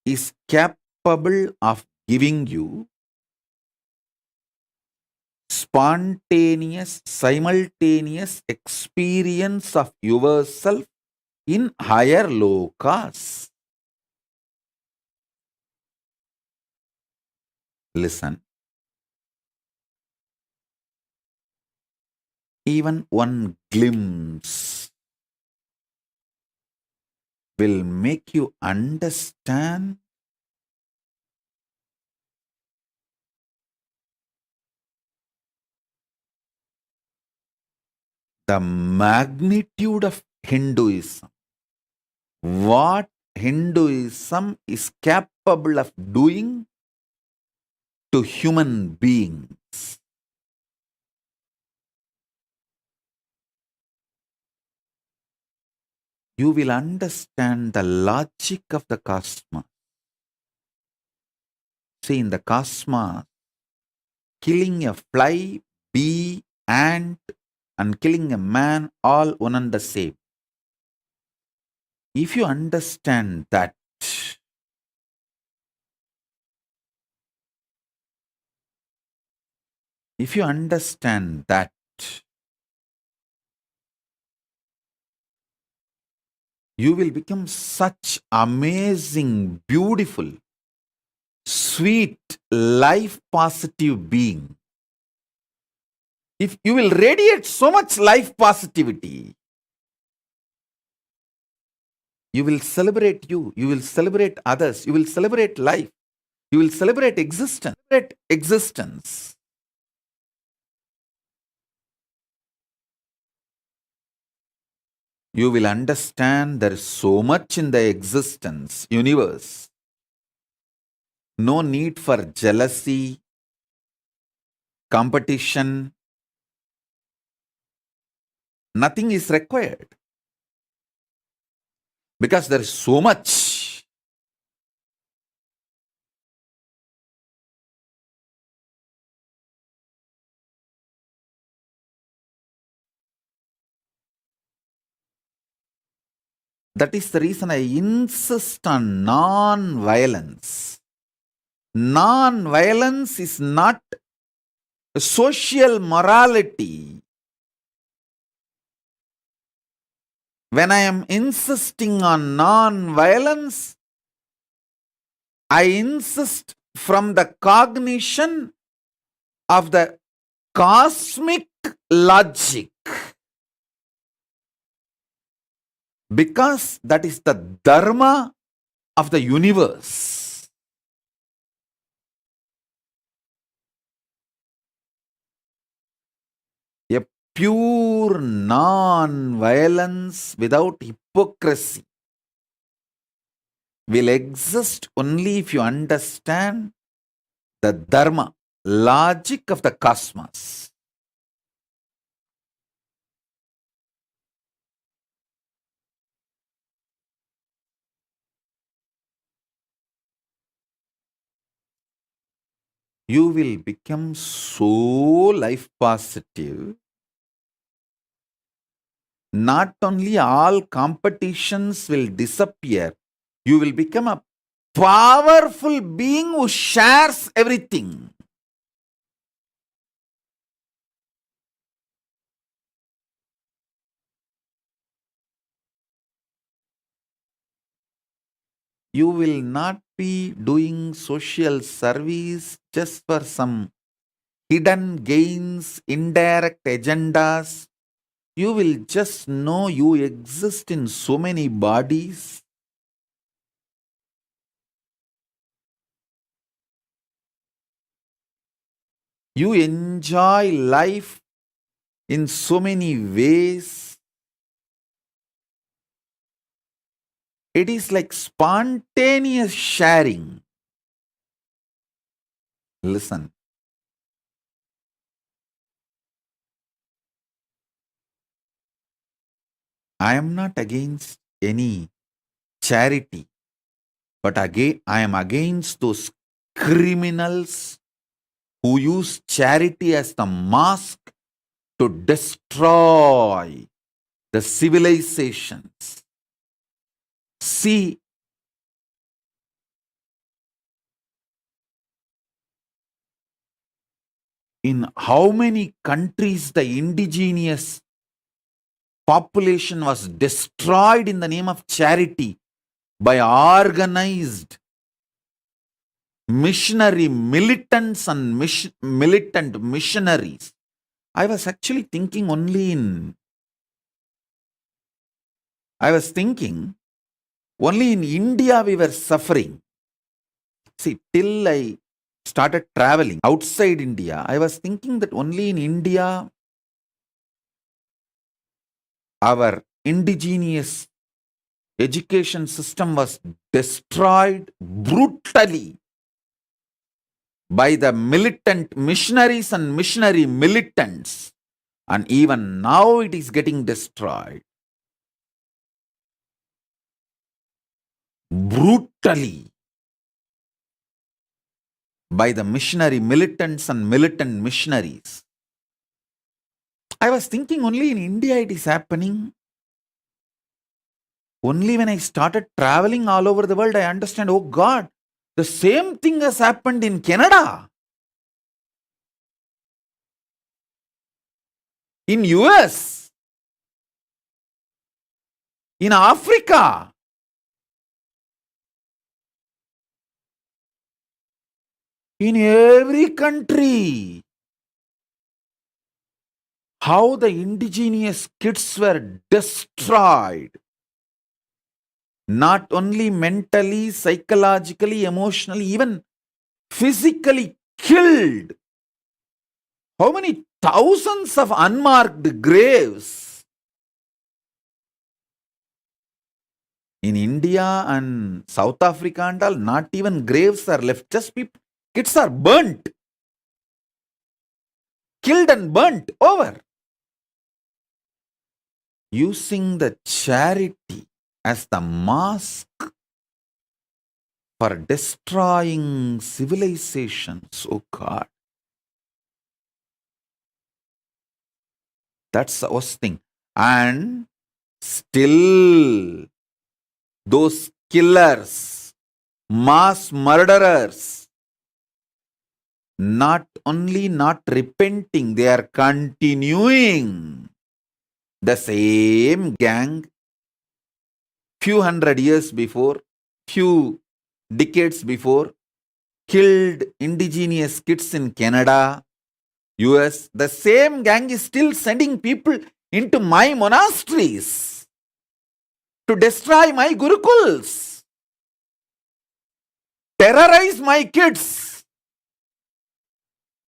is capable of giving you spontaneous, simultaneous experience of yourself in higher lokas. Listen. Even one glimpse will make you understand the magnitude of Hinduism. What Hinduism is capable of doing to human beings. You will understand the logic of the cosmos. See, in the cosmos, killing a fly, bee, ant, and killing a man, all one and the same. If you understand that, if you understand that, you will become such amazing, beautiful, sweet, life positive being. If you will radiate so much life positivity, you will celebrate you will celebrate others, you will celebrate life, you will celebrate existence. You will understand there is so much in the existence, universe. No need for jealousy, competition. Nothing is required. Because there is so much. That is the reason I insist on non-violence. Non-violence is not social morality. When I am insisting on non-violence, I insist from the cognition of the cosmic logic. Because that is the dharma of the universe. A pure non-violence without hypocrisy will exist only if you understand the dharma, logic of the cosmos. You will become so life positive. Not only all competitions will disappear, you will become a powerful being who shares everything. You will not be doing social service just for some hidden gains, indirect agendas. You will just know you exist in so many bodies. You enjoy life in so many ways. It is like spontaneous sharing. Listen. I am not against any charity, but again, I am against those criminals who use charity as the mask to destroy the civilizations. See, in how many countries the indigenous population was destroyed in the name of charity by organized missionary militants and militant missionaries. I was actually thinking only in India we were suffering. See, till I started traveling outside India, I was thinking that only in India our indigenous education system was destroyed brutally by the militant missionaries and missionary militants. And even now it is getting destroyed brutally by the missionary militants and militant missionaries. I was thinking only in India it is happening. Only when I started traveling all over the world, I understand, oh God, the same thing has happened in Canada, in US, in Africa. In every country, how the indigenous kids were destroyed. Not only mentally, psychologically, emotionally, even physically killed. How many thousands of unmarked graves? In India and South Africa and all, not even graves are left. Just people, kids are burnt. Killed and burnt over. Using the charity as the mask for destroying civilizations. Oh God. That's the worst thing. And still those killers, mass murderers, not only not repenting, they are continuing. The same gang, few hundred years before, few decades before, killed indigenous kids in Canada, US. The same gang is still sending people into my monasteries to destroy my gurukuls, terrorize my kids,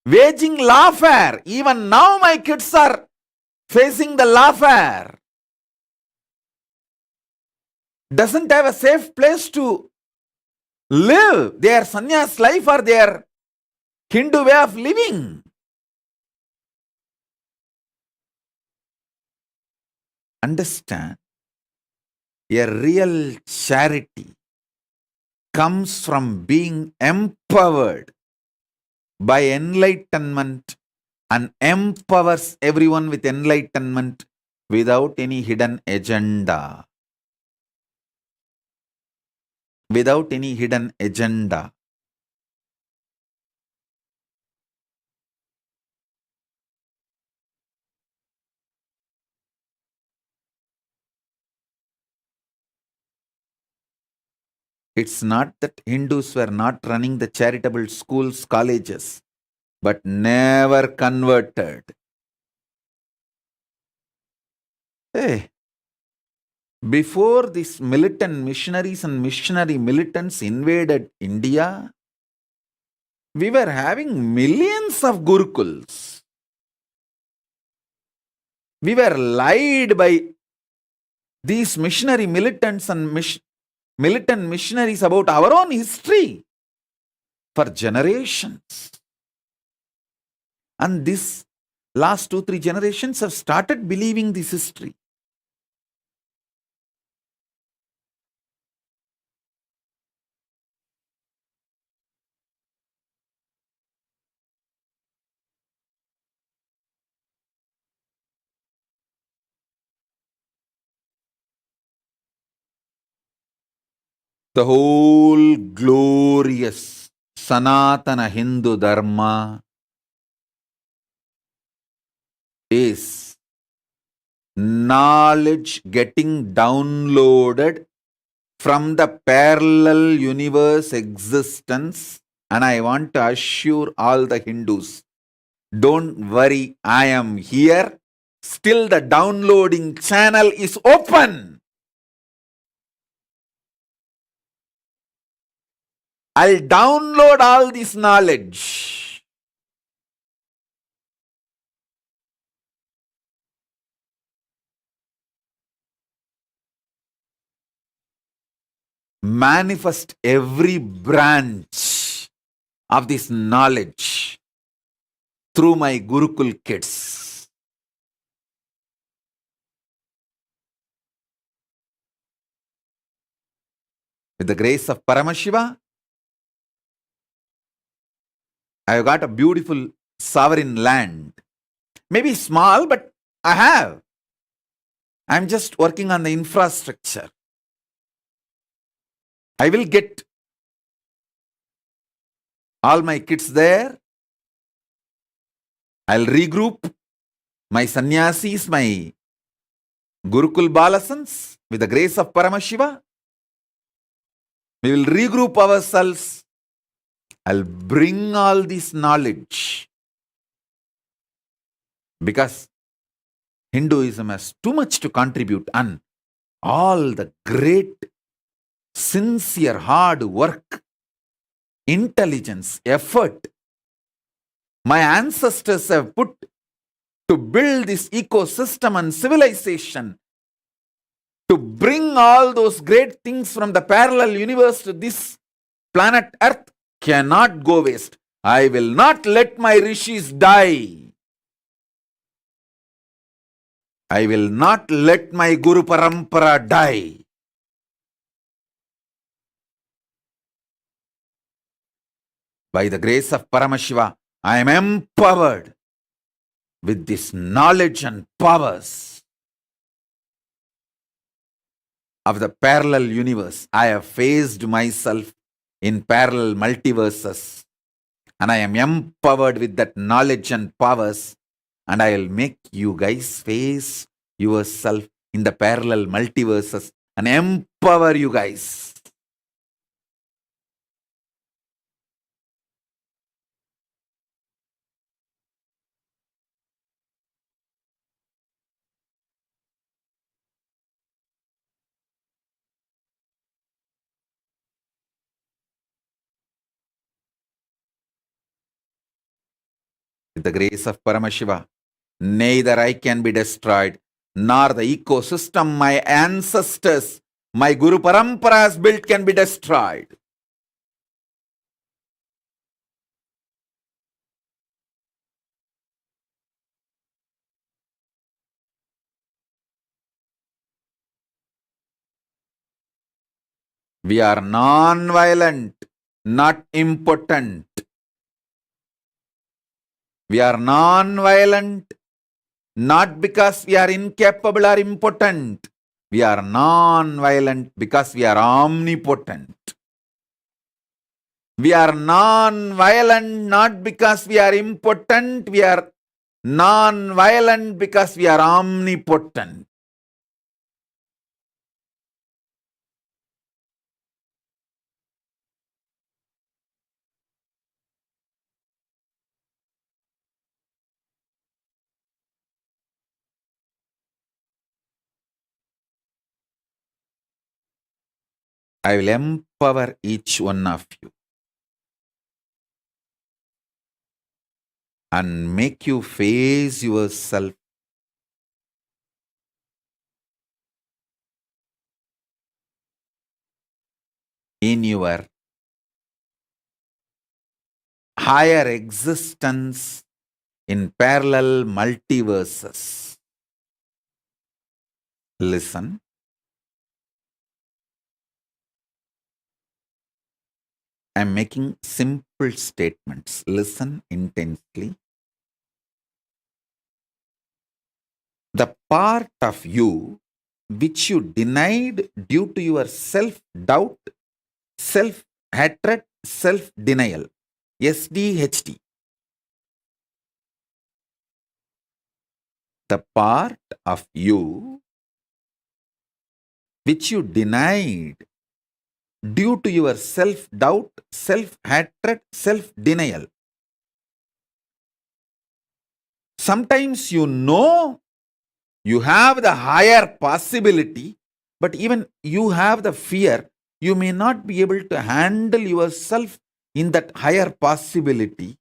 waging lawfare. Even now my kids are facing the lawfare. Doesn't have a safe place to live their sannyas life or their Hindu way of living. Understand, a real charity comes from being empowered by enlightenment and empowers everyone with enlightenment without any hidden agenda. Without any hidden agenda. It's not that Hindus were not running the charitable schools, colleges, but never converted. Hey, before these militant missionaries and missionary militants invaded India, we were having millions of gurukuls. We were lied by these missionary militants and militant missionaries about our own history for generations. And this last 2-3 generations have started believing this history. The whole glorious Sanatana Hindu Dharma is knowledge getting downloaded from the parallel universe existence. And I want to assure all the Hindus, don't worry, I am here. Still the downloading channel is open. I'll download all this knowledge. Manifest every branch of this knowledge through my Gurukul kids. With the grace of Paramashiva, I have got a beautiful sovereign land. Maybe small, but I have. I'm just working on the infrastructure. I will get all my kids there. I'll regroup my sannyasis, my Gurukul Balasans with the grace of Paramashiva. We will regroup ourselves. I'll bring all this knowledge because Hinduism has too much to contribute, and all the great, sincere, hard work, intelligence, effort my ancestors have put to build this ecosystem and civilization, to bring all those great things from the parallel universe to this planet Earth, cannot go waste. I will not let my rishis die. I will not let my Guru Parampara die. By the grace of Paramashiva, I am empowered with this knowledge and powers. of the parallel universe. I have faced myself in parallel multiverses, and I am empowered with that knowledge and powers, and I will make you guys face yourself in the parallel multiverses and empower you guys. With the grace of Paramashiva, neither I can be destroyed, nor the ecosystem my ancestors, my Guru Parampara has built can be destroyed. We are non-violent, not impotent. We are non-violent, not because we are incapable or impotent. We are non-violent because we are omnipotent. We are non-violent not because we are impotent. We are non-violent because we are omnipotent. I will empower each one of you and make you face yourself in your higher existence in parallel multiverses. Listen. I am making simple statements. Listen intensely. The part of you which you denied due to your self-doubt, self-hatred, self-denial, SDHD. The part of you which you denied due to your self-doubt, self-hatred, self-denial. Sometimes you know you have the higher possibility, but even you have the fear, you may not be able to handle yourself in that higher possibility.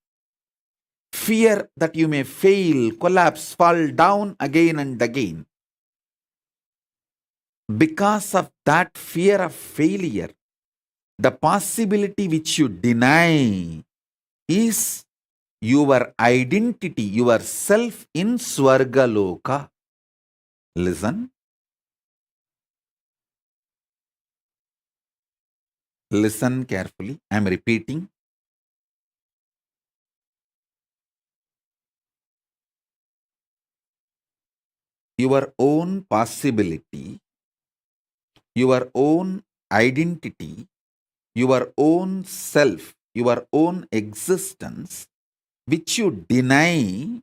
Fear that you may fail, collapse, fall down again and again. Because of that fear of failure, the possibility which you deny is your identity, your self in Swargaloka. Listen. Listen carefully. I am repeating. Your own possibility, your own identity, your own self, your own existence, which you deny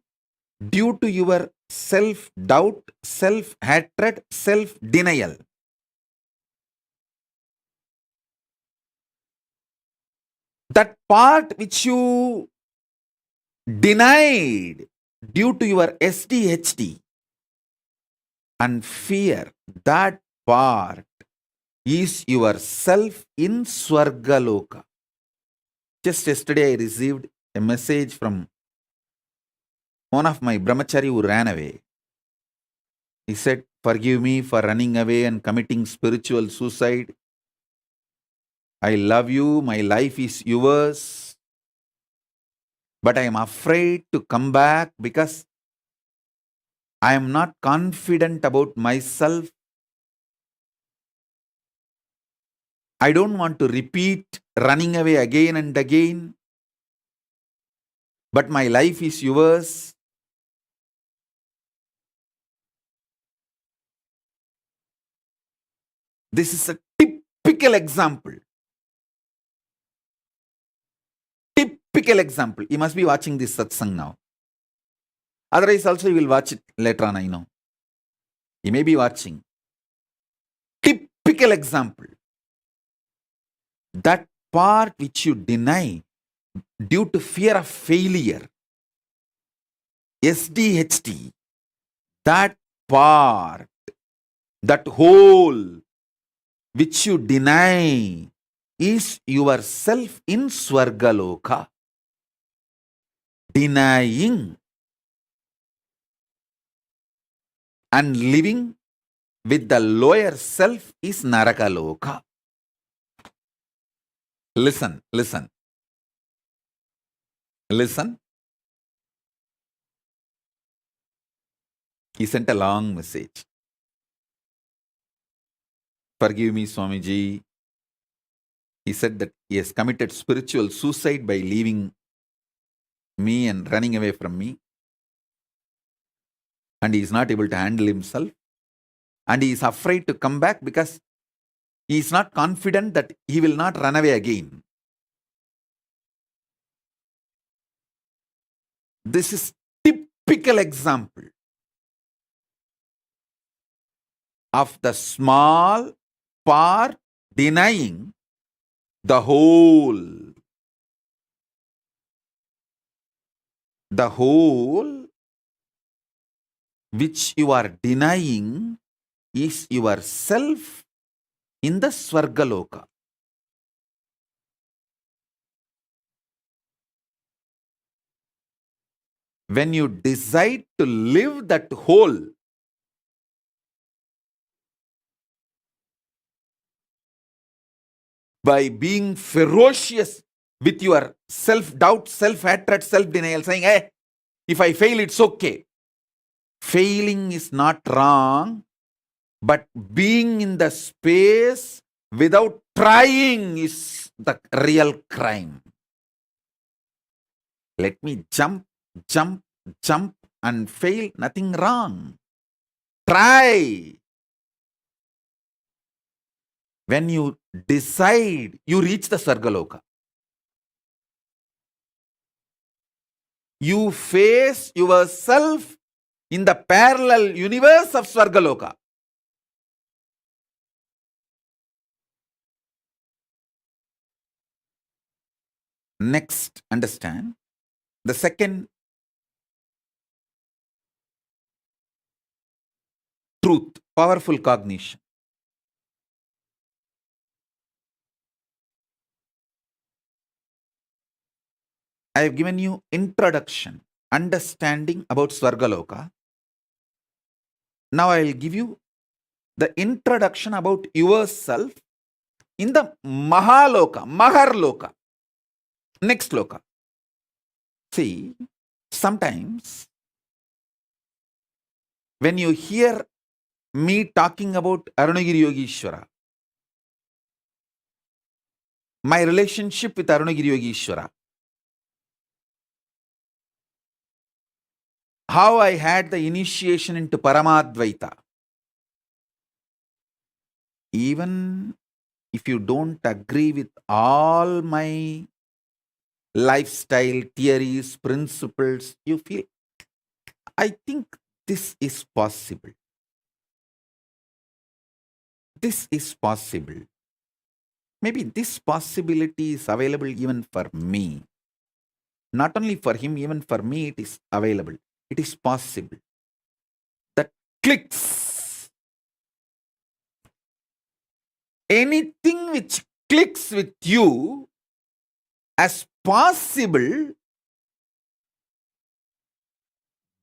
due to your self-doubt, self-hatred, self-denial. That part which you denied due to your SDHD and fear, that part is your self in Swargaloka. Just yesterday I received a message from one of my brahmachari who ran away. He said, "Forgive me for running away and committing spiritual suicide. I love you, my life is yours. But I am afraid to come back because I am not confident about myself. I don't want to repeat running away again and again. But my life is yours." This is a typical example. Typical example. You must be watching this satsang now. Otherwise also you will watch it later on, I know. You may be watching. Typical example. That part which you deny due to fear of failure, SDHT, that part, that whole which you deny is yourself in Swargaloka. Denying and living with the lower self is Narakaloka. Listen, listen. Listen. He sent a long message. Forgive me, Swamiji. He said that he has committed spiritual suicide by leaving me and running away from me. And he is not able to handle himself. And he is afraid to come back because he is not confident that he will not run away again. This is typical example of the small part denying the whole. The whole which you are denying is yourself in the Swargaloka. When you decide to live that whole, by being ferocious with your self-doubt, self-hatred, self-denial, saying, hey, if I fail, it's okay. Failing is not wrong, but being in the space without trying is the real crime. Let me jump, jump, jump and fail, nothing wrong. Try. When you decide, you reach the Sargaloka. You face yourself in the parallel universe of Swargaloka. Next, understand the second truth, powerful cognition. I have given you introduction, understanding about Swargaloka. Now I will give you the introduction about yourself in the Mahaloka, Maharloka. Next loka. See, sometimes when you hear me talking about Arunagiri Yogeshwara, my relationship with Arunagiri Yogeshwara, how I had the initiation into Paramadvaita, even if you don't agree with all my lifestyle, theories, principles, you feel, I think this is possible. This is possible. Maybe this possibility is available even for me. Not only for him, even for me it is available. It is possible. That clicks. Anything which clicks with you as possible,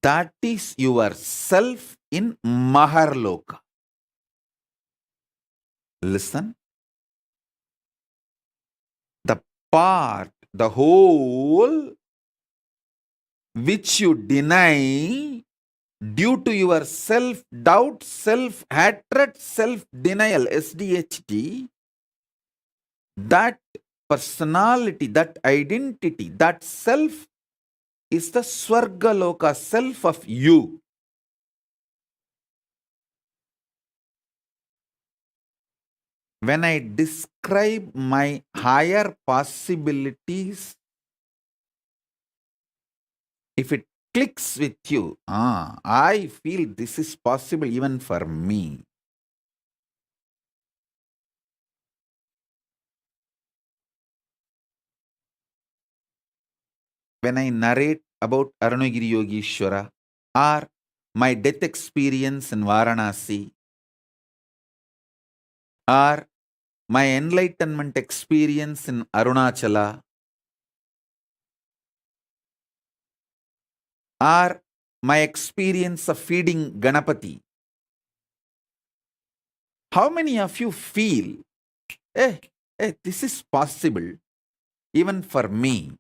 that is yourself in Maharloka. Listen. The part, the whole which you deny due to your self-doubt, self-hatred, self-denial, SDHT, that personality, that identity, that self is the Swargaloka self of you. when I describe my higher possibilities, if it clicks with you, I feel this is possible even for me. When I narrate about Arunagiri Yogeshwara or my death experience in Varanasi or my enlightenment experience in Arunachala or my experience of feeding Ganapati, how many of you feel, this is possible even for me?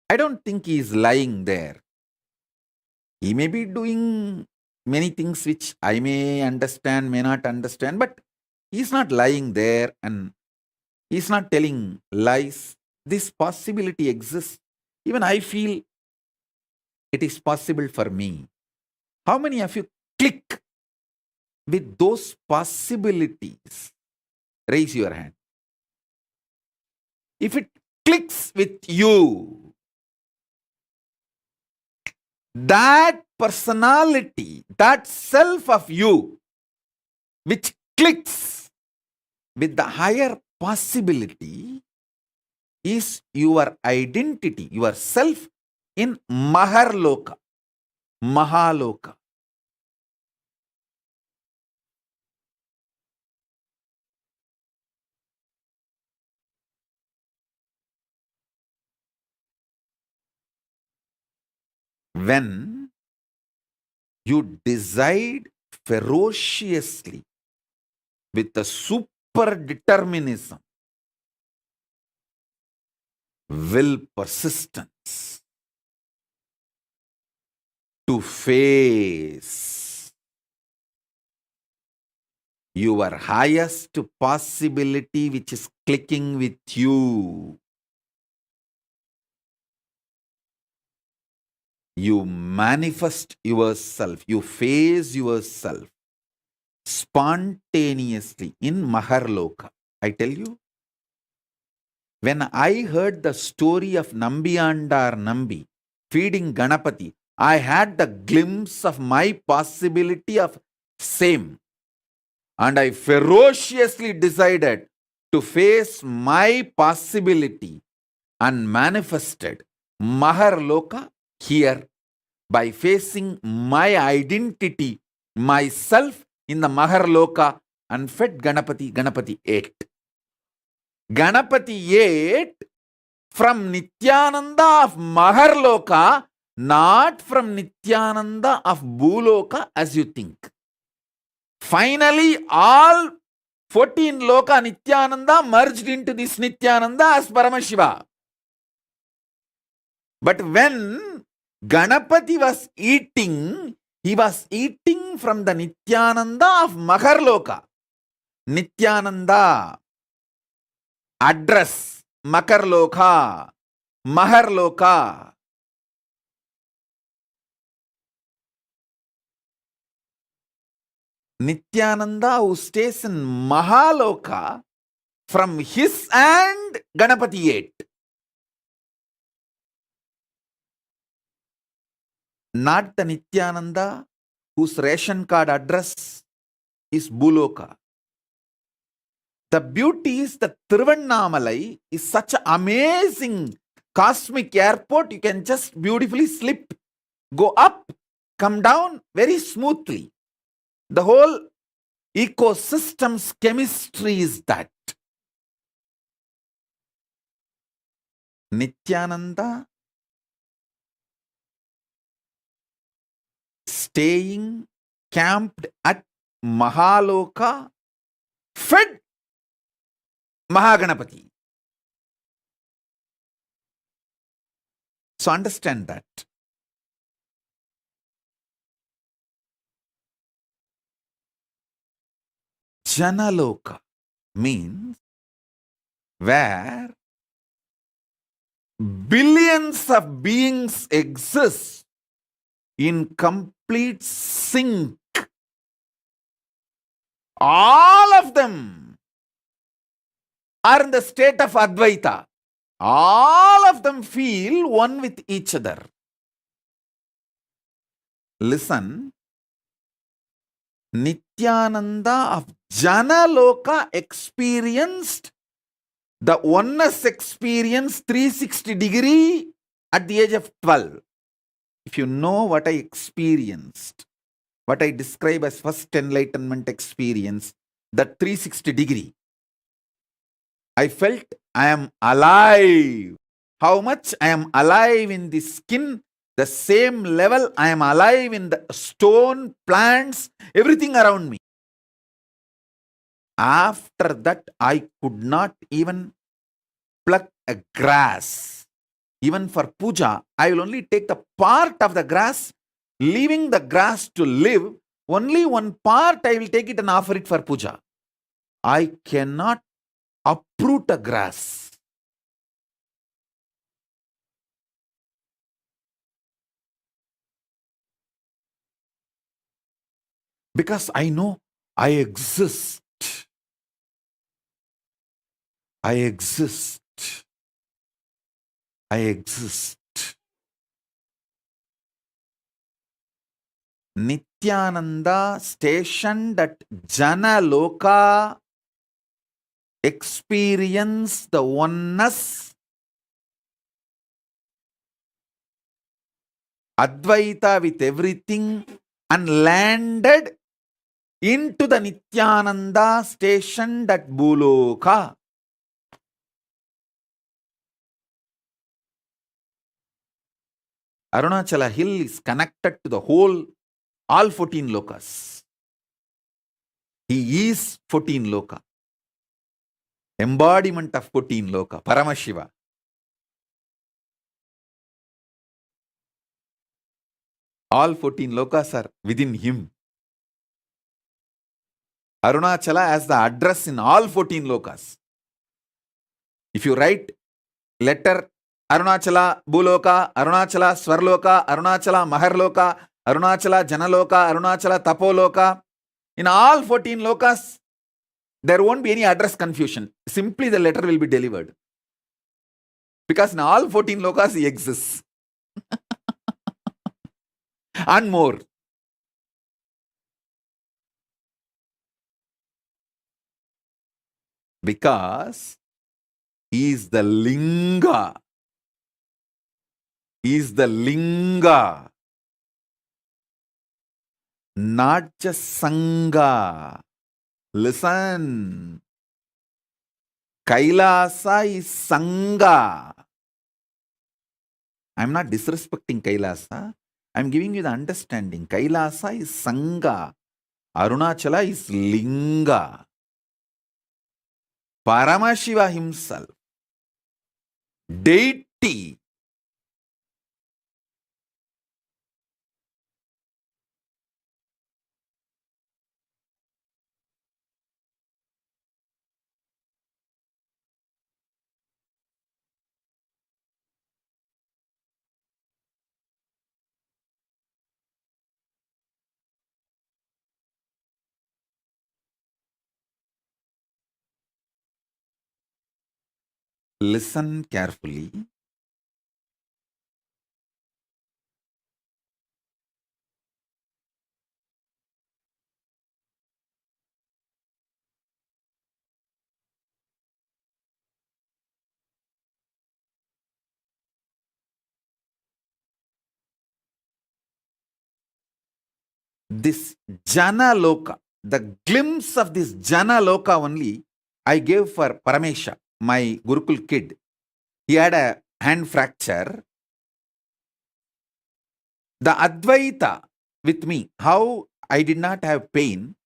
I don't think he is lying there. He may be doing many things which I may understand, may not understand, but he's not lying there and he's not telling lies. This possibility exists. Even I feel it is possible for me. How many of you click with those possibilities? Raise your hand. If it clicks with you, that personality, that self of you, which clicks with the higher possibility, is your identity, your self in Maharloka, Mahaloka. When you decide ferociously with a super determinism, will, persistence to face your highest possibility which is clicking with you, you manifest yourself, you face yourself spontaneously in Maharloka. I tell you, when I heard the story of Nambiyandar Nambi feeding Ganapati, I had the glimpse of my possibility of same. And I ferociously decided to face my possibility and manifested Maharloka here by facing my identity, myself in the Maharloka, and fed Ganapati. Ganapati ate. Ganapati ate from Nithyananda of Maharloka, not from Nithyananda of Bhuloka as you think. Finally, all 14 Loka Nithyananda merged into this Nithyananda as Paramashiva. But when Ganapati was eating, he was eating from the Nithyananda of Maharloka. Nithyananda, address, Makarloka, Maharloka. Nithyananda who stays in Mahaloka, from his hand Ganapati ate. Not the Nithyananda whose ration card address is Bhuloka. The beauty is that Tiruvannamalai is such an amazing cosmic airport. You can just beautifully slip, go up, come down very smoothly. The whole ecosystem's chemistry is that. Nithyananda staying camped at Mahaloka, fed Mahaganapati. So understand that. Janaloka means where billions of beings exist in complete sync All of them are in the state of Advaita. All of them feel one with each other. Listen, Nithyananda of Janaloka experienced the oneness experience 360 degree at the age of 12. If you know what I experienced, what I describe as first enlightenment experience, that 360 degree, I felt I am alive. How much I am alive in the skin, the same level I am alive in the stone, plants, everything around me. After that, I could not even pluck a grass. Even for puja, I will only take the part of the grass, leaving the grass to live. Only one part I will take it and offer it for puja. I cannot uproot a grass. Because I know I exist. I exist. I exist. Nithyananda stationed at Janaloka experienced the oneness, Advaita with everything, and landed into the Nithyananda stationed at Bhuloka. Arunachala hill is connected to the whole, all 14 lokas. He is 14 loka. Embodiment of 14 loka, Paramashiva. All 14 lokas are within him. Arunachala has the address in all 14 lokas. If you write letter Arunachala Bhuloka, Arunachala Swarloka, Arunachala Maharloka, Arunachala Janaloka, Arunachala Tapoloka, in all 14 lokas, there won't be any address confusion. Simply the letter will be delivered. Because in all 14 lokas he exists. And more. Because he is the Linga. He is the Linga. Not just Sangha. Listen. Kailasa is Sangha. I am not disrespecting Kailasa. I am giving you the understanding. Kailasa is Sangha. Arunachala is Linga. Paramashiva himself, deity, listen carefully. This Jana Loka, the glimpse of this Jana Loka only, I gave for Paramesha, my Gurukul kid. He had a hand fracture. The Advaita with me, how I did not have pain,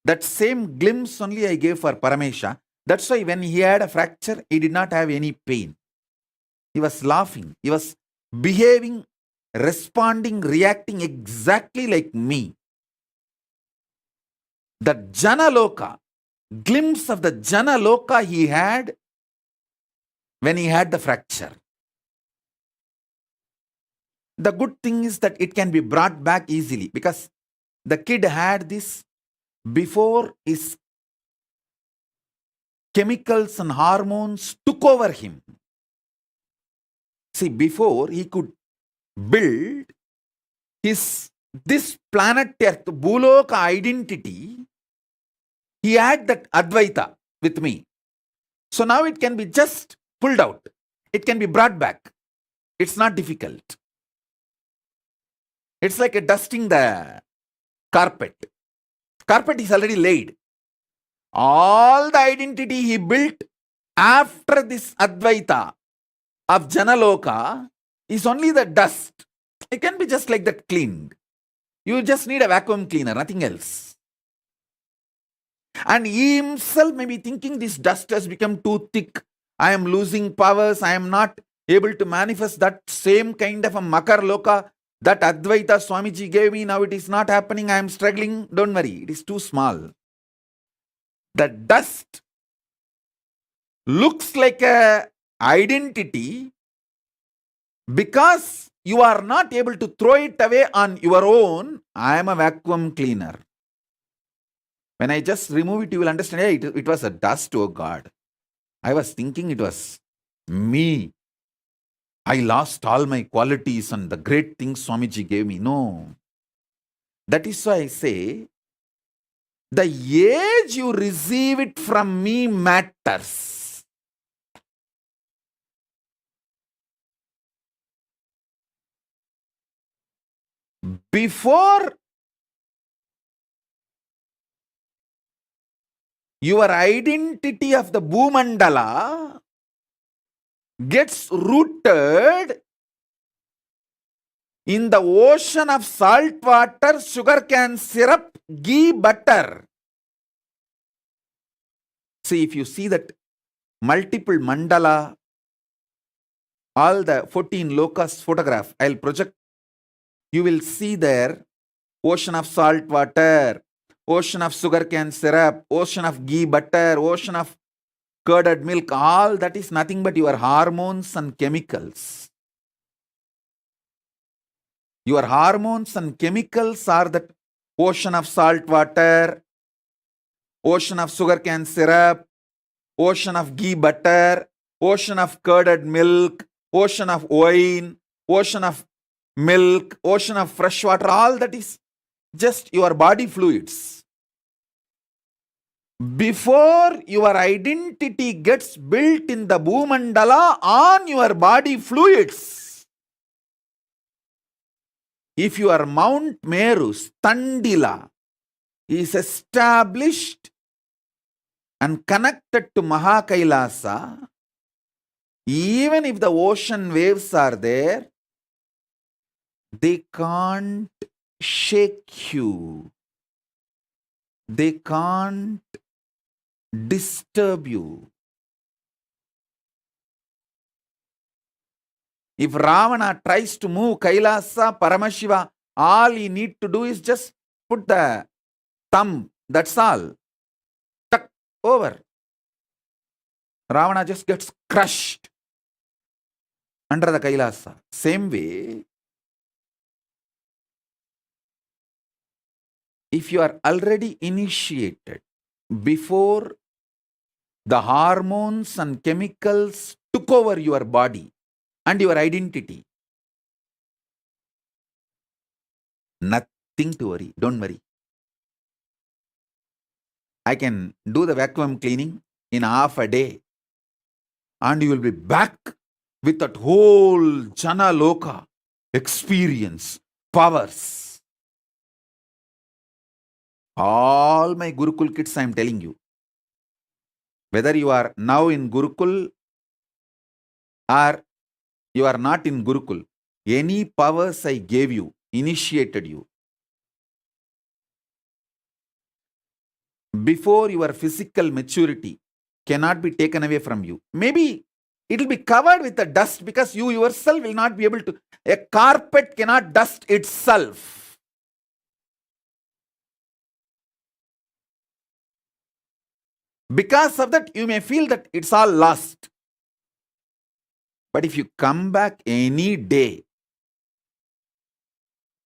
that same glimpse only I gave for Paramesha. That's why when he had a fracture, he did not have any pain. He was laughing. He was behaving, responding, reacting exactly like me. The Janaloka, glimpse of the Janaloka he had when he had the fracture. The good thing is that it can be brought back easily because the kid had this before his chemicals and hormones took over him. See, before he could build this planet Earth, Bhuloka identity, he had that Advaita with me. So now it can be just pulled out. It can be brought back. It's not difficult. It's like a dusting the carpet. Carpet is already laid. All the identity he built after this Advaita of Janaloka is only the dust. It can be just like that cleaned. You just need a vacuum cleaner, nothing else. And he himself may be thinking this dust has become too thick. I am losing powers. I am not able to manifest that same kind of a Makar Loka that Advaita Swamiji gave me. Now it is not happening. I am struggling. Don't worry. It is too small. The dust looks like a identity because you are not able to throw it away on your own. I am a vacuum cleaner. When I just remove it, you will understand, hey, it was a dust, oh God. I was thinking it was me. I lost all my qualities and the great things Swamiji gave me. No. That is why I say, the age you receive it from me matters. Before your identity of the Bhumandala gets rooted in the ocean of salt water, sugarcane syrup, ghee, butter. See, if you see that multiple mandala, all the 14 lokas photograph, I'll project, you will see there ocean of salt water, ocean of sugarcane syrup, ocean of ghee, butter, ocean of curded milk. All that is nothing but your hormones and chemicals. Your hormones and chemicals are the ocean of salt water, ocean of sugarcane syrup, ocean of ghee butter, ocean of curded milk, ocean of wine, ocean of milk, ocean of fresh water. All that is just your body fluids. Before your identity gets built in the Bhumandala on your body fluids, if your Mount Meru, Standila, is established and connected to Mahakailasa, even if the ocean waves are there, they can't shake you. They can't disturb you. If Ravana tries to move Kailasa, Paramashiva, all he need to do is just put the thumb. That's all. Tuck over. Ravana just gets crushed under the Kailasa. Same way, if you are already initiated before the hormones and chemicals took over your body and your identity, nothing to worry. Don't worry. I can do the vacuum cleaning in half a day and you will be back with that whole Jana Loka experience, powers. All my Gurukul kids, I am telling you, whether you are now in Gurukul or you are not in Gurukul, any powers I gave you, initiated you, before your physical maturity cannot be taken away from you. Maybe it will be covered with the dust because you yourself will not be able to. A carpet cannot dust itself. Because of that, you may feel that it's all lost. But if you come back any day,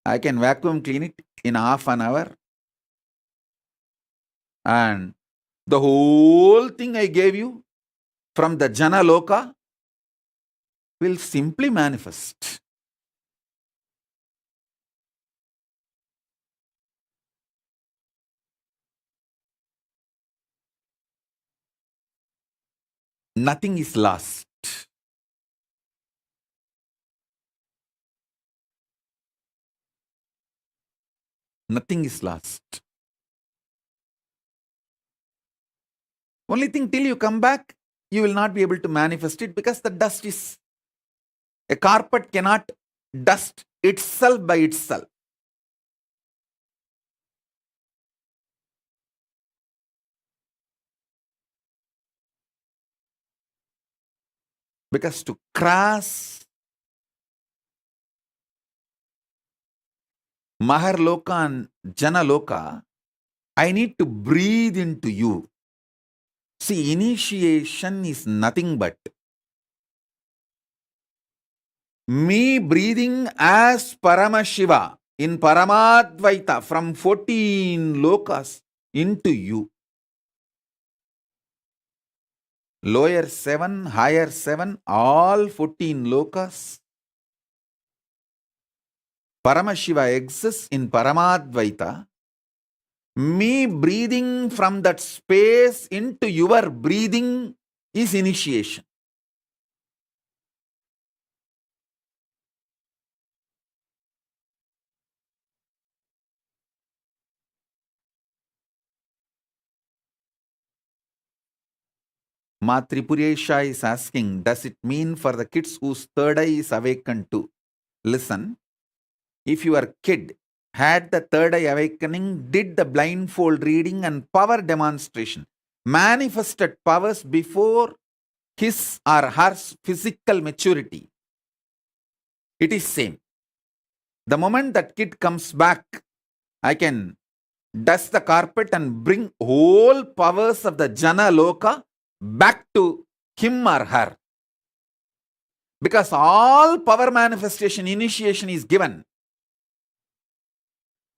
I can vacuum clean it in half an hour. And the whole thing I gave you from the Jana Loka will simply manifest. Nothing is lost. Nothing is lost. Only thing, till you come back, you will not be able to manifest it because the dust is... A carpet cannot dust itself by itself. Because to cross Maharloka and Janaloka, I need to breathe into you. See, initiation is nothing but me breathing as Paramashiva in Paramadvaita from 14 lokas into you. Lower 7, higher 7, all 14 lokas. Paramashiva exists in Paramadvaita. Me breathing from that space into your breathing is initiation. Ma Tripuresha is asking, does it mean for the kids whose third eye is awakened too? Listen, if your kid had the third eye awakening, did the blindfold reading and power demonstration, manifested powers before his or her physical maturity, it is same. The moment that kid comes back, I can dust the carpet and bring whole powers of the Jana Loka back to him or her. Because all power manifestation initiation is given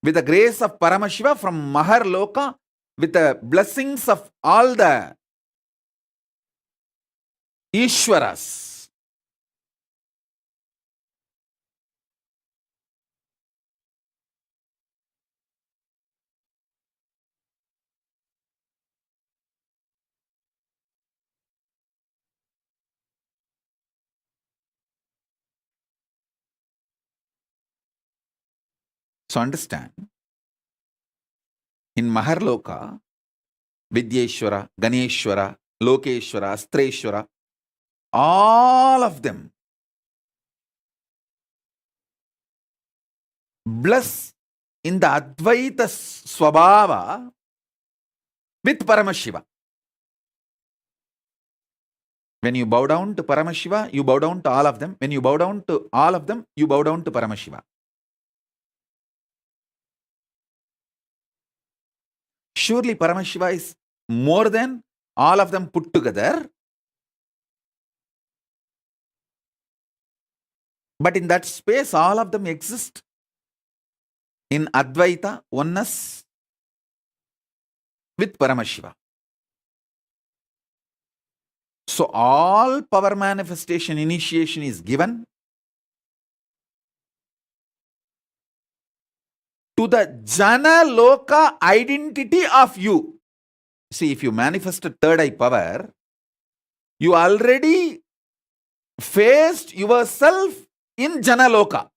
with the grace of Paramashiva from Mahar Loka, with the blessings of all the Ishwaras. So understand, in Maharloka, Vidyeshwara, Ganeshwara, Lokeshwara, Astreshwara, all of them bless in the Advaita Swabhava with Paramashiva. When you bow down to Paramashiva, you bow down to all of them. When you bow down to all of them, you bow down to Paramashiva. Surely Paramashiva is more than all of them put together. But in that space, all of them exist in Advaita, oneness with Paramashiva. So all power manifestation initiation is given to the Jana Loka identity of you. See, if you manifest a third eye power, you already faced yourself in Jana Loka.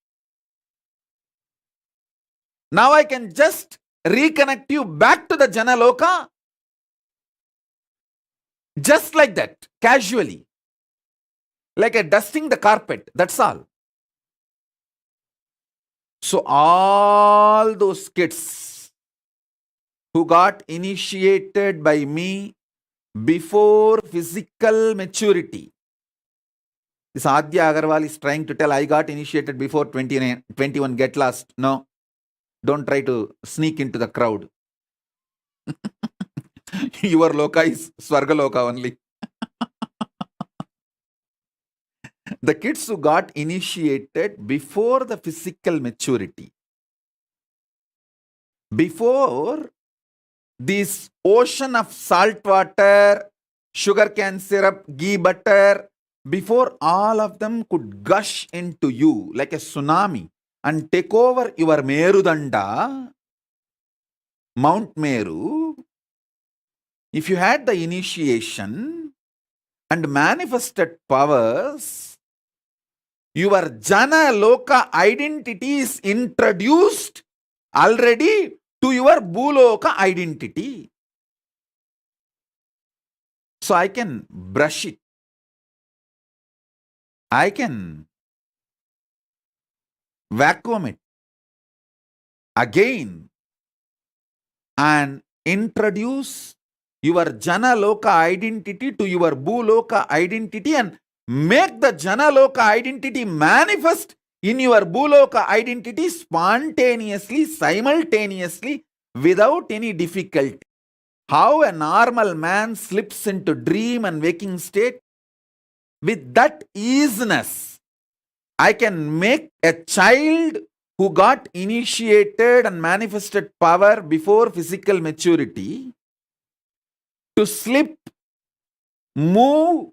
Now I can just reconnect you back to the Jana Loka just like that, casually. Like a dusting the carpet, that's all. So all those kids who got initiated by me before physical maturity. This Adya Agarwal is trying to tell, I got initiated before 21, get lost. No, don't try to sneak into the crowd. Your Loka is Swarga Loka only. The kids who got initiated before the physical maturity, before this ocean of salt water, sugar cane syrup, ghee butter, before all of them could gush into you like a tsunami and take over your Merudanda, Mount Meru, if you had the initiation and manifested powers, your Jana Loka identity is introduced already to your Bhuloka identity. So I can brush it. I can vacuum it again and introduce your Jana Loka identity to your Bhuloka identity and make the Jana Loka identity manifest in your Bhuloka identity spontaneously, simultaneously, without any difficulty. How a normal man slips into dream and waking state, with that easiness, I can make a child who got initiated and manifested power before physical maturity to slip, move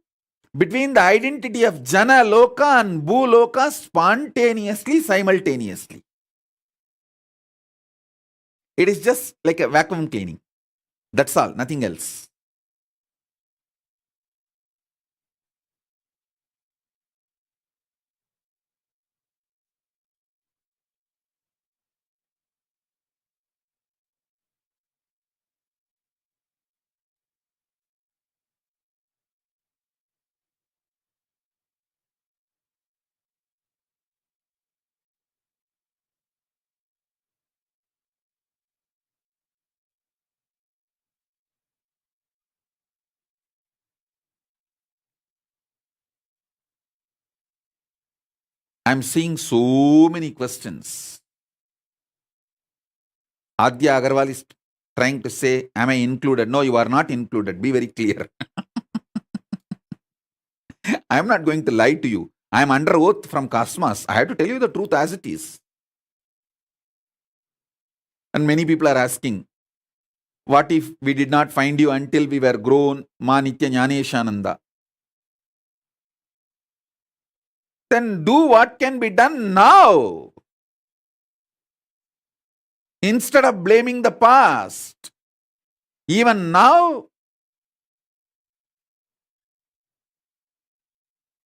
between the identity of Jana Loka and Bhu Loka spontaneously, simultaneously. It is just like a vacuum cleaning. That's all, nothing else. I'm seeing so many questions. Adya Agarwal is trying to say, am I included? No, you are not included. Be very clear. I am not going to lie to you. I am under oath from Cosmos. I have to tell you the truth as it is. And many people are asking, what if we did not find you until we were grown, Ma Nitya Jnaneshananda? Then do what can be done now. Instead of blaming the past, even now,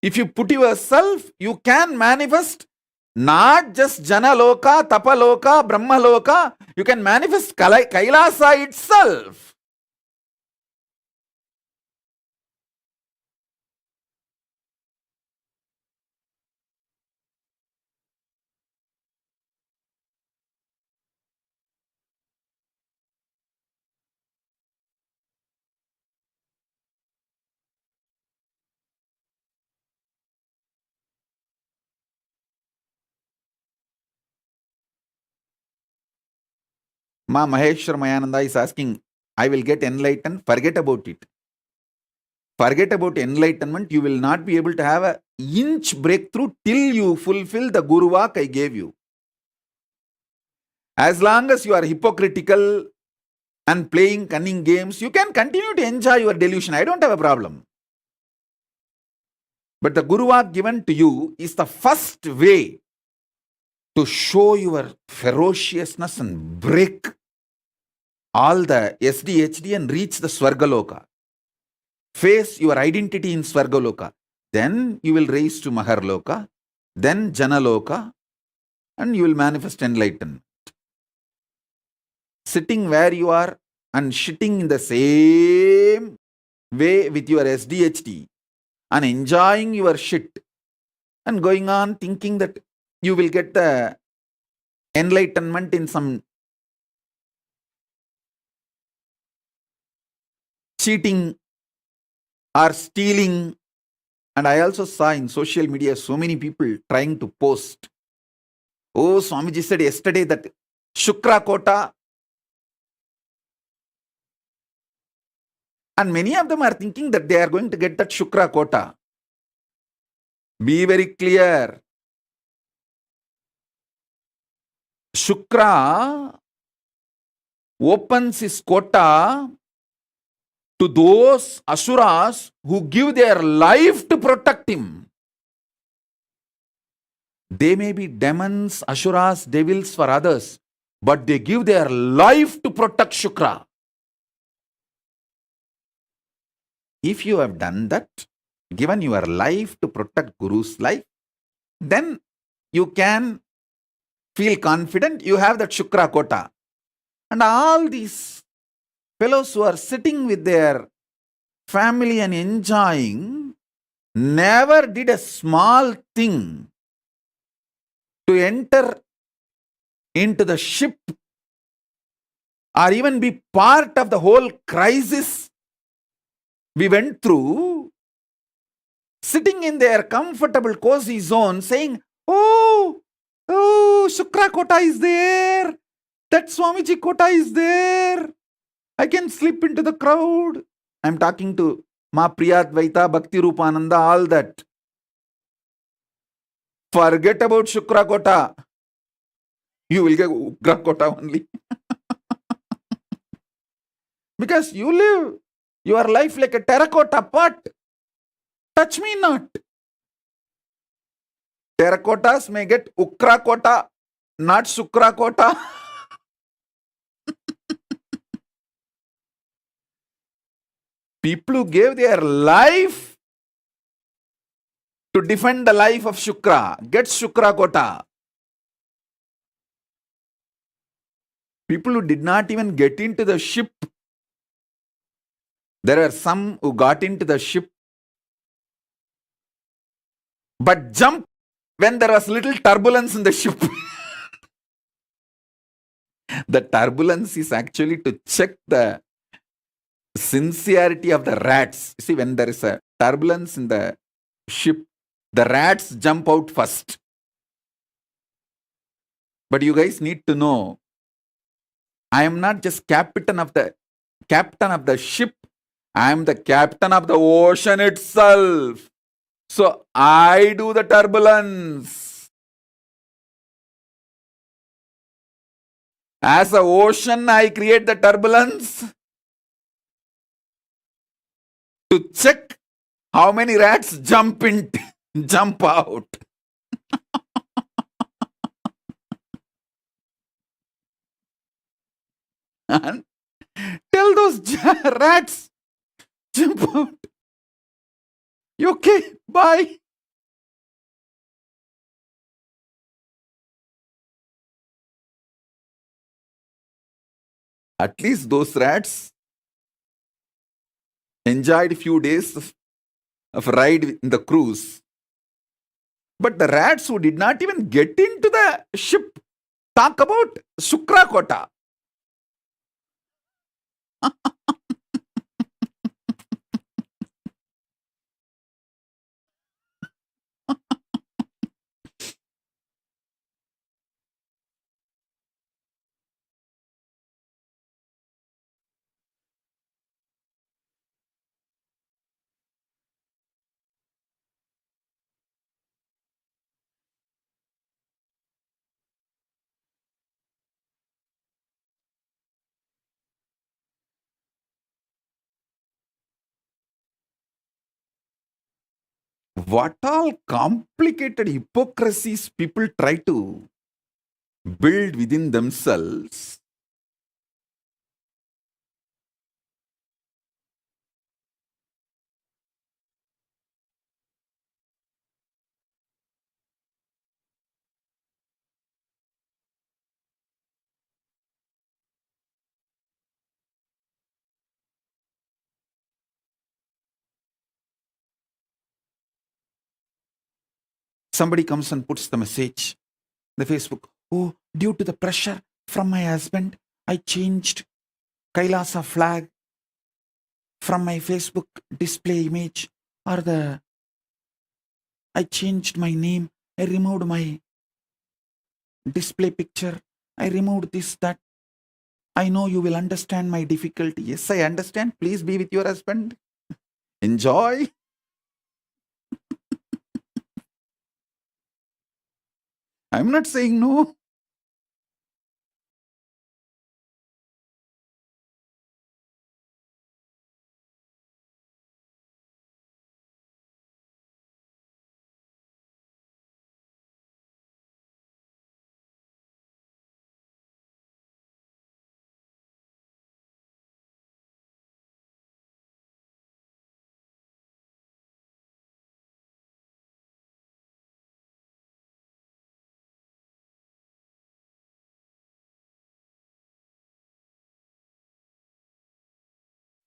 if you put yourself, you can manifest not just Jana Loka, Tapa Loka, Brahma Loka, you can manifest Kailasa itself. Ma Maheshwar Mayananda is asking, I will get enlightened, forget about it. Forget about enlightenment, you will not be able to have an inch breakthrough till you fulfill the Guru Vak I gave you. As long as you are hypocritical and playing cunning games, you can continue to enjoy your delusion. I don't have a problem. But the Guru Vak given to you is the first way to show your ferociousness and break all the SDHD and reach the Swargaloka. Face your identity in Swargaloka. Then you will raise to Maharloka, then Janaloka, and you will manifest enlightenment. Sitting where you are and shitting in the same way with your SDHD and enjoying your shit and going on thinking that you will get the enlightenment in some cheating or stealing. And I also saw in social media so many people trying to post. Oh, Swamiji said yesterday that Shukra Kota. And many of them are thinking that they are going to get that Shukra Kota. Be very clear. Shukra opens his quota to those asuras who give their life to protect him. They may be demons, asuras, devils for others, but they give their life to protect Shukra. If you have done that, given your life to protect Guru's life, then you can feel confident you have that Shukra quota. And all these fellows who are sitting with their family and enjoying never did a small thing to enter into the ship or even be part of the whole crisis we went through, sitting in their comfortable cozy zone saying, oh, Shukra Kota is there, that Swamiji Kota is there, I can slip into the crowd. I'm talking to Ma Priyadvaita, Bhakti Rupananda, all that. Forget about Shukra Kota. You will get Ugra Kota only. Because you live your life like a terracotta pot. Touch me not. Terracottas may get Ukra Kota, not Shukra Kota. People who gave their life to defend the life of Shukra get Shukra Kota. People who did not even get into the ship. There are some who got into the ship but jumped when there was little turbulence in the ship. The turbulence is actually to check the sincerity of the rats. See, when there is a turbulence in the ship, the rats jump out first. But you guys need to know, I am not just captain of the ship, I am the captain of the ocean itself. So I do the turbulence. As an ocean, I create the turbulence to check how many rats jump out. And tell those rats, jump out. You okay? Bye. At least those rats enjoyed a few days of ride in the cruise. But the rats who did not even get into the ship, talk about Shukra Kota. What all complicated hypocrisies people try to build within themselves. Somebody comes and puts the message, the Facebook, oh, due to the pressure from my husband, I changed Kailasa flag from my Facebook display image, or I changed my name, I removed my display picture, I removed this, that. I know you will understand my difficulty. Yes, I understand. Please be with your husband. Enjoy. I'm not saying no.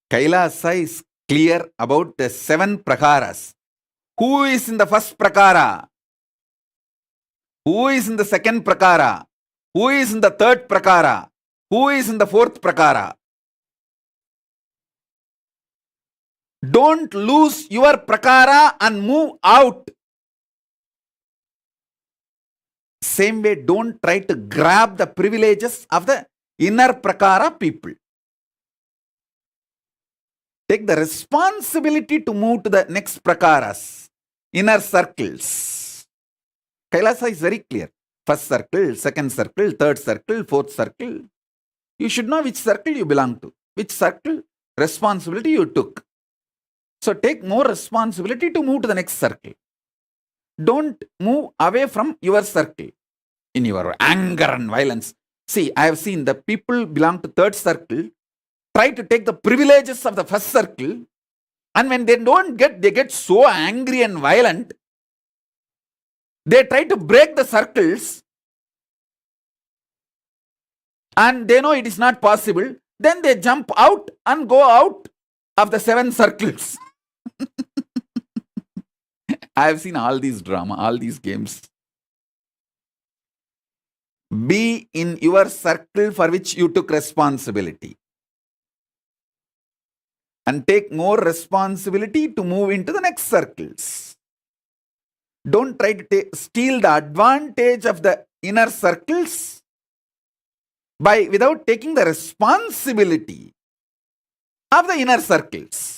Kailasa is clear about the 7 prakaras. Who is in the first prakara? Who is in the second prakara? Who is in the third prakara? Who is in the fourth prakara? Don't lose your prakara and move out. Same way, don't try to grab the privileges of the inner prakara people. Take the responsibility to move to the next prakaras, inner circles. Kailasa is very clear. First circle, second circle, third circle, fourth circle. You should know which circle you belong to, which circle responsibility you took. So take more responsibility to move to the next circle. Don't move away from your circle in your anger and violence. See, I have seen the people belong to third circle try to take the privileges of the first circle, and when they don't get, they get so angry and violent. They try to break the circles and they know it is not possible. Then they jump out and go out of the 7 circles. I have seen all these drama, all these games. Be in your circle for which you took responsibility. And take more responsibility to move into the next circles. Don't try to steal the advantage of the inner circles without taking the responsibility of the inner circles.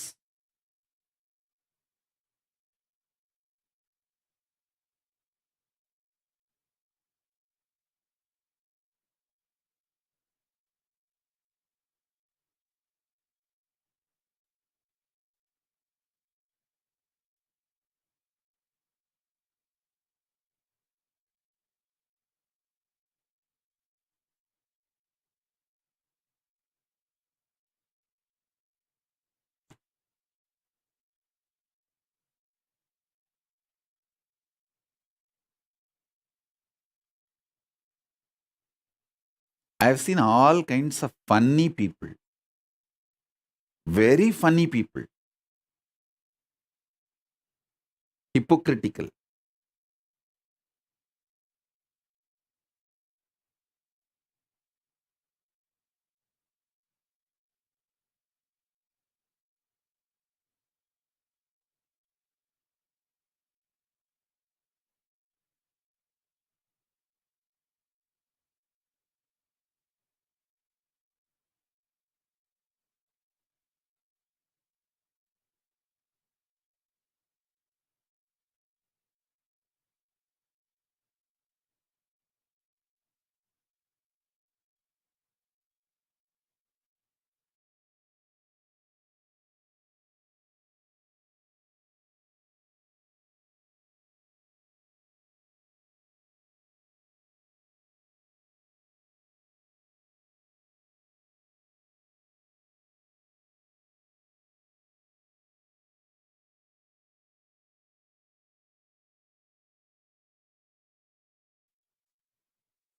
I have seen all kinds of funny people. Very funny people. Hypocritical.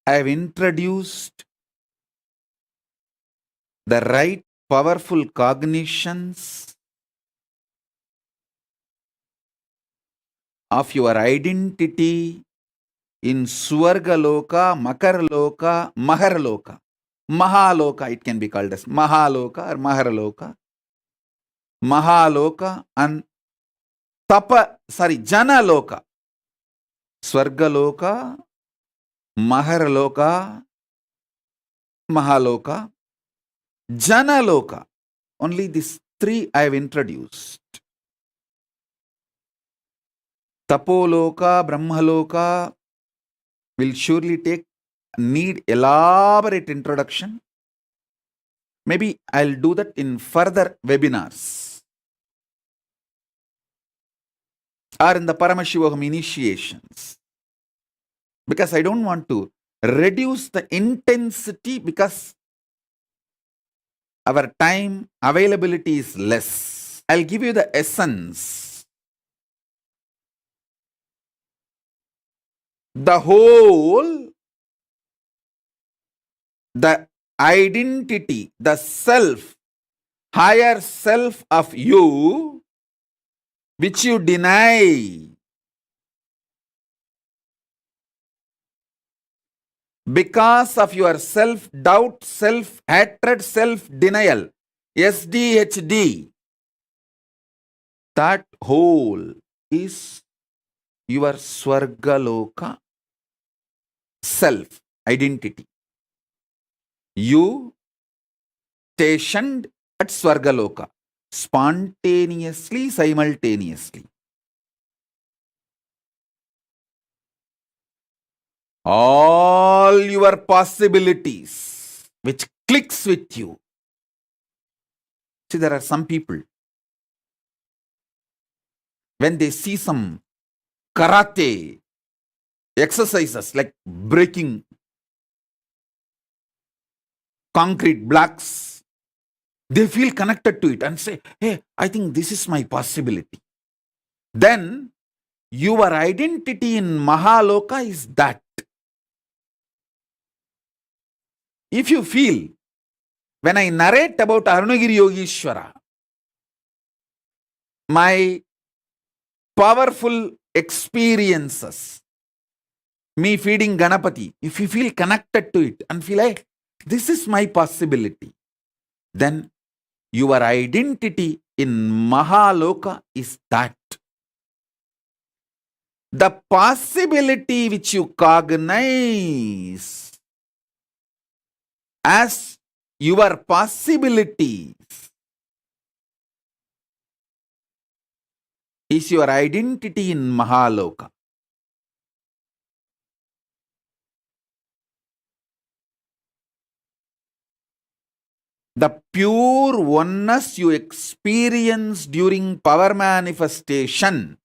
I have introduced the right powerful cognitions of your identity in Swargaloka, Makarloka, Maharloka. Mahaloka, it can be called as Mahaloka or Maharloka. Mahaloka and Janaloka. Swargaloka, Maharloka, Mahaloka, Janaloka. Only these 3 I have introduced. Tapoloka, Brahmaloka will surely need elaborate introduction. Maybe I'll do that in further webinars or in the Paramashivoham initiations. Because I don't want to reduce the intensity because our time availability is less. I'll give you the essence. The whole, the identity, the self higher self of you, which you deny because of your self-doubt, self-hatred, self-denial, SDHD, that whole is your Swargaloka self identity. You stationed at Swargaloka spontaneously, simultaneously. All your possibilities which clicks with you. See, there are some people, when they see some karate exercises like breaking concrete blocks, they feel connected to it and say, hey, I think this is my possibility. Then your identity in Mahaloka is that. If you feel, when I narrate about Arunagiri Yogeshwara, my powerful experiences, me feeding Ganapati, if you feel connected to it and feel like, this is my possibility, then your identity in Mahaloka is that. The possibility which you cognize as your possibilities is your identity in Mahaloka. The pure oneness you experience during power manifestation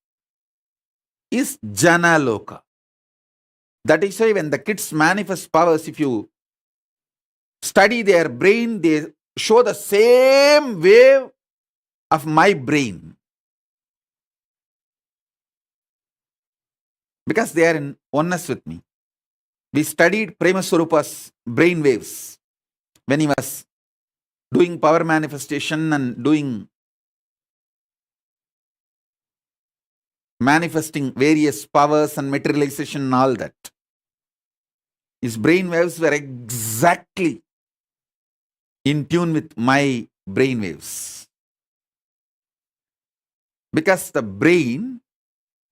is Janaloka. That is why when the kids manifest powers, if you study their brain, they show the same wave of my brain. Because they are in oneness with me. We studied Prema Swarupa's brain waves when he was doing power manifestation and doing manifesting various powers and materialization and all that. His brain waves were exactly in tune with my brain waves. Because the brain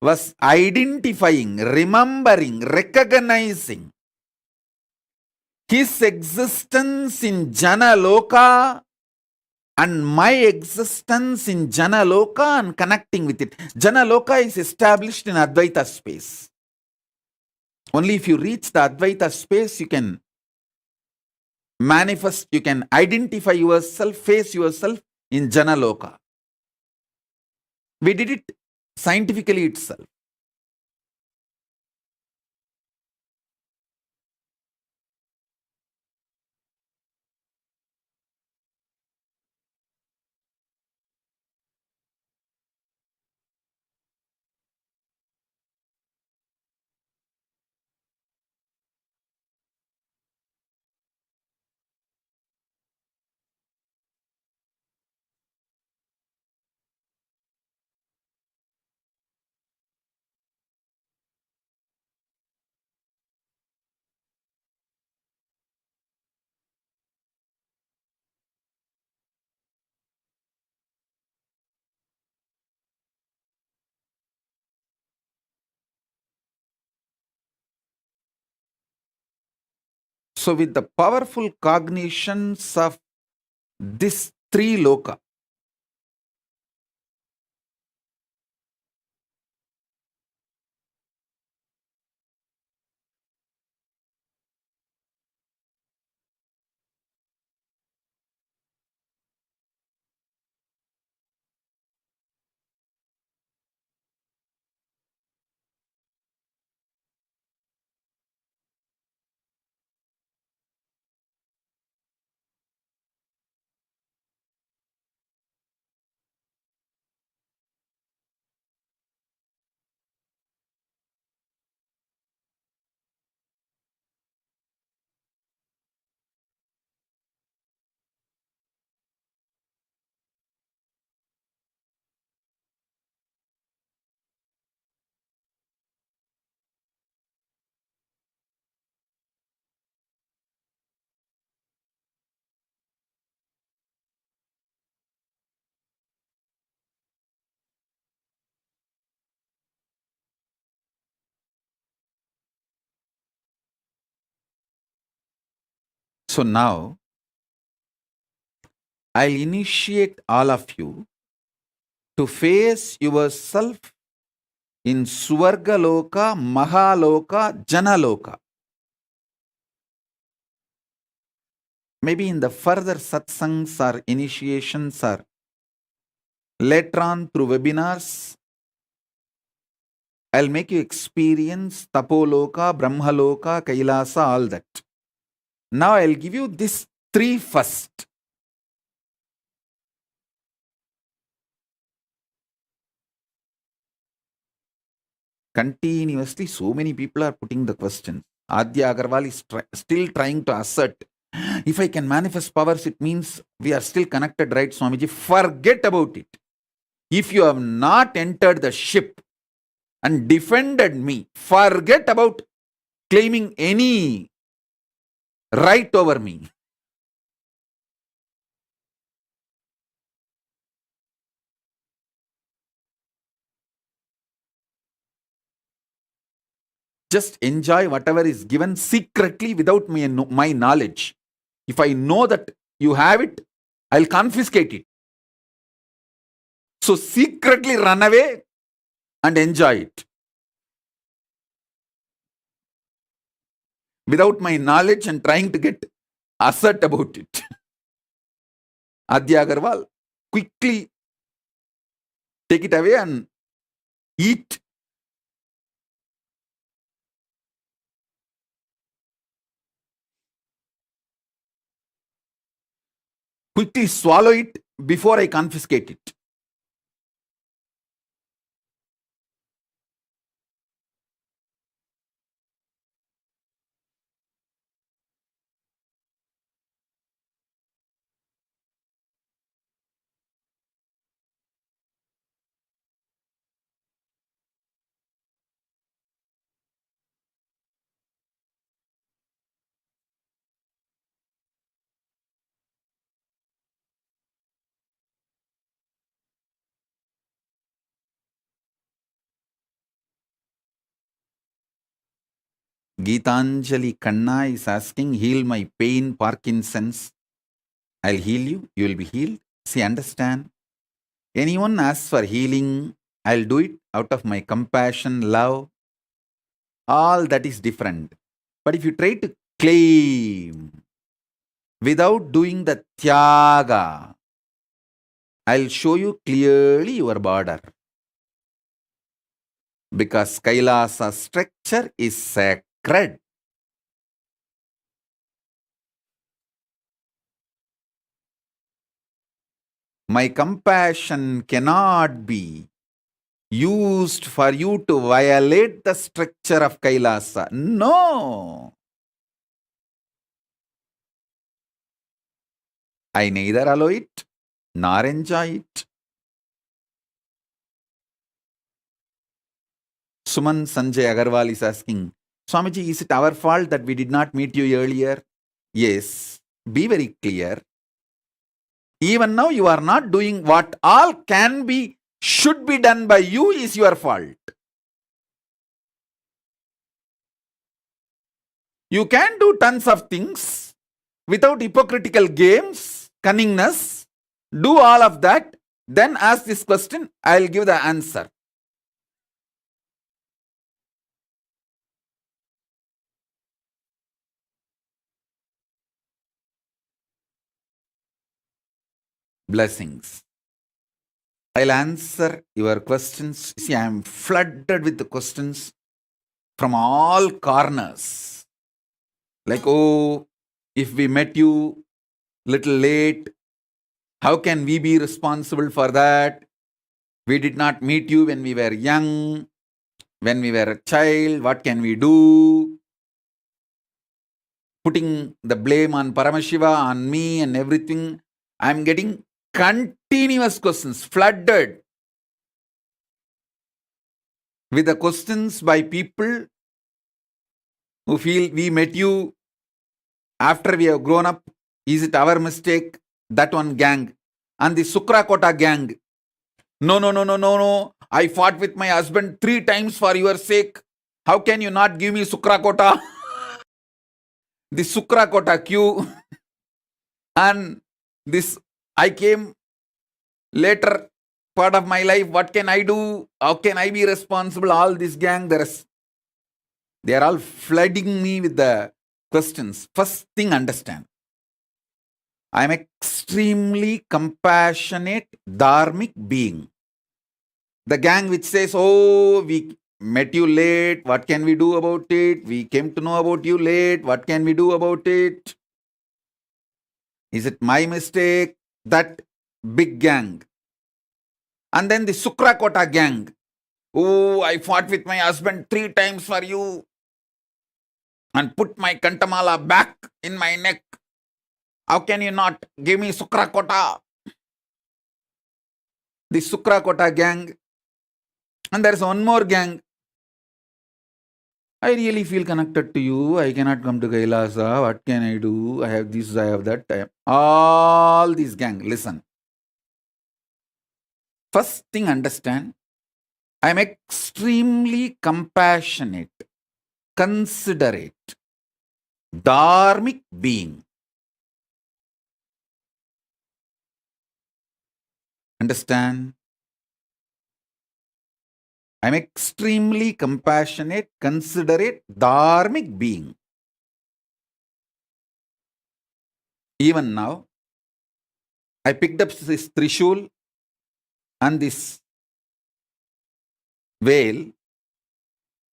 was identifying, remembering, recognizing his existence in Janaloka and my existence in Janaloka and connecting with it. Janaloka is established in Advaita space. Only if you reach the Advaita space, you can manifest, you can identify yourself, face yourself in Janaloka. We did it scientifically itself. So with the powerful cognitions of this three loka, So now, I'll initiate all of you to face yourself in Swargaloka, Mahaloka, Janaloka. Maybe in the further satsangs or initiations or later on through webinars, I'll make you experience Tapoloka, Brahmaloka, Kailasa, all that. Now I'll give you these three first. Continuously, so many people are putting the question. Adya Agarwal is still trying to assert, if I can manifest powers, it means we are still connected, right, Swamiji? Forget about it. If you have not entered the ship and defended me, forget about claiming any right over me. Just enjoy whatever is given secretly without my knowledge. If I know that you have it, I'll confiscate it. So secretly run away and enjoy it. Without my knowledge and trying to get assert about it. Adya Agarwal, quickly take it away and eat. Quickly swallow it before I confiscate it. Geetanjali Kanna is asking, heal my pain, Parkinson's. I'll heal you, you will be healed. See, understand. Anyone asks for healing, I'll do it out of my compassion, love. All that is different. But if you try to claim without doing the tyaga, I'll show you clearly your border. Because Kailasa structure is sacred. My compassion cannot be used for you to violate the structure of Kailasa. No. I neither allow it nor enjoy it. Suman Sanjay Agarwal is asking, Swamiji, is it our fault that we did not meet you earlier? Yes. Be very clear. Even now you are not doing what all can be, should be done by you is your fault. You can do tons of things without hypocritical games, cunningness. Do all of that. Then ask this question, I'll give the answer. Blessings. I'll answer your questions. See, I am flooded with the questions from all corners. Like, oh, if we met you little late, how can we be responsible for that? We did not meet you when we were young, when we were a child. What can we do? Putting the blame on Paramashiva, on me and everything. I'm getting continuous questions, flooded with the questions by people who feel we met you after we have grown up. Is it our mistake? That one gang. And the Sukrakota gang. No. I fought with my husband 3 times for your sake. How can you not give me Sukrakota? the Sukrakota queue, and this I came later part of my life. What can I do? How can I be responsible? All this gang, they are all flooding me with the questions. First thing, understand. I am extremely compassionate, dharmic being. The gang which says, oh, we met you late, what can we do about it? We came to know about you late, what can we do about it? Is it my mistake? That big gang. And then the Sukrakota gang. Oh, I fought with my husband 3 times for you and put my kantamala back in my neck. How can you not give me Sukrakota? The Sukrakota gang. And there is one more gang. I really feel connected to you. I cannot come to Kailasa. What can I do? I have this, I have that. All these gang. Listen. First thing, understand. I am extremely compassionate, considerate, dharmic being. Understand? I am extremely compassionate, considerate, dharmic being. Even now, I picked up this Trishul and this veil.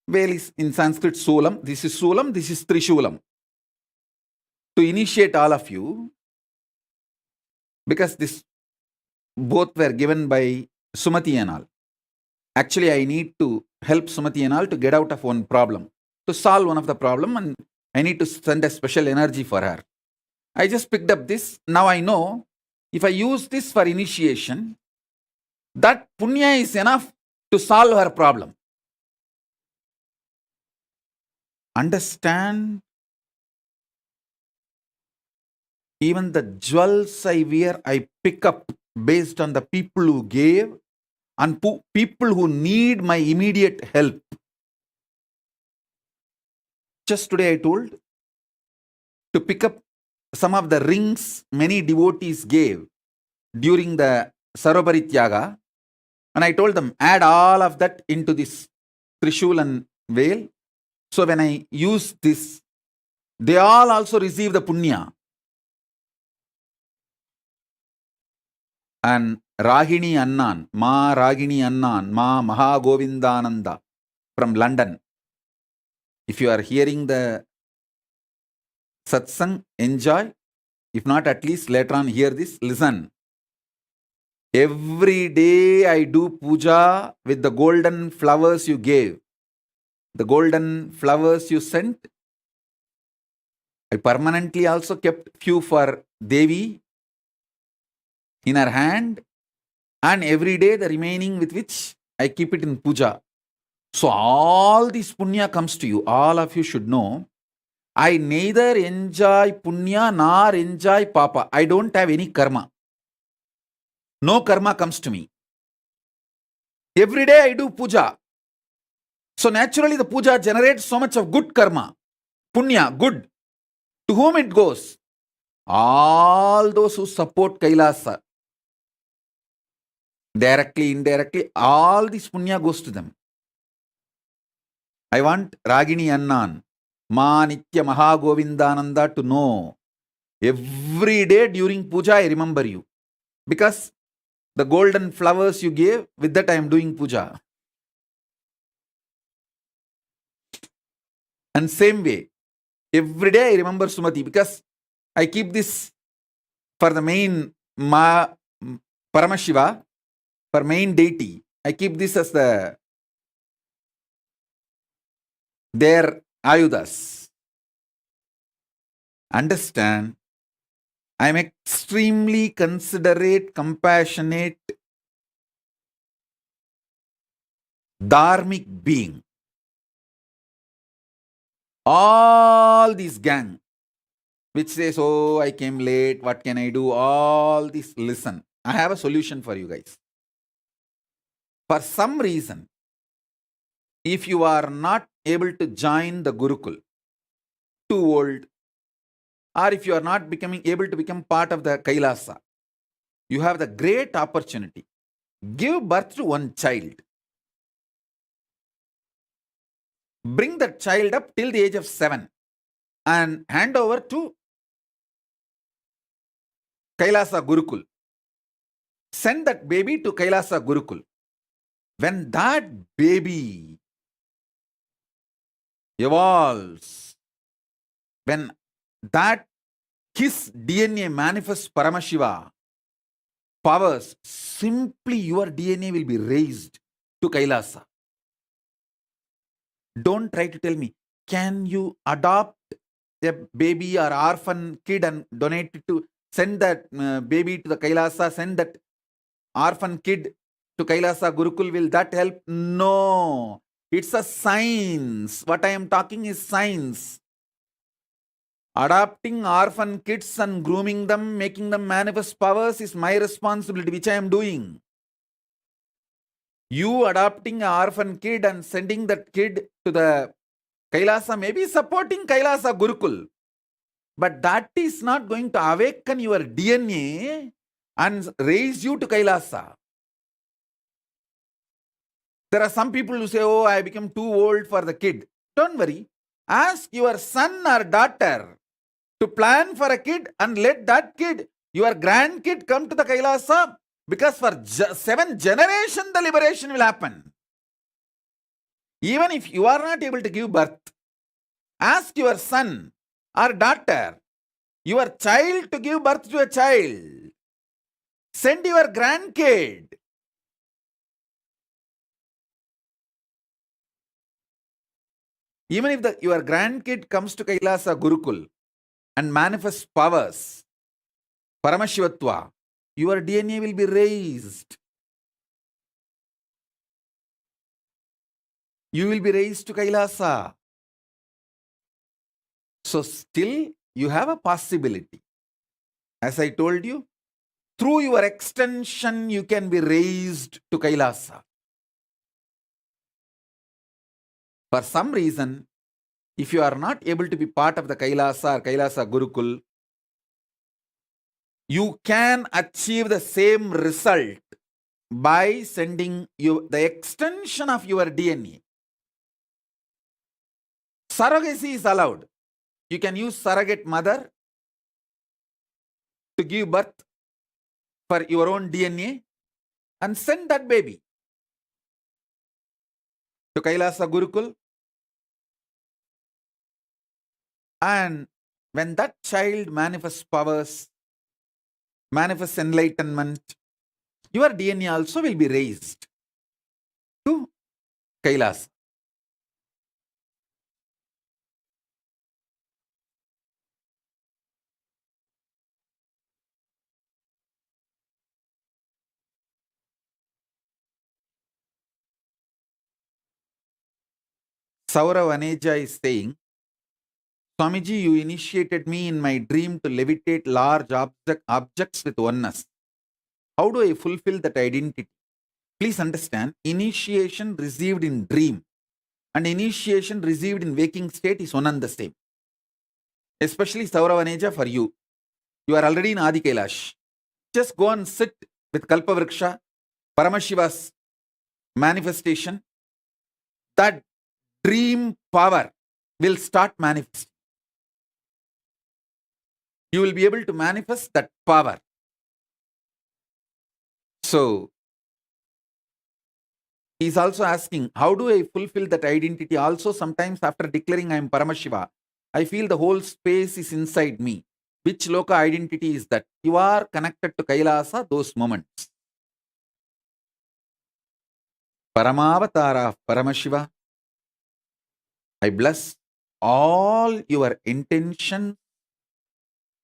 Veil is in Sanskrit Sulam. This is Sulam, this is Trishulam. To initiate all of you, because this both were given by Sumati and all. Actually, I need to help Sumati and all to get out of one problem, to solve one of the problem, and I need to send a special energy for her. I just picked up this. Now I know if I use this for initiation, that punya is enough to solve her problem. Understand? Even the jewels I wear, I pick up based on the people who gave and people who need my immediate help. Just today I told to pick up some of the rings many devotees gave during the Sarvaparityaga, and I told them, add all of that into this Trishul and veil. So when I use this, they all also receive the punya. And Rahini Annan, Ma Mahagovindananda from London. If you are hearing the satsang, enjoy. If not, at least later on hear this, listen. Every day I do puja with the golden flowers you gave. The golden flowers you sent. I permanently also kept few for Devi in her hand, and every day the remaining with which I keep it in puja. So all this punya comes to you. All of you should know, I neither enjoy punya nor enjoy papa. I don't have any karma. No karma comes to me. Every day I do puja. So naturally the puja generates so much of good karma. Punya, good. To whom it goes? All those who support Kailasa. Directly, indirectly, all this punya goes to them. I want Ragini Annan, Ma Nitya Mahagovindananda to know. Every day during puja I remember you. Because the golden flowers you gave, with that I am doing puja. And same way, every day I remember Sumati, because I keep this for the main Paramashiva, for main deity. I keep this as their ayudas. Understand? I am extremely considerate, compassionate, dharmic being. All this gang, which says, oh, I came late, what can I do? All this, listen. I have a solution for you guys. For some reason, if you are not able to join the Gurukul, too old, or if you are not becoming able to become part of the Kailasa, you have the great opportunity. Give birth to one child. Bring that child up till the age of 7 and hand over to Kailasa Gurukul. Send that baby to Kailasa Gurukul. When that baby evolves, when that his DNA manifests Paramashiva powers, simply your DNA will be raised to Kailasa. Don't try to tell me, can you adopt a baby or orphan kid and donate it to, send that baby to the Kailasa, send that orphan kid to Kailasa Gurukul, will that help? No. It's a science. What I am talking is science. Adopting orphan kids and grooming them, making them manifest powers is my responsibility, which I am doing. You adopting an orphan kid and sending that kid to the Kailasa may be supporting Kailasa Gurukul, but that is not going to awaken your DNA and raise you to Kailasa. There are some people who say, oh, I become too old for the kid. Don't worry. Ask your son or daughter to plan for a kid and let that kid, your grandkid, come to the Kailasa, because for 7 generations the liberation will happen. Even if you are not able to give birth, ask your son or daughter, your child, to give birth to a child. Send your grandkid. Even if your grandkid comes to Kailasa Gurukul and manifests powers, Paramashivatva, your DNA will be raised. You will be raised to Kailasa. So still you have a possibility. As I told you, through your extension you can be raised to Kailasa. For some reason, if you are not able to be part of the Kailasa or Kailasa Gurukul, you can achieve the same result by sending you the extension of your DNA. Surrogacy is allowed. You can use surrogate mother to give birth for your own DNA and send that baby to Kailasa Gurukul. And when that child manifests powers, manifests enlightenment, your DNA also will be raised to Kailasa. Saurav Aneja is saying, Swamiji, you initiated me in my dream to levitate large objects with oneness. How do I fulfill that identity? Please understand, initiation received in dream and initiation received in waking state is one and the same. Especially Saurav Aneja, for you. You are already in Adi Kailash. Just go and sit with Kalpavriksha, Paramashiva's manifestation. That dream power will start manifesting. You will be able to manifest that power. So, he's also asking, how do I fulfill that identity? Also, sometimes after declaring I am Paramashiva, I feel the whole space is inside me. Which loka identity is that? You are connected to Kailasa, those moments. Paramavatara of Paramashiva, I bless all your intention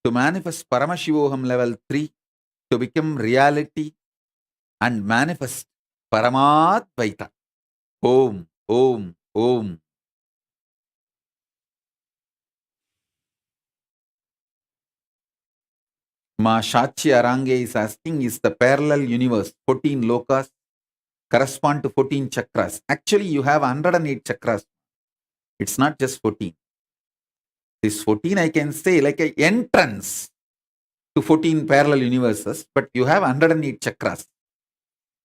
to manifest Paramashivoham level 3 to become reality and manifest Paramadvaita. Om, Om, Om. Ma Shachi Arange is asking, is the parallel universe 14 lokas correspond to 14 chakras? Actually, you have 108 chakras. It's not just 14. This 14 I can say like an entrance to 14 parallel universes, but you have 108 chakras.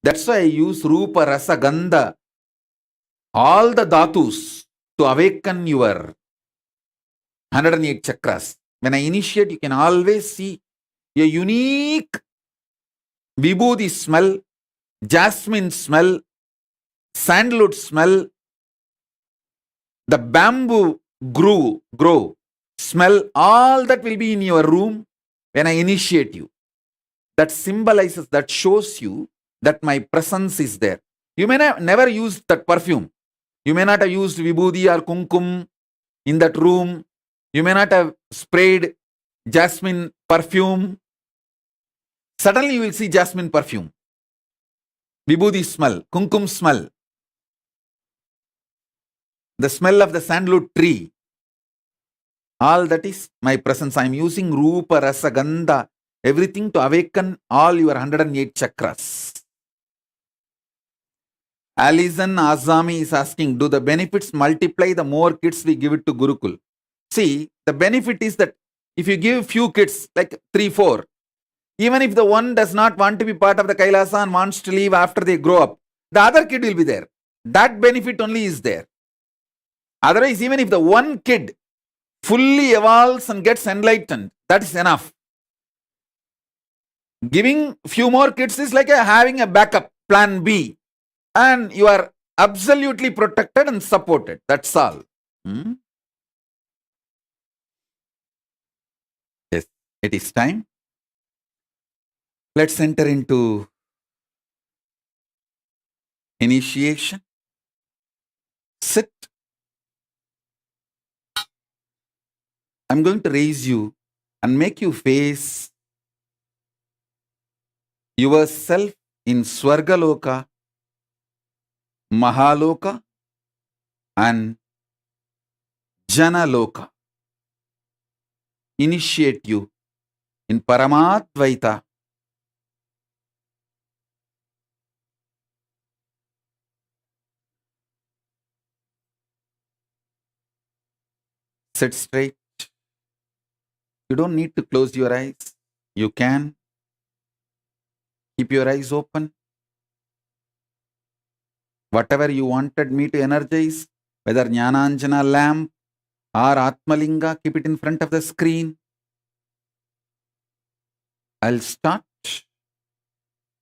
That's why I use Rupa, Rasa, Gandha, all the dhatus to awaken your 108 chakras. When I initiate, you can always see a unique vibhuti smell, jasmine smell, sandalwood smell, the bamboo grow smell, all that will be in your room when I initiate you. That symbolizes, that shows you that my presence is there. You may never use that perfume. You may not have used vibhuti or kumkum in that room. You may not have sprayed jasmine perfume. Suddenly you will see jasmine perfume, vibhuti smell, kumkum smell, the smell of the sandalwood tree. All that is my presence. I am using Rupa, Rasa, Gandha, everything to awaken all your 108 chakras. Alison Azami is asking, do the benefits multiply the more kids we give it to Gurukul? See, the benefit is that if you give few kids, like 3, 4, even if the one does not want to be part of the Kailasa and wants to leave after they grow up, the other kid will be there. That benefit only is there. Otherwise, even if the one kid fully evolves and gets enlightened, that is enough. Giving few more kids is like having a backup, plan B. And you are absolutely protected and supported. That's all. Yes, it is time. Let's enter into initiation. Sit. I'm going to raise you and make you face yourself in Swargaloka, Mahaloka and Janaloka. Initiate you in Paramadvaita. Sit straight. You don't need to close your eyes. You can keep your eyes open. Whatever you wanted me to energize, whether Jnananjana lamp or Atmalinga, keep it in front of the screen. I'll start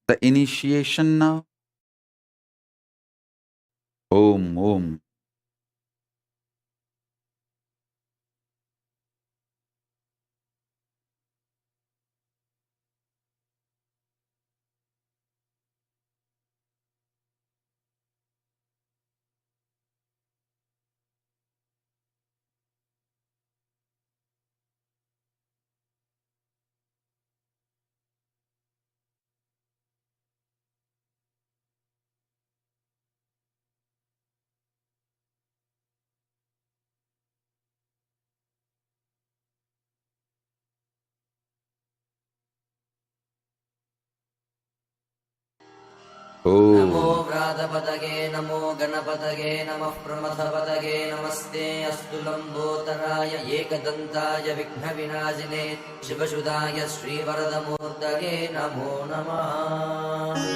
the initiation now. Om, Om. नमो व्रातपतगे नमो गणपतगे नमः प्रमथपतगे नमस्ते अस्तु लम्बोदराय एकदन्ताय विघ्नविनाशिने शिवसुधाय श्रीवरदमूर्तये नमो नमः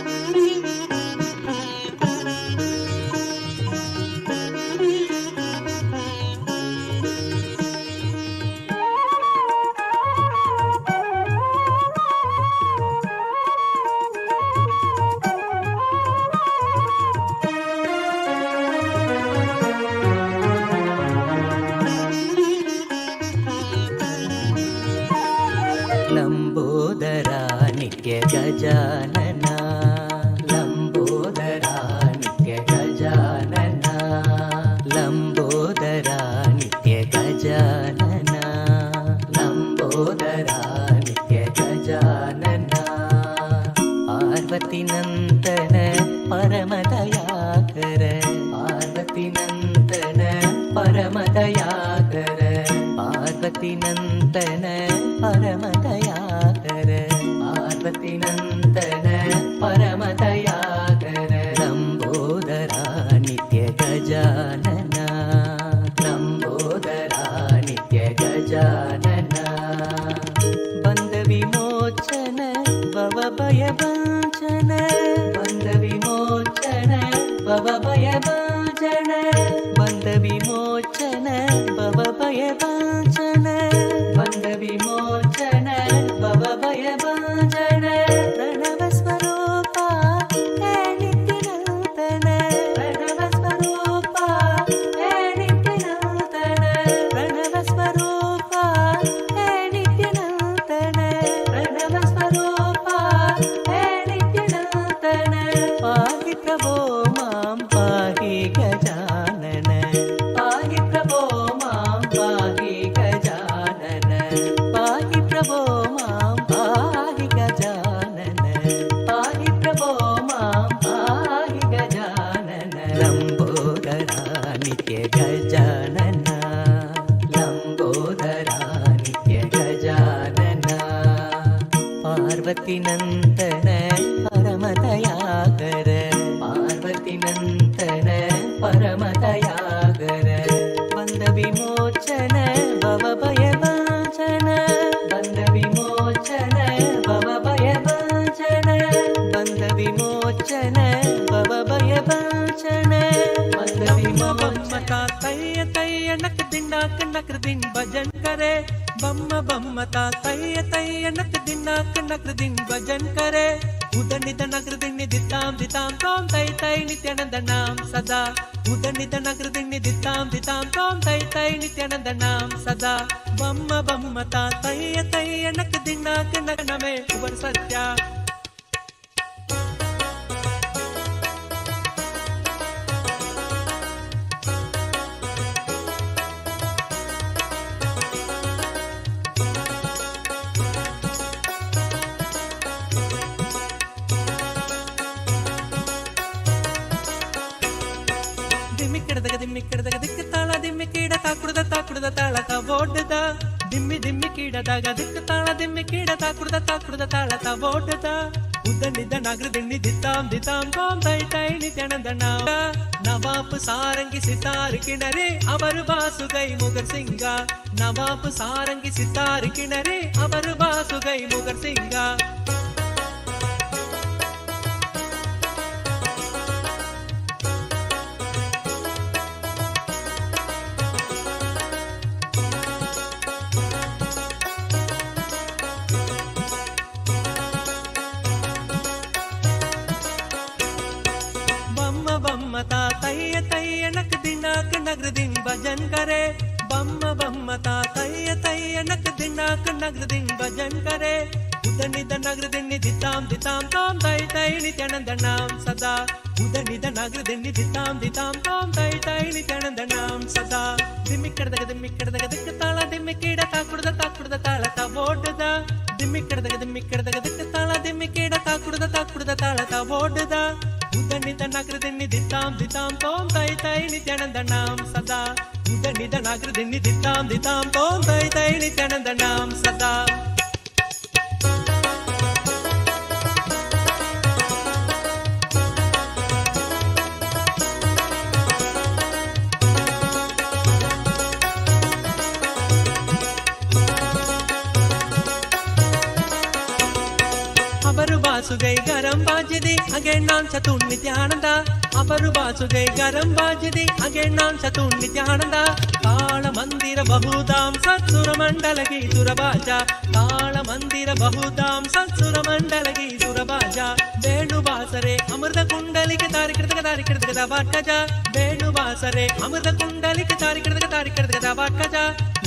गजानना लंबोदरा नित्य गजानना लंबोदरा नित्य गजानना लंबोदरा नित्य गजानना पार्वती नंदन परमदयाकर पार्वती नंदन परमदयाकर पार्वती नंदन परमदयाकर पार्वती नंदन परमदयाकर लंबोदरा नित्य गजानना लंबोदरा नित्य ಭವಭಯಭಂಜನ ಬಂಧ ವಿಮೋಚನ ಭವಭಯಭಂಜನ ಬಂಧ ವಿಮೋಚನ ಭವಭಯಭಂಜನ ಬಂಧ ವಿಮೋಚನ ಭವಭಯಭಂಜನ ಪ್ರಣವ ಸ್ವರೂಪ ಹೇ ನಿತ್ಯನೂತನ ಪ್ರಣವ ಸ್ವರೂಪ ಹೇ ನಿತ್ಯನೂತನ ಪ್ರಣವ ಸ್ವರೂಪ ಹೇ ನಿತ್ಯನೂತನ ಪ್ರಣವ ಸ್ವರೂಪ ಹೇ ನಿತ್ಯನೂತನ ಪಾಹಿ ಪ್ರಭೋ ಮಾಂ ಪಾಹಿ ಗಜಾನನ ಪಾಹಿ ಪ್ರಭೋ ಮಾಂ ಪಾಹಿ ಗಜಾನನ ಪಾಹಿ ಪ್ರಭೋ ಮಾಂ ಪಾಹಿ ಗಜಾನನ ಪಾಹಿ ಪ್ರಭೋ ಮಾಂ ಪಾಹಿ ಗಜಾನನ ಲಂಬೋದರ ನಿತ್ಯ ಗಜಾನನ ಲಂಬೋದರ ನಿತ್ಯ ಗಜಾನನ ಪಾರ್ವತಿ ನಂದನ ಪರಮದಯಾಗರ ಪಾರ್ವತಿ ನಂದನ ಪರಮದಯಾಗರ ಬಂಧ ವಿಮೋಚನ ಭವಭಯಭಂಜನ ಬಂಧ ವಿಮೋಚನ ಭವಭಯಭಂಜನ ಬಂಧ ವಿಮೋಚನ ಭವಭಯಭಂಜನ ಬಂಧ ವಿಮೋಚನ ತಯ್ಯ ತಯ್ಯ ನಕ್ ದಿನಾಕ್ ನಕ್ರ ದಿನ್ ಭಜನ್ करे बम्म बम्म ता तಯ್ಯ तಯ್ಯ नक दिनाक नक्र दिन भजन करे उदनित नक्र दिन दिताम दिताम तोम तै तै नित्यानंद नाम सदा उदनित नक्र दिन दिताम दिताम तोम तै तै नित्यानंद नाम सदा बम्म बम्म ता तಯ್ಯ तಯ್ಯ नक दिनाक नक नमे उबर सत्या ದಿಮ್ಮಿಕ್ಕಿಡದಾಗ ದಿಕ್ಕ ತಾಳ ದಿಮ್ಮಿಕೀಡ ತಾಕುಡದ ತಾಳಕ ಓಡದ ದಿಮ್ಮಿ ದಿಮ್ಮಿಕೀಡದಾಗ ದಿಕ್ಕ ತಾಳ ದಿಮ್ಮಿಕೀಡ ತಾಕುಡದ ತಾಳಕ ಓಡದ ಉದ್ದನಿದ್ದ ನಗರ ದಿಣ್ಣಿ ದಿತ್ತಾಂ ದಿತ್ತಾಂ ತೋಂ ತೈ ತೈ ನಿತ್ಯಾನಂದ ನವಾಪ್ ಸಾರಂಗಿ ಸಿತಾರ್ ಕಿಣರೆ ಅವರು ಬಾಸುಗೈ ಮುಗರ್ ಸಿಂಗ ನವಾಪ್ ಸಾರಂಗಿ ಸಿತಾರ್ ಕಿಣರೆ ಅವರು ಬಾಸುಗೈ ಮುಗರ್ ಸಿಂಗ बम्मता तಯ್ಯ तಯ್ಯ नक दिनाक नगर दिन भजन करे बम्म बम्मता तಯ್ಯ तಯ್ಯ नक दिनाक नगर दिन भजन करे उदनिद नगर दिन दिताम दिताम तोम तै तै नित्यानंद नाम सदा उदनिद नगर दिन दिताम दिताम तोम तै तै नित्यानंद नाम सदा दिम्मिक्किडದಾಗ दिಕ್ಕ ತಾಳ ದಿಮ್ಮಿಕೀಡ ತಾಕುಡದ ತಾಳಕ ಓಡದ ದಿಮ್ಮಿಕ್ಕಿಡದಾಗ ದಿಕ್ಕ ತಾಳ ದಿಮ್ಮಿಕೀಡ ತಾಕುಡದ ತಾಳಕ ಓಡದ उदनिद नगर दिन दिताम दिताम तोम तै तै नित्यानंद नाम सदा उदनिद नगर दिन दिताम दिताम तोम तै तै नित्यानंद नाम सदा ಅವರು ಬಾಸುಗೈ ಗರಂ ಬಾಜಿದಿ ಅಗೆ ನಾನ್ ಚತುರ್ ನಿತ್ಯಾನಂದ ಅವರು ಬಾಸುಗೈ ಗರಂ ಬಾಜಿದಿ ಅಗೆ ನಾನ್ ಚತುರ್ ನಿತ್ಯಾನಂದ ತಾಳ ಮಂದಿರ ಬಹುದಾಂ ಸತ್ಸುರ ಮಂಡಲಗಿ ಸುರಬಾಜ ತಾಳ ಮಂದಿರ ಬಹುದಾಂ ಸತ್ಸುರ ಮಂಡಲಗಿ ಸುರಬಾಜ ಬೇಣು ಬಾಸರೆ ಅಮೃತ ಕುಂಡಲಿಗೆ ತಾರಿಕಿಡದ ಬಾಟ್ಕಜ ಬೇಣು ಬಾಸರೆ ಅಮೃತ ಕುಂಡಲಿಗೆ ತಾರಿಕಿಡದ ಬಾಟ್ಕಜ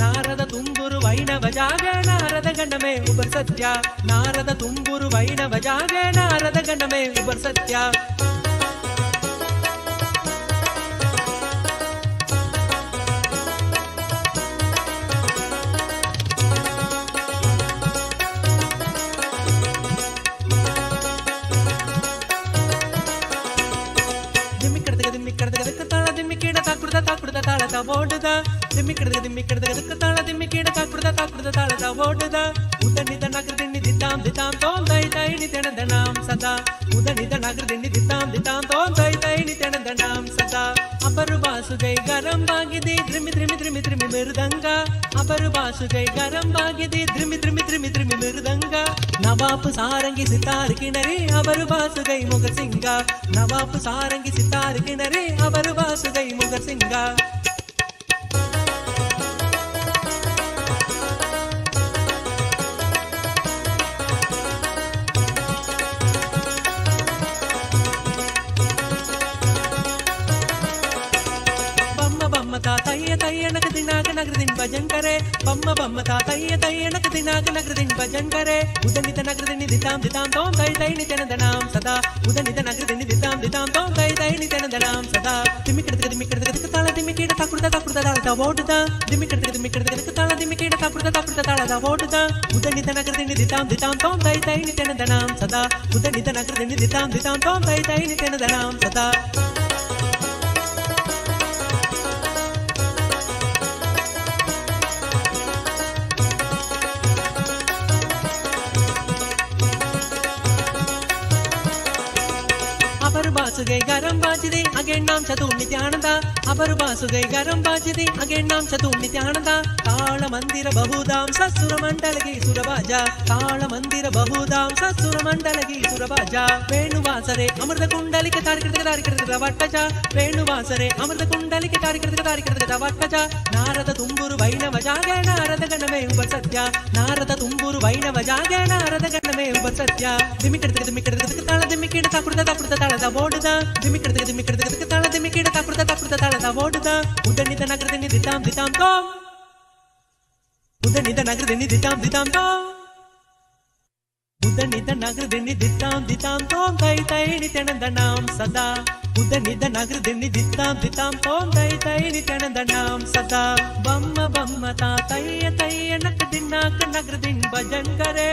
ನಾರದ ತುಂಬುರು ವೈಣವ ಜಾಗ ನಾರದ ಗಂಡಮೇ ಉಬರ್ ಸತ್ಯ ನಾರದ ತುಂಬುರು ವೈಣವ ಜಾಗ ನಾರದ ಗಂಡಮೇ ಉಬರ್ ಸತ್ಯ ದಿಮ್ಮಿಕ್ಕಿಡದಾಗ ತಾಳ ದಿಮ್ಮಿಕೀಡ ತಾಕುಡದ ತಾಳಕ ಓಡದ ದಿಮ್ಮಿಕ್ಕಿಡದಾಗ ತಾಳ ದಿಮ್ಮಿಕೀಡ ತಾಕುಡದ ತಾಳಕ ಓಡದ ಉದನಿದ ನಗರ ದಿಣ್ಣಿ ದಿತ್ತಾಂ ದಿತ್ತಾಂ ತೋಂ ತೈ ತೈ ನಿತ್ಯಾನಂದ ನಾಮ ಸದಾ ಉದನಿದ ನಗರ ದಿಣ್ಣಿ ದಿತ್ತಾಂ ತೋಂ ತೈ ತೈ ನಿತ್ಯಾನಂದ ನಾಮ ಸದಾ ಅಪರು ಬಾಸುಗೈ ಗರಂ ಬಾಗಿದೆ ದ್ರಿಮಿ ಮೃದಂಗ ಅಪರು ಬಾಸುಗೈ ಗರಂ ಬಾಗಿದೆ ದ್ರಿಮಿ ಮೃದಂಗ ನವ நவாப்பு சாரங்கி சித்தாரு கிணறே அவர் வாசுகை முகர் சிங்கா. நவாப்பு சாரங்கி சித்தாரு கிணறே அவர் வாசுகை முகர் சிங்கா. தைய தையனக்கு தினாக நகரதின் பஜன் கரே. பம்ம பம்ம தா தைய தையனக்கு தினாக நகரதின் பஜன் கரே. உதனித நகரதின் திதாம் திதாம் தோம் தை தை நித்யானந்தனாம் சதா. உதனித நகரதின் திதாம் திதாம் தோம் தை தை நித்யானந்தனாம் சதா. திமிக்கிடத்துக்கு தாள திமிக்கிட தக்குடுத தாளதா ஓடுதா. திமிக்கிடத்துக்கு தாள திமிக்கிட தக்குடுத தாளதா ஓடுதா. உதனித நகரதின் திதாம் திதாம் தோம் தை தை நித்யானந்தனாம் சதா. உதனித நகரதின் திதாம் திதாம் தோம் தை தை நித்யானந்தனாம் சதா. बासुगै गरम बाजदे अगेन नाम चतु नित्यानंदा. अबर बासुगै गरम बाजदे अगेन नाम चतु नित्यानंदा. ताल मंदिर बहुदाम ससुर मंडलगी सुरबाजा. ताल मंदिर बहुदाम ससुर मंडलगी सुरबाजा. वेणुवासरे अमृत कुंडलिके तारिकृत वट्टजा. वेणुवासरे अमृत कुंडलिके तारिकृत वट्टजा. नारद तुम्बुरु वैणव जागे नारद गणमे उबर सत्य. नारद तुम्बुरु वैणव जागे नारद गणमे उबर सत्य. दिमिकिडतक ताल दिमिकिड ताकुडता ताळदा ಓಡುದಾ. ದಿಮಿಕಿಡತಕ ತಾಳ ದಿಮಿಕಿಡ ತಾಕುಡತ ತಾಳದ ಓಡುದಾ. ಉದನಿದ ನಗರದಿನಿ ದಿತಾಂ ದಿತಾಂ ತೋ. ಉದನಿದ ನಗರದಿನಿ ದಿತಾಂ ದಿತಾಂ ತೋ. ಉದನಿದ ನಗರದಿನಿ ದಿತಾಂ ದಿತಾಂ ತೋ ತೈ ತೈ ನಿತ್ಯಾನಂದನಾಂ ಸದಾ. ಉದನಿದ ನಗರದಿನಿ ದಿತಾಂ ದಿತಾಂ ತೋ ತೈ ತೈ ನಿತ್ಯಾನಂದನಾಂ ಸದಾ. ಬಮ್ಮ ಬಮ್ಮ ತಾ ತೈಯ ತೈಯ ನಕ ದಿನಾಕ ನಗರದಿನ್ ಭಜನ್ ಕರೆ.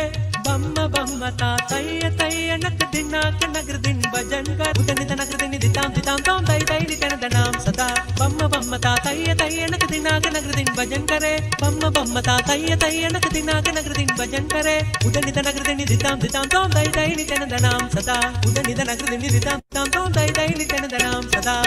बम्म बम्म ता तैय तैय नक दिनाक नगरदिन भजन कर. उदनित नगरदिनि दिताम दिताम तोम तै तै नित्यानंदनाम सदा. बम्म बम्म ता तैय तैय नक दिनाक नगरदिन भजन करे. बम्म बम्म ता तैय तैय नक दिनाक नगरदिन भजन करे. उदनित नगरदिनि दिताम दिताम तोम तै तै नित्यानंदनाम सदा. उदनित नगरदिनि दिताम दिताम तोम तै तै नित्यानंदनाम सदा.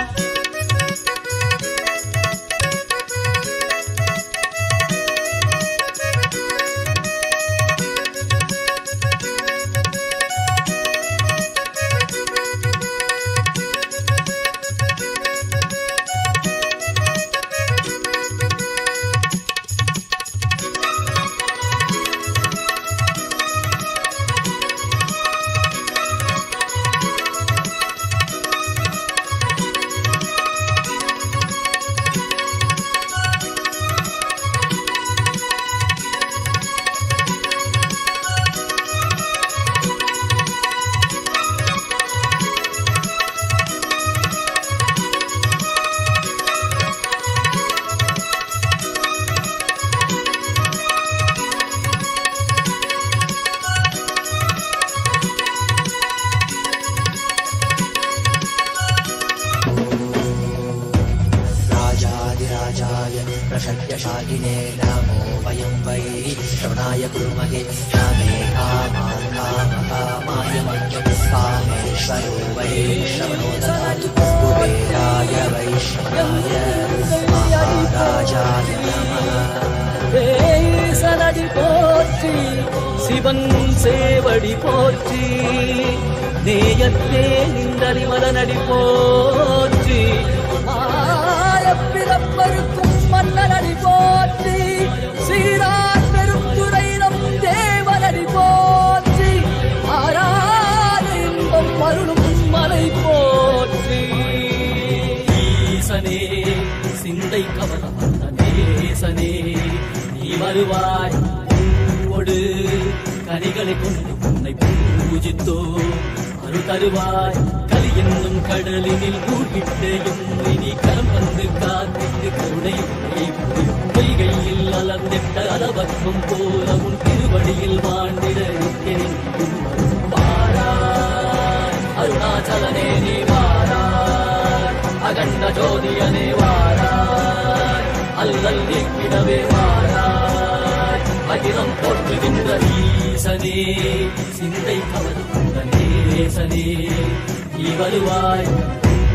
प्रशक्यशालिने नमो वयं वै श्रवणाय कुर्महे. श्रमे कामान् कामकामाय मह्यं कामेश्वरो वै श्रवणो ददातु. कुबेराय वैश्रवणाय महाराजाय नमः. சலடி போற்றி சிவன் சேவடி போற்றி. நேயத்தே நின்றறிமலனடி போற்றி. ஆயப்பிறப்பருக்கும் மன்னனடி போற்றி. சீரார் பெருந்துரை நம் தேவனடி போற்றி. ஆராத இன்பம் அருளும் மலை போற்றி. ஈசனே சிந்தை கவனம் நேசனே நீ வருவாய். பூவோடு கனிகளை கொண்டு உன்னை பூஜித்தோ அருள் தருவாய். கலி என்னும் கடலினில் மூழ்கிட்டேயும் இனி கரம் வந்து காத்திட்டு கருணையுடைய பொய்கையில் அலர்ந்திட்ட அளவக்கம் போல உன் திருவடியில் வாழ்ந்திட வாராய். அருணாச்சலனே நீ வாராய். அகண்ட ஜோதியனே வாராய். அல்லல் நீக்கிடவே வாராய். அகிலம் போற்றுகின்ற ஈசனே சிந்தை கவர்ந்த நேசனே நீ வருவாய்.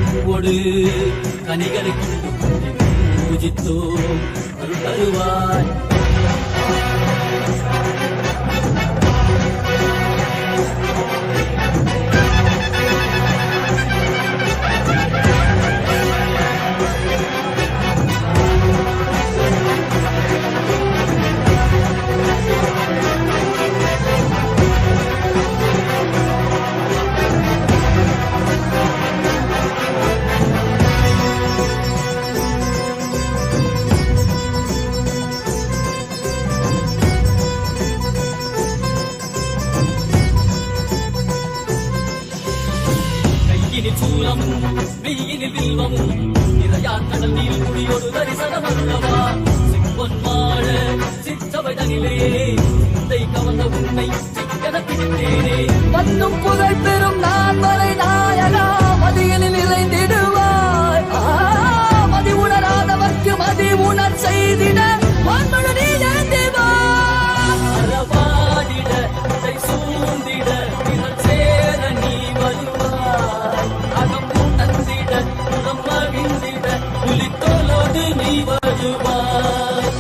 பூவோடு கனிகளை கொண்டு பூஜித்தோ அருள் தருவாய். தரிசனமும் மெய்யினில் வில்வமும் நிறையார் கடல் நீர் குடியொரு தரிசனம் அல்லவா சிம்பொன் மாட சிற்றவை தனிலே சிந்தை கவர்ந்த உன்னை சிக்கன பிடித்தேனே வந்தும் புகழ் பெறும் நான் வரை நாயகா மதியனில் நிறைந்திடுவாய் மதி உணராதவர்க்கு மதி உணர் செய்திட வான்மழ நீ எழுந்திவா அறவாடிட இதை சூழ்ந்திட இவள் சேர நீ வருவாய் அகம் உணர்ந்திட புறம் மகிழ்ந்திட புலித்தோலோடு நீ வருவாய்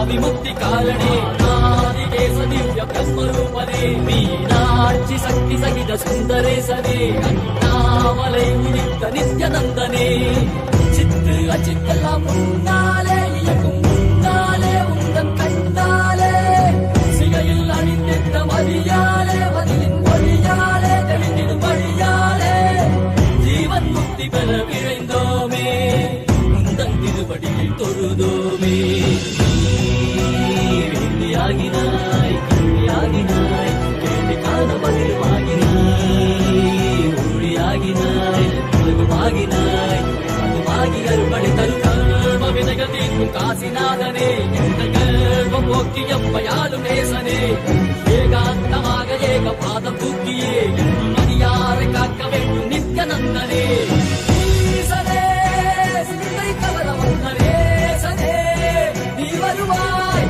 विमुक्ति कारणेदिव्य ब्रह्मरूपने मीनाक्षि शक्ति सहित सुंदरे सने अन्नामलै उदित नित्यानंदने चित्त अचित्तெல்லாம் முன்னாலே இயக்கும் முன்னாலே உந்தன் கண்ணாலே சிகையில் அணிந்திட்ட மதியாலே மதியின் மொழியாலே தெளிந்திடும் வழியாலே ஜீவன் முக்தி பெற விழைந்தோமே உந்தன் திருவடியில் தொழுதோமே ஆகினாய் கல்வியாகினாய் கேள்வி காண பதிலுமாகினாய் ஒளியாகினாய் உலகமாகினாய் அதுமாகி அருள்படை தரும் கர்ம வினைகள் தீர்க்கும் காசிநாதனே எங்கள் கர்மம் போக்கி எப்பயாலும் நேசனே ஏகாந்தமாக ஏக பாதம் தூக்கியே மதியாரை காக்க வேண்டும் நித்யானந்தனே ஈசனே சிந்தை கவல மன்னரே சனே நீ வருவாய்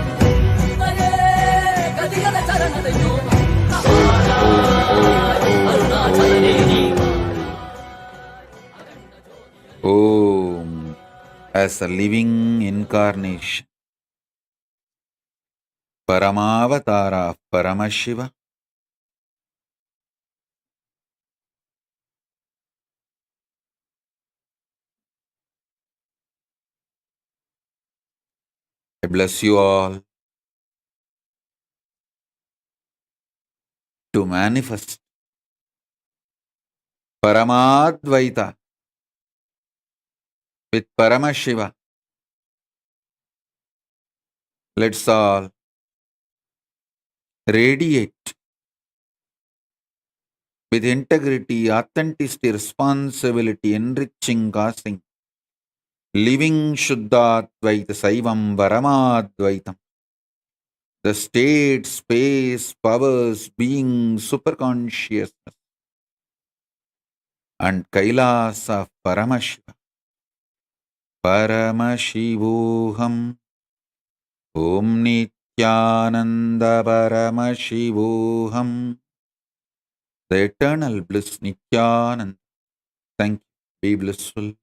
Om, as a living incarnation, Paramavatara of Paramashiva, I bless you all to manifest Paramadvaita with Paramashiva. Let's all radiate with integrity, authenticity, responsibility, enriching, causing, living Shuddhadvaita Saivam Paramadvaitam. The state, space, powers, being, superconsciousness, and Kailasa of Paramashiva. Paramashivoham. Om Nithyananda Paramashivoham. The eternal bliss Nithyananda. Thank you. Be blissful.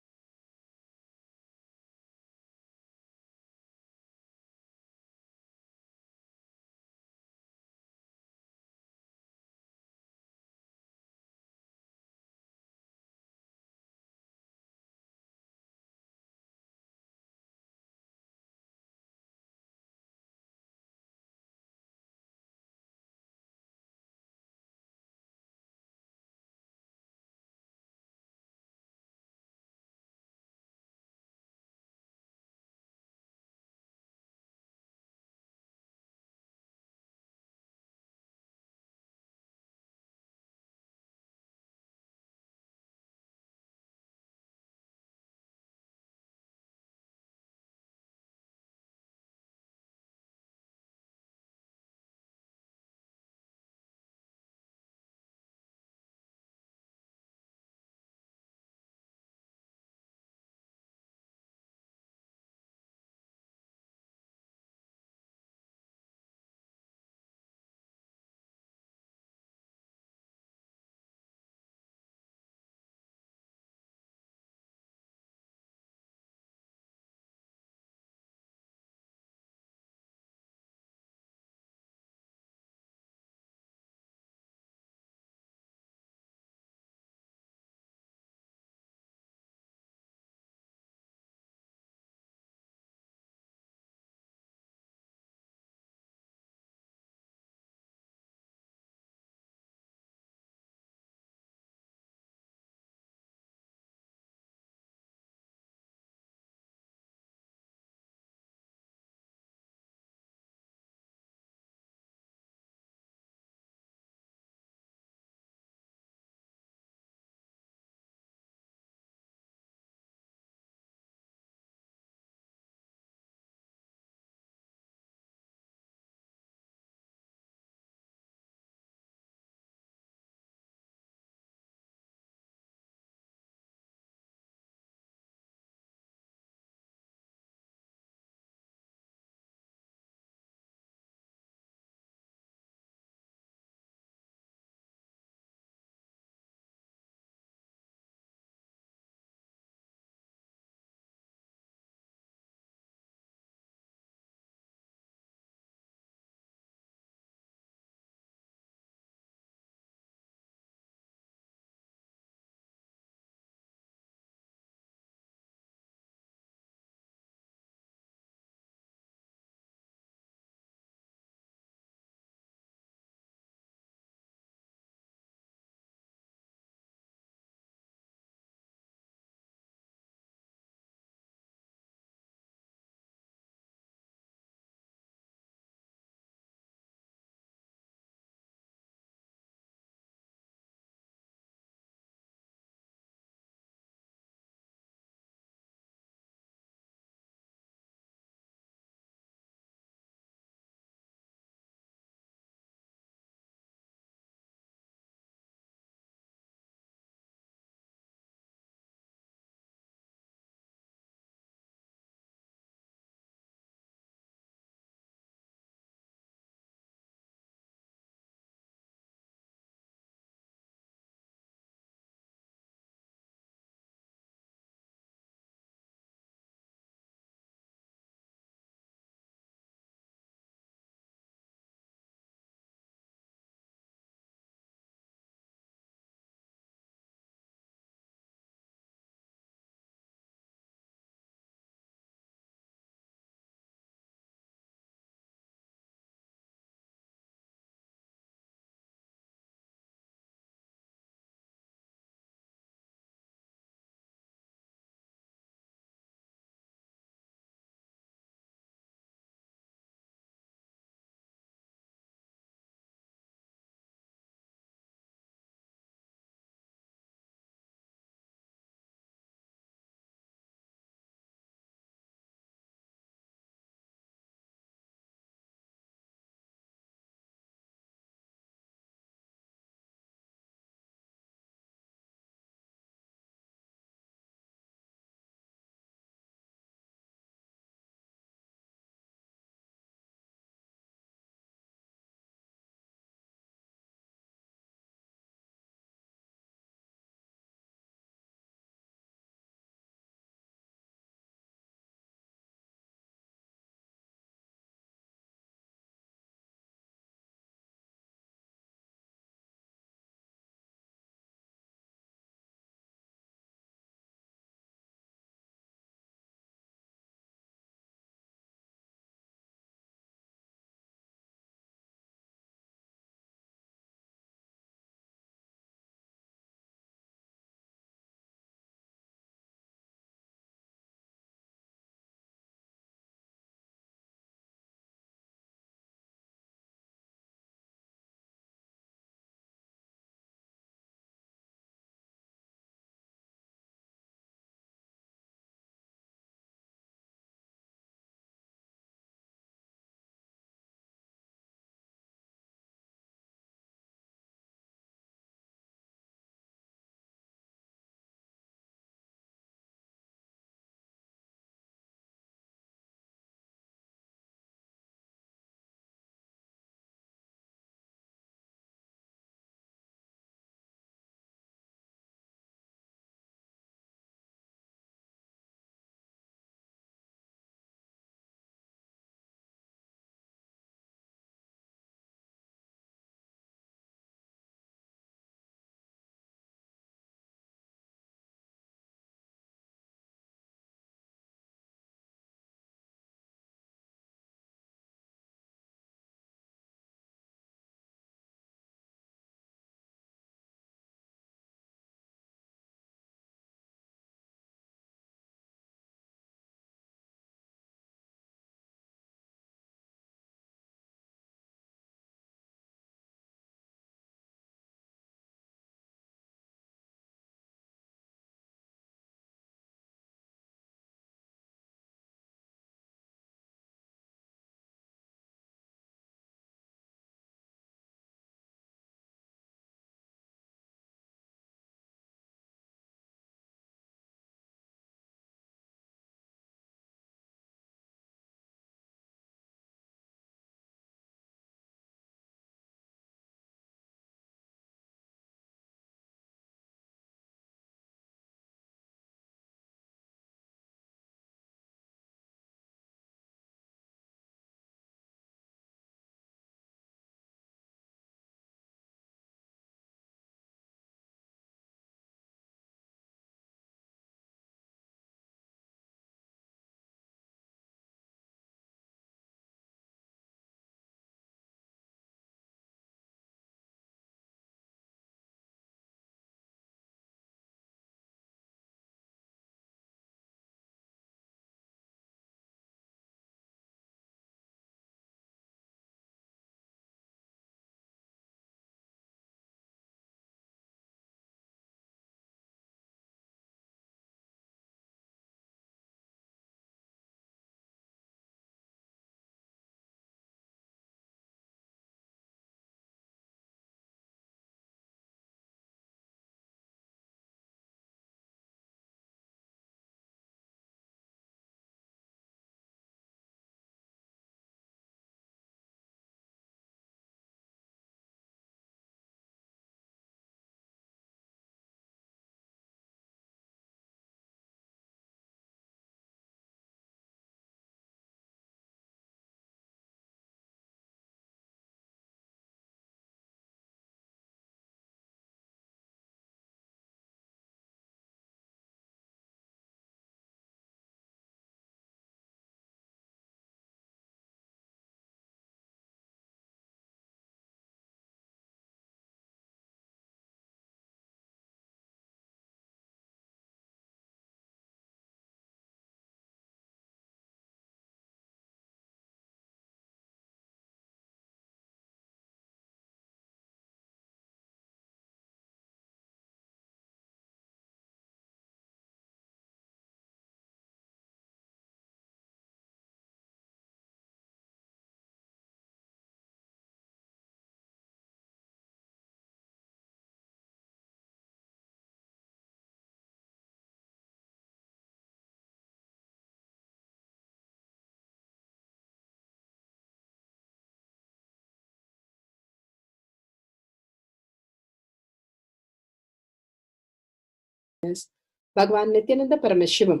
Bhagavan Nithyananda Paramashivam.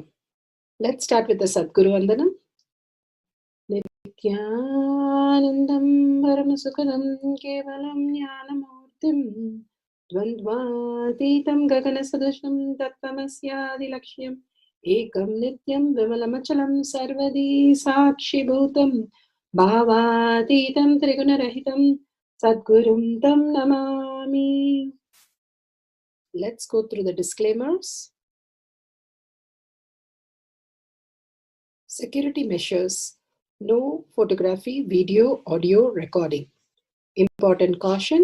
Let's start with the Sadguru Vandanam. Nithyanandam Paramasukadam Kevalam Jnanamurtim Dvandvatitam Gaganasadusham Tattvamasyaadilakshయం Ekam Nityam Vimalamachalam Sarvadi Sakshibhutam Bhavatitam Trigunarahitam Sadgurum Tam Namami. Let's go through the disclaimers. Security measures. No photography, video, audio recording. Important caution.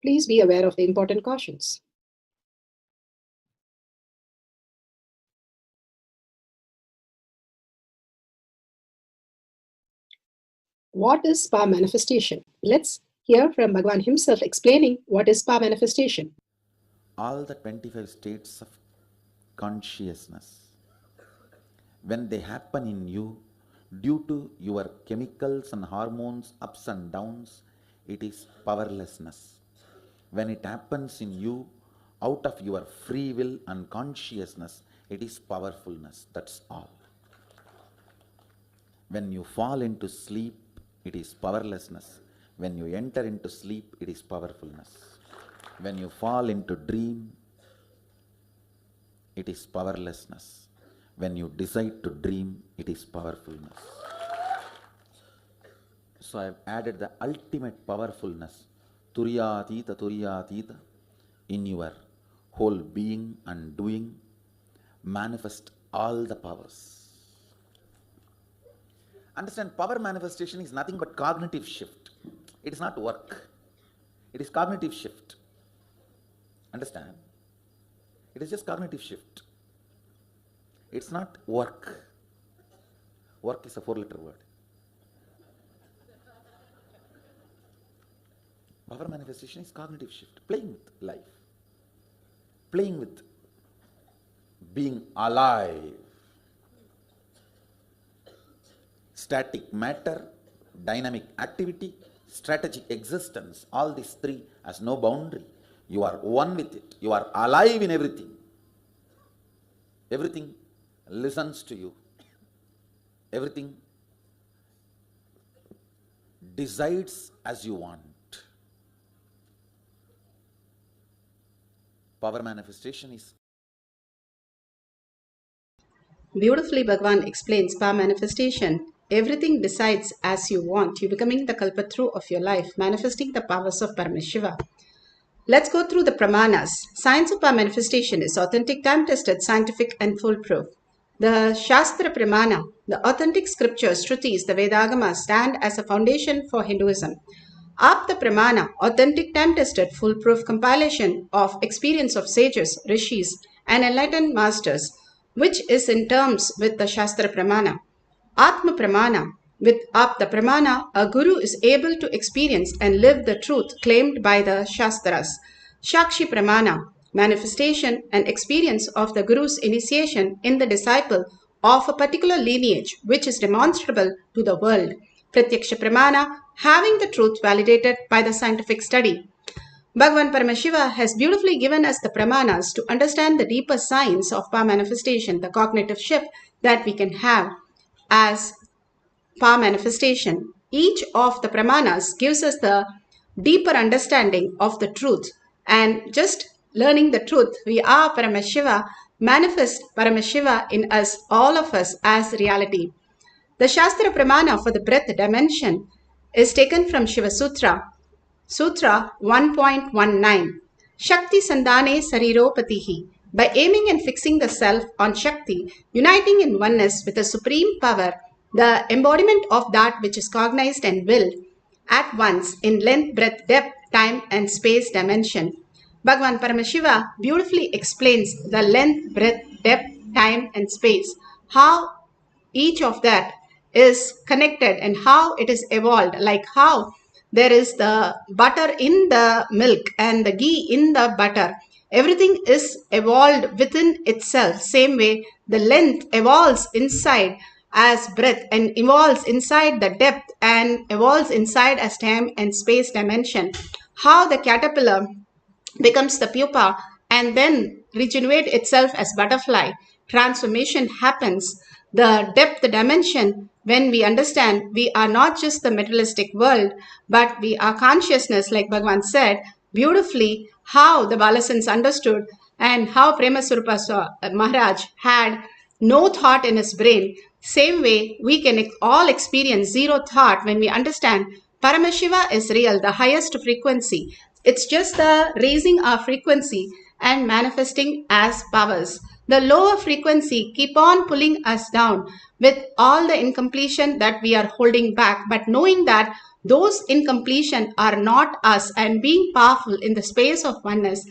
Please be aware of the important cautions. What is spa manifestation? Let's hear from Bhagavan himself explaining what is spa manifestation. All the 25 states of consciousness, when they happen in you, due to your chemicals and hormones ups and downs, it is powerlessness. When it happens in you, out of your free will and consciousness, it is powerfulness. That's all. When you fall into sleep, it is powerlessness. When you enter into sleep, it is powerfulness. When you fall into dream, it is powerlessness. When you decide to dream, it is powerfulness. So I have added the ultimate powerfulness, Turiyatita, in your whole being and doing. Manifest all the powers. Understand, power manifestation is nothing but cognitive shift. It is not work. It is cognitive shift. Understand? It is just cognitive shift. It's not work. Work is a 4-letter word. Power manifestation is cognitive shift. Playing with life. Playing with being alive. Static matter, dynamic activity, strategic existence, all these three has no boundary. You are one with it. You are alive in everything. Everything listens to you. Everything decides as you want. Power manifestation is. Beautifully, Bhagavan explains spa manifestation. Everything decides as you want. You're becoming the kalpatru of your life, manifesting the powers of Paramashiva. Let's go through the pramanas. Science of manifestation is authentic, time-tested, scientific and foolproof. The Shastra Pramana, the authentic scriptures, Shrutis, the Vedagamas stand as a foundation for Hinduism. Apta Pramana, authentic, time-tested, foolproof compilation of experience of sages, rishis and enlightened masters, which is in terms with the Shastra Pramana. Atma Pramana. With Apta Pramana, a guru is able to experience and live the truth claimed by the Shastras. Shakshi Pramana, manifestation and experience of the guru's initiation in the disciple of a particular lineage which is demonstrable to the world. Pratyaksha Pramana, having the truth validated by the scientific study. Bhagavan Paramashiva has beautifully given us the pramanas to understand the deeper science of power manifestation, the cognitive shift that we can have as power manifestation. Each of the pramanas gives us the deeper understanding of the truth, and just learning the truth, we are Paramashiva, manifest Paramashiva in us, all of us, as reality. The Shastra Pramana for the breath dimension is taken from Shiva Sutra, Sutra 1.19. Shakti Sandhane Sariropatihi. By aiming and fixing the self on Shakti, uniting in oneness with the supreme power, the embodiment of that which is cognized and willed at once in length, breadth, depth, time and space dimension. Bhagavan Paramashiva beautifully explains the length, breadth, depth, time and space, how each of that is connected and how it is evolved, like how There is the butter in the milk and the ghee in the butter. Everything is evolved within itself. Same way, the length evolves inside as breadth and evolves inside the depth and evolves inside as time and space dimension. How the caterpillar becomes the pupa and then regenerate itself as butterfly. Transformation happens. The depth dimension, when we understand we are not just the materialistic world, but we are consciousness, like Bhagavan said beautifully, how the Balasans understood and how Premaswarupa Maharaj had no thought in his brain. Same way, we can all experience zero thought when we understand Paramashiva is real, the highest frequency. It's just the raising our frequency and manifesting as powers. The lower frequency keep on pulling us down with all the incompletion that we are holding back. But knowing that those incompletion are not us and being powerful in the space of oneness,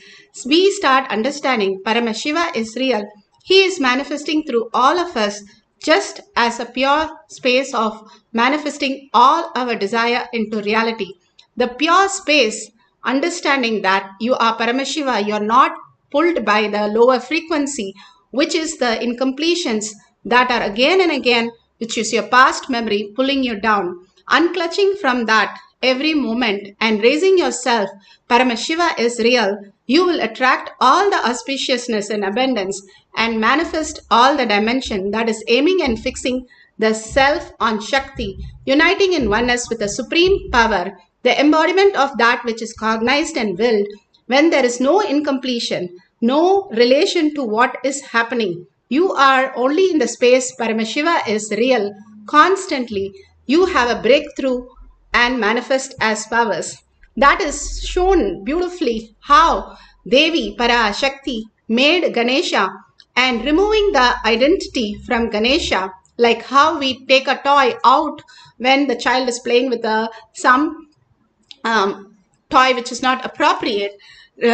we start understanding Paramashiva is real. He is manifesting through all of us just as a pure space of manifesting all our desire into reality. The pure space, understanding that you are Paramashiva, you are not pulled by the lower frequency, which is the incompletions that are again and again, which is your past memory pulling you down. Unclutching from that every moment and raising yourself, Paramashiva is real, you will attract all the auspiciousness and abundance and manifest all the dimension that is aiming and fixing the self on Shakti, uniting in oneness with the supreme power, the embodiment of that which is cognized and willed. When there is no incompletion, no relation to what is happening, you are only in the space Paramashiva is real. Constantly, you have a breakthrough and manifest as powers. That is shown beautifully how Devi Parashakti made Ganesha and removing the identity from Ganesha, like how we take a toy out when the child is playing with some toy which is not appropriate.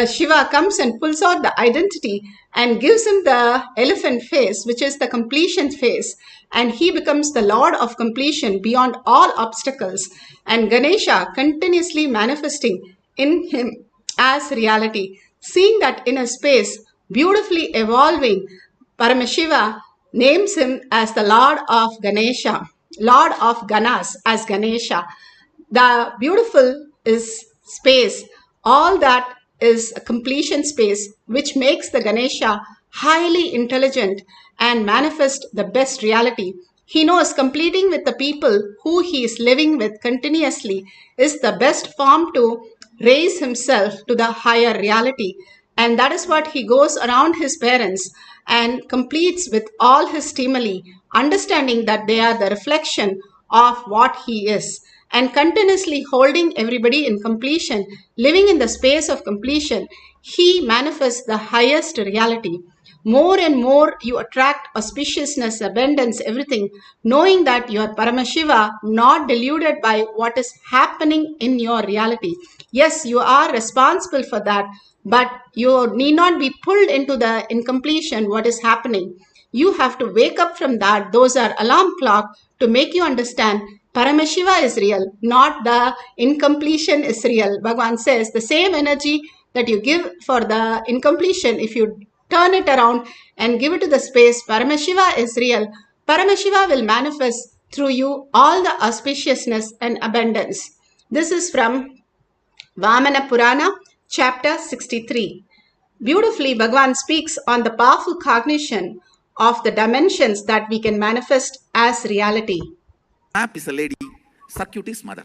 Shiva comes and pulls out the identity and gives him the elephant face, which is the completion face, and he becomes the Lord of completion beyond all obstacles, and Ganesha continuously manifesting in him as reality. Seeing that inner space beautifully evolving, Paramashiva names him as the Lord of Ganesha, Lord of Ganas as Ganesha. The beautiful is space, all that is a completion space, which makes the Ganesha highly intelligent and manifest the best reality. He knows completing with the people who he is living with continuously is the best form to raise himself to the higher reality. And that is what he goes around his parents and completes with all his stimuli, understanding that they are the reflection of what he is, and continuously holding everybody in completion, living in the space of completion, he manifests the highest reality. More and more you attract auspiciousness, abundance, everything, knowing that you are Paramashiva, not deluded by what is happening in your reality. Yes, you are responsible for that, but you need not be pulled into the incompletion, what is happening. You have to wake up from that. Those are alarm clock to make you understand Paramashiva is real, not the incompletion is real. Bhagavan says the same energy that you give for the incompletion, if you turn it around and give it to the space, Paramashiva is real. Paramashiva will manifest through you all the auspiciousness and abundance. This is from Vamana Purana, chapter 63. Beautifully, Bhagavan speaks on the powerful cognition of the dimensions that we can manifest as reality. Map is a lady, circuit is mother.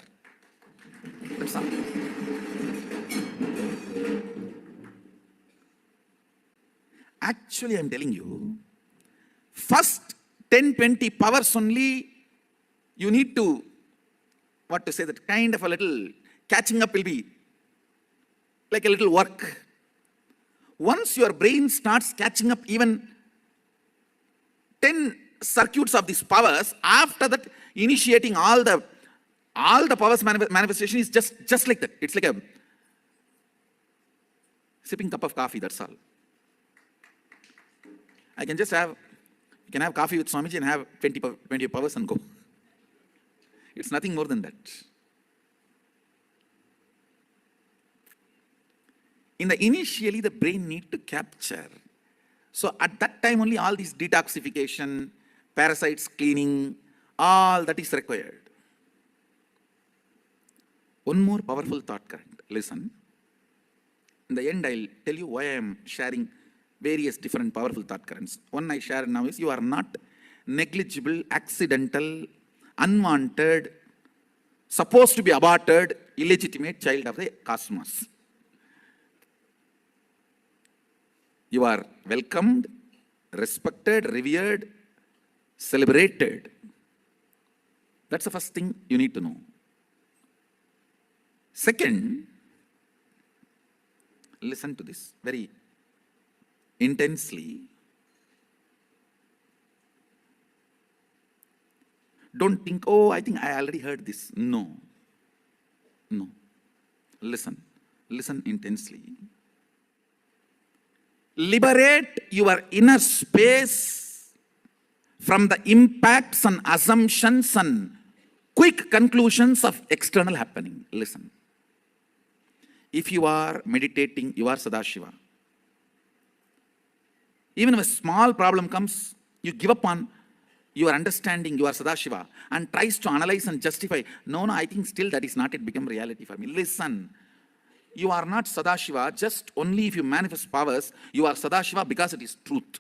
That's all. Actually, I'm telling you, first 10-20 powers only, you need to, what to say, that kind of a little catching up will be like a little work. Once your brain starts catching up even 10 circuits of these powers, after that initiating all the powers manifestation is just like that. It's like a sipping cup of coffee, that's all. I can just have, you can have coffee with Swamiji and have 20 powers and go. It's nothing more than that. In the initially, the brain need to capture. So at that time only all this detoxification, parasites cleaning, all that is required. One more powerful thought current. Listen. In the end, I'll tell you why I am sharing various different powerful thought currents. One I share now is you are not negligible, accidental, unwanted, supposed to be aborted, illegitimate child of the cosmos. You are welcomed, respected, revered, celebrated. That's the first thing you need to know. Second, listen to this very intensely. Don't think, oh, I think I already heard this. No. No. Listen. Listen intensely. Liberate your inner space from the impacts and assumptions and quick conclusions of external happening. Listen. If you are meditating, you are Sadashiva. Even if a small problem comes, you give up on your understanding, you are Sadashiva, and tries to analyze and justify. No, I think still that is not yet become reality for me. Listen. You are not Sadashiva just only if you manifest powers. You are Sadashiva because it is truth.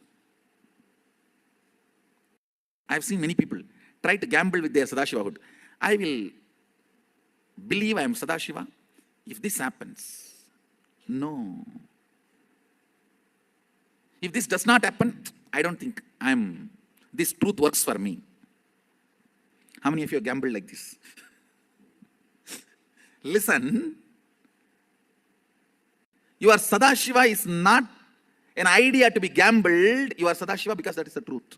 I have seen many people try to gamble with their Sadashivahood. I will believe I am Sadashiva if this happens. No. If this does not happen, I don't think this truth works for me. How many of you gamble like this? Listen. Your Sadashiva is not an idea to be gambled. You are Sadashiva because that is the truth.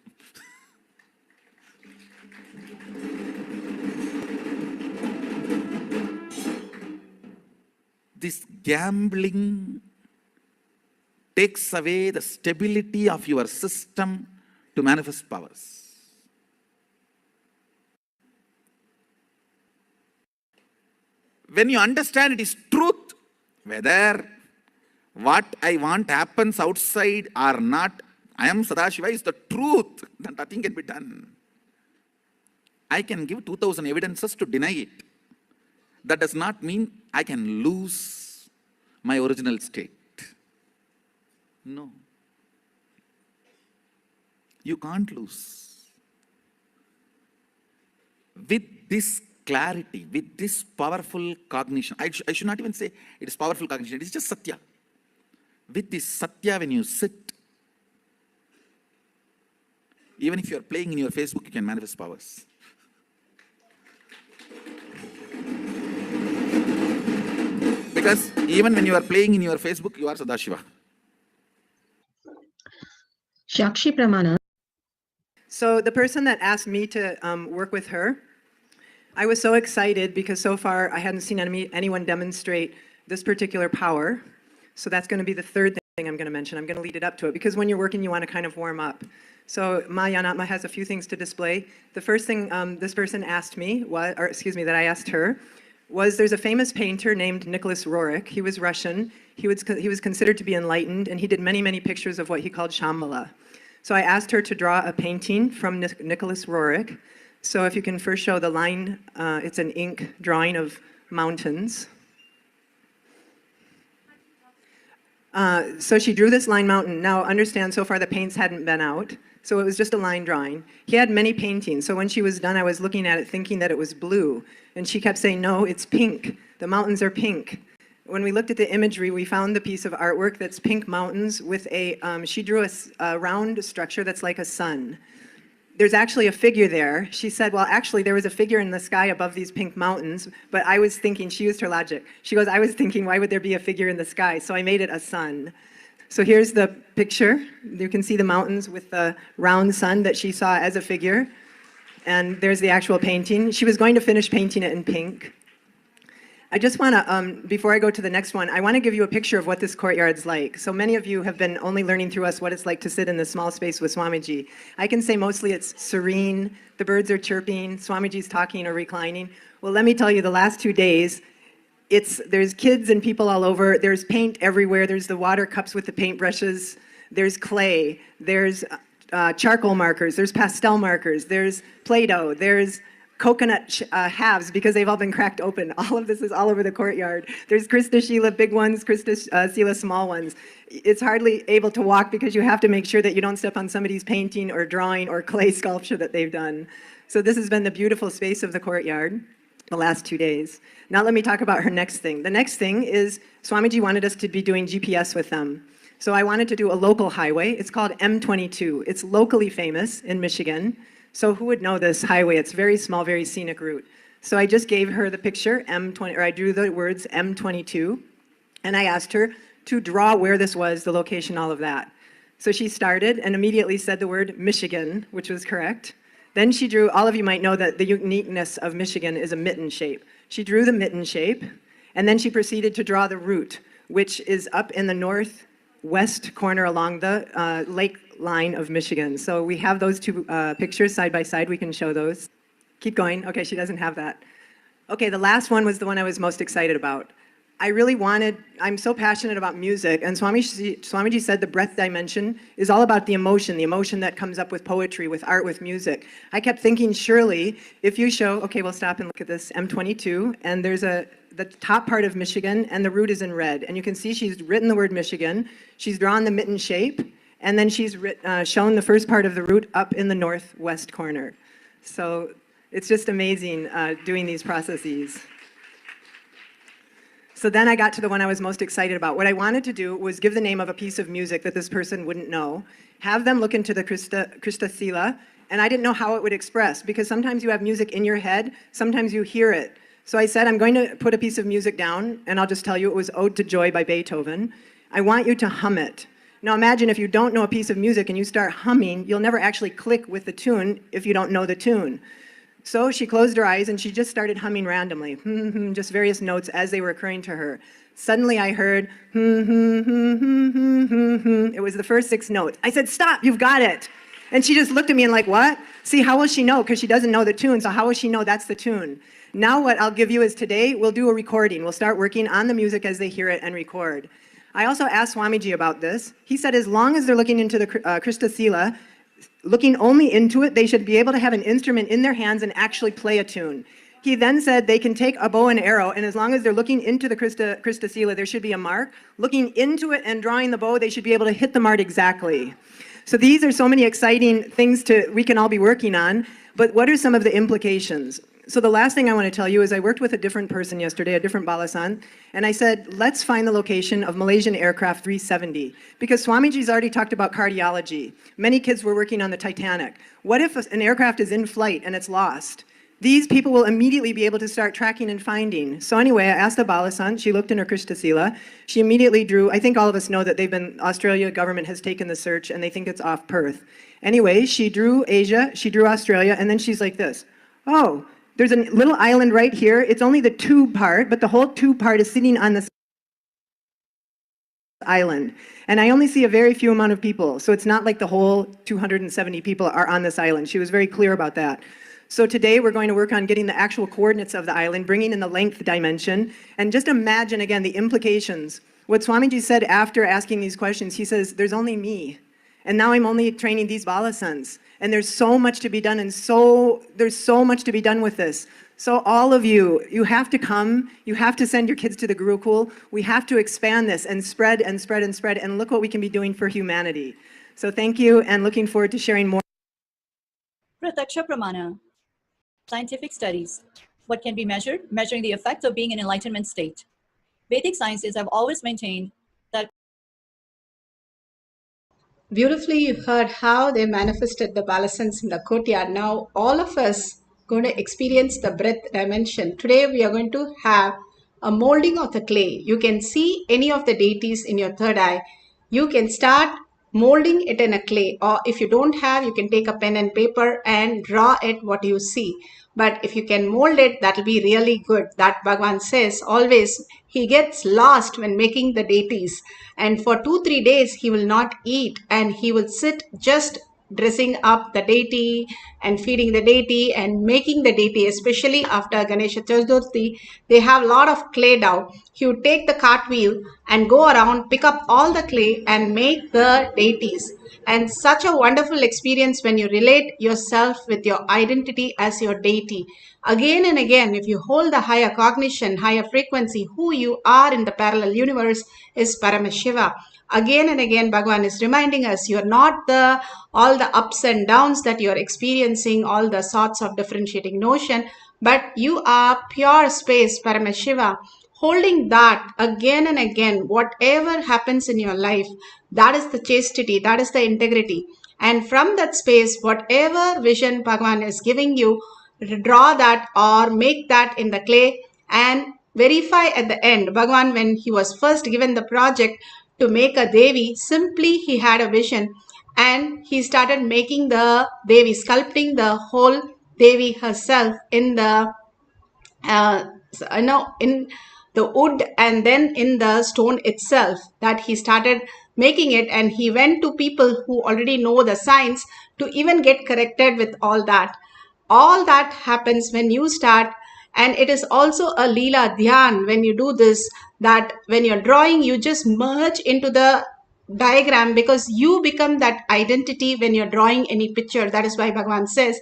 This gambling takes away the stability of your system to manifest powers. When you understand it is truth, whether what I want happens outside or not, I am Sadashiva is the truth, then nothing can be done. I can give 2000 evidences to deny it. That does not mean I can lose my original state. No. You can't lose. With this clarity, with this powerful cognition, I should not even say it is powerful cognition, it is just Satya. With this Satya, when you sit, even if you are playing in your Facebook, you can manifest powers. Because even when you are playing in your Facebook, you are Sadashiva. Shakshi Pramana. So the person that asked me to work with her, I was so excited because so far I hadn't seen anyone demonstrate this particular power. So that's going to be the third thing I'm going to mention. I'm going to lead it up to it because when you're working, you want to kind of warm up. So Maya Anatma has a few things to display. The first thing this person asked me, that I asked her, was there's a famous painter named Nicholas Roerich. He was Russian. He was considered to be enlightened, and he did many, many pictures of what he called Shambhala. So I asked her to draw a painting from Nicholas Roerich. So if you can first show the line, it's an ink drawing of mountains. So she drew this line mountain. Now understand, so far the paints hadn't been out. So it was just a line drawing. He had many paintings. So when she was done, I was looking at it thinking that it was blue. And she kept saying, no, it's pink. The mountains are pink. When we looked at the imagery, we found the piece of artwork that's pink mountains with she drew a round structure that's like a sun. There's actually a figure there. She said, well, actually, there was a figure in the sky above these pink mountains, but I was thinking, she used her logic. She goes, I was thinking, why would there be a figure in the sky? So I made it a sun. So here's the picture. You can see the mountains with the round sun that she saw as a figure. And there's the actual painting. She was going to finish painting it in pink. I just want to, before I go to the next one, I want to give you a picture of what this courtyard's like. So many of you have been only learning through us what it's like to sit in this small space with Swamiji. I can say mostly it's serene, the birds are chirping, Swamiji's talking or reclining. Well, let me tell you, the last 2 days, there's kids and people all over. There's paint everywhere. There's the water cups with the paintbrushes. There's clay. There's charcoal markers. There's pastel markers. There's Play-Doh. There's coconut halves because they've all been cracked open. All of this is all over the courtyard. There's Krista Sheila big ones, Krista Sheila small ones. It's hardly able to walk because you have to make sure that you don't step on somebody's painting or drawing or clay sculpture that they've done. So this has been the beautiful space of the courtyard the last 2 days. Now let me talk about her next thing. The next thing is Swamiji wanted us to be doing GPS with them. So I wanted to do a local highway. It's called M22. It's locally famous in Michigan. So who would know this highway? It's very small, very scenic route. So I just gave her the picture, M20, or I drew the words M22, and I asked her to draw where this was, the location, all of that. So she started and immediately said the word Michigan, which was correct. Then she drew, all of you might know that the uniqueness of Michigan is a mitten shape. She drew the mitten shape, and then she proceeded to draw the route, which is up in the northwest corner along the lake line of Michigan. So we have those two pictures side by side. We can show those. Keep going. Okay, she doesn't have that. Okay, the last one was the one I was most excited about. I'm so passionate about music, and Swamiji said the breath dimension is all about the emotion that comes up with poetry, with art, with music. I kept thinking, surely, if you show, okay, we'll stop and look at this, M22, and there's the top part of Michigan, and the route is in red. And you can see she's written the word Michigan, she's drawn the mitten shape, and then she's shown the first part of the route up in the northwest corner. So it's just amazing doing these processes. So then I got to the one I was most excited about. What I wanted to do was give the name of a piece of music that this person wouldn't know, have them look into the Krista Sila, and I didn't know how it would express, because sometimes you have music in your head, sometimes you hear it. So I said, I'm going to put a piece of music down, and I'll just tell you it was Ode to Joy by Beethoven. I want you to hum it. Now imagine if you don't know a piece of music and you start humming, you'll never actually click with the tune if you don't know the tune. So she closed her eyes and she just started humming randomly, just various notes as they were occurring to her. Suddenly I heard, It was the first 6 notes. I said, stop, you've got it. And she just looked at me and like, what? See, how will she know? Because she doesn't know the tune, so how will she know that's the tune? Now what I'll give you is today, we'll do a recording. We'll start working on the music as they hear it and record. I also asked Swamiji about this. He said as long as they're looking into the Krista Sila, looking only into it, they should be able to have an instrument in their hands and actually play a tune. He then said they can take a bow and arrow, and as long as they're looking into the Krista Sila, there should be a mark. Looking into it and drawing the bow, they should be able to hit the mark exactly. So these are so many exciting things we can all be working on, but what are some of the implications? So the last thing I want to tell you is I worked with a different person yesterday, a different balasan, and I said, let's find the location of Malaysian aircraft 370, because Swamiji's already talked about cardiology. Many kids were working on the Titanic. What if an aircraft is in flight and it's lost? These people will immediately be able to start tracking and finding. So anyway, I asked the balasan, she looked in her Krista Sila, she immediately drew, I think all of us know that Australia government has taken the search and they think it's off Perth. Anyway, she drew Asia, she drew Australia, and then she's like this, oh, there's a little island right here. It's only the tube part, but the whole tube part is sitting on this island. And I only see a very few amount of people. So it's not like the whole 270 people are on this island. She was very clear about that. So today we're going to work on getting the actual coordinates of the island, bringing in the length dimension, and just imagine again the implications. What Swamiji said after asking these questions, he says, there's only me. And now I'm only training these balasans. And there's so much to be done, and there's so much to be done with this. So all of you, you have to come, you have to send your kids to the Gurukul. We have to expand this and spread and spread and spread, and look what we can be doing for humanity. So thank you, and looking forward to sharing more. Prataksha Pramana. Scientific studies. What can be measured? Measuring the effects of being in enlightenment state. Vedic sciences have always maintained that. Beautifully, you heard how they manifested the balasans in the courtyard. Now, all of us going to experience the breath dimension. Today, we are going to have a molding of the clay. You can see any of the deities in your third eye. You can start molding it in a clay, or if you don't have, you can take a pen and paper and draw it what you see. But if you can mold it, that will be really good. That Bhagavan says always, he gets lost when making the deities. And for 2-3 days, he will not eat and he will sit just dressing up the deity and feeding the deity and making the deity, especially after Ganesha Chaturthi. They have a lot of clay now. You take the cartwheel and go around, pick up all the clay and make the deities. And such a wonderful experience when you relate yourself with your identity as your deity. Again and again, if you hold the higher cognition, higher frequency, who you are in the parallel universe is Paramashiva. Again and again, Bhagavan is reminding us you're not the all the ups and downs that you're experiencing, all the sorts of differentiating notion, but you are pure space, Paramashiva. Holding that again and again, whatever happens in your life, that is the chastity, that is the integrity. And from that space, whatever vision Bhagavan is giving you, draw that or make that in the clay and verify at the end. Bhagavan, when he was first given the project to make a Devi, simply he had a vision and he started making the Devi, sculpting the whole Devi herself in the in the wood and then in the stone itself, that he started making it, and he went to people who already know the science to even get corrected with all that. All that happens when you start, and it is also a Leela Dhyan when you do this, that when you're drawing, you just merge into the diagram because you become that identity when you're drawing any picture. That is why Bhagavan says,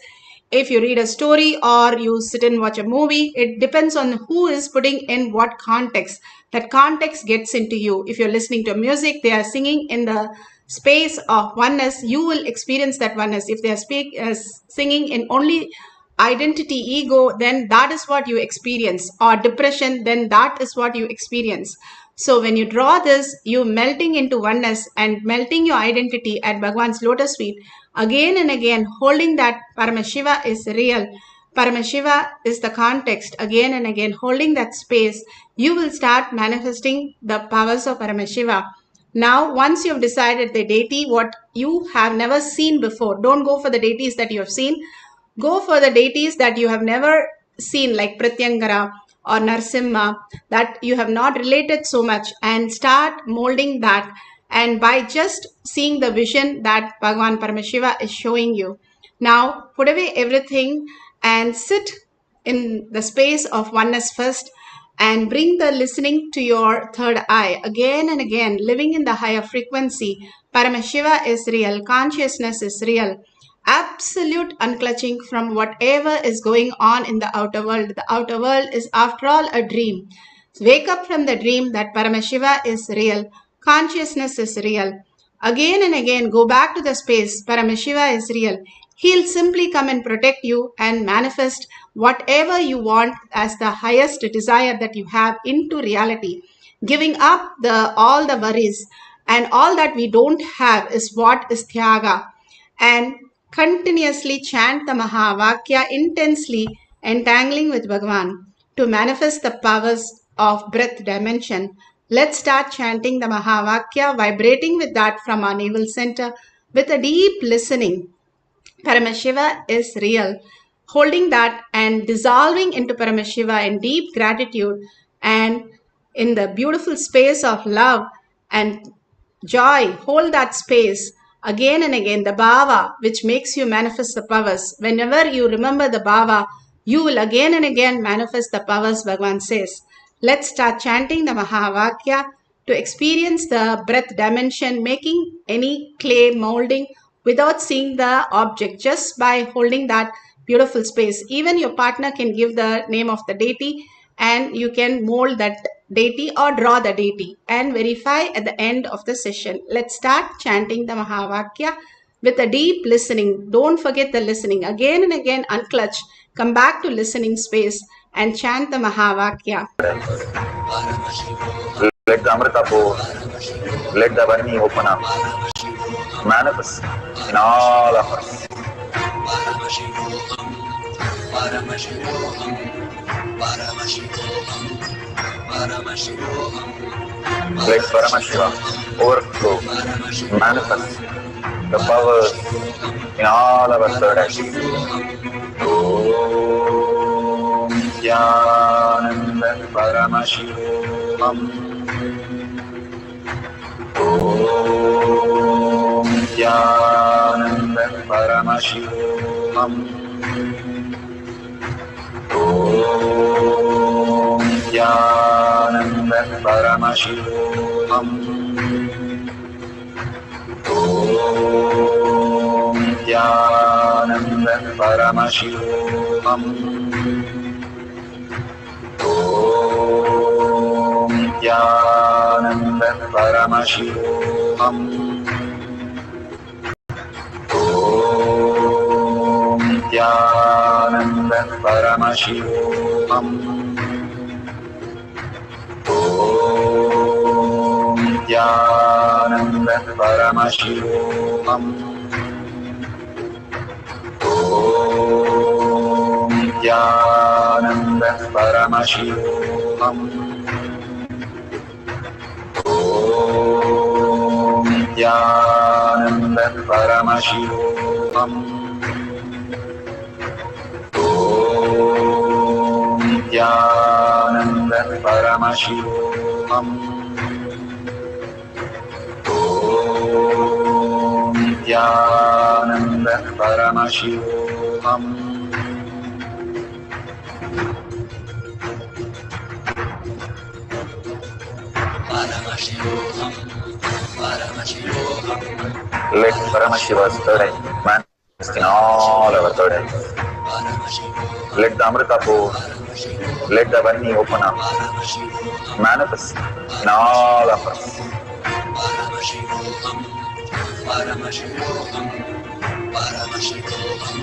if you read a story or you sit and watch a movie, it depends on who is putting in what context. That context gets into you. If you're listening to music, they are singing in the space of oneness, you will experience that oneness. If they are singing in only identity, ego, then that is what you experience. Or depression, then that is what you experience. So when you draw this, you melting into oneness and melting your identity at Bhagavan's lotus feet. Again and again, holding that Paramashiva is real. Paramashiva is the context. Again and again, holding that space, you will start manifesting the powers of Paramashiva. Now, once you've decided the deity, what you have never seen before, don't go for the deities that you have seen. Go for the deities that you have never seen, like Pratyangara or Narsimha, that you have not related so much, and start molding that. And by just seeing the vision that Bhagavan Paramashiva is showing you. Now, put away everything and sit in the space of oneness first and bring the listening to your third eye. Again and again, living in the higher frequency. Paramashiva is real. Consciousness is real. Absolute unclutching from whatever is going on in the outer world. The outer world is, after all, a dream. Wake up from the dream that Paramashiva is real. Consciousness is real. Again and again, go back to the space. Paramashiva is real. He'll simply come and protect you and manifest whatever you want as the highest desire that you have into reality. Giving up all the worries and all that we don't have is what is Tyaga. And continuously chant the Mahavakya intensely, entangling with Bhagavan to manifest the powers of breath dimension. Let's start chanting the Mahavakya, vibrating with that from our navel center with a deep listening. Paramashiva is real. Holding that and dissolving into Paramashiva in deep gratitude and in the beautiful space of love and joy, hold that space again and again. The Bhava, which makes you manifest the powers. Whenever you remember the Bhava, you will again and again manifest the powers, Bhagavan says. Let's start chanting the Mahavakya to experience the breath dimension, making any clay molding without seeing the object, just by holding that beautiful space. Even your partner can give the name of the deity and you can mold that deity or draw the deity and verify at the end of the session. Let's start chanting the Mahavakya with a deep listening. Don't forget the listening. Again and again, unclutch. Come back to listening space and chant the Mahavakya. Let the Amrita pour. Let the Varni open up. Manifest in all of us. Let Paramashiva overflow, manifest the powers in all our third activities. Om Nithyananda Paramashivoham. Om Nithyananda Paramashivoham. Om Nithyananda Paramashivam. Om Nithyananda Paramashivam. Om Nithyananda Paramashivam. Om Nithyananda Paramashivoham. Om Nithyananda Paramashivoham. Om Nithyananda Paramashivoham. Om Nithyananda Paramashivoham. Om Nithyananda Paramashivoham. Om Nithyananda Paramashivoham. Paramashivoham, Paramashivoham. Let Paramashiva's third eye manifest in all our third eyes. Let the Amrita pour, let the Vani open up, manifest in all of us. Paramashivoham, Paramashivoham, Paramashivoham,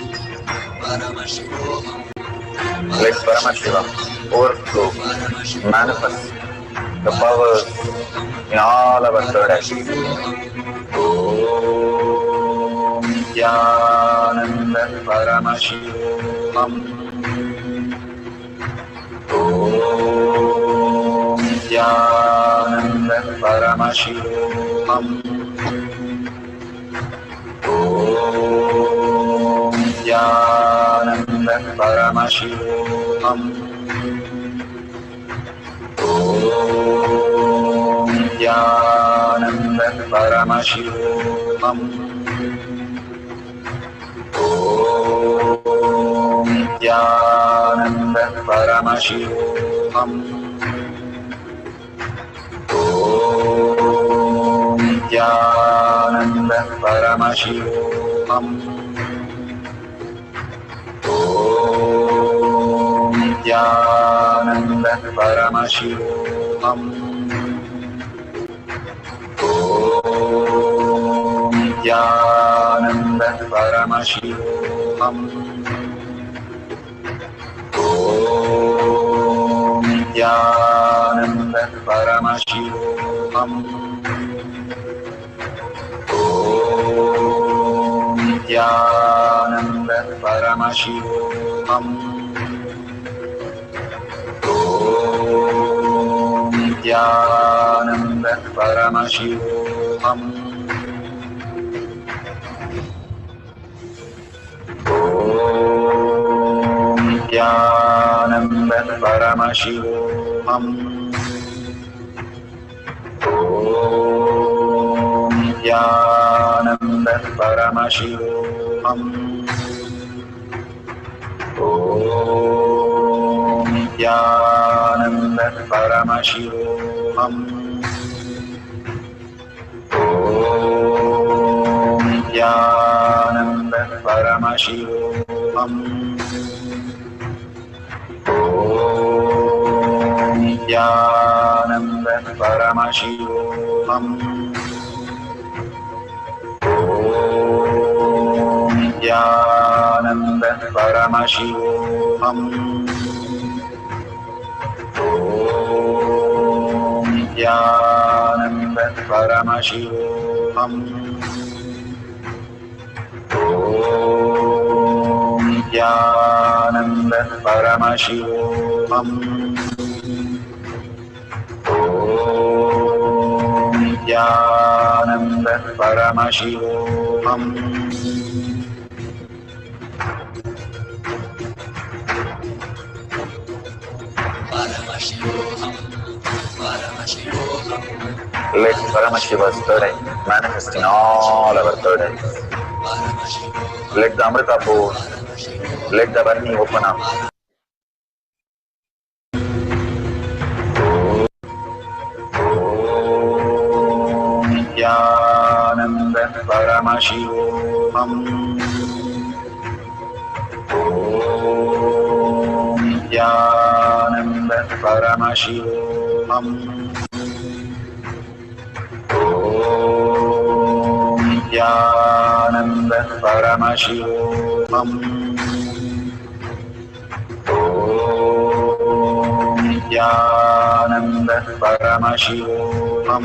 Paramashivoham. Let Paramashiva overflow, manifest the powers in all our third eyes. Om Nithyananda Paramashivam. Om Nithyananda Paramashivam. Om Nithyananda Paramashivam. Om Nithyananda Paramashivoham. Om Nithyananda Paramashivoham. Om Nithyananda Paramashivoham. Om Nithyananda Paramashivoham. Om Nithyananda Paramashivoham. Om Nithyananda Paramashivoham. Om Nithyananda Paramashivoham. Om Nithyananda Paramashivoham. Om Nithyananda Paramashivoham. Om Nithyananda Paramashivoham. Om Nithyananda Paramashivoham. Om Nithyananda Paramashivoham. Om Nithyananda Paramashivoham. Om Nithyananda Paramashivoham. Om Nithyananda Paramashivoham. Om Nithyananda Paramashivoham. Om Nithyananda Paramashivoham. Paramashivoham, Paramashivoham. Let Paramashiva's third eye manifest in all our third eyes. Let the Amrita pour. Let the Varni open up. Nithyananda Paramashivoham. Nithyananda Paramashivoham. Nithyananda Paramashivoham. Nithyananda Paramashivoham.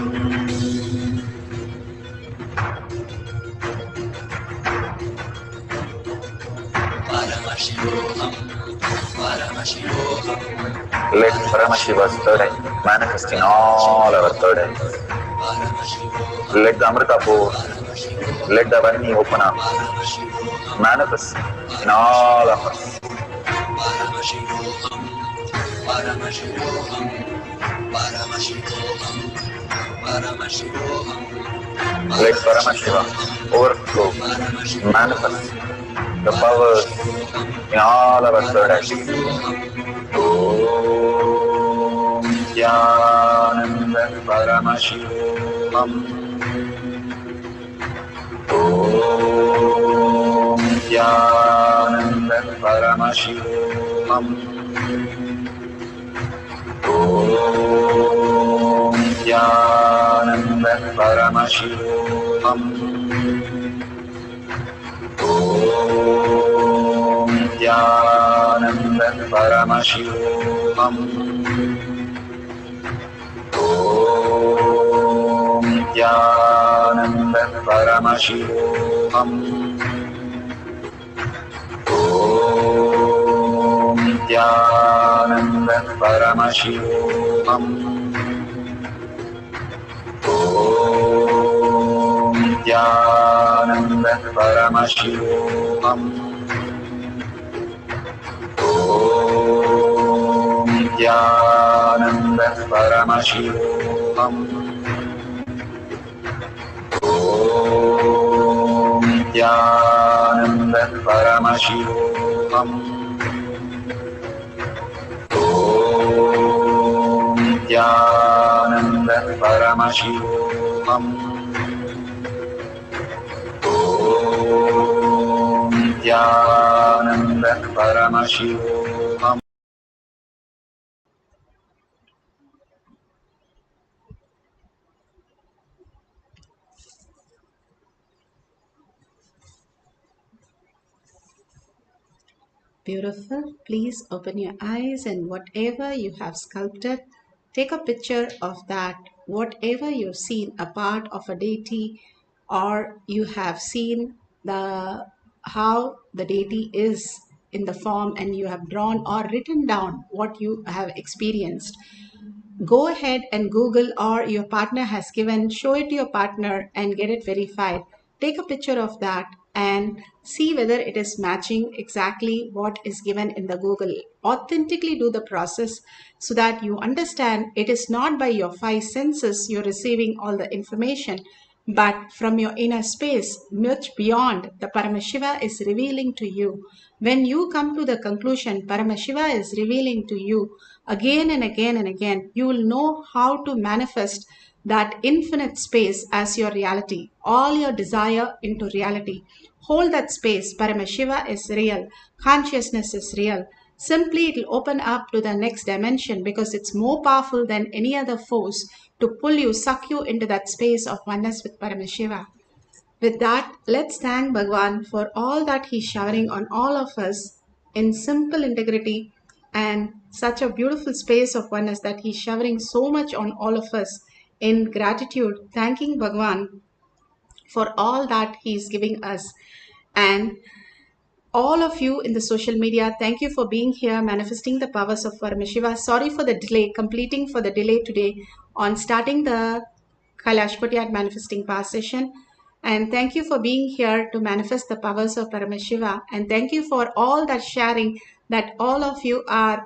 Paramashivoham. Paramashivoham. Let Paramashiva's third eye manifest in all our third eyes. Let the Amrita pour. Let the Varni open up. Manifest in all of us. Paramashivoham. Paramashivoham. Paramashivoham. Paramashivoham. Let Paramashiva overflow, manifest the powers in all our third eyes. Om Nithyananda Paramashivoham. Om Nithyananda Paramashivoham. Om Nithyananda Paramashivoham. Om Nithyananda Paramashivoham. Om Nithyananda Paramashivoham. Om Nithyananda Paramashivoham. Om Nithyananda Paramashivoham. Om Nithyananda Paramashivoham. Om Nithyananda Paramashivoham. Om Nithyananda Paramashivoham. Om Nithyananda Paramashivoham. Beautiful. Please open your eyes and whatever you have sculpted, take a picture of that. Whatever you've seen, a part of a deity, or you have seen the how the deity is in the form, and you have drawn or written down what you have experienced. Go ahead and Google, or your partner has given, show it to your partner and get it verified. Take a picture of that and see whether it is matching exactly what is given in the Google. Authentically do the process so that you understand it is not by your five senses you're receiving all the information, but from your inner space, much beyond, the Paramashiva is revealing to you. When you come to the conclusion, Paramashiva is revealing to you again and again and again, you will know how to manifest that infinite space as your reality, all your desire into reality. Hold that space. Paramashiva is real. Consciousness is real. Simply, it will open up to the next dimension because it's more powerful than any other force to pull you, suck you into that space of oneness with Paramashiva. With that, let's thank Bhagwan for all that he's showering on all of us in simple integrity and such a beautiful space of oneness that he's showering so much on all of us in gratitude, thanking Bhagwan for all that he's giving us. And all of you in the social media, thank you for being here, manifesting the powers of Paramashiva. Sorry for the delay, completing for the delay today on starting the Kailasa manifesting power session. And thank you for being here to manifest the powers of Paramashiva. And thank you for all that sharing that all of you are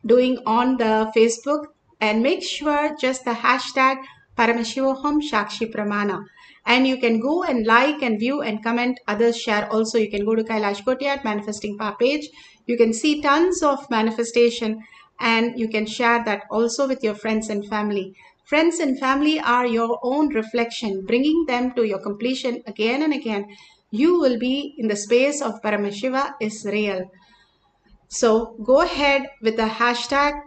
doing on the Facebook. And make sure just the hashtag Paramashivoham Shakshi Pramana. And you can go and like and view and comment, others share also. You can go to Kailash Kotiyat Manifesting Power page. You can see tons of manifestation and you can share that also with your friends and family. Friends and family are your own reflection, bringing them to your completion again and again. You will be in the space of Paramashiva is real. So go ahead with the hashtag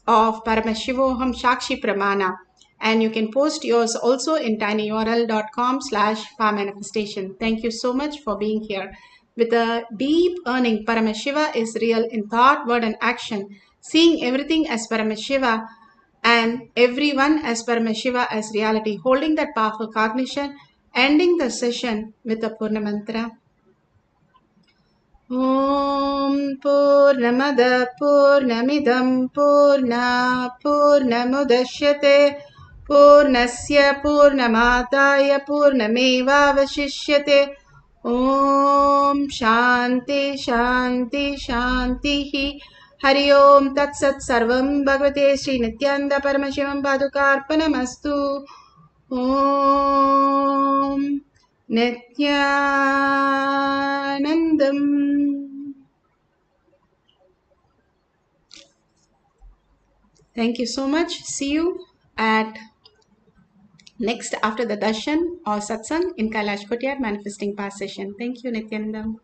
of Paramashivoham Shakshi Pramana, and you can post yours also in tinyurl.com/manifestation. Thank you so much for being here. With a deep earning, Paramashiva is real in thought, word, and action, seeing everything as Paramashiva and everyone as Paramashiva as reality, holding that powerful cognition, ending the session with a Purna Mantra. ॐ पूर्णमदः पूर्णमिदं पूर्णमुदच्यते पूर्णस्य पूर्णमादाय पूर्णमेवावशिष्यते ॐ शान्ति शान्ति शान्तिः हरि ओं तत्सत् सर्वं भगवते श्री नित्यानंद परमशिवं पादुकार्पणमस्तु ॐ Nithyanandam. Thank you so much. See you at next after the darshan or satsang in Kailash Kotiyat Manifesting Power session. Thank you, Nithyanandam.